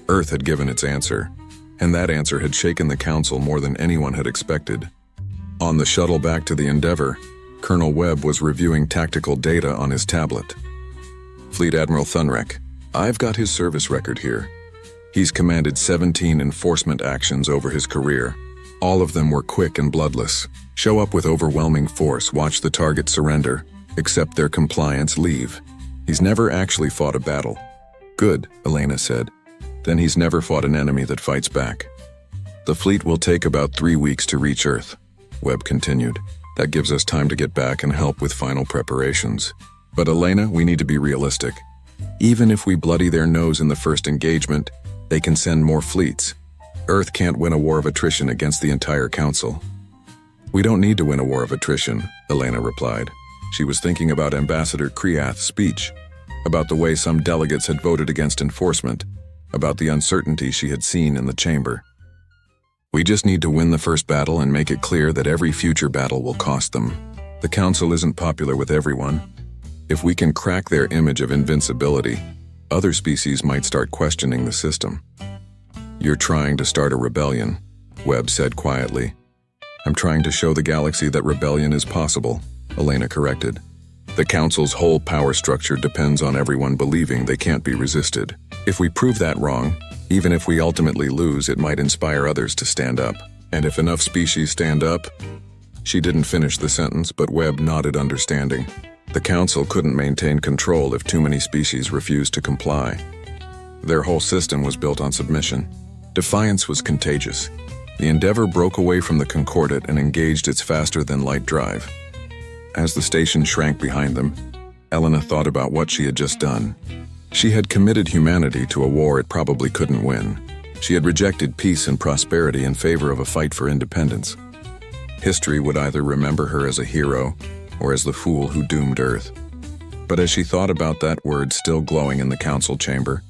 Earth had given its answer, and that answer had shaken the Council more than anyone had expected. On the shuttle back to the Endeavor, Colonel Webb was reviewing tactical data on his tablet. Fleet Admiral Thunderek, I've got his service record here. He's commanded 17 enforcement actions over his career. All of them were quick and bloodless. Show up with overwhelming force, watch the target surrender, accept their compliance, leave. He's never actually fought a battle. Good, Elena said. Then he's never fought an enemy that fights back. The fleet will take about 3 weeks to reach Earth, Webb continued. That gives us time to get back and help with final preparations. But Elena, we need to be realistic. Even if we bloody their nose in the first engagement, they can send more fleets. Earth can't win a war of attrition against the entire Council. We don't need to win a war of attrition, Elena replied. She was thinking about Ambassador Kriath's speech, about the way some delegates had voted against enforcement, about the uncertainty she had seen in the chamber. We just need to win the first battle and make it clear that every future battle will cost them. The Council isn't popular with everyone. If we can crack their image of invincibility, other species might start questioning the system. You're trying to start a rebellion, Webb said quietly. I'm trying to show the galaxy that rebellion is possible, Elena corrected. The Council's whole power structure depends on everyone believing they can't be resisted. If we prove that wrong, even if we ultimately lose, it might inspire others to stand up. And if enough species stand up... She didn't finish the sentence, but Webb nodded understanding. The Council couldn't maintain control if too many species refused to comply. Their whole system was built on submission. Defiance was contagious. The Endeavor broke away from the Concordat and engaged its faster-than-light drive. As the station shrank behind them, Elena thought about what she had just done. She had committed humanity to a war it probably couldn't win. She had rejected peace and prosperity in favor of a fight for independence. History would either remember her as a hero or as the fool who doomed Earth. But as she thought about that word still glowing in the Council chamber,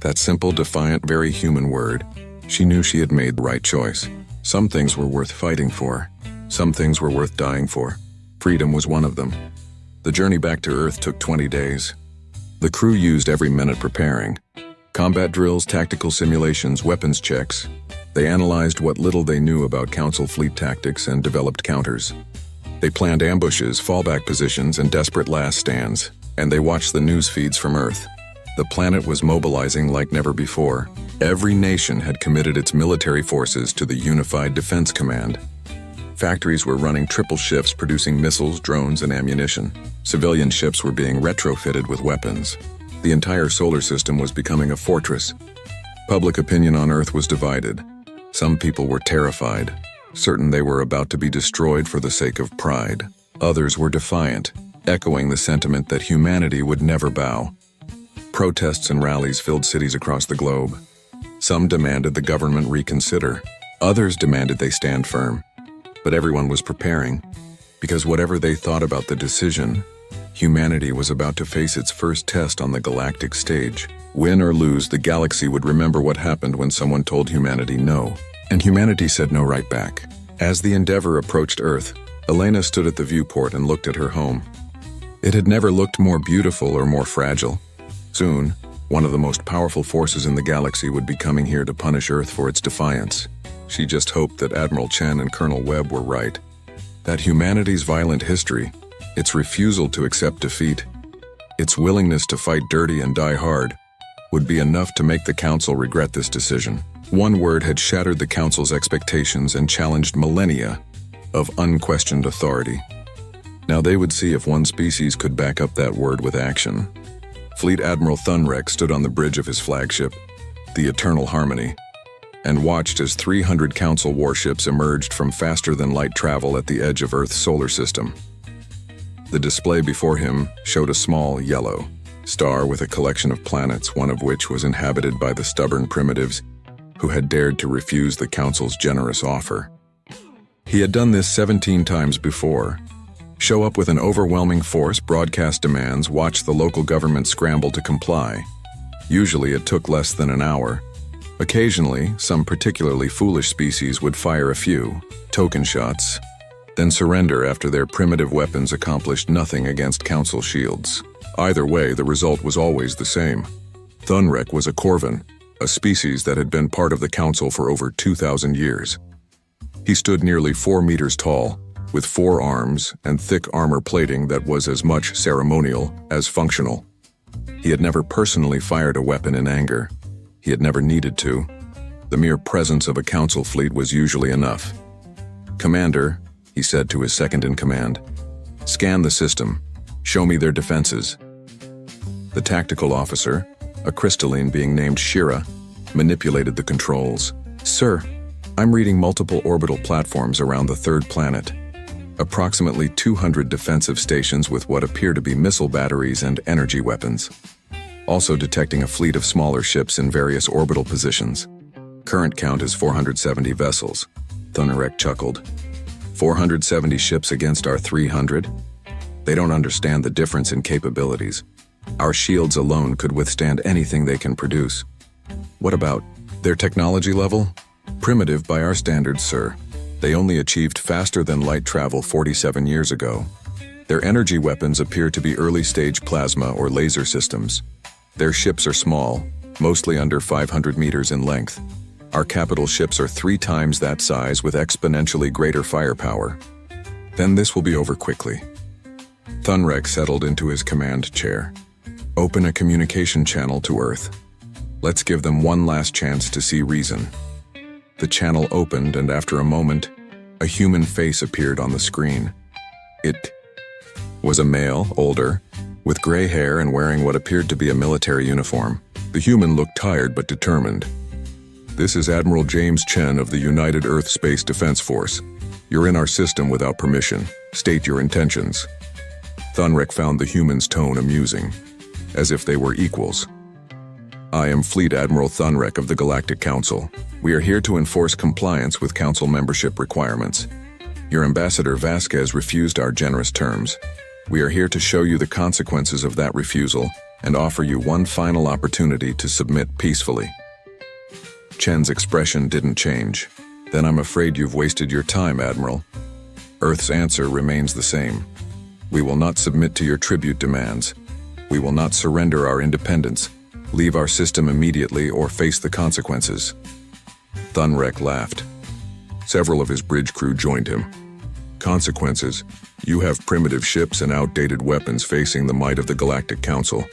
that simple, defiant, very human word, she knew she had made the right choice. Some things were worth fighting for. Some things were worth dying for. Freedom was one of them. The journey back to Earth took 20 days. The crew used every minute preparing. Combat drills, tactical simulations, weapons checks. They analyzed what little they knew about Council fleet tactics and developed counters. They planned ambushes, fallback positions, and desperate last stands, and they watched the news feeds from Earth. The planet was mobilizing like never before. Every nation had committed its military forces to the Unified Defense Command. Factories were running triple shifts producing missiles, drones, and ammunition. Civilian ships were being retrofitted with weapons. The entire solar system was becoming a fortress. Public opinion on Earth was divided. Some people were terrified, certain they were about to be destroyed for the sake of pride. Others were defiant, echoing the sentiment that humanity would never bow. Protests and rallies filled cities across the globe. Some demanded the government reconsider. Others demanded they stand firm. But everyone was preparing, because whatever they thought about the decision, humanity was about to face its first test on the galactic stage. Win or lose, the galaxy would remember what happened when someone told humanity no. And humanity said no right back. As the Endeavor approached Earth, Elena stood at the viewport and looked at her home. It had never looked more beautiful or more fragile. Soon, one of the most powerful forces in the galaxy would be coming here to punish Earth for its defiance. She just hoped that Admiral Chen and Colonel Webb were right. That humanity's violent history, its refusal to accept defeat, its willingness to fight dirty and die hard, would be enough to make the Council regret this decision. One word had shattered the Council's expectations and challenged millennia of unquestioned authority. Now they would see if one species could back up that word with action. Fleet Admiral Thunrek stood on the bridge of his flagship, the Eternal Harmony, and watched as 300 Council warships emerged from faster-than-light travel at the edge of Earth's solar system. The display before him showed a small, yellow star with a collection of planets, one of which was inhabited by the stubborn primitives who had dared to refuse the Council's generous offer. He had done this 17 times before. Show up with an overwhelming force, broadcast demands, watch the local government scramble to comply. Usually it took less than an hour. Occasionally, some particularly foolish species would fire a few token shots, then surrender after their primitive weapons accomplished nothing against Council shields. Either way, the result was always the same. Thunrek was a Corvan, a species that had been part of the Council for over 2,000 years. He stood nearly 4 meters tall, with 4 arms and thick armor plating that was as much ceremonial as functional. He had never personally fired a weapon in anger. He had never needed to. The mere presence of a Council fleet was usually enough. "Commander," he said to his second-in-command, "scan the system. Show me their defenses." The tactical officer, a crystalline being named Shira, manipulated the controls. "Sir, I'm reading multiple orbital platforms around the 3rd planet. Approximately 200 defensive stations with what appear to be missile batteries and energy weapons. Also detecting a fleet of smaller ships in various orbital positions. Current count is 470 vessels." Thunrek chuckled. 470 ships against our 300? They don't understand the difference in capabilities. Our shields alone could withstand anything they can produce. What about their technology level? Primitive by our standards, sir. They only achieved faster-than-light travel 47 years ago. Their energy weapons appear to be early-stage plasma or laser systems. Their ships are small, mostly under 500 meters in length. Our capital ships are 3 times that size with exponentially greater firepower. Then this will be over quickly. Thunrek settled into his command chair. Open a communication channel to Earth. Let's give them one last chance to see reason. The channel opened, and after a moment, a human face appeared on the screen. It was a male, older, with gray hair and wearing what appeared to be a military uniform. The human looked tired but determined. "This is Admiral James Chen of the United Earth Space Defense Force. You're in our system without permission. State your intentions." Thunrek found the human's tone amusing, as if they were equals. "I am Fleet Admiral Thunrek of the Galactic Council. We are here to enforce compliance with Council membership requirements. Your Ambassador Vasquez refused our generous terms. We are here to show you the consequences of that refusal and offer you one final opportunity to submit peacefully." Chen's expression didn't change. "Then I'm afraid you've wasted your time, Admiral." Earth's answer remains the same. "We will not submit to your tribute demands. We will not surrender our independence, leave our system immediately, or face the consequences." Thunrek laughed. Several of his bridge crew joined him. "Consequences? You have primitive ships and outdated weapons facing the might of the Galactic Council.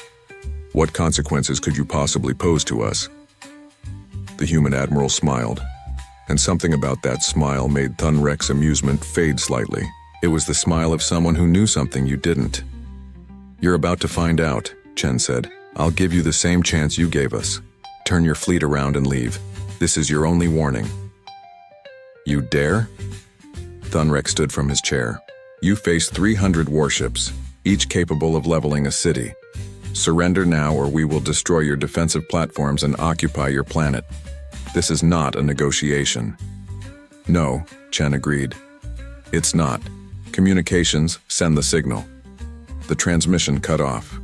What consequences could you possibly pose to us?" The human admiral smiled. and something about that smile made Thunrek's amusement fade slightly. It was the smile of someone who knew something you didn't. "You're about to find out," Chen said. "I'll give you the same chance you gave us. Turn your fleet around and leave. This is your only warning." "You dare?" Thunrek stood from his chair. "You face 300 warships, each capable of leveling a city. Surrender now or we will destroy your defensive platforms and occupy your planet. This is not a negotiation." "No," Chen agreed. "It's not. Communications, send the signal." The transmission cut off.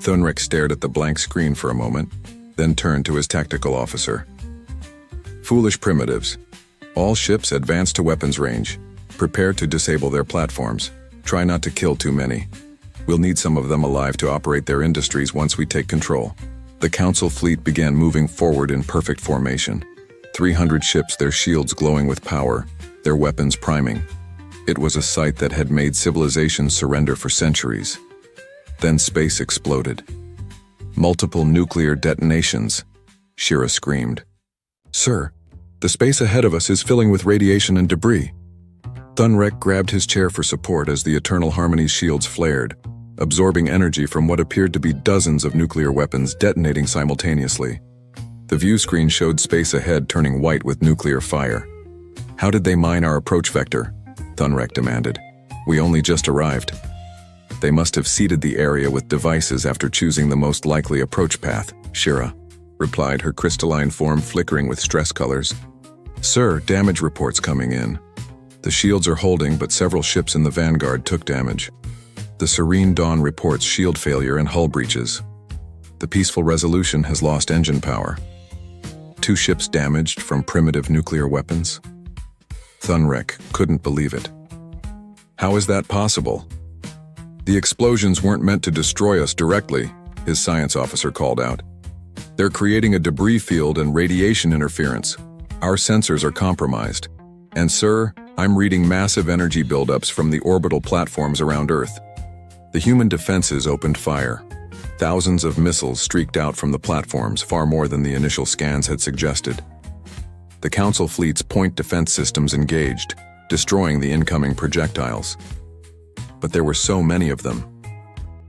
Thunrek stared at the blank screen for a moment, then turned to his tactical officer. "Foolish primitives. All ships advance to weapons range. Prepare to disable their platforms. Try not to kill too many. We'll need some of them alive to operate their industries once we take control." The Council fleet began moving forward in perfect formation. 300 ships, their shields glowing with power, their weapons priming. It was a sight that had made civilizations surrender for centuries. Then space exploded. "Multiple nuclear detonations," Shira screamed. "Sir, the space ahead of us is filling with radiation and debris." Thunrek grabbed his chair for support as the Eternal Harmony's shields flared, absorbing energy from what appeared to be dozens of nuclear weapons detonating simultaneously. The view screen showed space ahead turning white with nuclear fire. "How did they mine our approach vector?" Thunrek demanded. "We only just arrived." "They must have seeded the area with devices after choosing the most likely approach path," Shira replied, her crystalline form flickering with stress colors. "Sir, damage reports coming in. The shields are holding, but several ships in the Vanguard took damage. The Serene Dawn reports shield failure and hull breaches. The Peaceful Resolution has lost engine power. 2 ships damaged from primitive nuclear weapons." Thunrek couldn't believe it. "How is that possible?" "The explosions weren't meant to destroy us directly," his science officer called out. "They're creating a debris field and radiation interference. Our sensors are compromised. And sir, I'm reading massive energy buildups from the orbital platforms around Earth." The human defenses opened fire. Thousands of missiles streaked out from the platforms, far more than the initial scans had suggested. The Council fleet's point defense systems engaged, destroying the incoming projectiles. But there were so many of them.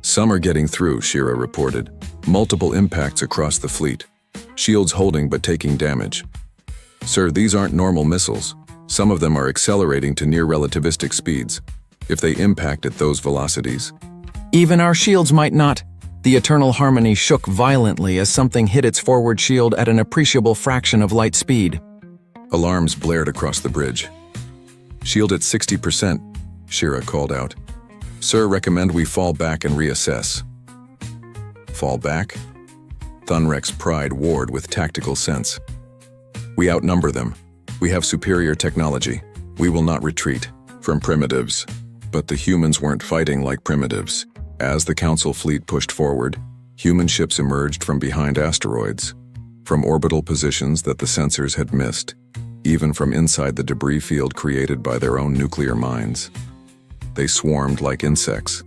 "Some are getting through," Shira reported. "Multiple impacts across the fleet. Shields holding but taking damage." "Sir, these aren't normal missiles. Some of them are accelerating to near relativistic speeds. If they impact at those velocities..." "Even our shields might not." The Eternal Harmony shook violently as something hit its forward shield at an appreciable fraction of light speed. Alarms blared across the bridge. "Shield at 60%, Shira called out. "Sir, recommend we fall back and reassess." "Fall back?" Thunrek's pride warred with tactical sense. "We outnumber them. We have superior technology. We will not retreat from primitives." But the humans weren't fighting like primitives. As the Council fleet pushed forward, human ships emerged from behind asteroids, from orbital positions that the sensors had missed, even from inside the debris field created by their own nuclear mines. They swarmed like insects,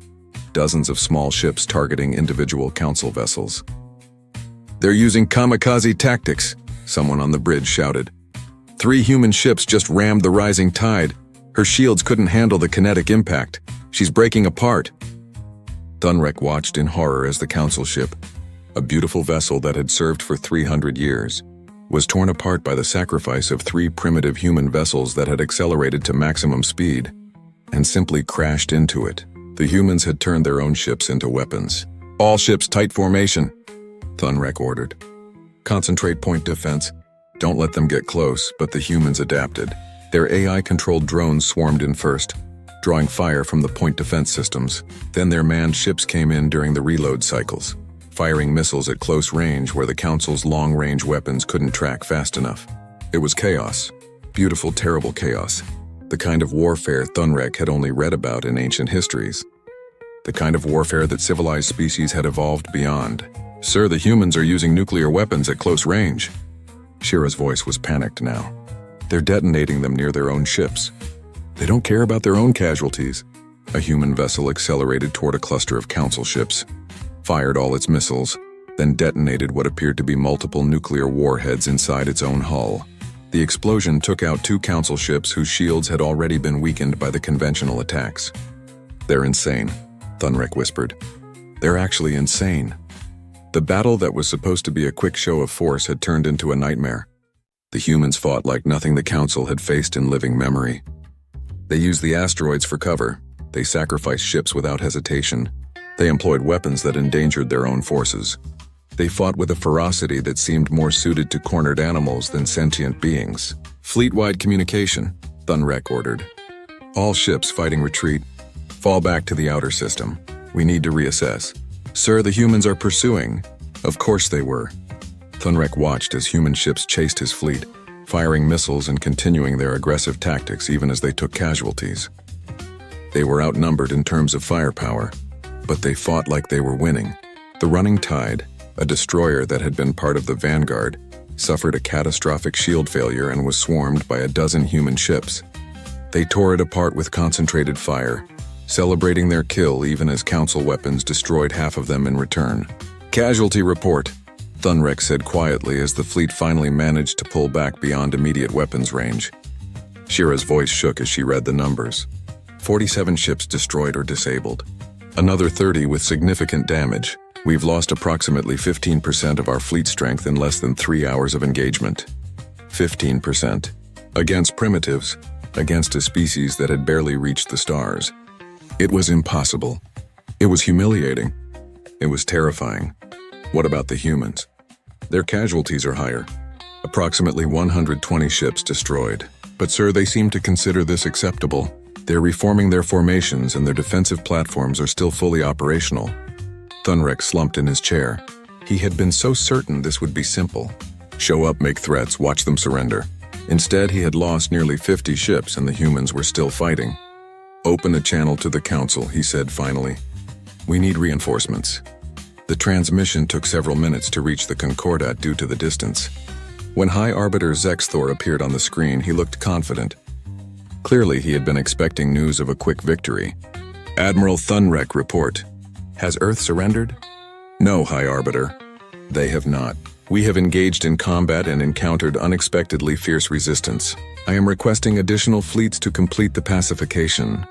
dozens of small ships targeting individual Council vessels. "They're using kamikaze tactics," someone on the bridge shouted. 3 human ships just rammed the rising tide. Her shields couldn't handle the kinetic impact. She's breaking apart." Thunrek watched in horror as the Council ship, a beautiful vessel that had served for 300 years, was torn apart by the sacrifice of 3 primitive human vessels that had accelerated to maximum speed, and simply crashed into it. The humans had turned their own ships into weapons. "All ships tight formation," Thunrek ordered. "Concentrate point defense. Don't let them get close," but the humans adapted. Their AI-controlled drones swarmed in first, drawing fire from the point defense systems. Then their manned ships came in during the reload cycles, firing missiles at close range where the Council's long-range weapons couldn't track fast enough. It was chaos. Beautiful, terrible chaos. The kind of warfare Thunrek had only read about in ancient histories. The kind of warfare that civilized species had evolved beyond. "Sir, the humans are using nuclear weapons at close range." Shira's voice was panicked now. "They're detonating them near their own ships. They don't care about their own casualties." A human vessel accelerated toward a cluster of Council ships, fired all its missiles, then detonated what appeared to be multiple nuclear warheads inside its own hull. The explosion took out 2 council ships whose shields had already been weakened by the conventional attacks. "They're insane," Thunrek whispered. "They're actually insane." The battle that was supposed to be a quick show of force had turned into a nightmare. The humans fought like nothing the Council had faced in living memory. They used the asteroids for cover. They sacrificed ships without hesitation. They employed weapons that endangered their own forces. They fought with a ferocity that seemed more suited to cornered animals than sentient beings. "Fleet-wide communication," Thunrek ordered. "All ships fighting retreat. Fall back to the outer system. We need to reassess." "Sir, the humans are pursuing." Of course they were. Thunrek watched as human ships chased his fleet, firing missiles and continuing their aggressive tactics even as they took casualties. They were outnumbered in terms of firepower, but they fought like they were winning. The Running Tide, a destroyer that had been part of the Vanguard, suffered a catastrophic shield failure and was swarmed by a dozen human ships. They tore it apart with concentrated fire, celebrating their kill even as Council weapons destroyed half of them in return. "Casualty report," Thunrek said quietly as the fleet finally managed to pull back beyond immediate weapons range. Shira's voice shook as she read the numbers. 47 ships destroyed or disabled. Another 30 with significant damage. We've lost approximately 15% of our fleet strength in less than 3 hours of engagement. 15%. Against primitives, against a species that had barely reached the stars. It was impossible. It was humiliating. It was terrifying. What about the humans? Their casualties are higher. Approximately 120 ships destroyed. But sir, they seem to consider this acceptable. They're reforming their formations and their defensive platforms are still fully operational. Thunrek slumped in his chair. He had been so certain this would be simple. Show up, make threats, watch them surrender. Instead, he had lost nearly 50 ships and the humans were still fighting. "Open a channel to the Council," he said finally. "We need reinforcements." The transmission took several minutes to reach the Concordat due to the distance. When High Arbiter Zexthor appeared on the screen, he looked confident. Clearly, he had been expecting news of a quick victory. "Admiral Thunrek, report. Has Earth surrendered?" "No, High Arbiter. They have not. We have engaged in combat and encountered unexpectedly fierce resistance. I am requesting additional fleets to complete the pacification."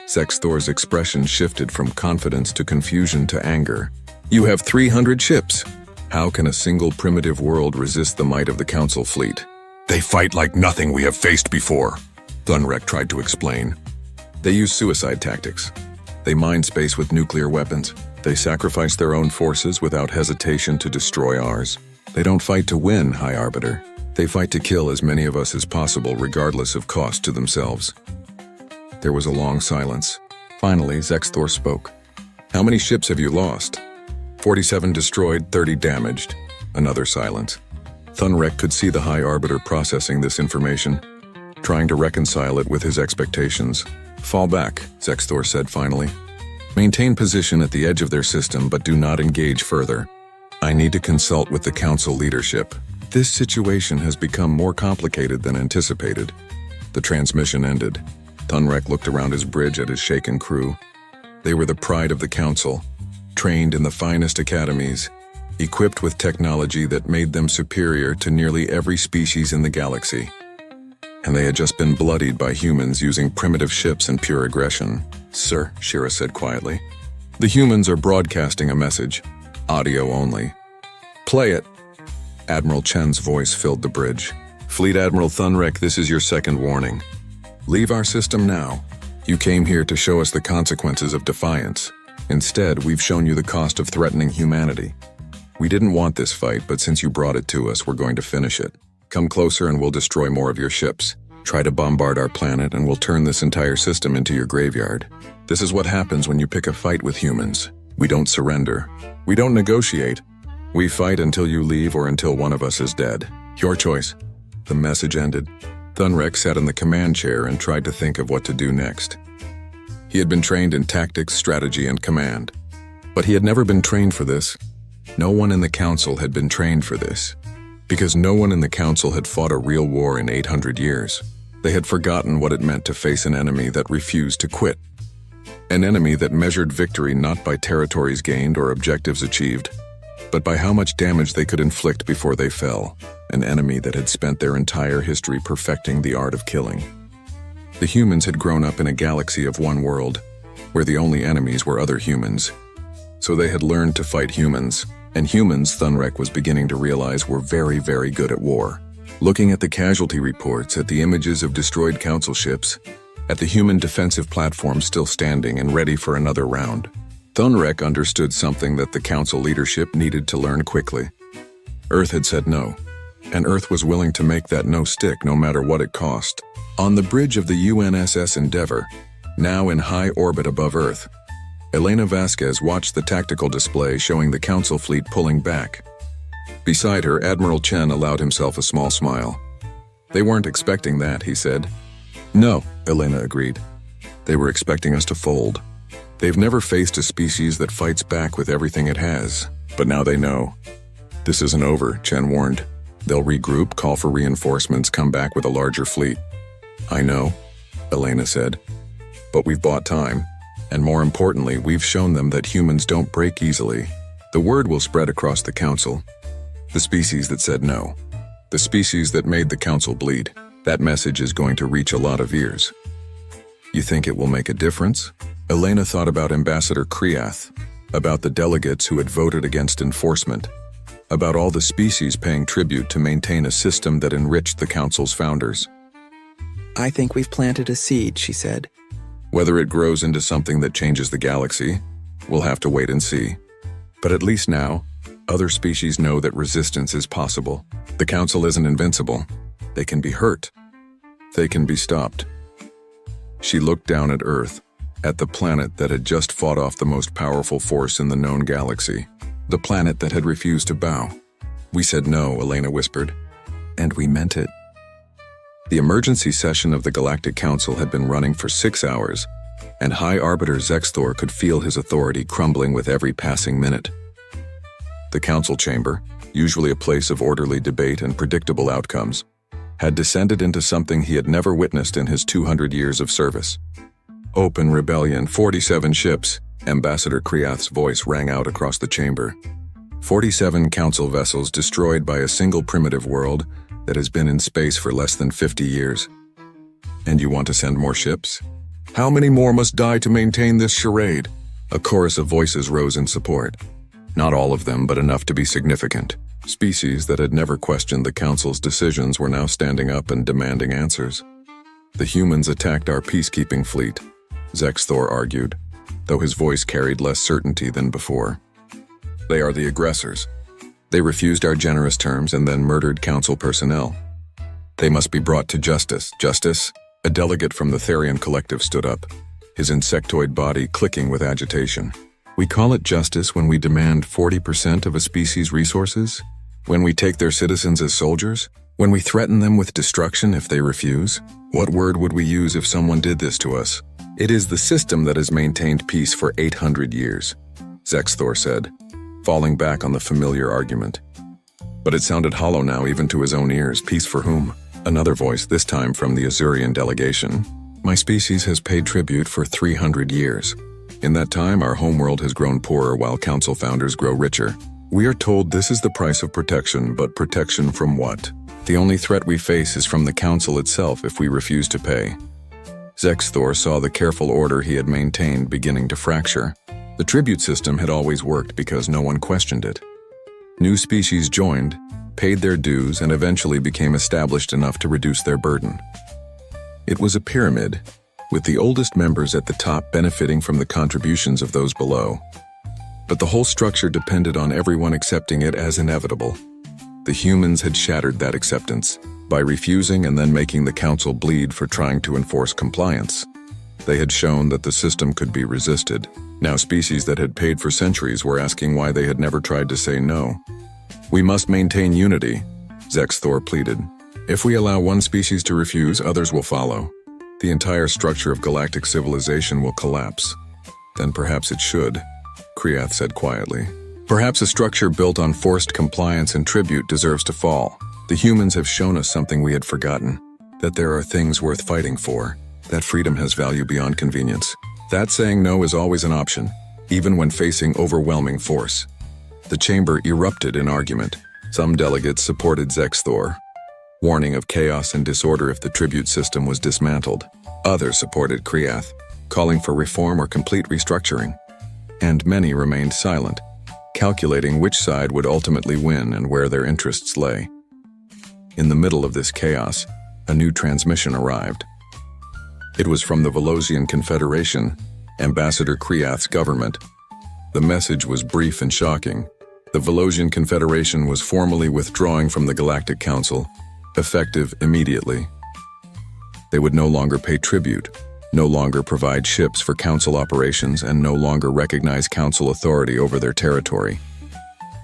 Zexthor's expression shifted from confidence to confusion to anger. "You have 300 ships. How can a single primitive world resist the might of the Council fleet?" "They fight like nothing we have faced before," Thunrek tried to explain. "They use suicide tactics. They mine space with nuclear weapons. They sacrifice their own forces without hesitation to destroy ours. They don't fight to win, High Arbiter. They fight to kill as many of us as possible regardless of cost to themselves." There was a long silence. Finally, Zexthor spoke. "How many ships have you lost?" 47 destroyed, 30 damaged. Another silence. Thunrek could see the High Arbiter processing this information, trying to reconcile it with his expectations. "Fall back," Zexthor said finally. "Maintain position at the edge of their system, but do not engage further. I need to consult with the Council leadership. This situation has become more complicated than anticipated." The transmission ended. Thunrek looked around his bridge at his shaken crew. They were the pride of the Council, trained in the finest academies, equipped with technology that made them superior to nearly every species in the galaxy. And they had just been bloodied by humans using primitive ships and pure aggression. "Sir," Shira said quietly, "the humans are broadcasting a message, audio only." "Play it." Admiral Chen's voice filled the bridge. "Fleet Admiral Thunrek, this is your second warning. Leave our system now. You came here to show us the consequences of defiance. Instead, we've shown you the cost of threatening humanity. We didn't want this fight, but since you brought it to us, we're going to finish it. Come closer and we'll destroy more of your ships. Try to bombard our planet and we'll turn this entire system into your graveyard. This is what happens when you pick a fight with humans. We don't surrender. We don't negotiate. We fight until you leave or until one of us is dead. Your choice." The message ended. Thunrek sat in the command chair and tried to think of what to do next. He had been trained in tactics, strategy, and command. But he had never been trained for this. No one in the Council had been trained for this. Because no one in the Council had fought a real war in 800 years. They had forgotten what it meant to face an enemy that refused to quit. An enemy that measured victory not by territories gained or objectives achieved, but by how much damage they could inflict before they fell. an enemy that had spent their entire history perfecting the art of killing. The humans had grown up in a galaxy of one world, where the only enemies were other humans. So they had learned to fight humans, and humans, Thunrek was beginning to realize, were very, very good at war. Looking at the casualty reports, at the images of destroyed council ships, at the human defensive platform still standing and ready for another round, Thunrek understood something that the council leadership needed to learn quickly. Earth had said no, and Earth was willing to make that no stick no matter what it cost. On the bridge of the UNSS Endeavour, now in high orbit above Earth, Elena Vasquez watched the tactical display showing the council fleet pulling back. Beside her, Admiral Chen allowed himself a small smile. They weren't expecting that, he said. No, Elena agreed. They were expecting us to fold. They've never faced a species that fights back with everything it has, but now they know. This isn't over, Chen warned. They'll regroup, call for reinforcements, come back with a larger fleet. I know, Elena said. But we've bought time. And more importantly, we've shown them that humans don't break easily. The word will spread across the council. The species that said no. The species that made the council bleed. That message is going to reach a lot of ears. You think it will make a difference? Elena thought about Ambassador Kriath, about the delegates who had voted against enforcement, about all the species paying tribute to maintain a system that enriched the council's founders. I think we've planted a seed, she said. Whether it grows into something that changes the galaxy, we'll have to wait and see. But at least now, other species know that resistance is possible. The Council isn't invincible. They can be hurt. They can be stopped. She looked down at Earth, at the planet that had just fought off the most powerful force in the known galaxy, the planet that had refused to bow. We said no, Elena whispered, and we meant it. The emergency session of the Galactic Council had been running for 6 hours, and High Arbiter Zexthor could feel his authority crumbling with every passing minute. The council chamber, usually a place of orderly debate and predictable outcomes, had descended into something he had never witnessed in his 200 years of service. Open rebellion, 47 ships, Ambassador Kriath's voice rang out across the chamber. 47 council vessels destroyed by a single primitive world that has been in space for less than 50 years. And you want to send more ships? How many more must die to maintain this charade? A chorus of voices rose in support. Not all of them, but enough to be significant. Species that had never questioned the Council's decisions were now standing up and demanding answers. The humans attacked our peacekeeping fleet, Zexthor argued, though his voice carried less certainty than before. They are the aggressors. They refused our generous terms and then murdered council personnel. They must be brought to justice. Justice? A delegate from the Therian Collective stood up, his insectoid body clicking with agitation. We call it justice when we demand 40% of a species' resources? When we take their citizens as soldiers? When we threaten them with destruction if they refuse? What word would we use if someone did this to us? It is the system that has maintained peace for 800 years, Zexthor said, falling back on the familiar argument. But it sounded hollow now even to his own ears. Peace for whom? Another voice, this time from the Azurian delegation. My species has paid tribute for 300 years. In that time, our homeworld has grown poorer while council founders grow richer. We are told this is the price of protection, but protection from what? The only threat we face is from the council itself if we refuse to pay. Zexthor saw the careful order he had maintained beginning to fracture. The tribute system had always worked because no one questioned it. New species joined, paid their dues, and eventually became established enough to reduce their burden. It was a pyramid, with the oldest members at the top benefiting from the contributions of those below. But the whole structure depended on everyone accepting it as inevitable. The humans had shattered that acceptance by refusing and then making the council bleed for trying to enforce compliance. They had shown that the system could be resisted. Now species that had paid for centuries were asking why they had never tried to say no. We must maintain unity, Zexthor pleaded. If we allow one species to refuse, others will follow. The entire structure of galactic civilization will collapse. Then perhaps it should, Kriath said quietly. Perhaps a structure built on forced compliance and tribute deserves to fall. The humans have shown us something we had forgotten, that there are things worth fighting for, that freedom has value beyond convenience. That saying no is always an option, even when facing overwhelming force. The chamber erupted in argument. Some delegates supported Zexthor, warning of chaos and disorder if the tribute system was dismantled. Others supported Kriath, calling for reform or complete restructuring. And many remained silent, calculating which side would ultimately win and where their interests lay. In the middle of this chaos, a new transmission arrived. It was from the Velosian Confederation, Ambassador Kriath's government. The message was brief and shocking. The Velosian Confederation was formally withdrawing from the Galactic Council, effective immediately. They would no longer pay tribute, no longer provide ships for Council operations, and no longer recognize Council authority over their territory.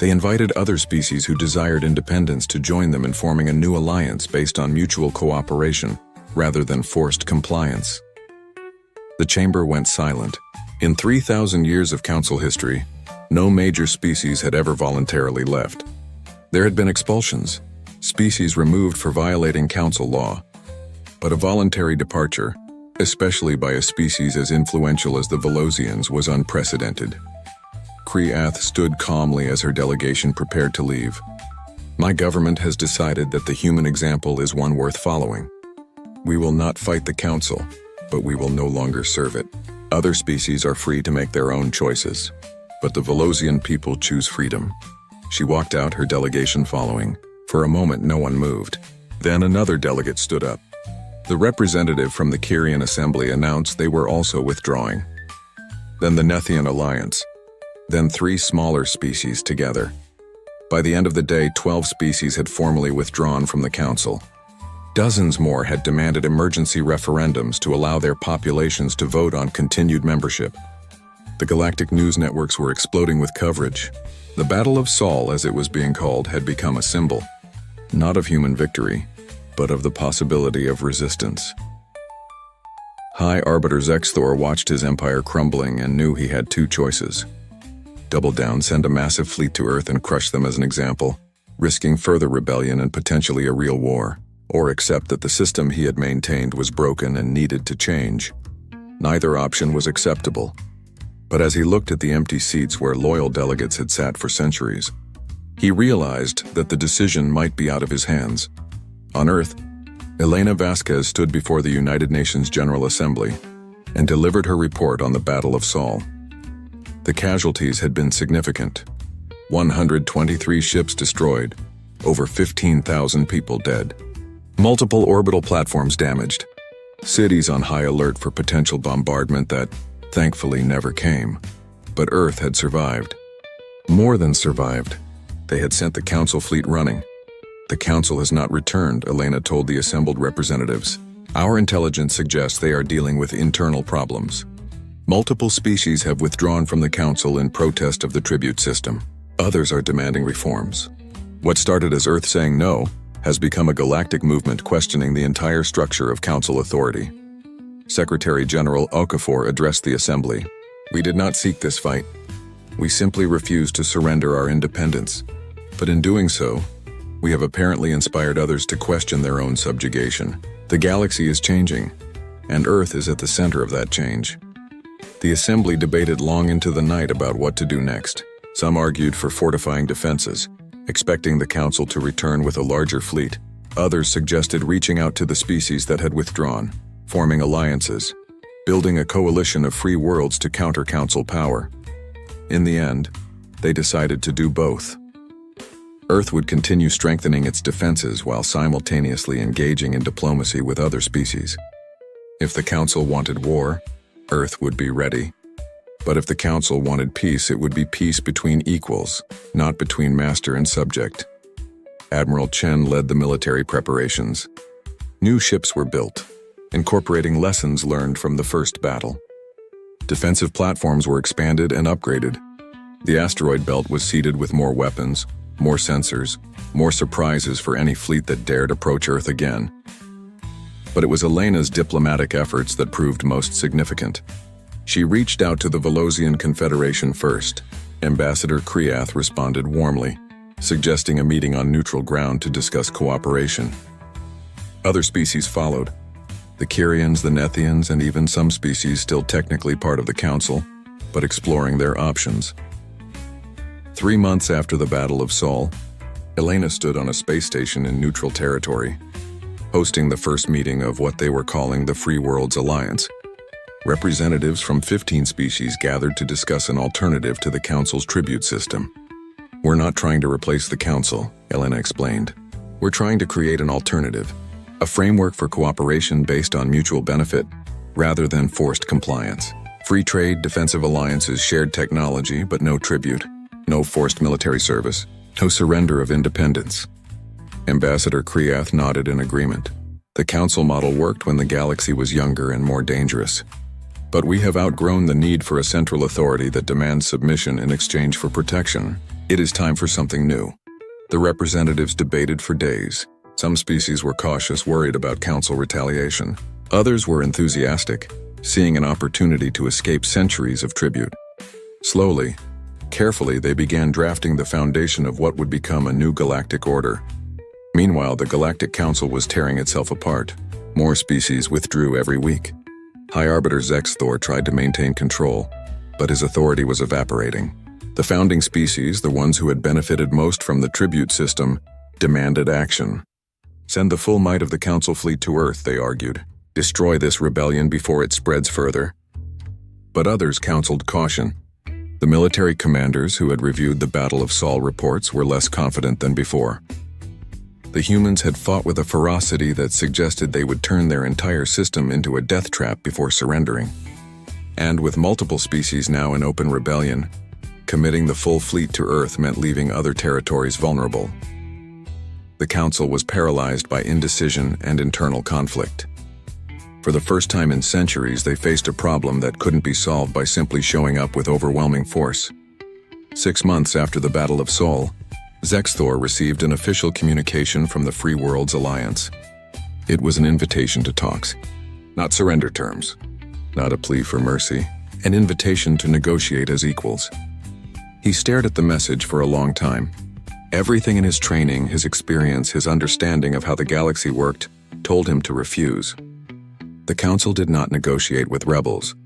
They invited other species who desired independence to join them in forming a new alliance based on mutual cooperation, rather than forced compliance. The chamber went silent. In 3,000 years of Council history, no major species had ever voluntarily left. There had been expulsions, species removed for violating Council law, but a voluntary departure, especially by a species as influential as the Velosians, was unprecedented. Kriath stood calmly as her delegation prepared to leave. My government has decided that the human example is one worth following. We will not fight the Council, but we will no longer serve it. Other species are free to make their own choices, but the Velosian people choose freedom. She walked out, her delegation following. For a moment, no one moved. Then another delegate stood up. The representative from the Kyrian Assembly announced they were also withdrawing. Then the Nethian Alliance. Then 3 smaller species together. By the end of the day, 12 species had formally withdrawn from the Council. Dozens more had demanded emergency referendums to allow their populations to vote on continued membership. The galactic news networks were exploding with coverage. The Battle of Sol, as it was being called, had become a symbol, not of human victory, but of the possibility of resistance. High Arbiter Zexthor watched his empire crumbling and knew he had 2 choices. Double down, send a massive fleet to Earth and crush them as an example, risking further rebellion and potentially a real war, or accept that the system he had maintained was broken and needed to change. Neither option was acceptable. But as he looked at the empty seats where loyal delegates had sat for centuries, he realized that the decision might be out of his hands. On Earth, Elena Vasquez stood before the United Nations General Assembly and delivered her report on the Battle of Sol. The casualties had been significant. 123 ships destroyed, over 15,000 people dead. Multiple orbital platforms damaged. Cities on high alert for potential bombardment that, thankfully, never came. But Earth had survived. More than survived. They had sent the Council fleet running. The Council has not returned, Elena told the assembled representatives. Our intelligence suggests they are dealing with internal problems. Multiple species have withdrawn from the Council in protest of the tribute system. Others are demanding reforms. What started as Earth saying no has become a galactic movement questioning the entire structure of Council authority. Secretary General Okafor addressed the assembly. We did not seek this fight. We simply refused to surrender our independence. But in doing so, we have apparently inspired others to question their own subjugation. The galaxy is changing, and Earth is at the center of that change. The assembly debated long into the night about what to do next. Some argued for fortifying defenses, expecting the Council to return with a larger fleet. Others suggested reaching out to the species that had withdrawn, forming alliances, building a coalition of free worlds to counter Council power. In the end, they decided to do both. Earth would continue strengthening its defenses while simultaneously engaging in diplomacy with other species. If the Council wanted war, Earth would be ready. But if the Council wanted peace, it would be peace between equals, not between master and subject. Admiral Chen led the military preparations. New ships were built, incorporating lessons learned from the first battle. Defensive platforms were expanded and upgraded. The asteroid belt was seeded with more weapons, more sensors, more surprises for any fleet that dared approach Earth again. But it was Elena's diplomatic efforts that proved most significant. She reached out to the Velosian Confederation first. Ambassador Kriath responded warmly, suggesting a meeting on neutral ground to discuss cooperation. Other species followed. The Kyrians, the Nethians, and even some species still technically part of the Council, but exploring their options. 3 months after the Battle of Sol, Elena stood on a space station in neutral territory, hosting the first meeting of what they were calling the Free Worlds Alliance. Representatives from 15 species gathered to discuss an alternative to the Council's tribute system. "We're not trying to replace the Council," Elena explained. "We're trying to create an alternative, a framework for cooperation based on mutual benefit, rather than forced compliance. Free trade, defensive alliances, shared technology, but no tribute, no forced military service, no surrender of independence." Ambassador Kriath nodded in agreement. The Council model worked when the galaxy was younger and more dangerous. But we have outgrown the need for a central authority that demands submission in exchange for protection. It is time for something new. The representatives debated for days. Some species were cautious, worried about Council retaliation. Others were enthusiastic, seeing an opportunity to escape centuries of tribute. Slowly, carefully, they began drafting the foundation of what would become a new galactic order. Meanwhile, the Galactic Council was tearing itself apart. More species withdrew every week. High Arbiter Zexthor tried to maintain control, but his authority was evaporating. The founding species, the ones who had benefited most from the tribute system, demanded action. "Send the full might of the Council fleet to Earth," they argued. "Destroy this rebellion before it spreads further." But others counseled caution. The military commanders who had reviewed the Battle of Sol reports were less confident than before. The humans had fought with a ferocity that suggested they would turn their entire system into a death trap before surrendering. And with multiple species now in open rebellion, committing the full fleet to Earth meant leaving other territories vulnerable. The Council was paralyzed by indecision and internal conflict. For the first time in centuries, they faced a problem that couldn't be solved by simply showing up with overwhelming force. 6 months after the Battle of Sol, Zexthor received an official communication from the Free Worlds Alliance. It was an invitation to talks, not surrender terms, not a plea for mercy, an invitation to negotiate as equals. He stared at the message for a long time. Everything in his training, his experience, his understanding of how the galaxy worked, told him to refuse. The Council did not negotiate with rebels.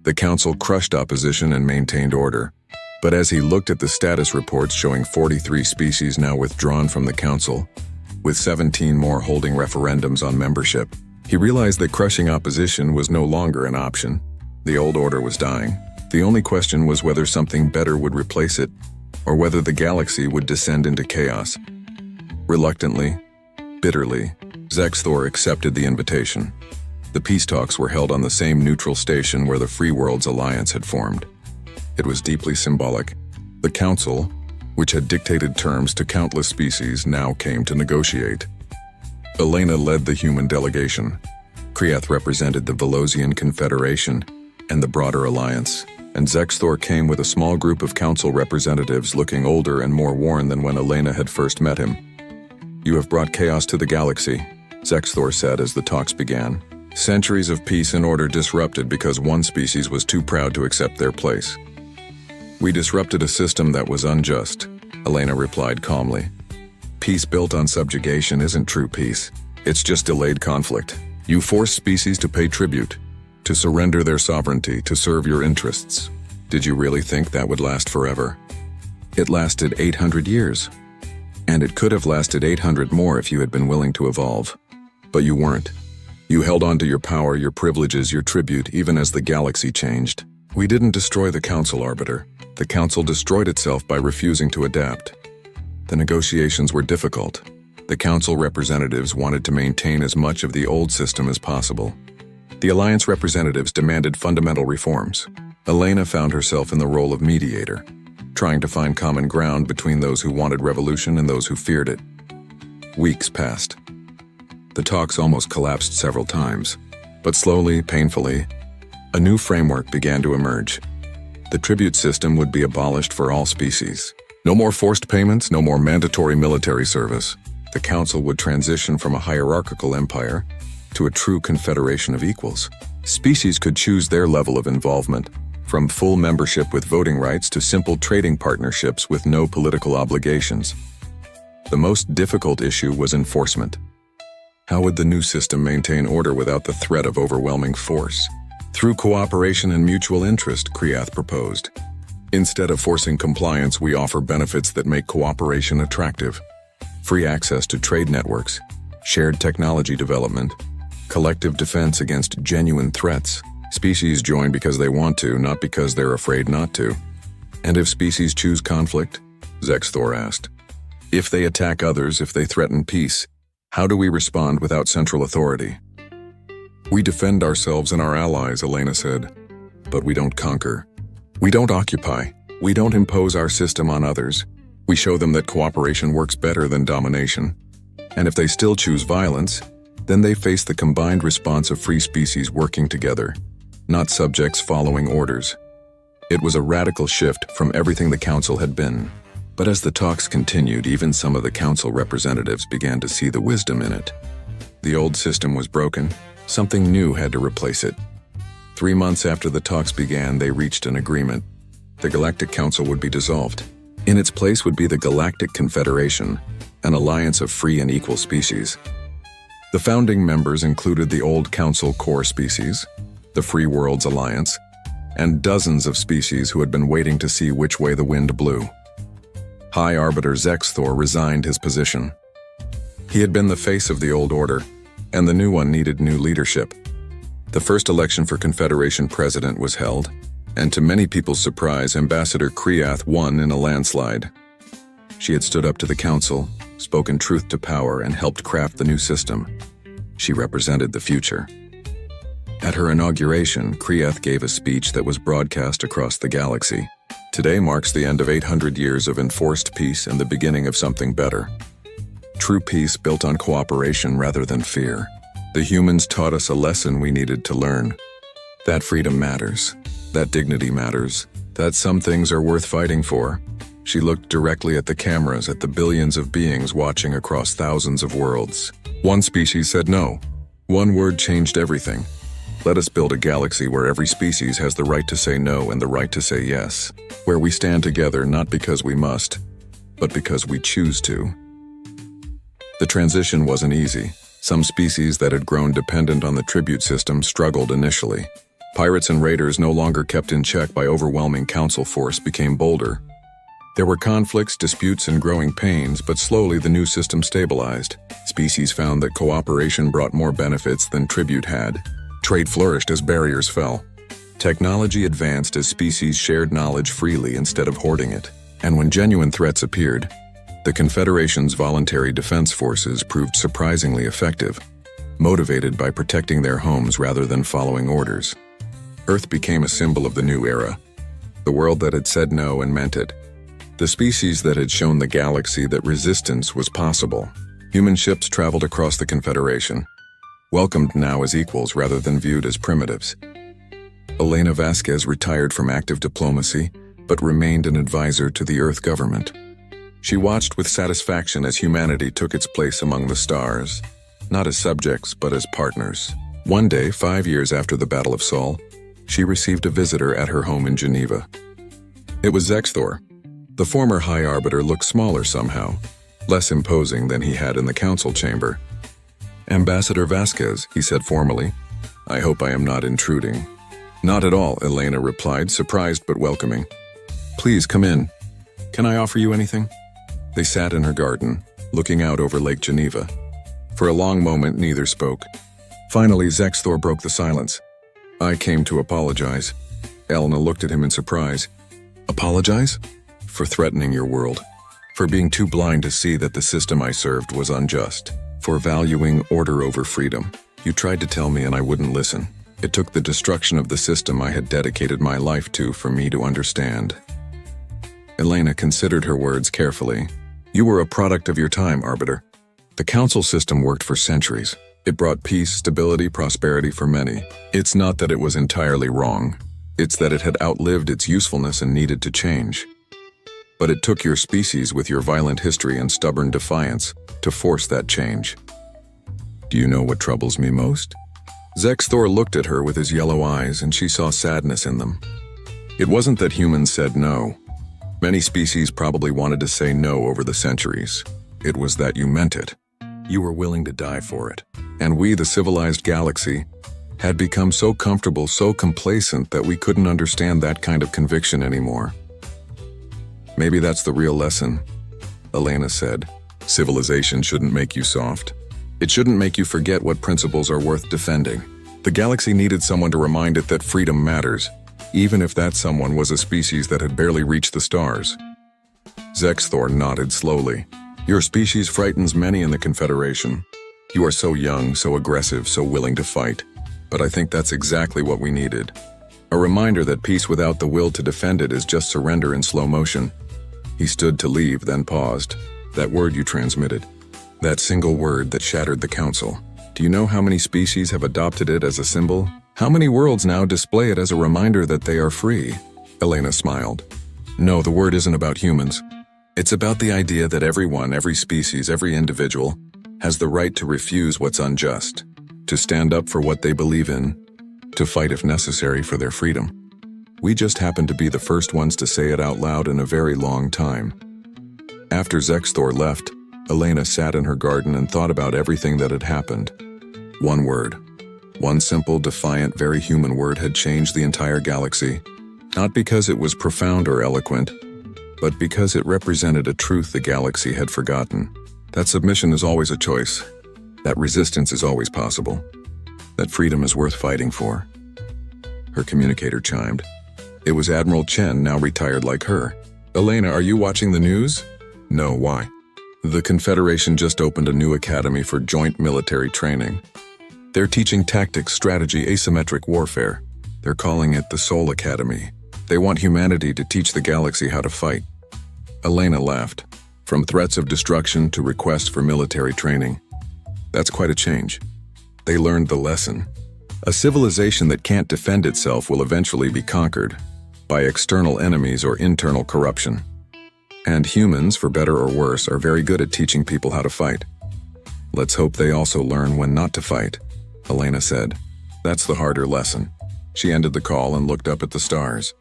The Council crushed opposition and maintained order. But as he looked at the status reports showing 43 species now withdrawn from the Council, with 17 more holding referendums on membership, he realized that crushing opposition was no longer an option. The old order was dying. The only question was whether something better would replace it, or whether the galaxy would descend into chaos. Reluctantly, bitterly, Zexthor accepted the invitation. The peace talks were held on the same neutral station where the Free Worlds Alliance had formed. It was deeply symbolic. The Council, which had dictated terms to countless species, now came to negotiate. Elena led the human delegation. Kriath represented the Velocian Confederation and the broader alliance, and Zexthor came with a small group of Council representatives looking older and more worn than when Elena had first met him. "You have brought chaos to the galaxy," Zexthor said as the talks began. "Centuries of peace and order disrupted because one species was too proud to accept their place." "We disrupted a system that was unjust," Elena replied calmly. "Peace built on subjugation isn't true peace. It's just delayed conflict. You forced species to pay tribute, to surrender their sovereignty, to serve your interests. Did you really think that would last forever? It lasted 800 years. And it could have lasted 800 more if you had been willing to evolve. But you weren't. You held on to your power, your privileges, your tribute, even as the galaxy changed. We didn't destroy the Council, Arbiter. The Council destroyed itself by refusing to adapt. The negotiations were difficult. The Council representatives wanted to maintain as much of the old system as possible. The Alliance representatives demanded fundamental reforms. Elena found herself in the role of mediator, trying to find common ground between those who wanted revolution and those who feared it. Weeks passed. The talks almost collapsed several times, but slowly, painfully, a new framework began to emerge. The tribute system would be abolished for all species. No more forced payments, no more mandatory military service. The Council would transition from a hierarchical empire to a true confederation of equals. Species could choose their level of involvement, from full membership with voting rights to simple trading partnerships with no political obligations. The most difficult issue was enforcement. How would the new system maintain order without the threat of overwhelming force? Through cooperation and mutual interest, Kriath proposed. Instead of forcing compliance, we offer benefits that make cooperation attractive. free access to trade networks, shared technology development, collective defense against genuine threats. Species join because they want to, not because they're afraid not to. And if species choose conflict? Zexthor asked. If they attack others, if they threaten peace, how do we respond without central authority? We defend ourselves and our allies, Elena said. But we don't conquer. We don't occupy. We don't impose our system on others. We show them that cooperation works better than domination. And if they still choose violence, then they face the combined response of free species working together, not subjects following orders. It was a radical shift from everything the council had been. But as the talks continued, even some of the council representatives began to see the wisdom in it. The old system was broken. Something new had to replace it. 3 months after the talks began, they reached an agreement. The Galactic Council would be dissolved. In its place would be the Galactic Confederation, an alliance of free and equal species. The founding members included the old Council core species, the Free Worlds Alliance, and dozens of species who had been waiting to see which way the wind blew. High Arbiter Zexthor resigned his position. He had been the face of the old order, and the new one needed new leadership. The first election for Confederation president was held, and to many people's surprise, Ambassador Kriath won in a landslide. She had stood up to the council, spoken truth to power, and helped craft the new system. She represented the future. At her inauguration, Kriath gave a speech that was broadcast across the galaxy. Today marks the end of 800 years of enforced peace and the beginning of something better. True peace built on cooperation rather than fear. The humans taught us a lesson we needed to learn. That freedom matters. That dignity matters. That some things are worth fighting for. She looked directly at the cameras, at the billions of beings watching across thousands of worlds. One species said no. One word changed everything. Let us build a galaxy where every species has the right to say no and the right to say yes. Where we stand together not because we must, but because we choose to. The transition wasn't easy. Some species that had grown dependent on the tribute system struggled initially. Pirates and raiders, no longer kept in check by overwhelming council force, became bolder. There were conflicts, disputes, and growing pains, but slowly the new system stabilized. Species found that cooperation brought more benefits than tribute had. Trade flourished as barriers fell. Technology advanced as species shared knowledge freely instead of hoarding it. And when genuine threats appeared, the Confederation's voluntary defense forces proved surprisingly effective, motivated by protecting their homes rather than following orders. Earth became a symbol of the new era, the world that had said no and meant it. The species that had shown the galaxy that resistance was possible. Human ships traveled across the Confederation, welcomed now as equals rather than viewed as primitives. Elena Vasquez retired from active diplomacy, but remained an advisor to the Earth government. She watched with satisfaction as humanity took its place among the stars, not as subjects, but as partners. One day, 5 years after the Battle of Sol, she received a visitor at her home in Geneva. It was Zexthor. The former High Arbiter looked smaller somehow, less imposing than he had in the council chamber. "Ambassador Vasquez," he said formally. "I hope I am not intruding." "Not at all," Elena replied, surprised but welcoming. "Please come in. Can I offer you anything?" They sat in her garden, looking out over Lake Geneva. For a long moment, neither spoke. Finally, Zexthor broke the silence. "I came to apologize." Elena looked at him in surprise. "Apologize? For threatening your world. For being too blind to see that the system I served was unjust. For valuing order over freedom. You tried to tell me and I wouldn't listen. It took the destruction of the system I had dedicated my life to for me to understand." Elena considered her words carefully. "You were a product of your time, Arbiter. The council system worked for centuries. It brought peace, stability, prosperity for many. It's not that it was entirely wrong. It's that it had outlived its usefulness and needed to change. But it took your species with your violent history and stubborn defiance to force that change. Do you know what troubles me most?" Zexthor looked at her with his yellow eyes, and she saw sadness in them. It wasn't that humans said no. Many species probably wanted to say no over the centuries. It was that you meant it. You were willing to die for it. And we, the civilized galaxy, had become so comfortable, so complacent that we couldn't understand that kind of conviction anymore. "Maybe that's the real lesson," Elena said. Civilization shouldn't make you soft. It shouldn't make you forget what principles are worth defending. The galaxy needed someone to remind it that freedom matters, even if that someone was a species that had barely reached the stars. Zexthor nodded slowly. Your species frightens many in the Confederation. You are so young, so aggressive, so willing to fight. But I think that's exactly what we needed. A reminder that peace without the will to defend it is just surrender in slow motion. He stood to leave, then paused. That word you transmitted. That single word that shattered the council. Do you know how many species have adopted it as a symbol? How many worlds now display it as a reminder that they are free? Elena smiled. No, the word isn't about humans. It's about the idea that everyone, every species, every individual has the right to refuse what's unjust, to stand up for what they believe in, to fight if necessary for their freedom. We just happen to be the first ones to say it out loud in a very long time. After Zexthor left, Elena sat in her garden and thought about everything that had happened. One word. One simple, defiant, very human word had changed the entire galaxy. Not because it was profound or eloquent, but because it represented a truth the galaxy had forgotten. That submission is always a choice. That resistance is always possible. That freedom is worth fighting for. Her communicator chimed. It was Admiral Chen, now retired like her. Elena, are you watching the news? No, why? The Confederation just opened a new academy for joint military training. They're teaching tactics, strategy, asymmetric warfare. They're calling it the Soul Academy. They want humanity to teach the galaxy how to fight. Elena laughed. From threats of destruction to requests for military training. That's quite a change. They learned the lesson. A civilization that can't defend itself will eventually be conquered by external enemies or internal corruption. And humans, for better or worse, are very good at teaching people how to fight. Let's hope they also learn when not to fight, Elena said. That's the harder lesson. She ended the call and looked up at the stars.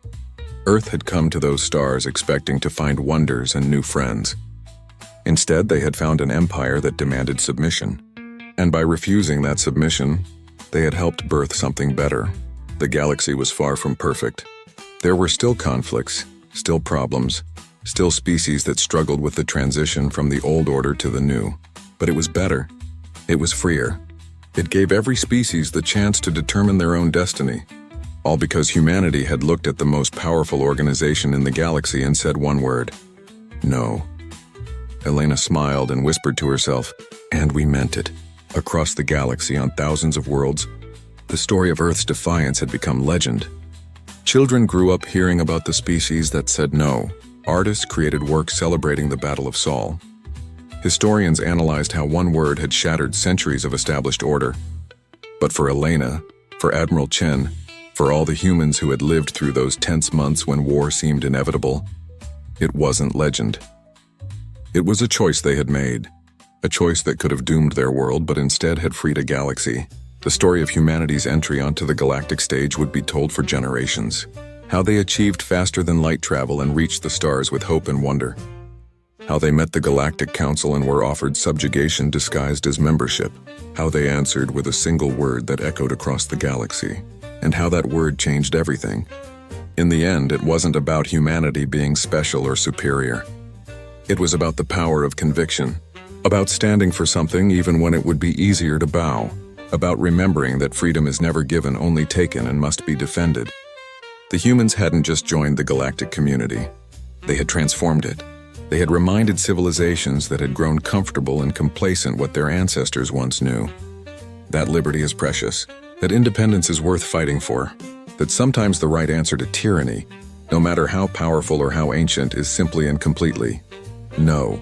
Earth had come to those stars expecting to find wonders and new friends. Instead, they had found an empire that demanded submission. And by refusing that submission, they had helped birth something better. The galaxy was far from perfect. There were still conflicts, still problems, still species that struggled with the transition from the old order to the new. But it was better. It was freer. It gave every species the chance to determine their own destiny. All because humanity had looked at the most powerful organization in the galaxy and said one word. No. Elena smiled and whispered to herself, and we meant it. Across the galaxy on thousands of worlds, the story of Earth's defiance had become legend. Children grew up hearing about the species that said no. Artists created work celebrating the Battle of Sol. Historians analyzed how one word had shattered centuries of established order. But for Elena, for Admiral Chen, for all the humans who had lived through those tense months when war seemed inevitable, it wasn't legend. It was a choice they had made, a choice that could have doomed their world but instead had freed a galaxy. The story of humanity's entry onto the galactic stage would be told for generations. How they achieved faster than light travel and reached the stars with hope and wonder. How they met the Galactic Council and were offered subjugation disguised as membership. How they answered with a single word that echoed across the galaxy. And how that word changed everything. In the end, it wasn't about humanity being special or superior. It was about the power of conviction. About standing for something even when it would be easier to bow. About remembering that freedom is never given, only taken, and must be defended. The humans hadn't just joined the galactic community. They had transformed it. They had reminded civilizations that had grown comfortable and complacent what their ancestors once knew. That liberty is precious. That independence is worth fighting for. That sometimes the right answer to tyranny, no matter how powerful or how ancient, is simply and completely no.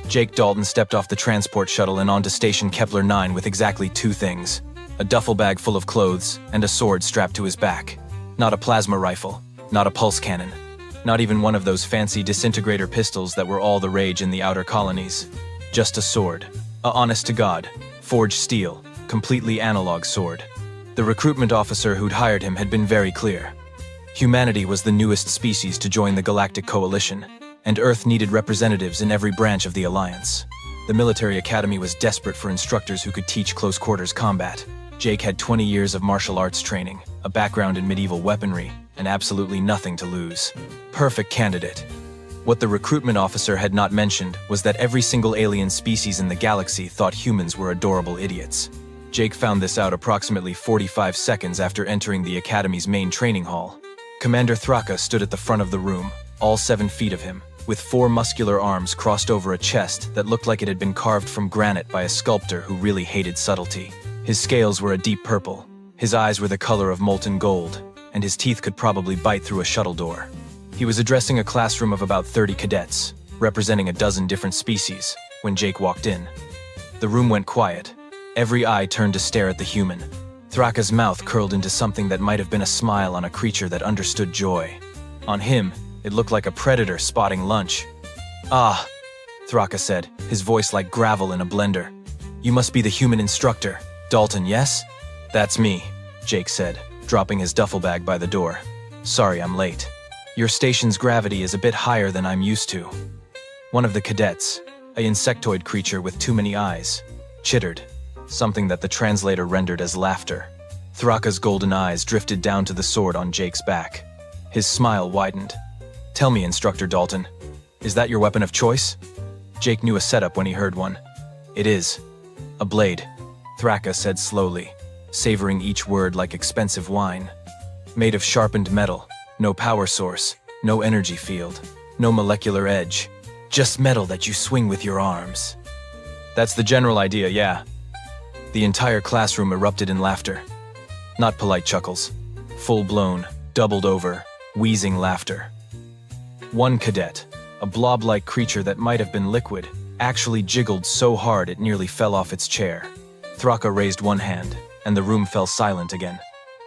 Jake Dalton stepped off the transport shuttle and onto Station Kepler 9 with exactly two things. A duffel bag full of clothes, and a sword strapped to his back. Not a plasma rifle, not a pulse cannon, not even one of those fancy disintegrator pistols that were all the rage in the outer colonies. Just a sword. A honest-to-God, forged steel, completely analog sword. The recruitment officer who'd hired him had been very clear. Humanity was the newest species to join the Galactic Coalition, and Earth needed representatives in every branch of the Alliance. The military academy was desperate for instructors who could teach close-quarters combat. Jake had 20 years of martial arts training, a background in medieval weaponry, and absolutely nothing to lose. Perfect candidate. What the recruitment officer had not mentioned was that every single alien species in the galaxy thought humans were adorable idiots. Jake found this out approximately 45 seconds after entering the Academy's main training hall. Commander Thraka stood at the front of the room, all 7 feet of him, with 4 muscular arms crossed over a chest that looked like it had been carved from granite by a sculptor who really hated subtlety. His scales were a deep purple, his eyes were the color of molten gold, and his teeth could probably bite through a shuttle door. He was addressing a classroom of about 30 cadets, representing a dozen different species, when Jake walked in. The room went quiet. Every eye turned to stare at the human. Thraka's mouth curled into something that might have been a smile on a creature that understood joy. On him, it looked like a predator spotting lunch. "Ah," Thraka said, his voice like gravel in a blender. "You must be the human instructor, Dalton, yes?" "That's me," Jake said, dropping his duffel bag by the door. "Sorry I'm late. Your station's gravity is a bit higher than I'm used to." One of the cadets, an insectoid creature with too many eyes, chittered, something that the translator rendered as laughter. Thraka's golden eyes drifted down to the sword on Jake's back. His smile widened. "Tell me, Instructor Dalton, is that your weapon of choice?" Jake knew a setup when he heard one. "It is. A blade," Thraka said slowly, savoring each word like expensive wine. "Made of sharpened metal, no power source, no energy field, no molecular edge, just metal that you swing with your arms." "That's the general idea, yeah." The entire classroom erupted in laughter. Not polite chuckles. Full-blown, doubled-over, wheezing laughter. One cadet, a blob-like creature that might have been liquid, actually jiggled so hard it nearly fell off its chair. Thraka raised one hand, and the room fell silent again.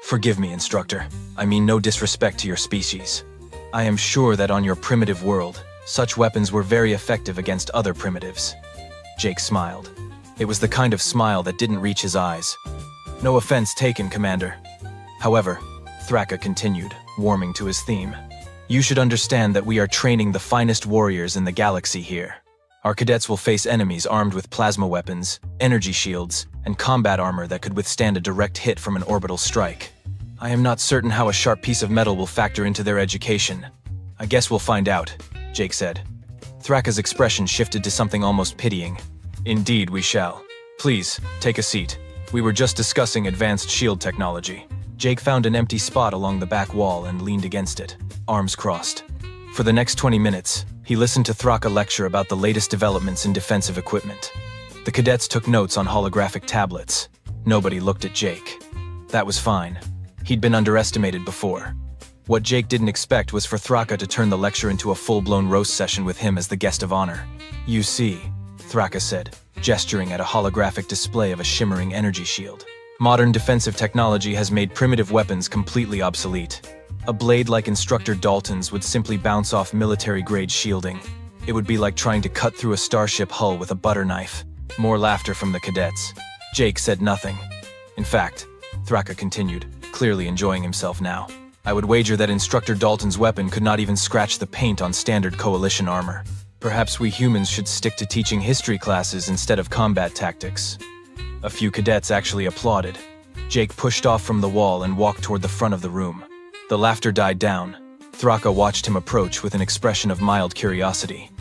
"Forgive me, Instructor. I mean no disrespect to your species. I am sure that on your primitive world, such weapons were very effective against other primitives." Jake smiled. It was the kind of smile that didn't reach his eyes. "No offense taken, Commander." However, Thraka continued, warming to his theme. "You should understand that we are training the finest warriors in the galaxy here. Our cadets will face enemies armed with plasma weapons, energy shields, and combat armor that could withstand a direct hit from an orbital strike. I am not certain how a sharp piece of metal will factor into their education. I guess we'll find out," Jake said. Thraka's expression shifted to something almost pitying. "Indeed we shall. Please, take a seat. We were just discussing advanced shield technology." Jake found an empty spot along the back wall and leaned against it, arms crossed. For the next 20 minutes, he listened to Thraka lecture about the latest developments in defensive equipment. The cadets took notes on holographic tablets. Nobody looked at Jake. That was fine. He'd been underestimated before. What Jake didn't expect was for Thraka to turn the lecture into a full-blown roast session with him as the guest of honor. "You see," Thraka said, gesturing at a holographic display of a shimmering energy shield. "Modern defensive technology has made primitive weapons completely obsolete. A blade like Instructor Dalton's would simply bounce off military-grade shielding. It would be like trying to cut through a starship hull with a butter knife." More laughter from the cadets. Jake said nothing. "In fact," Thraka continued, clearly enjoying himself now, "I would wager that Instructor Dalton's weapon could not even scratch the paint on standard Coalition armor. Perhaps we humans should stick to teaching history classes instead of combat tactics." A few cadets actually applauded. Jake pushed off from the wall and walked toward the front of the room. The laughter died down. Thraka watched him approach with an expression of mild curiosity.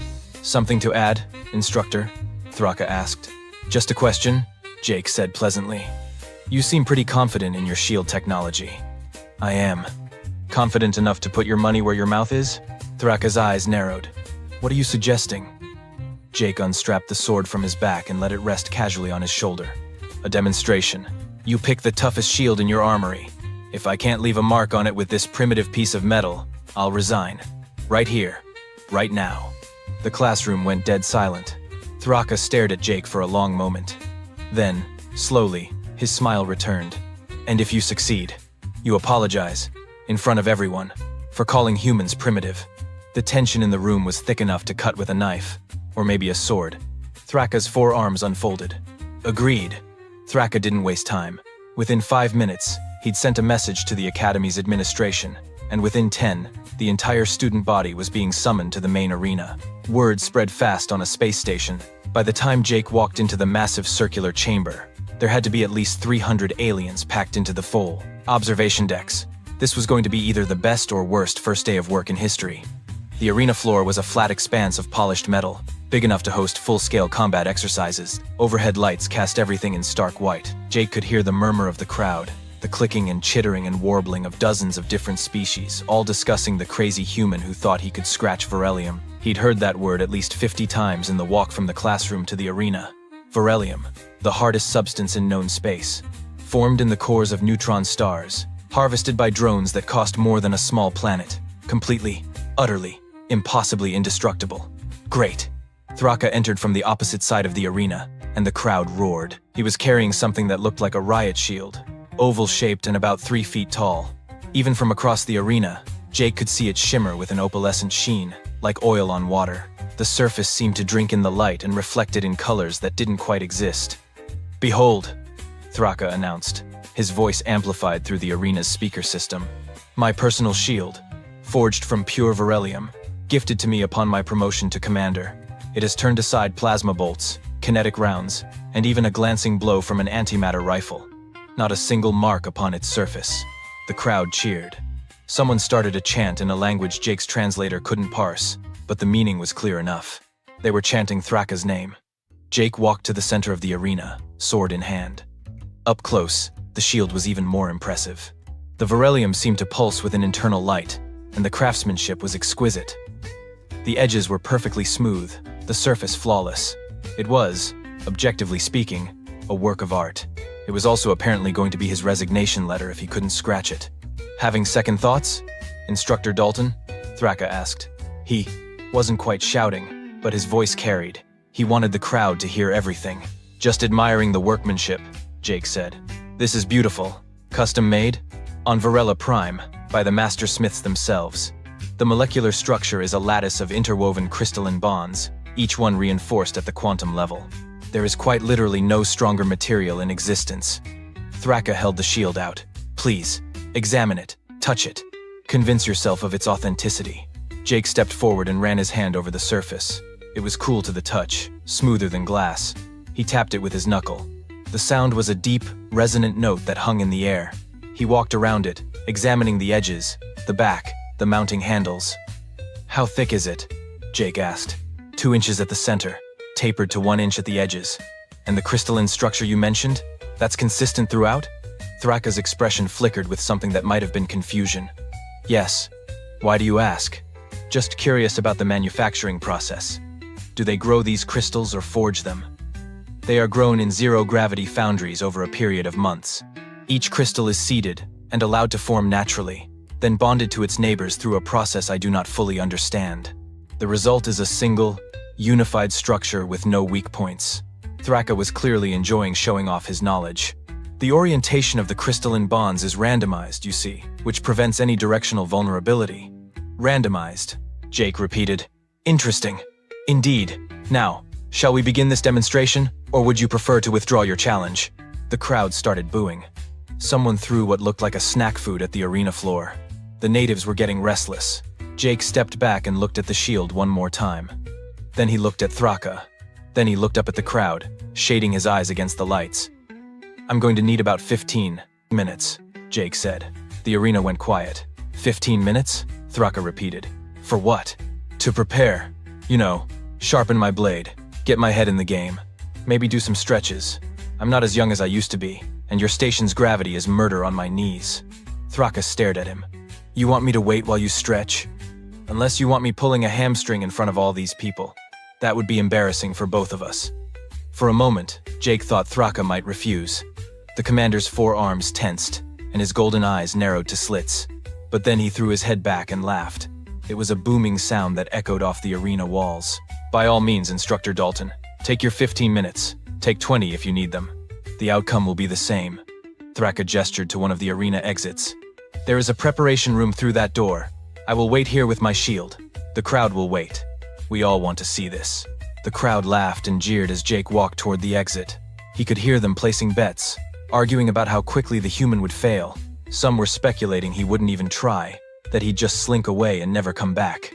"Something to add, Instructor?" Thraka asked. "Just a question," Jake said pleasantly. "You seem pretty confident in your shield technology." "I am." "Confident enough to put your money where your mouth is?" Thraka's eyes narrowed. "What are you suggesting?" Jake unstrapped the sword from his back and let it rest casually on his shoulder. "A demonstration. You pick the toughest shield in your armory. If I can't leave a mark on it with this primitive piece of metal, I'll resign. Right here. Right now." The classroom went dead silent. Thraka stared at Jake for a long moment. Then, slowly, his smile returned. "And if you succeed, you apologize, in front of everyone, for calling humans primitive." The tension in the room was thick enough to cut with a knife, or maybe a sword. Thraka's forearms unfolded. "Agreed." Thraka didn't waste time. Within 5 minutes, he'd sent a message to the Academy's administration, and within 10, the entire student body was being summoned to the main arena. Word spread fast on a space station. By the time Jake walked into the massive circular chamber, there had to be at least 300 aliens packed into the full observation decks. This was going to be either the best or worst first day of work in history. The arena floor was a flat expanse of polished metal, big enough to host full-scale combat exercises. Overhead lights cast everything in stark white. Jake could hear the murmur of the crowd, the clicking and chittering and warbling of dozens of different species, all discussing the crazy human who thought he could scratch Varelium. He'd heard that word at least 50 times in the walk from the classroom to the arena. Varelium, the hardest substance in known space, formed in the cores of neutron stars, harvested by drones that cost more than a small planet, completely, utterly, impossibly indestructible. Great. Thraka entered from the opposite side of the arena, and the crowd roared. He was carrying something that looked like a riot shield, oval-shaped and about 3 feet tall. Even from across the arena, Jake could see it shimmer with an opalescent sheen, like oil on water. The surface seemed to drink in the light and reflect it in colors that didn't quite exist. "Behold," Thraka announced, his voice amplified through the arena's speaker system. "My personal shield, forged from pure Varelium, gifted to me upon my promotion to commander. It has turned aside plasma bolts, kinetic rounds, and even a glancing blow from an antimatter rifle. Not a single mark upon its surface." The crowd cheered. Someone started a chant in a language Jake's translator couldn't parse, but the meaning was clear enough. They were chanting Thraka's name. Jake walked to the center of the arena, sword in hand. Up close, the shield was even more impressive. The Varelium seemed to pulse with an internal light, and the craftsmanship was exquisite. The edges were perfectly smooth, the surface flawless. It was, objectively speaking, a work of art. It was also apparently going to be his resignation letter if he couldn't scratch it. "Having second thoughts, Instructor Dalton?" Thraka asked. He wasn't quite shouting, but his voice carried. He wanted the crowd to hear everything. "Just admiring the workmanship," Jake said. "This is beautiful. Custom made? On Varela Prime, by the master smiths themselves. The molecular structure is a lattice of interwoven crystalline bonds, each one reinforced at the quantum level. There is quite literally no stronger material in existence." Thraka held the shield out. "Please, examine it, touch it. Convince yourself of its authenticity." Jake stepped forward and ran his hand over the surface. It was cool to the touch, smoother than glass. He tapped it with his knuckle. The sound was a deep, resonant note that hung in the air. He walked around it, examining the edges, the back, the mounting handles. "How thick is it?" Jake asked. 2 inches at the center, tapered to 1 inch at the edges. "And the crystalline structure you mentioned? That's consistent throughout?" Thraka's expression flickered with something that might have been confusion. "Yes. Why do you ask?" "Just curious about the manufacturing process. Do they grow these crystals or forge them?" "They are grown in zero-gravity foundries over a period of months. Each crystal is seeded and allowed to form naturally, then bonded to its neighbors through a process I do not fully understand. The result is a single, unified structure with no weak points." Thraka was clearly enjoying showing off his knowledge. "The orientation of the crystalline bonds is randomized, you see, which prevents any directional vulnerability." "Randomized," Jake repeated. "Interesting. Indeed. Now, shall we begin this demonstration, or would you prefer to withdraw your challenge?" The crowd started booing. Someone threw what looked like a snack food at the arena floor. The natives were getting restless. Jake stepped back and looked at the shield one more time. Then he looked at Thraka. Then he looked up at the crowd, shading his eyes against the lights. "I'm going to need about 15 minutes, Jake said. The arena went quiet. 15 minutes? Thraka repeated. "For what?" "To prepare. You know, sharpen my blade, get my head in the game. Maybe do some stretches. I'm not as young as I used to be, and your station's gravity is murder on my knees." Thraka stared at him. "You want me to wait while you stretch? Unless you want me pulling a hamstring in front of all these people. That would be embarrassing for both of us." For a moment, Jake thought Thraka might refuse. The commander's forearms tensed, and his golden eyes narrowed to slits. But then he threw his head back and laughed. It was a booming sound that echoed off the arena walls. "By all means, Instructor Dalton, take your 15 minutes. Take 20 if you need them. The outcome will be the same." Thraka gestured to one of the arena exits. "There is a preparation room through that door. I will wait here with my shield. The crowd will wait. We all want to see this." The crowd laughed and jeered as Jake walked toward the exit. He could hear them placing bets, arguing about how quickly the human would fail. Some were speculating he wouldn't even try, that he'd just slink away and never come back.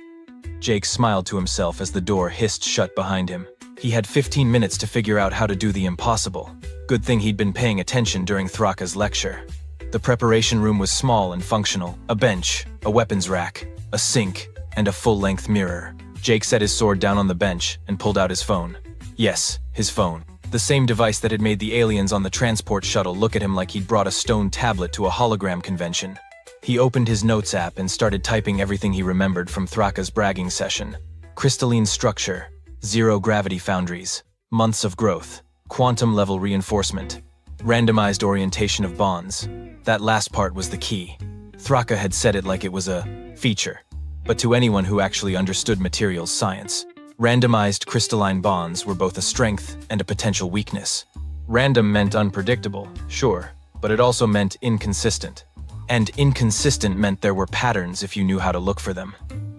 Jake smiled to himself as the door hissed shut behind him. He had 15 minutes to figure out how to do the impossible. Good thing he'd been paying attention during Thraka's lecture. The preparation room was small and functional. A bench, a weapons rack, a sink, and a full-length mirror. Jake set his sword down on the bench and pulled out his phone. Yes, his phone. The same device that had made the aliens on the transport shuttle look at him like he'd brought a stone tablet to a hologram convention. He opened his notes app and started typing everything he remembered from Thraka's bragging session. Crystalline structure, zero gravity foundries, months of growth, quantum-level reinforcement, randomized orientation of bonds. That last part was the key. Thraka had said it like it was a feature, but to anyone who actually understood materials science, randomized crystalline bonds were both a strength and a potential weakness. Random meant unpredictable, sure, but it also meant inconsistent. And inconsistent meant there were patterns if you knew how to look for them.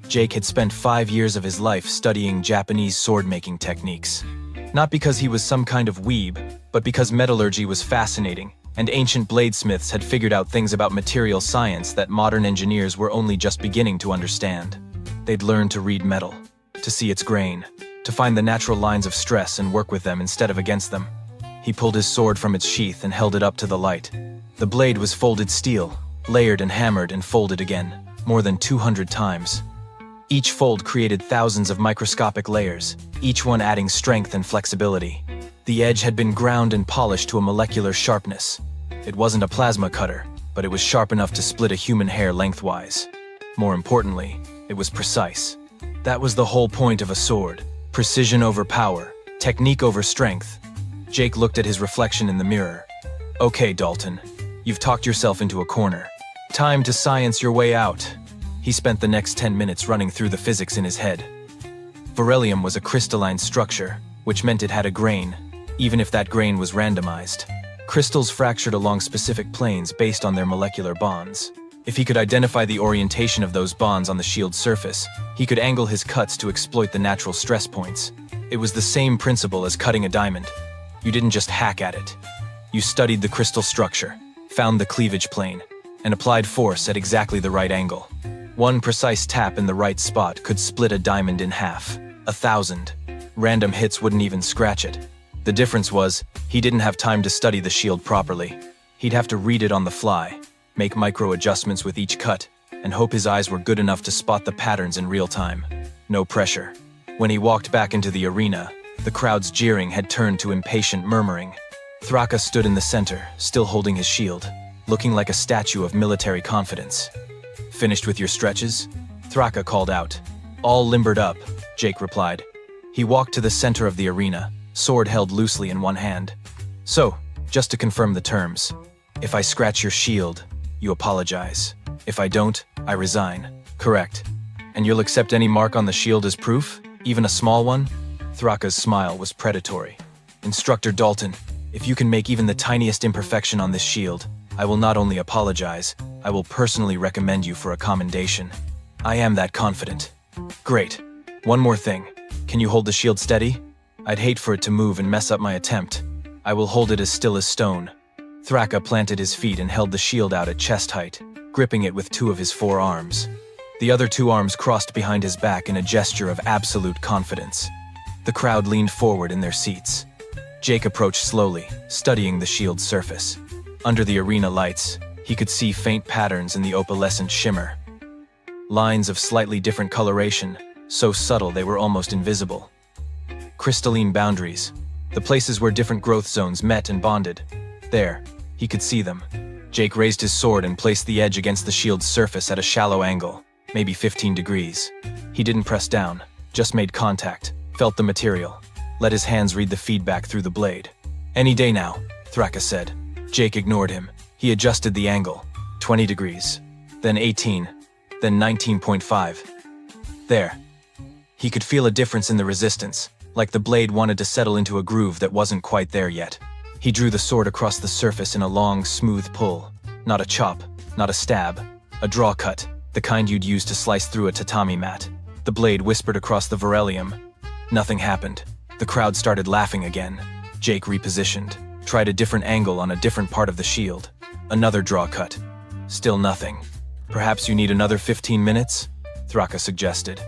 Jake had spent 5 years of his life studying Japanese sword-making techniques. Not because he was some kind of weeb, but because metallurgy was fascinating, and ancient bladesmiths had figured out things about material science that modern engineers were only just beginning to understand. They'd learned to read metal, to see its grain, to find the natural lines of stress and work with them instead of against them. He pulled his sword from its sheath and held it up to the light. The blade was folded steel, layered and hammered and folded again, more than 200 times. Each fold created thousands of microscopic layers, each one adding strength and flexibility. The edge had been ground and polished to a molecular sharpness. It wasn't a plasma cutter, but it was sharp enough to split a human hair lengthwise. More importantly, it was precise. That was the whole point of a sword. Precision over power, technique over strength. Jake looked at his reflection in the mirror. Okay, Dalton, you've talked yourself into a corner. Time to science your way out. He spent the next 10 minutes running through the physics in his head. Beryllium was a crystalline structure, which meant it had a grain, even if that grain was randomized. Crystals fractured along specific planes based on their molecular bonds. If he could identify the orientation of those bonds on the shield's surface, he could angle his cuts to exploit the natural stress points. It was the same principle as cutting a diamond. You didn't just hack at it. You studied the crystal structure, found the cleavage plane, and applied force at exactly the right angle. One precise tap in the right spot could split a diamond in half. 1,000. Random hits wouldn't even scratch it. The difference was, he didn't have time to study the shield properly. He'd have to read it on the fly, make micro adjustments with each cut, and hope his eyes were good enough to spot the patterns in real time. No pressure. When he walked back into the arena, the crowd's jeering had turned to impatient murmuring. Thraka stood in the center, still holding his shield, looking like a statue of military confidence. Finished with your stretches? Thraka called out. All limbered up, Jake replied. He walked to the center of the arena, sword held loosely in one hand. So, just to confirm the terms, if I scratch your shield, you apologize. If I don't, I resign. Correct. And you'll accept any mark on the shield as proof? Even a small one? Thraka's smile was predatory. Instructor Dalton, if you can make even the tiniest imperfection on this shield, I will not only apologize, I will personally recommend you for a commendation. I am that confident. Great. One more thing. Can you hold the shield steady? I'd hate for it to move and mess up my attempt. I will hold it as still as stone. Thraka planted his feet and held the shield out at chest height, gripping it with 2 of his 4 arms. The other 2 arms crossed behind his back in a gesture of absolute confidence. The crowd leaned forward in their seats. Jake approached slowly, studying the shield's surface. Under the arena lights, he could see faint patterns in the opalescent shimmer. Lines of slightly different coloration, so subtle they were almost invisible. Crystalline boundaries, the places where different growth zones met and bonded. There, he could see them. Jake raised his sword and placed the edge against the shield's surface at a shallow angle, maybe 15 degrees. He didn't press down, just made contact, felt the material, let his hands read the feedback through the blade. Any day now, Thraka said. Jake ignored him. He adjusted the angle. 20 degrees. Then 18. Then 19.5. There. He could feel a difference in the resistance, like the blade wanted to settle into a groove that wasn't quite there yet. He drew the sword across the surface in a long, smooth pull. Not a chop, not a stab. A draw cut, the kind you'd use to slice through a tatami mat. The blade whispered across the beryllium. Nothing happened. The crowd started laughing again. Jake repositioned. Tried a different angle on a different part of the shield. Another draw cut. Still nothing. Perhaps you need another 15 minutes? Thraka suggested.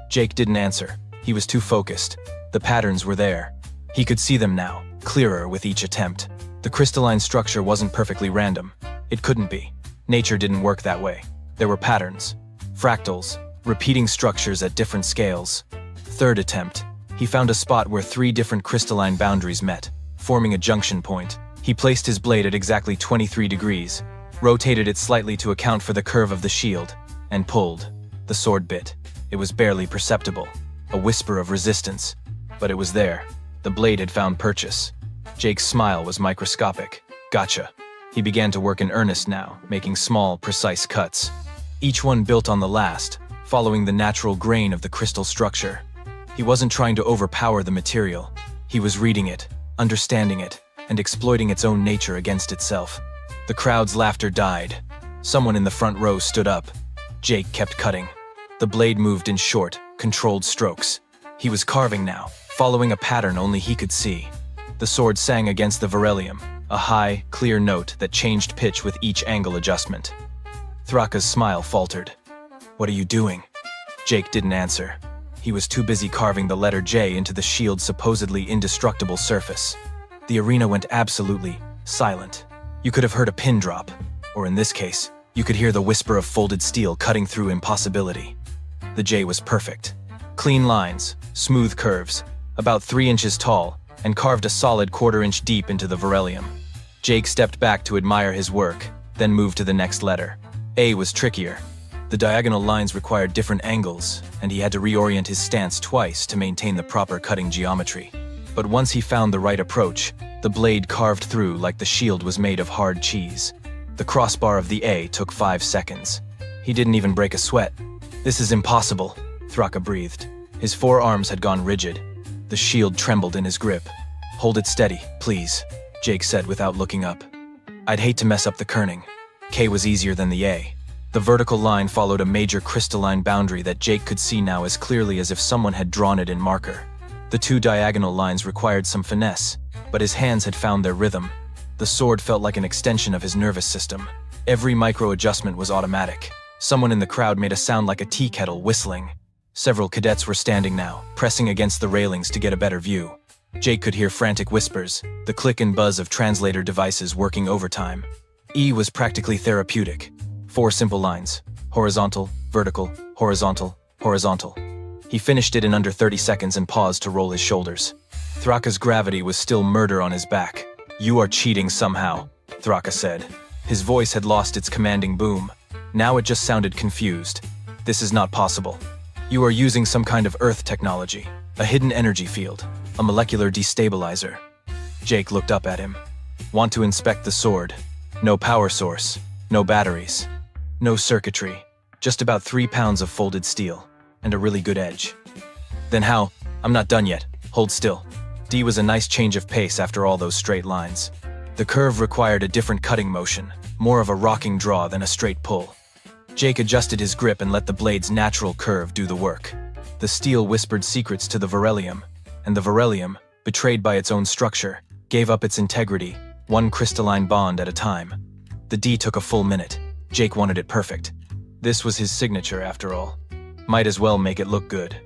Jake didn't answer. He was too focused. The patterns were there. He could see them now, clearer with each attempt. The crystalline structure wasn't perfectly random. It couldn't be. Nature didn't work that way. There were patterns. Fractals. repeating structures at different scales. Third attempt, he found a spot where 3 different crystalline boundaries met, forming a junction point. He placed his blade at exactly 23 degrees, rotated it slightly to account for the curve of the shield, and pulled. The sword bit. It was barely perceptible, a whisper of resistance, but it was there. The blade had found purchase. Jake's smile was microscopic. Gotcha. He began to work in earnest now, making small, precise cuts. Each one built on the last, following the natural grain of the crystal structure. He wasn't trying to overpower the material. He was reading it, understanding it, and exploiting its own nature against itself. The crowd's laughter died. Someone in the front row stood up. Jake kept cutting. The blade moved in short, controlled strokes. He was carving now, following a pattern only he could see. The sword sang against the beryllium, a high, clear note that changed pitch with each angle adjustment. Thraka's smile faltered. "What are you doing?" Jake didn't answer. He was too busy carving the letter J into the shield's supposedly indestructible surface. The arena went absolutely silent. You could have heard a pin drop, or in this case, you could hear the whisper of folded steel cutting through impossibility. The J was perfect. Clean lines, smooth curves, about 3 inches tall, and carved a solid 1/4 inch deep into the beryllium. Jake stepped back to admire his work, then moved to the next letter. A was trickier. The diagonal lines required different angles, and he had to reorient his stance twice to maintain the proper cutting geometry. But once he found the right approach, the blade carved through like the shield was made of hard cheese. The crossbar of the A took 5 seconds. He didn't even break a sweat. "This is impossible," Thraka breathed. His forearms had gone rigid. The shield trembled in his grip. "Hold it steady, please," Jake said without looking up. "I'd hate to mess up the kerning." K was easier than the A. The vertical line followed a major crystalline boundary that Jake could see now as clearly as if someone had drawn it in marker. The 2 diagonal lines required some finesse, but his hands had found their rhythm. The sword felt like an extension of his nervous system. Every micro-adjustment was automatic. Someone in the crowd made a sound like a tea kettle whistling. Several cadets were standing now, pressing against the railings to get a better view. Jake could hear frantic whispers, the click and buzz of translator devices working overtime. E was practically therapeutic. 4 simple lines: horizontal, vertical, horizontal, horizontal. He finished it in under 30 seconds and paused to roll his shoulders. Thraka's gravity was still murder on his back. "You are cheating somehow," Thraka said. His voice had lost its commanding boom. Now it just sounded confused. "This is not possible. You are using some kind of earth technology, a hidden energy field, a molecular destabilizer." Jake looked up at him. "Want to inspect the sword? No power source, no batteries, no circuitry, just about 3 pounds of folded steel, and a really good edge." "Then how? I'm not done yet. Hold still." D was a nice change of pace after all those straight lines. The curve required a different cutting motion, more of a rocking draw than a straight pull. Jake adjusted his grip and let the blade's natural curve do the work. The steel whispered secrets to the beryllium, and the beryllium, betrayed by its own structure, gave up its integrity, one crystalline bond at a time. The D took a full minute. Jake wanted it perfect. This was his signature, after all. Might as well make it look good.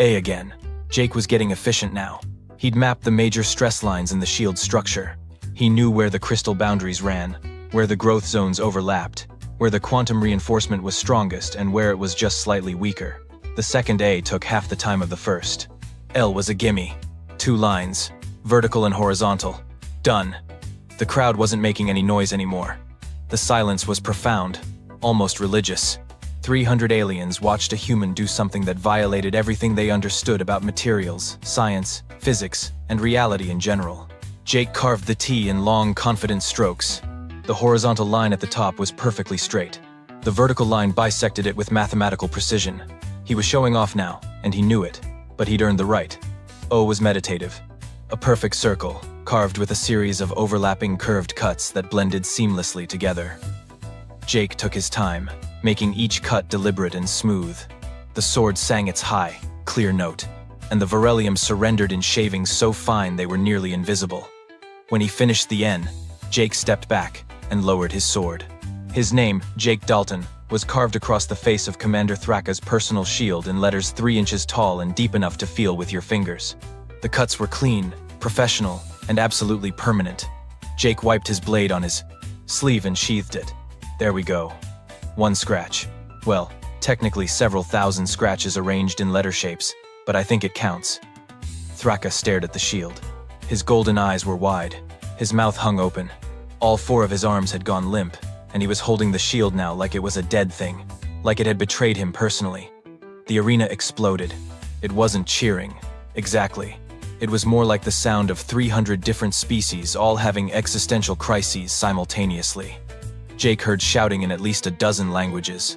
A again. Jake was getting efficient now. He'd mapped the major stress lines in the shield's structure. He knew where the crystal boundaries ran, where the growth zones overlapped, where the quantum reinforcement was strongest and where it was just slightly weaker. The second A took half the time of the first. L was a gimme. 2 lines, vertical and horizontal. Done. The crowd wasn't making any noise anymore. The silence was profound, almost religious. 300 aliens watched a human do something that violated everything they understood about materials, science, physics, and reality in general. Jake carved the T in long, confident strokes. The horizontal line at the top was perfectly straight. The vertical line bisected it with mathematical precision. He was showing off now, and he knew it, but he'd earned the right. O was meditative. A perfect circle, carved with a series of overlapping curved cuts that blended seamlessly together. Jake took his time, making each cut deliberate and smooth. The sword sang its high, clear note, and the beryllium surrendered in shavings so fine they were nearly invisible. When he finished the N, Jake stepped back and lowered his sword. His name, Jake Dalton, was carved across the face of Commander Thraka's personal shield in letters 3 inches tall and deep enough to feel with your fingers. The cuts were clean, professional, and absolutely permanent. Jake wiped his blade on his sleeve and sheathed it. There we go. 1 scratch. Well, Technically several thousand scratches arranged in letter shapes, but I think it counts. Thraka stared at the shield. His golden eyes were wide. His mouth hung open. All 4 of his arms had gone limp, and he was holding the shield now like it was a dead thing, like it had betrayed him personally. The arena exploded. It wasn't cheering. Exactly. It was more like the sound of 300 different species all having existential crises simultaneously. Jake heard shouting in at least a dozen languages.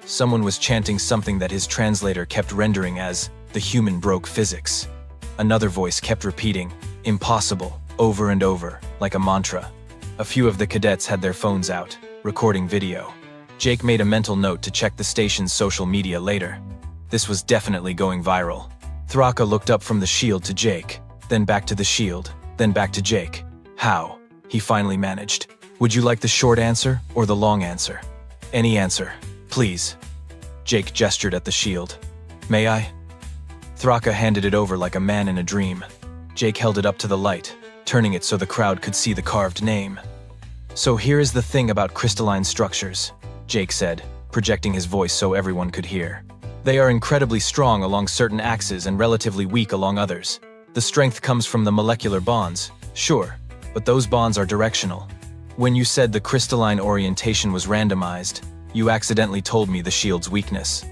Someone was chanting something that his translator kept rendering as, "The human broke physics." Another voice kept repeating, "Impossible," over and over, like a mantra. A few of the cadets had their phones out, recording video. Jake made a mental note to check the station's social media later. This was definitely going viral. Thraka looked up from the shield to Jake, then back to the shield, then back to Jake. "How?" he finally managed. "Would you like the short answer or the long answer?" "Any answer, please." Jake gestured at the shield. "May I?" Thraka handed it over like a man in a dream. Jake held it up to the light, turning it so the crowd could see the carved name. "So here is the thing about crystalline structures," Jake said, projecting his voice so everyone could hear. "They are incredibly strong along certain axes and relatively weak along others. The strength comes from the molecular bonds, sure, but those bonds are directional. When you said the crystalline orientation was randomized, you accidentally told me the shield's weakness."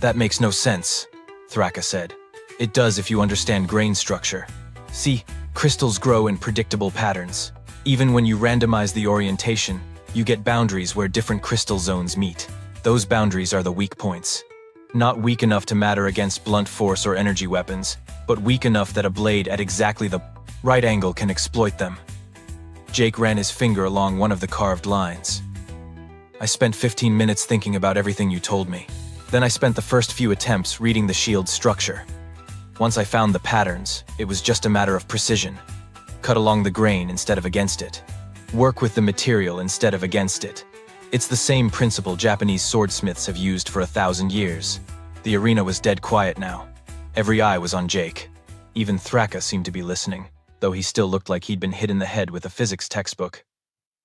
"That makes no sense," Thraka said. "It does if you understand grain structure. See, crystals grow in predictable patterns. Even when you randomize the orientation, you get boundaries where different crystal zones meet. Those boundaries are the weak points. Not weak enough to matter against blunt force or energy weapons, but weak enough that a blade at exactly the right angle can exploit them." Jake ran his finger along one of the carved lines. "I spent 15 minutes thinking about everything you told me. Then I spent the first few attempts reading the shield's structure. Once I found the patterns, it was just a matter of precision. Cut along the grain instead of against it. Work with the material instead of against it. It's the same principle Japanese swordsmiths have used for 1,000 years." The arena was dead quiet now. Every eye was on Jake. Even Thraka seemed to be listening, though he still looked like he'd been hit in the head with a physics textbook.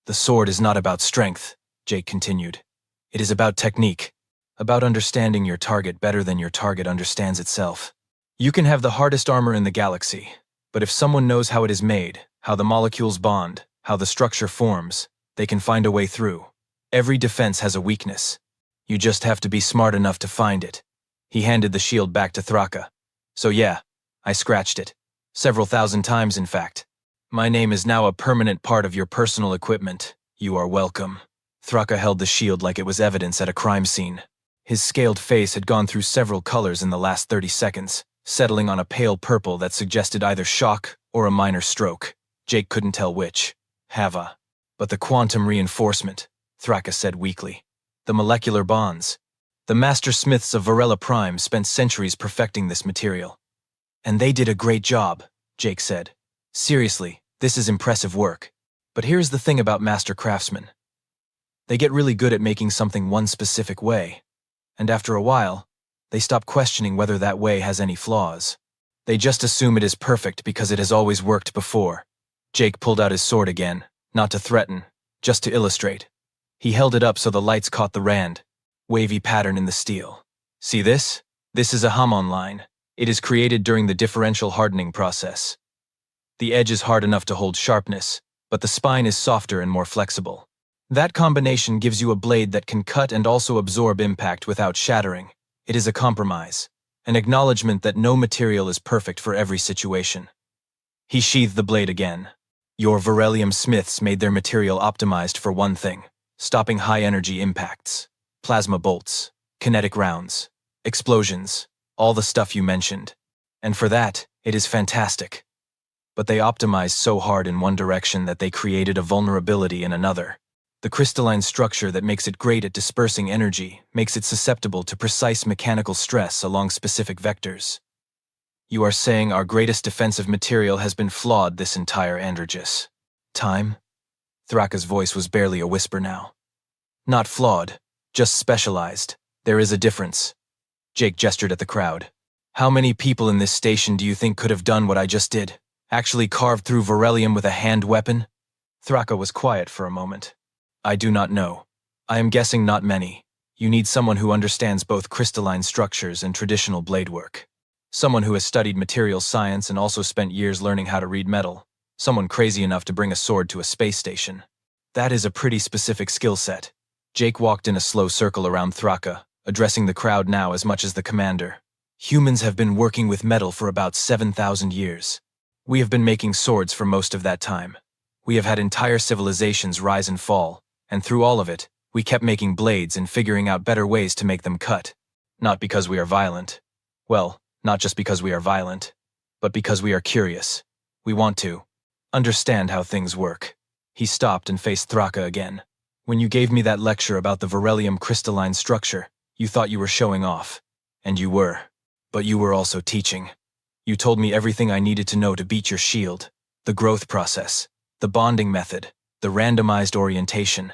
"The sword is not about strength," Jake continued. "It is about technique. About understanding your target better than your target understands itself. You can have the hardest armor in the galaxy, but if someone knows how it is made, how the molecules bond, how the structure forms, they can find a way through. Every defense has a weakness. You just have to be smart enough to find it." He handed the shield back to Thraka. "So yeah, I scratched it. Several thousand times, in fact. My name is now a permanent part of your personal equipment. You are welcome." Thraka held the shield like it was evidence at a crime scene. His scaled face had gone through several colors in the last 30 seconds, settling on a pale purple that suggested either shock or a minor stroke. Jake couldn't tell which. Hava. "But the quantum reinforcement," Thraka said weakly. "The molecular bonds. The master smiths of Varela Prime spent centuries perfecting this material." "And they did a great job," Jake said. "Seriously, this is impressive work. But here's the thing about master craftsmen. They get really good at making something one specific way. And after a while, they stop questioning whether that way has any flaws. They just assume it is perfect because it has always worked before." Jake pulled out his sword again, not to threaten, just to illustrate. He held it up so the lights caught the rand, wavy pattern in the steel. "See this? This is a Hamon line. It is created during the differential hardening process. The edge is hard enough to hold sharpness, but the spine is softer and more flexible. That combination gives you a blade that can cut and also absorb impact without shattering. It is a compromise, an acknowledgement that no material is perfect for every situation." He sheathed the blade again. "Your Varelium smiths made their material optimized for one thing, stopping high-energy impacts. Plasma bolts, kinetic rounds, explosions, all the stuff you mentioned. And for that, it is fantastic. But they optimized so hard in one direction that they created a vulnerability in another. The crystalline structure that makes it great at dispersing energy makes it susceptible to precise mechanical stress along specific vectors. You are saying our greatest defensive material has been flawed this entire Androgis time?" Thraka's voice was barely a whisper now. "Not flawed, just specialized. There is a difference." Jake gestured at the crowd. "How many people in this station do you think could have done what I just did? Actually carved through Varelium with a hand weapon?" Thraka was quiet for a moment. "I do not know. I am guessing not many. You need someone who understands both crystalline structures and traditional blade work. Someone who has studied materials science and also spent years learning how to read metal. Someone crazy enough to bring a sword to a space station. That is a pretty specific skill set. Jake walked in a slow circle around Thraka, addressing the crowd now as much as the commander. Humans have been working with metal for about 7,000 years. We have been making swords for most of that time. We have had entire civilizations rise and fall, and through all of it, we kept making blades and figuring out better ways to make them cut. Not because we are violent. Well, not just because we are violent, but because we are curious. We want to understand how things work. He stopped and faced Thraka again. When you gave me that lecture about the beryllium crystalline structure, you thought you were showing off. And you were. But you were also teaching. You told me everything I needed to know to beat your shield. The growth process, the bonding method, the randomized orientation.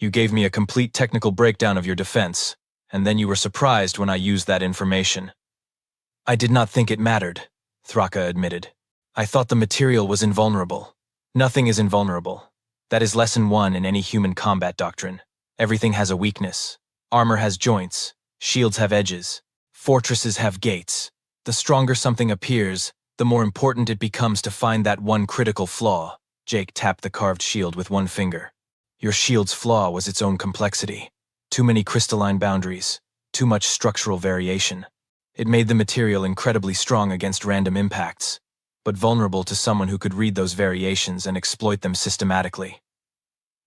You gave me a complete technical breakdown of your defense, and then you were surprised when I used that information. I did not think it mattered, Thraka admitted. I thought the material was invulnerable. Nothing is invulnerable. That is lesson 1 in any human combat doctrine. Everything has a weakness. Armor has joints. Shields have edges. Fortresses have gates. The stronger something appears, the more important it becomes to find that one critical flaw. Jake tapped the carved shield with one finger. Your shield's flaw was its own complexity. Too many crystalline boundaries. Too much structural variation. It made the material incredibly strong against random impacts, but vulnerable to someone who could read those variations and exploit them systematically.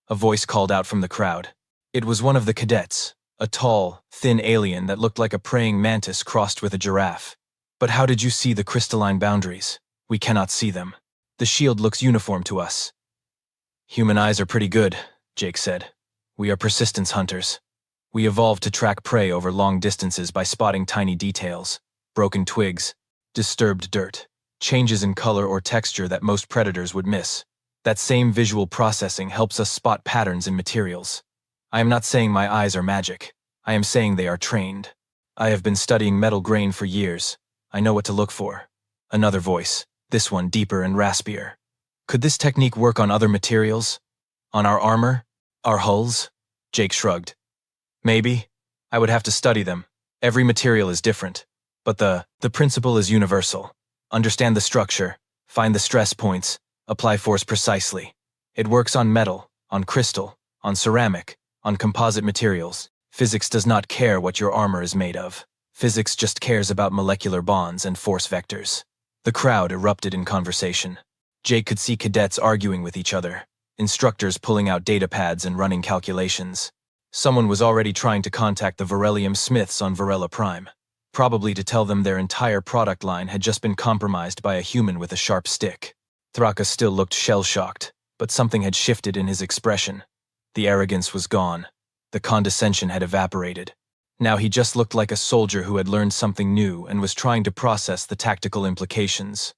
A voice called out from the crowd. It was one of the cadets, a tall, thin alien that looked like a praying mantis crossed with a giraffe. But how did you see the crystalline boundaries? We cannot see them. The shield looks uniform to us. Human eyes are pretty good, Jake said. We are persistence hunters. We evolved to track prey over long distances by spotting tiny details, broken twigs, disturbed dirt, changes in color or texture that most predators would miss. That same visual processing helps us spot patterns in materials. I am not saying my eyes are magic. I am saying they are trained. I have been studying metal grain for years. I know what to look for. Another voice, this one deeper and raspier. Could this technique work on other materials? On our armor? Our hulls? Jake shrugged. Maybe. I would have to study them. Every material is different. But the principle is universal. Understand the structure, find the stress points, apply force precisely. It works on metal, on crystal, on ceramic, on composite materials. Physics does not care what your armor is made of. Physics just cares about molecular bonds and force vectors. The crowd erupted in conversation. Jake could see cadets arguing with each other, instructors pulling out data pads and running calculations. Someone was already trying to contact the Beryllium Smiths on Varela Prime, probably to tell them their entire product line had just been compromised by a human with a sharp stick. Thraka still looked shell-shocked, but something had shifted in his expression. The arrogance was gone. The condescension had evaporated. Now he just looked like a soldier who had learned something new and was trying to process the tactical implications.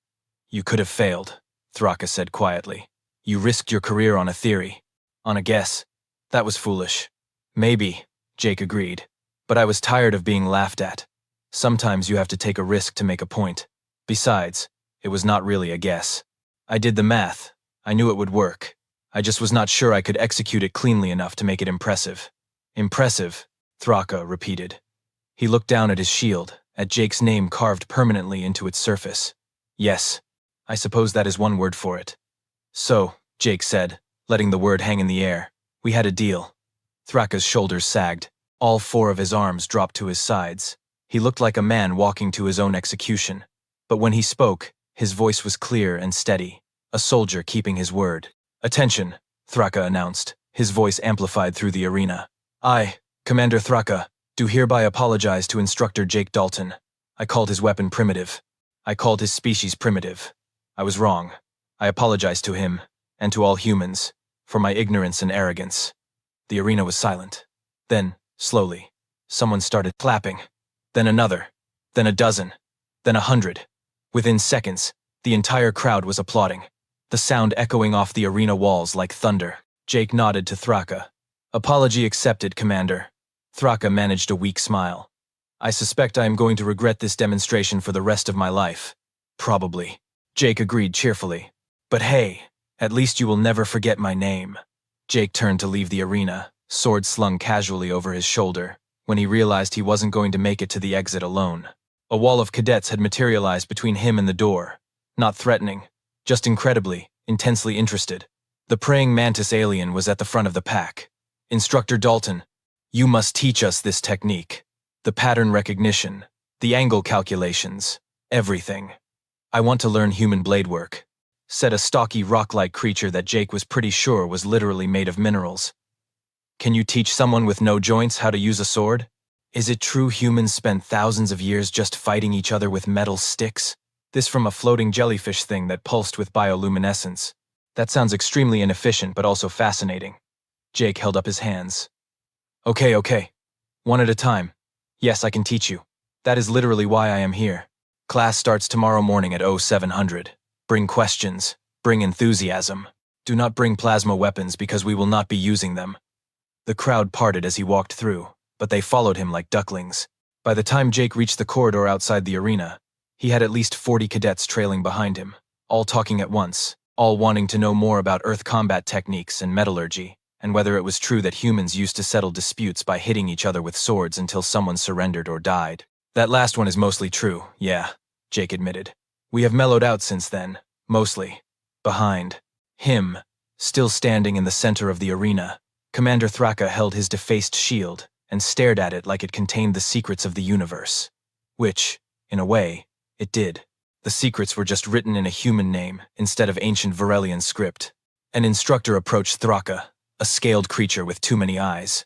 You could have failed, Thraka said quietly. You risked your career on a theory. On a guess. That was foolish. Maybe, Jake agreed. But I was tired of being laughed at. Sometimes you have to take a risk to make a point. Besides, it was not really a guess. I did the math. I knew it would work. I just was not sure I could execute it cleanly enough to make it impressive. Impressive, Thraka repeated. He looked down at his shield, at Jake's name carved permanently into its surface. Yes, I suppose that is one word for it. So, Jake said, letting the word hang in the air, we had a deal. Thraka's shoulders sagged. All 4 of his arms dropped to his sides. He looked like a man walking to his own execution. But when he spoke, his voice was clear and steady, a soldier keeping his word. Attention, Thraka announced, his voice amplified through the arena. I, Commander Thraka, do hereby apologize to Instructor Jake Dalton. I called his weapon primitive. I called his species primitive. I was wrong. I apologize to him, and to all humans, for my ignorance and arrogance. The arena was silent. Then, slowly, someone started clapping. Then another. Then a dozen. Then 100. Within seconds, the entire crowd was applauding, the sound echoing off the arena walls like thunder. Jake nodded to Thraka. Apology accepted, Commander. Thraka managed a weak smile. I suspect I am going to regret this demonstration for the rest of my life. Probably. Jake agreed cheerfully. But hey, at least you will never forget my name. Jake turned to leave the arena, sword slung casually over his shoulder. when he realized he wasn't going to make it to the exit alone. A wall of cadets had materialized between him and the door. Not threatening, just incredibly, intensely interested. The praying mantis alien was at the front of the pack. Instructor Dalton, you must teach us this technique. The pattern recognition, the angle calculations, everything. I want to learn human blade work, said a stocky rock-like creature that Jake was pretty sure was literally made of minerals. Can you teach someone with no joints how to use a sword? Is it true humans spent thousands of years just fighting each other with metal sticks? This from a floating jellyfish thing that pulsed with bioluminescence. That sounds extremely inefficient but also fascinating. Jake held up his hands. Okay. One at a time. Yes, I can teach you. That is literally why I am here. Class starts tomorrow morning at 0700. Bring questions. Bring enthusiasm. Do not bring plasma weapons because we will not be using them. The crowd parted as he walked through, but they followed him like ducklings. By the time Jake reached the corridor outside the arena, he had at least 40 cadets trailing behind him, all talking at once, all wanting to know more about Earth combat techniques and metallurgy, and whether it was true that humans used to settle disputes by hitting each other with swords until someone surrendered or died. That last one is mostly true, yeah, Jake admitted. We have mellowed out since then, mostly. Behind him, still standing in the center of the arena, Commander Thraka held his defaced shield and stared at it like it contained the secrets of the universe. Which, in a way, it did. The secrets were just written in a human name instead of ancient Varelian script. An instructor approached Thraka, a scaled creature with too many eyes.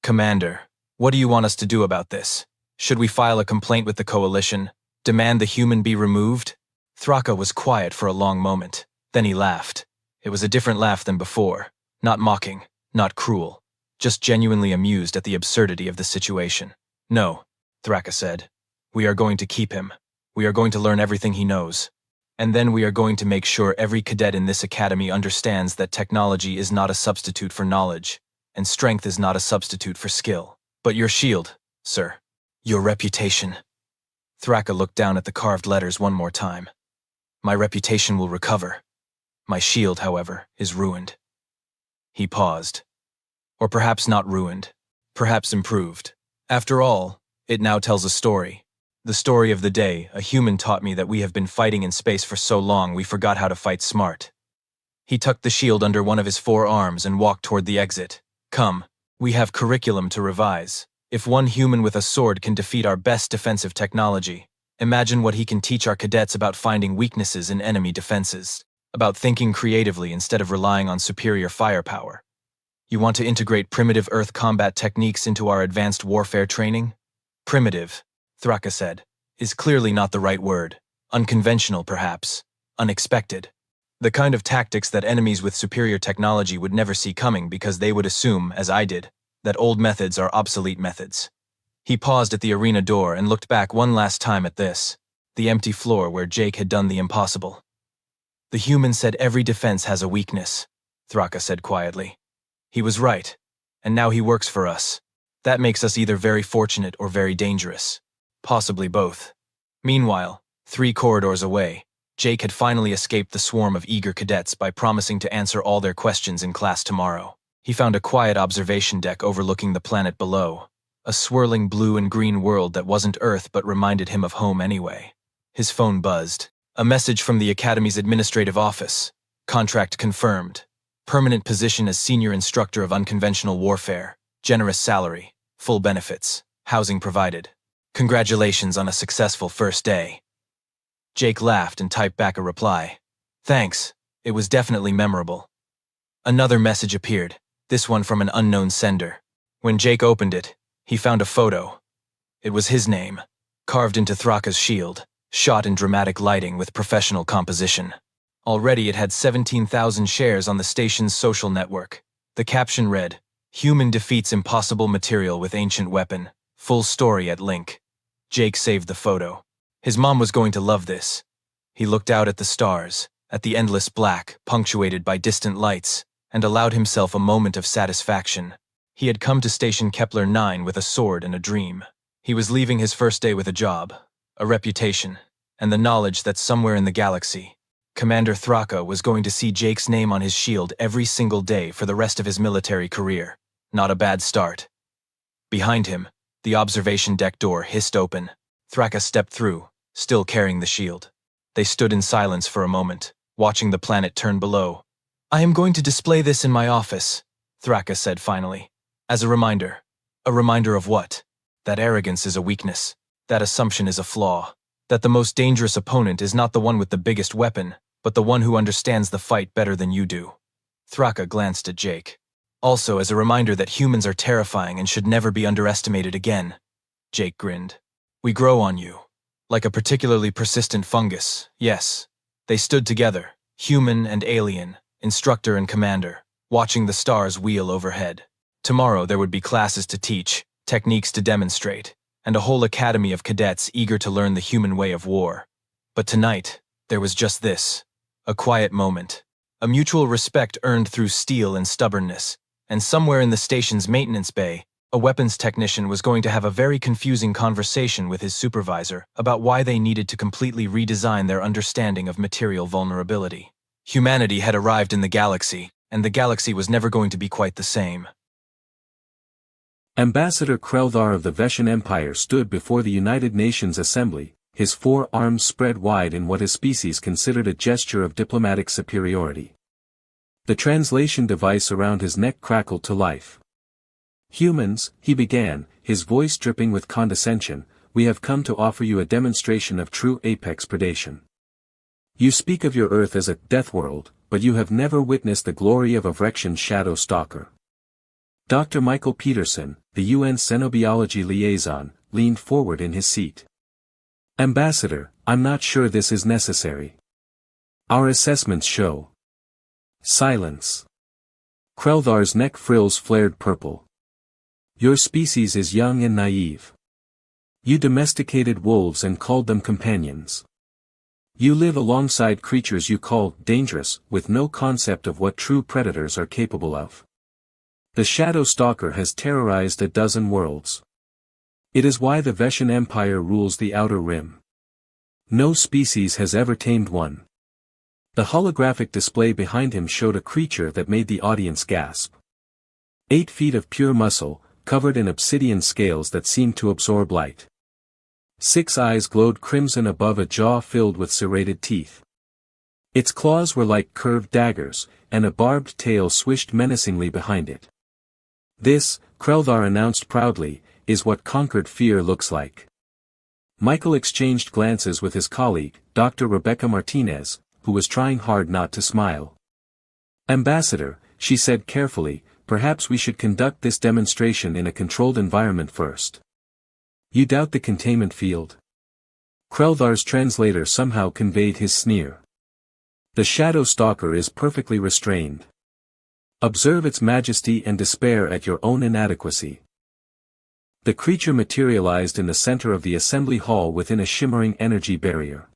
Commander, what do you want us to do about this? Should we file a complaint with the coalition? Demand the human be removed? Thraka was quiet for a long moment. Then he laughed. It was a different laugh than before. Not mocking, not cruel. Just genuinely amused at the absurdity of the situation. No, Thraka said. We are going to keep him. We are going to learn everything he knows. And then we are going to make sure every cadet in this academy understands that technology is not a substitute for knowledge, and strength is not a substitute for skill. But your shield, sir. Your reputation. Thraka looked down at the carved letters one more time. My reputation will recover. My shield, however, is ruined. He paused. Or perhaps not ruined. Perhaps improved. After all, it now tells a story. The story of the day a human taught me that we have been fighting in space for so long we forgot how to fight smart. He tucked the shield under one of his forearms and walked toward the exit. Come, we have curriculum to revise. If one human with a sword can defeat our best defensive technology, imagine what he can teach our cadets about finding weaknesses in enemy defenses, about thinking creatively instead of relying on superior firepower. You want to integrate primitive Earth combat techniques into our advanced warfare training? Primitive, Thraka said, is clearly not the right word. Unconventional, perhaps. Unexpected. The kind of tactics that enemies with superior technology would never see coming because they would assume, as I did, that old methods are obsolete methods. He paused at the arena door and looked back one last time at this, the empty floor where Jake had done the impossible. The human said every defense has a weakness, Thraka said quietly. He was right, and now he works for us. That makes us either very fortunate or very dangerous. Possibly both. Meanwhile, 3 corridors away, Jake had finally escaped the swarm of eager cadets by promising to answer all their questions in class tomorrow. He found a quiet observation deck overlooking the planet below, a swirling blue and green world that wasn't Earth but reminded him of home anyway. His phone buzzed. A message from the Academy's administrative office. Contract confirmed. Permanent position as senior instructor of unconventional warfare. Generous salary. Full benefits. Housing provided. Congratulations on a successful first day. Jake laughed and typed back a reply. Thanks. It was definitely memorable. Another message appeared, this one from an unknown sender. When Jake opened it, he found a photo. It was his name, carved into Thraka's shield, shot in dramatic lighting with professional composition. Already it had 17,000 shares on the station's social network. The caption read, Human defeats impossible material with ancient weapon. Full story at link. Jake saved the photo. His mom was going to love this. He looked out at the stars, at the endless black, punctuated by distant lights, and allowed himself a moment of satisfaction. He had come to Station Kepler 9 with a sword and a dream. He was leaving his first day with a job, a reputation, and the knowledge that somewhere in the galaxy, Commander Thraka was going to see Jake's name on his shield every single day for the rest of his military career. Not a bad start. Behind him, The observation deck door hissed open. Thraka stepped through, still carrying the shield. They stood in silence for a moment, watching the planet turn below. "I am going to display this in my office," Thraka said finally. "As a reminder." A reminder of what? That arrogance is a weakness. That assumption is a flaw. That the most dangerous opponent is not the one with the biggest weapon, but the one who understands the fight better than you do. Thraka glanced at Jake. "Also as a reminder that humans are terrifying and should never be underestimated again." Jake grinned. "We grow on you. Like a particularly persistent fungus, yes." They stood together, human and alien, instructor and commander, watching the stars wheel overhead. Tomorrow there would be classes to teach, techniques to demonstrate, and a whole academy of cadets eager to learn the human way of war. But tonight, there was just this. A quiet moment. A mutual respect earned through steel and stubbornness. And somewhere in the station's maintenance bay, a weapons technician was going to have a very confusing conversation with his supervisor about why they needed to completely redesign their understanding of material vulnerability. Humanity had arrived in the galaxy, and the galaxy was never going to be quite the same. Ambassador Kreldar of the Veshan Empire stood before the United Nations Assembly, his 4 arms spread wide in what his species considered a gesture of diplomatic superiority. The translation device around his neck crackled to life. "Humans," he began, his voice dripping with condescension, "we have come to offer you a demonstration of true apex predation. You speak of your Earth as a death world, but you have never witnessed the glory of a Vrexian shadow stalker." Dr. Michael Peterson, the UN Xenobiology liaison, leaned forward in his seat. "Ambassador, I'm not sure this is necessary. Our assessments show." Silence. Kreldar's neck frills flared purple. "Your species is young and naive. You domesticated wolves and called them companions. You live alongside creatures you call dangerous, with no concept of what true predators are capable of. The Shadow Stalker has terrorized a dozen worlds. It is why the Veshan Empire rules the Outer Rim. No species has ever tamed one." The holographic display behind him showed a creature that made the audience gasp. 8 feet of pure muscle, covered in obsidian scales that seemed to absorb light. 6 eyes glowed crimson above a jaw filled with serrated teeth. Its claws were like curved daggers, and a barbed tail swished menacingly behind it. "This," Kreldar announced proudly, "is what conquered fear looks like." Michael exchanged glances with his colleague, Dr. Rebecca Martinez, who was trying hard not to smile. "Ambassador," she said carefully, "perhaps we should conduct this demonstration in a controlled environment first." "You doubt the containment field?" Kreldar's translator somehow conveyed his sneer. "The Shadow Stalker is perfectly restrained. Observe its majesty and despair at your own inadequacy." The creature materialized in the center of the assembly hall within a shimmering energy barrier.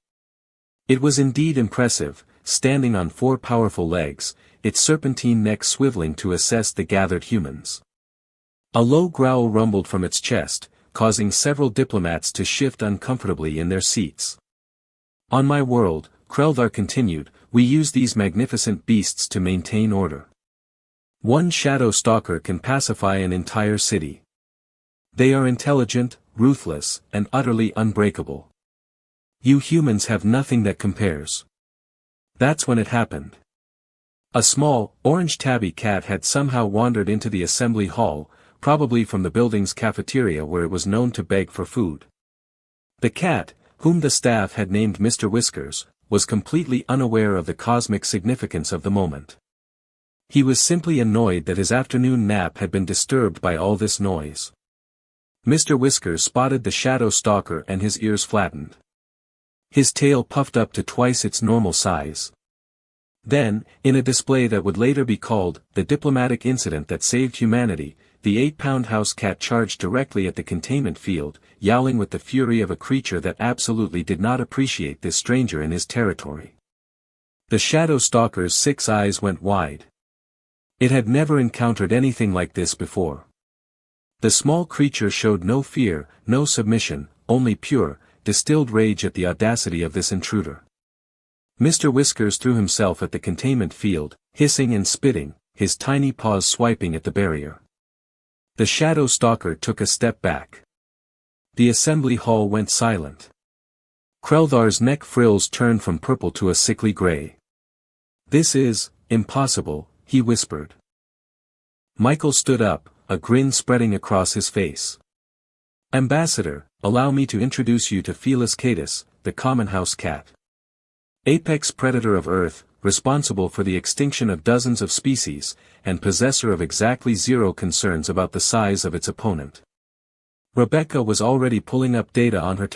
It was indeed impressive, standing on 4 powerful legs, its serpentine neck swiveling to assess the gathered humans. A low growl rumbled from its chest, causing several diplomats to shift uncomfortably in their seats. "On my world," Kreldar continued, "we use these magnificent beasts to maintain order. One Shadow Stalker can pacify an entire city. They are intelligent, ruthless, and utterly unbreakable. You humans have nothing that compares." That's when it happened. A small, orange tabby cat had somehow wandered into the assembly hall, probably from the building's cafeteria where it was known to beg for food. The cat, whom the staff had named Mr. Whiskers, was completely unaware of the cosmic significance of the moment. He was simply annoyed that his afternoon nap had been disturbed by all this noise. Mr. Whiskers spotted the Shadow Stalker and his ears flattened. His tail puffed up to twice its normal size. Then, in a display that would later be called the diplomatic incident that saved humanity, the 8-pound house cat charged directly at the containment field, yowling with the fury of a creature that absolutely did not appreciate this stranger in his territory. The Shadow Stalker's 6 eyes went wide. It had never encountered anything like this before. The small creature showed no fear, no submission, only pure, distilled rage at the audacity of this intruder. Mr. Whiskers threw himself at the containment field, hissing and spitting, his tiny paws swiping at the barrier. The Shadow Stalker took a step back. The assembly hall went silent. Krelthar's neck frills turned from purple to a sickly gray. "This is impossible," he whispered. Michael stood up, a grin spreading across his face. "Ambassador, allow me to introduce you to Felis catus, the common house cat. Apex predator of Earth, responsible for the extinction of dozens of species, and possessor of exactly zero concerns about the size of its opponent." Rebecca was already pulling up data on her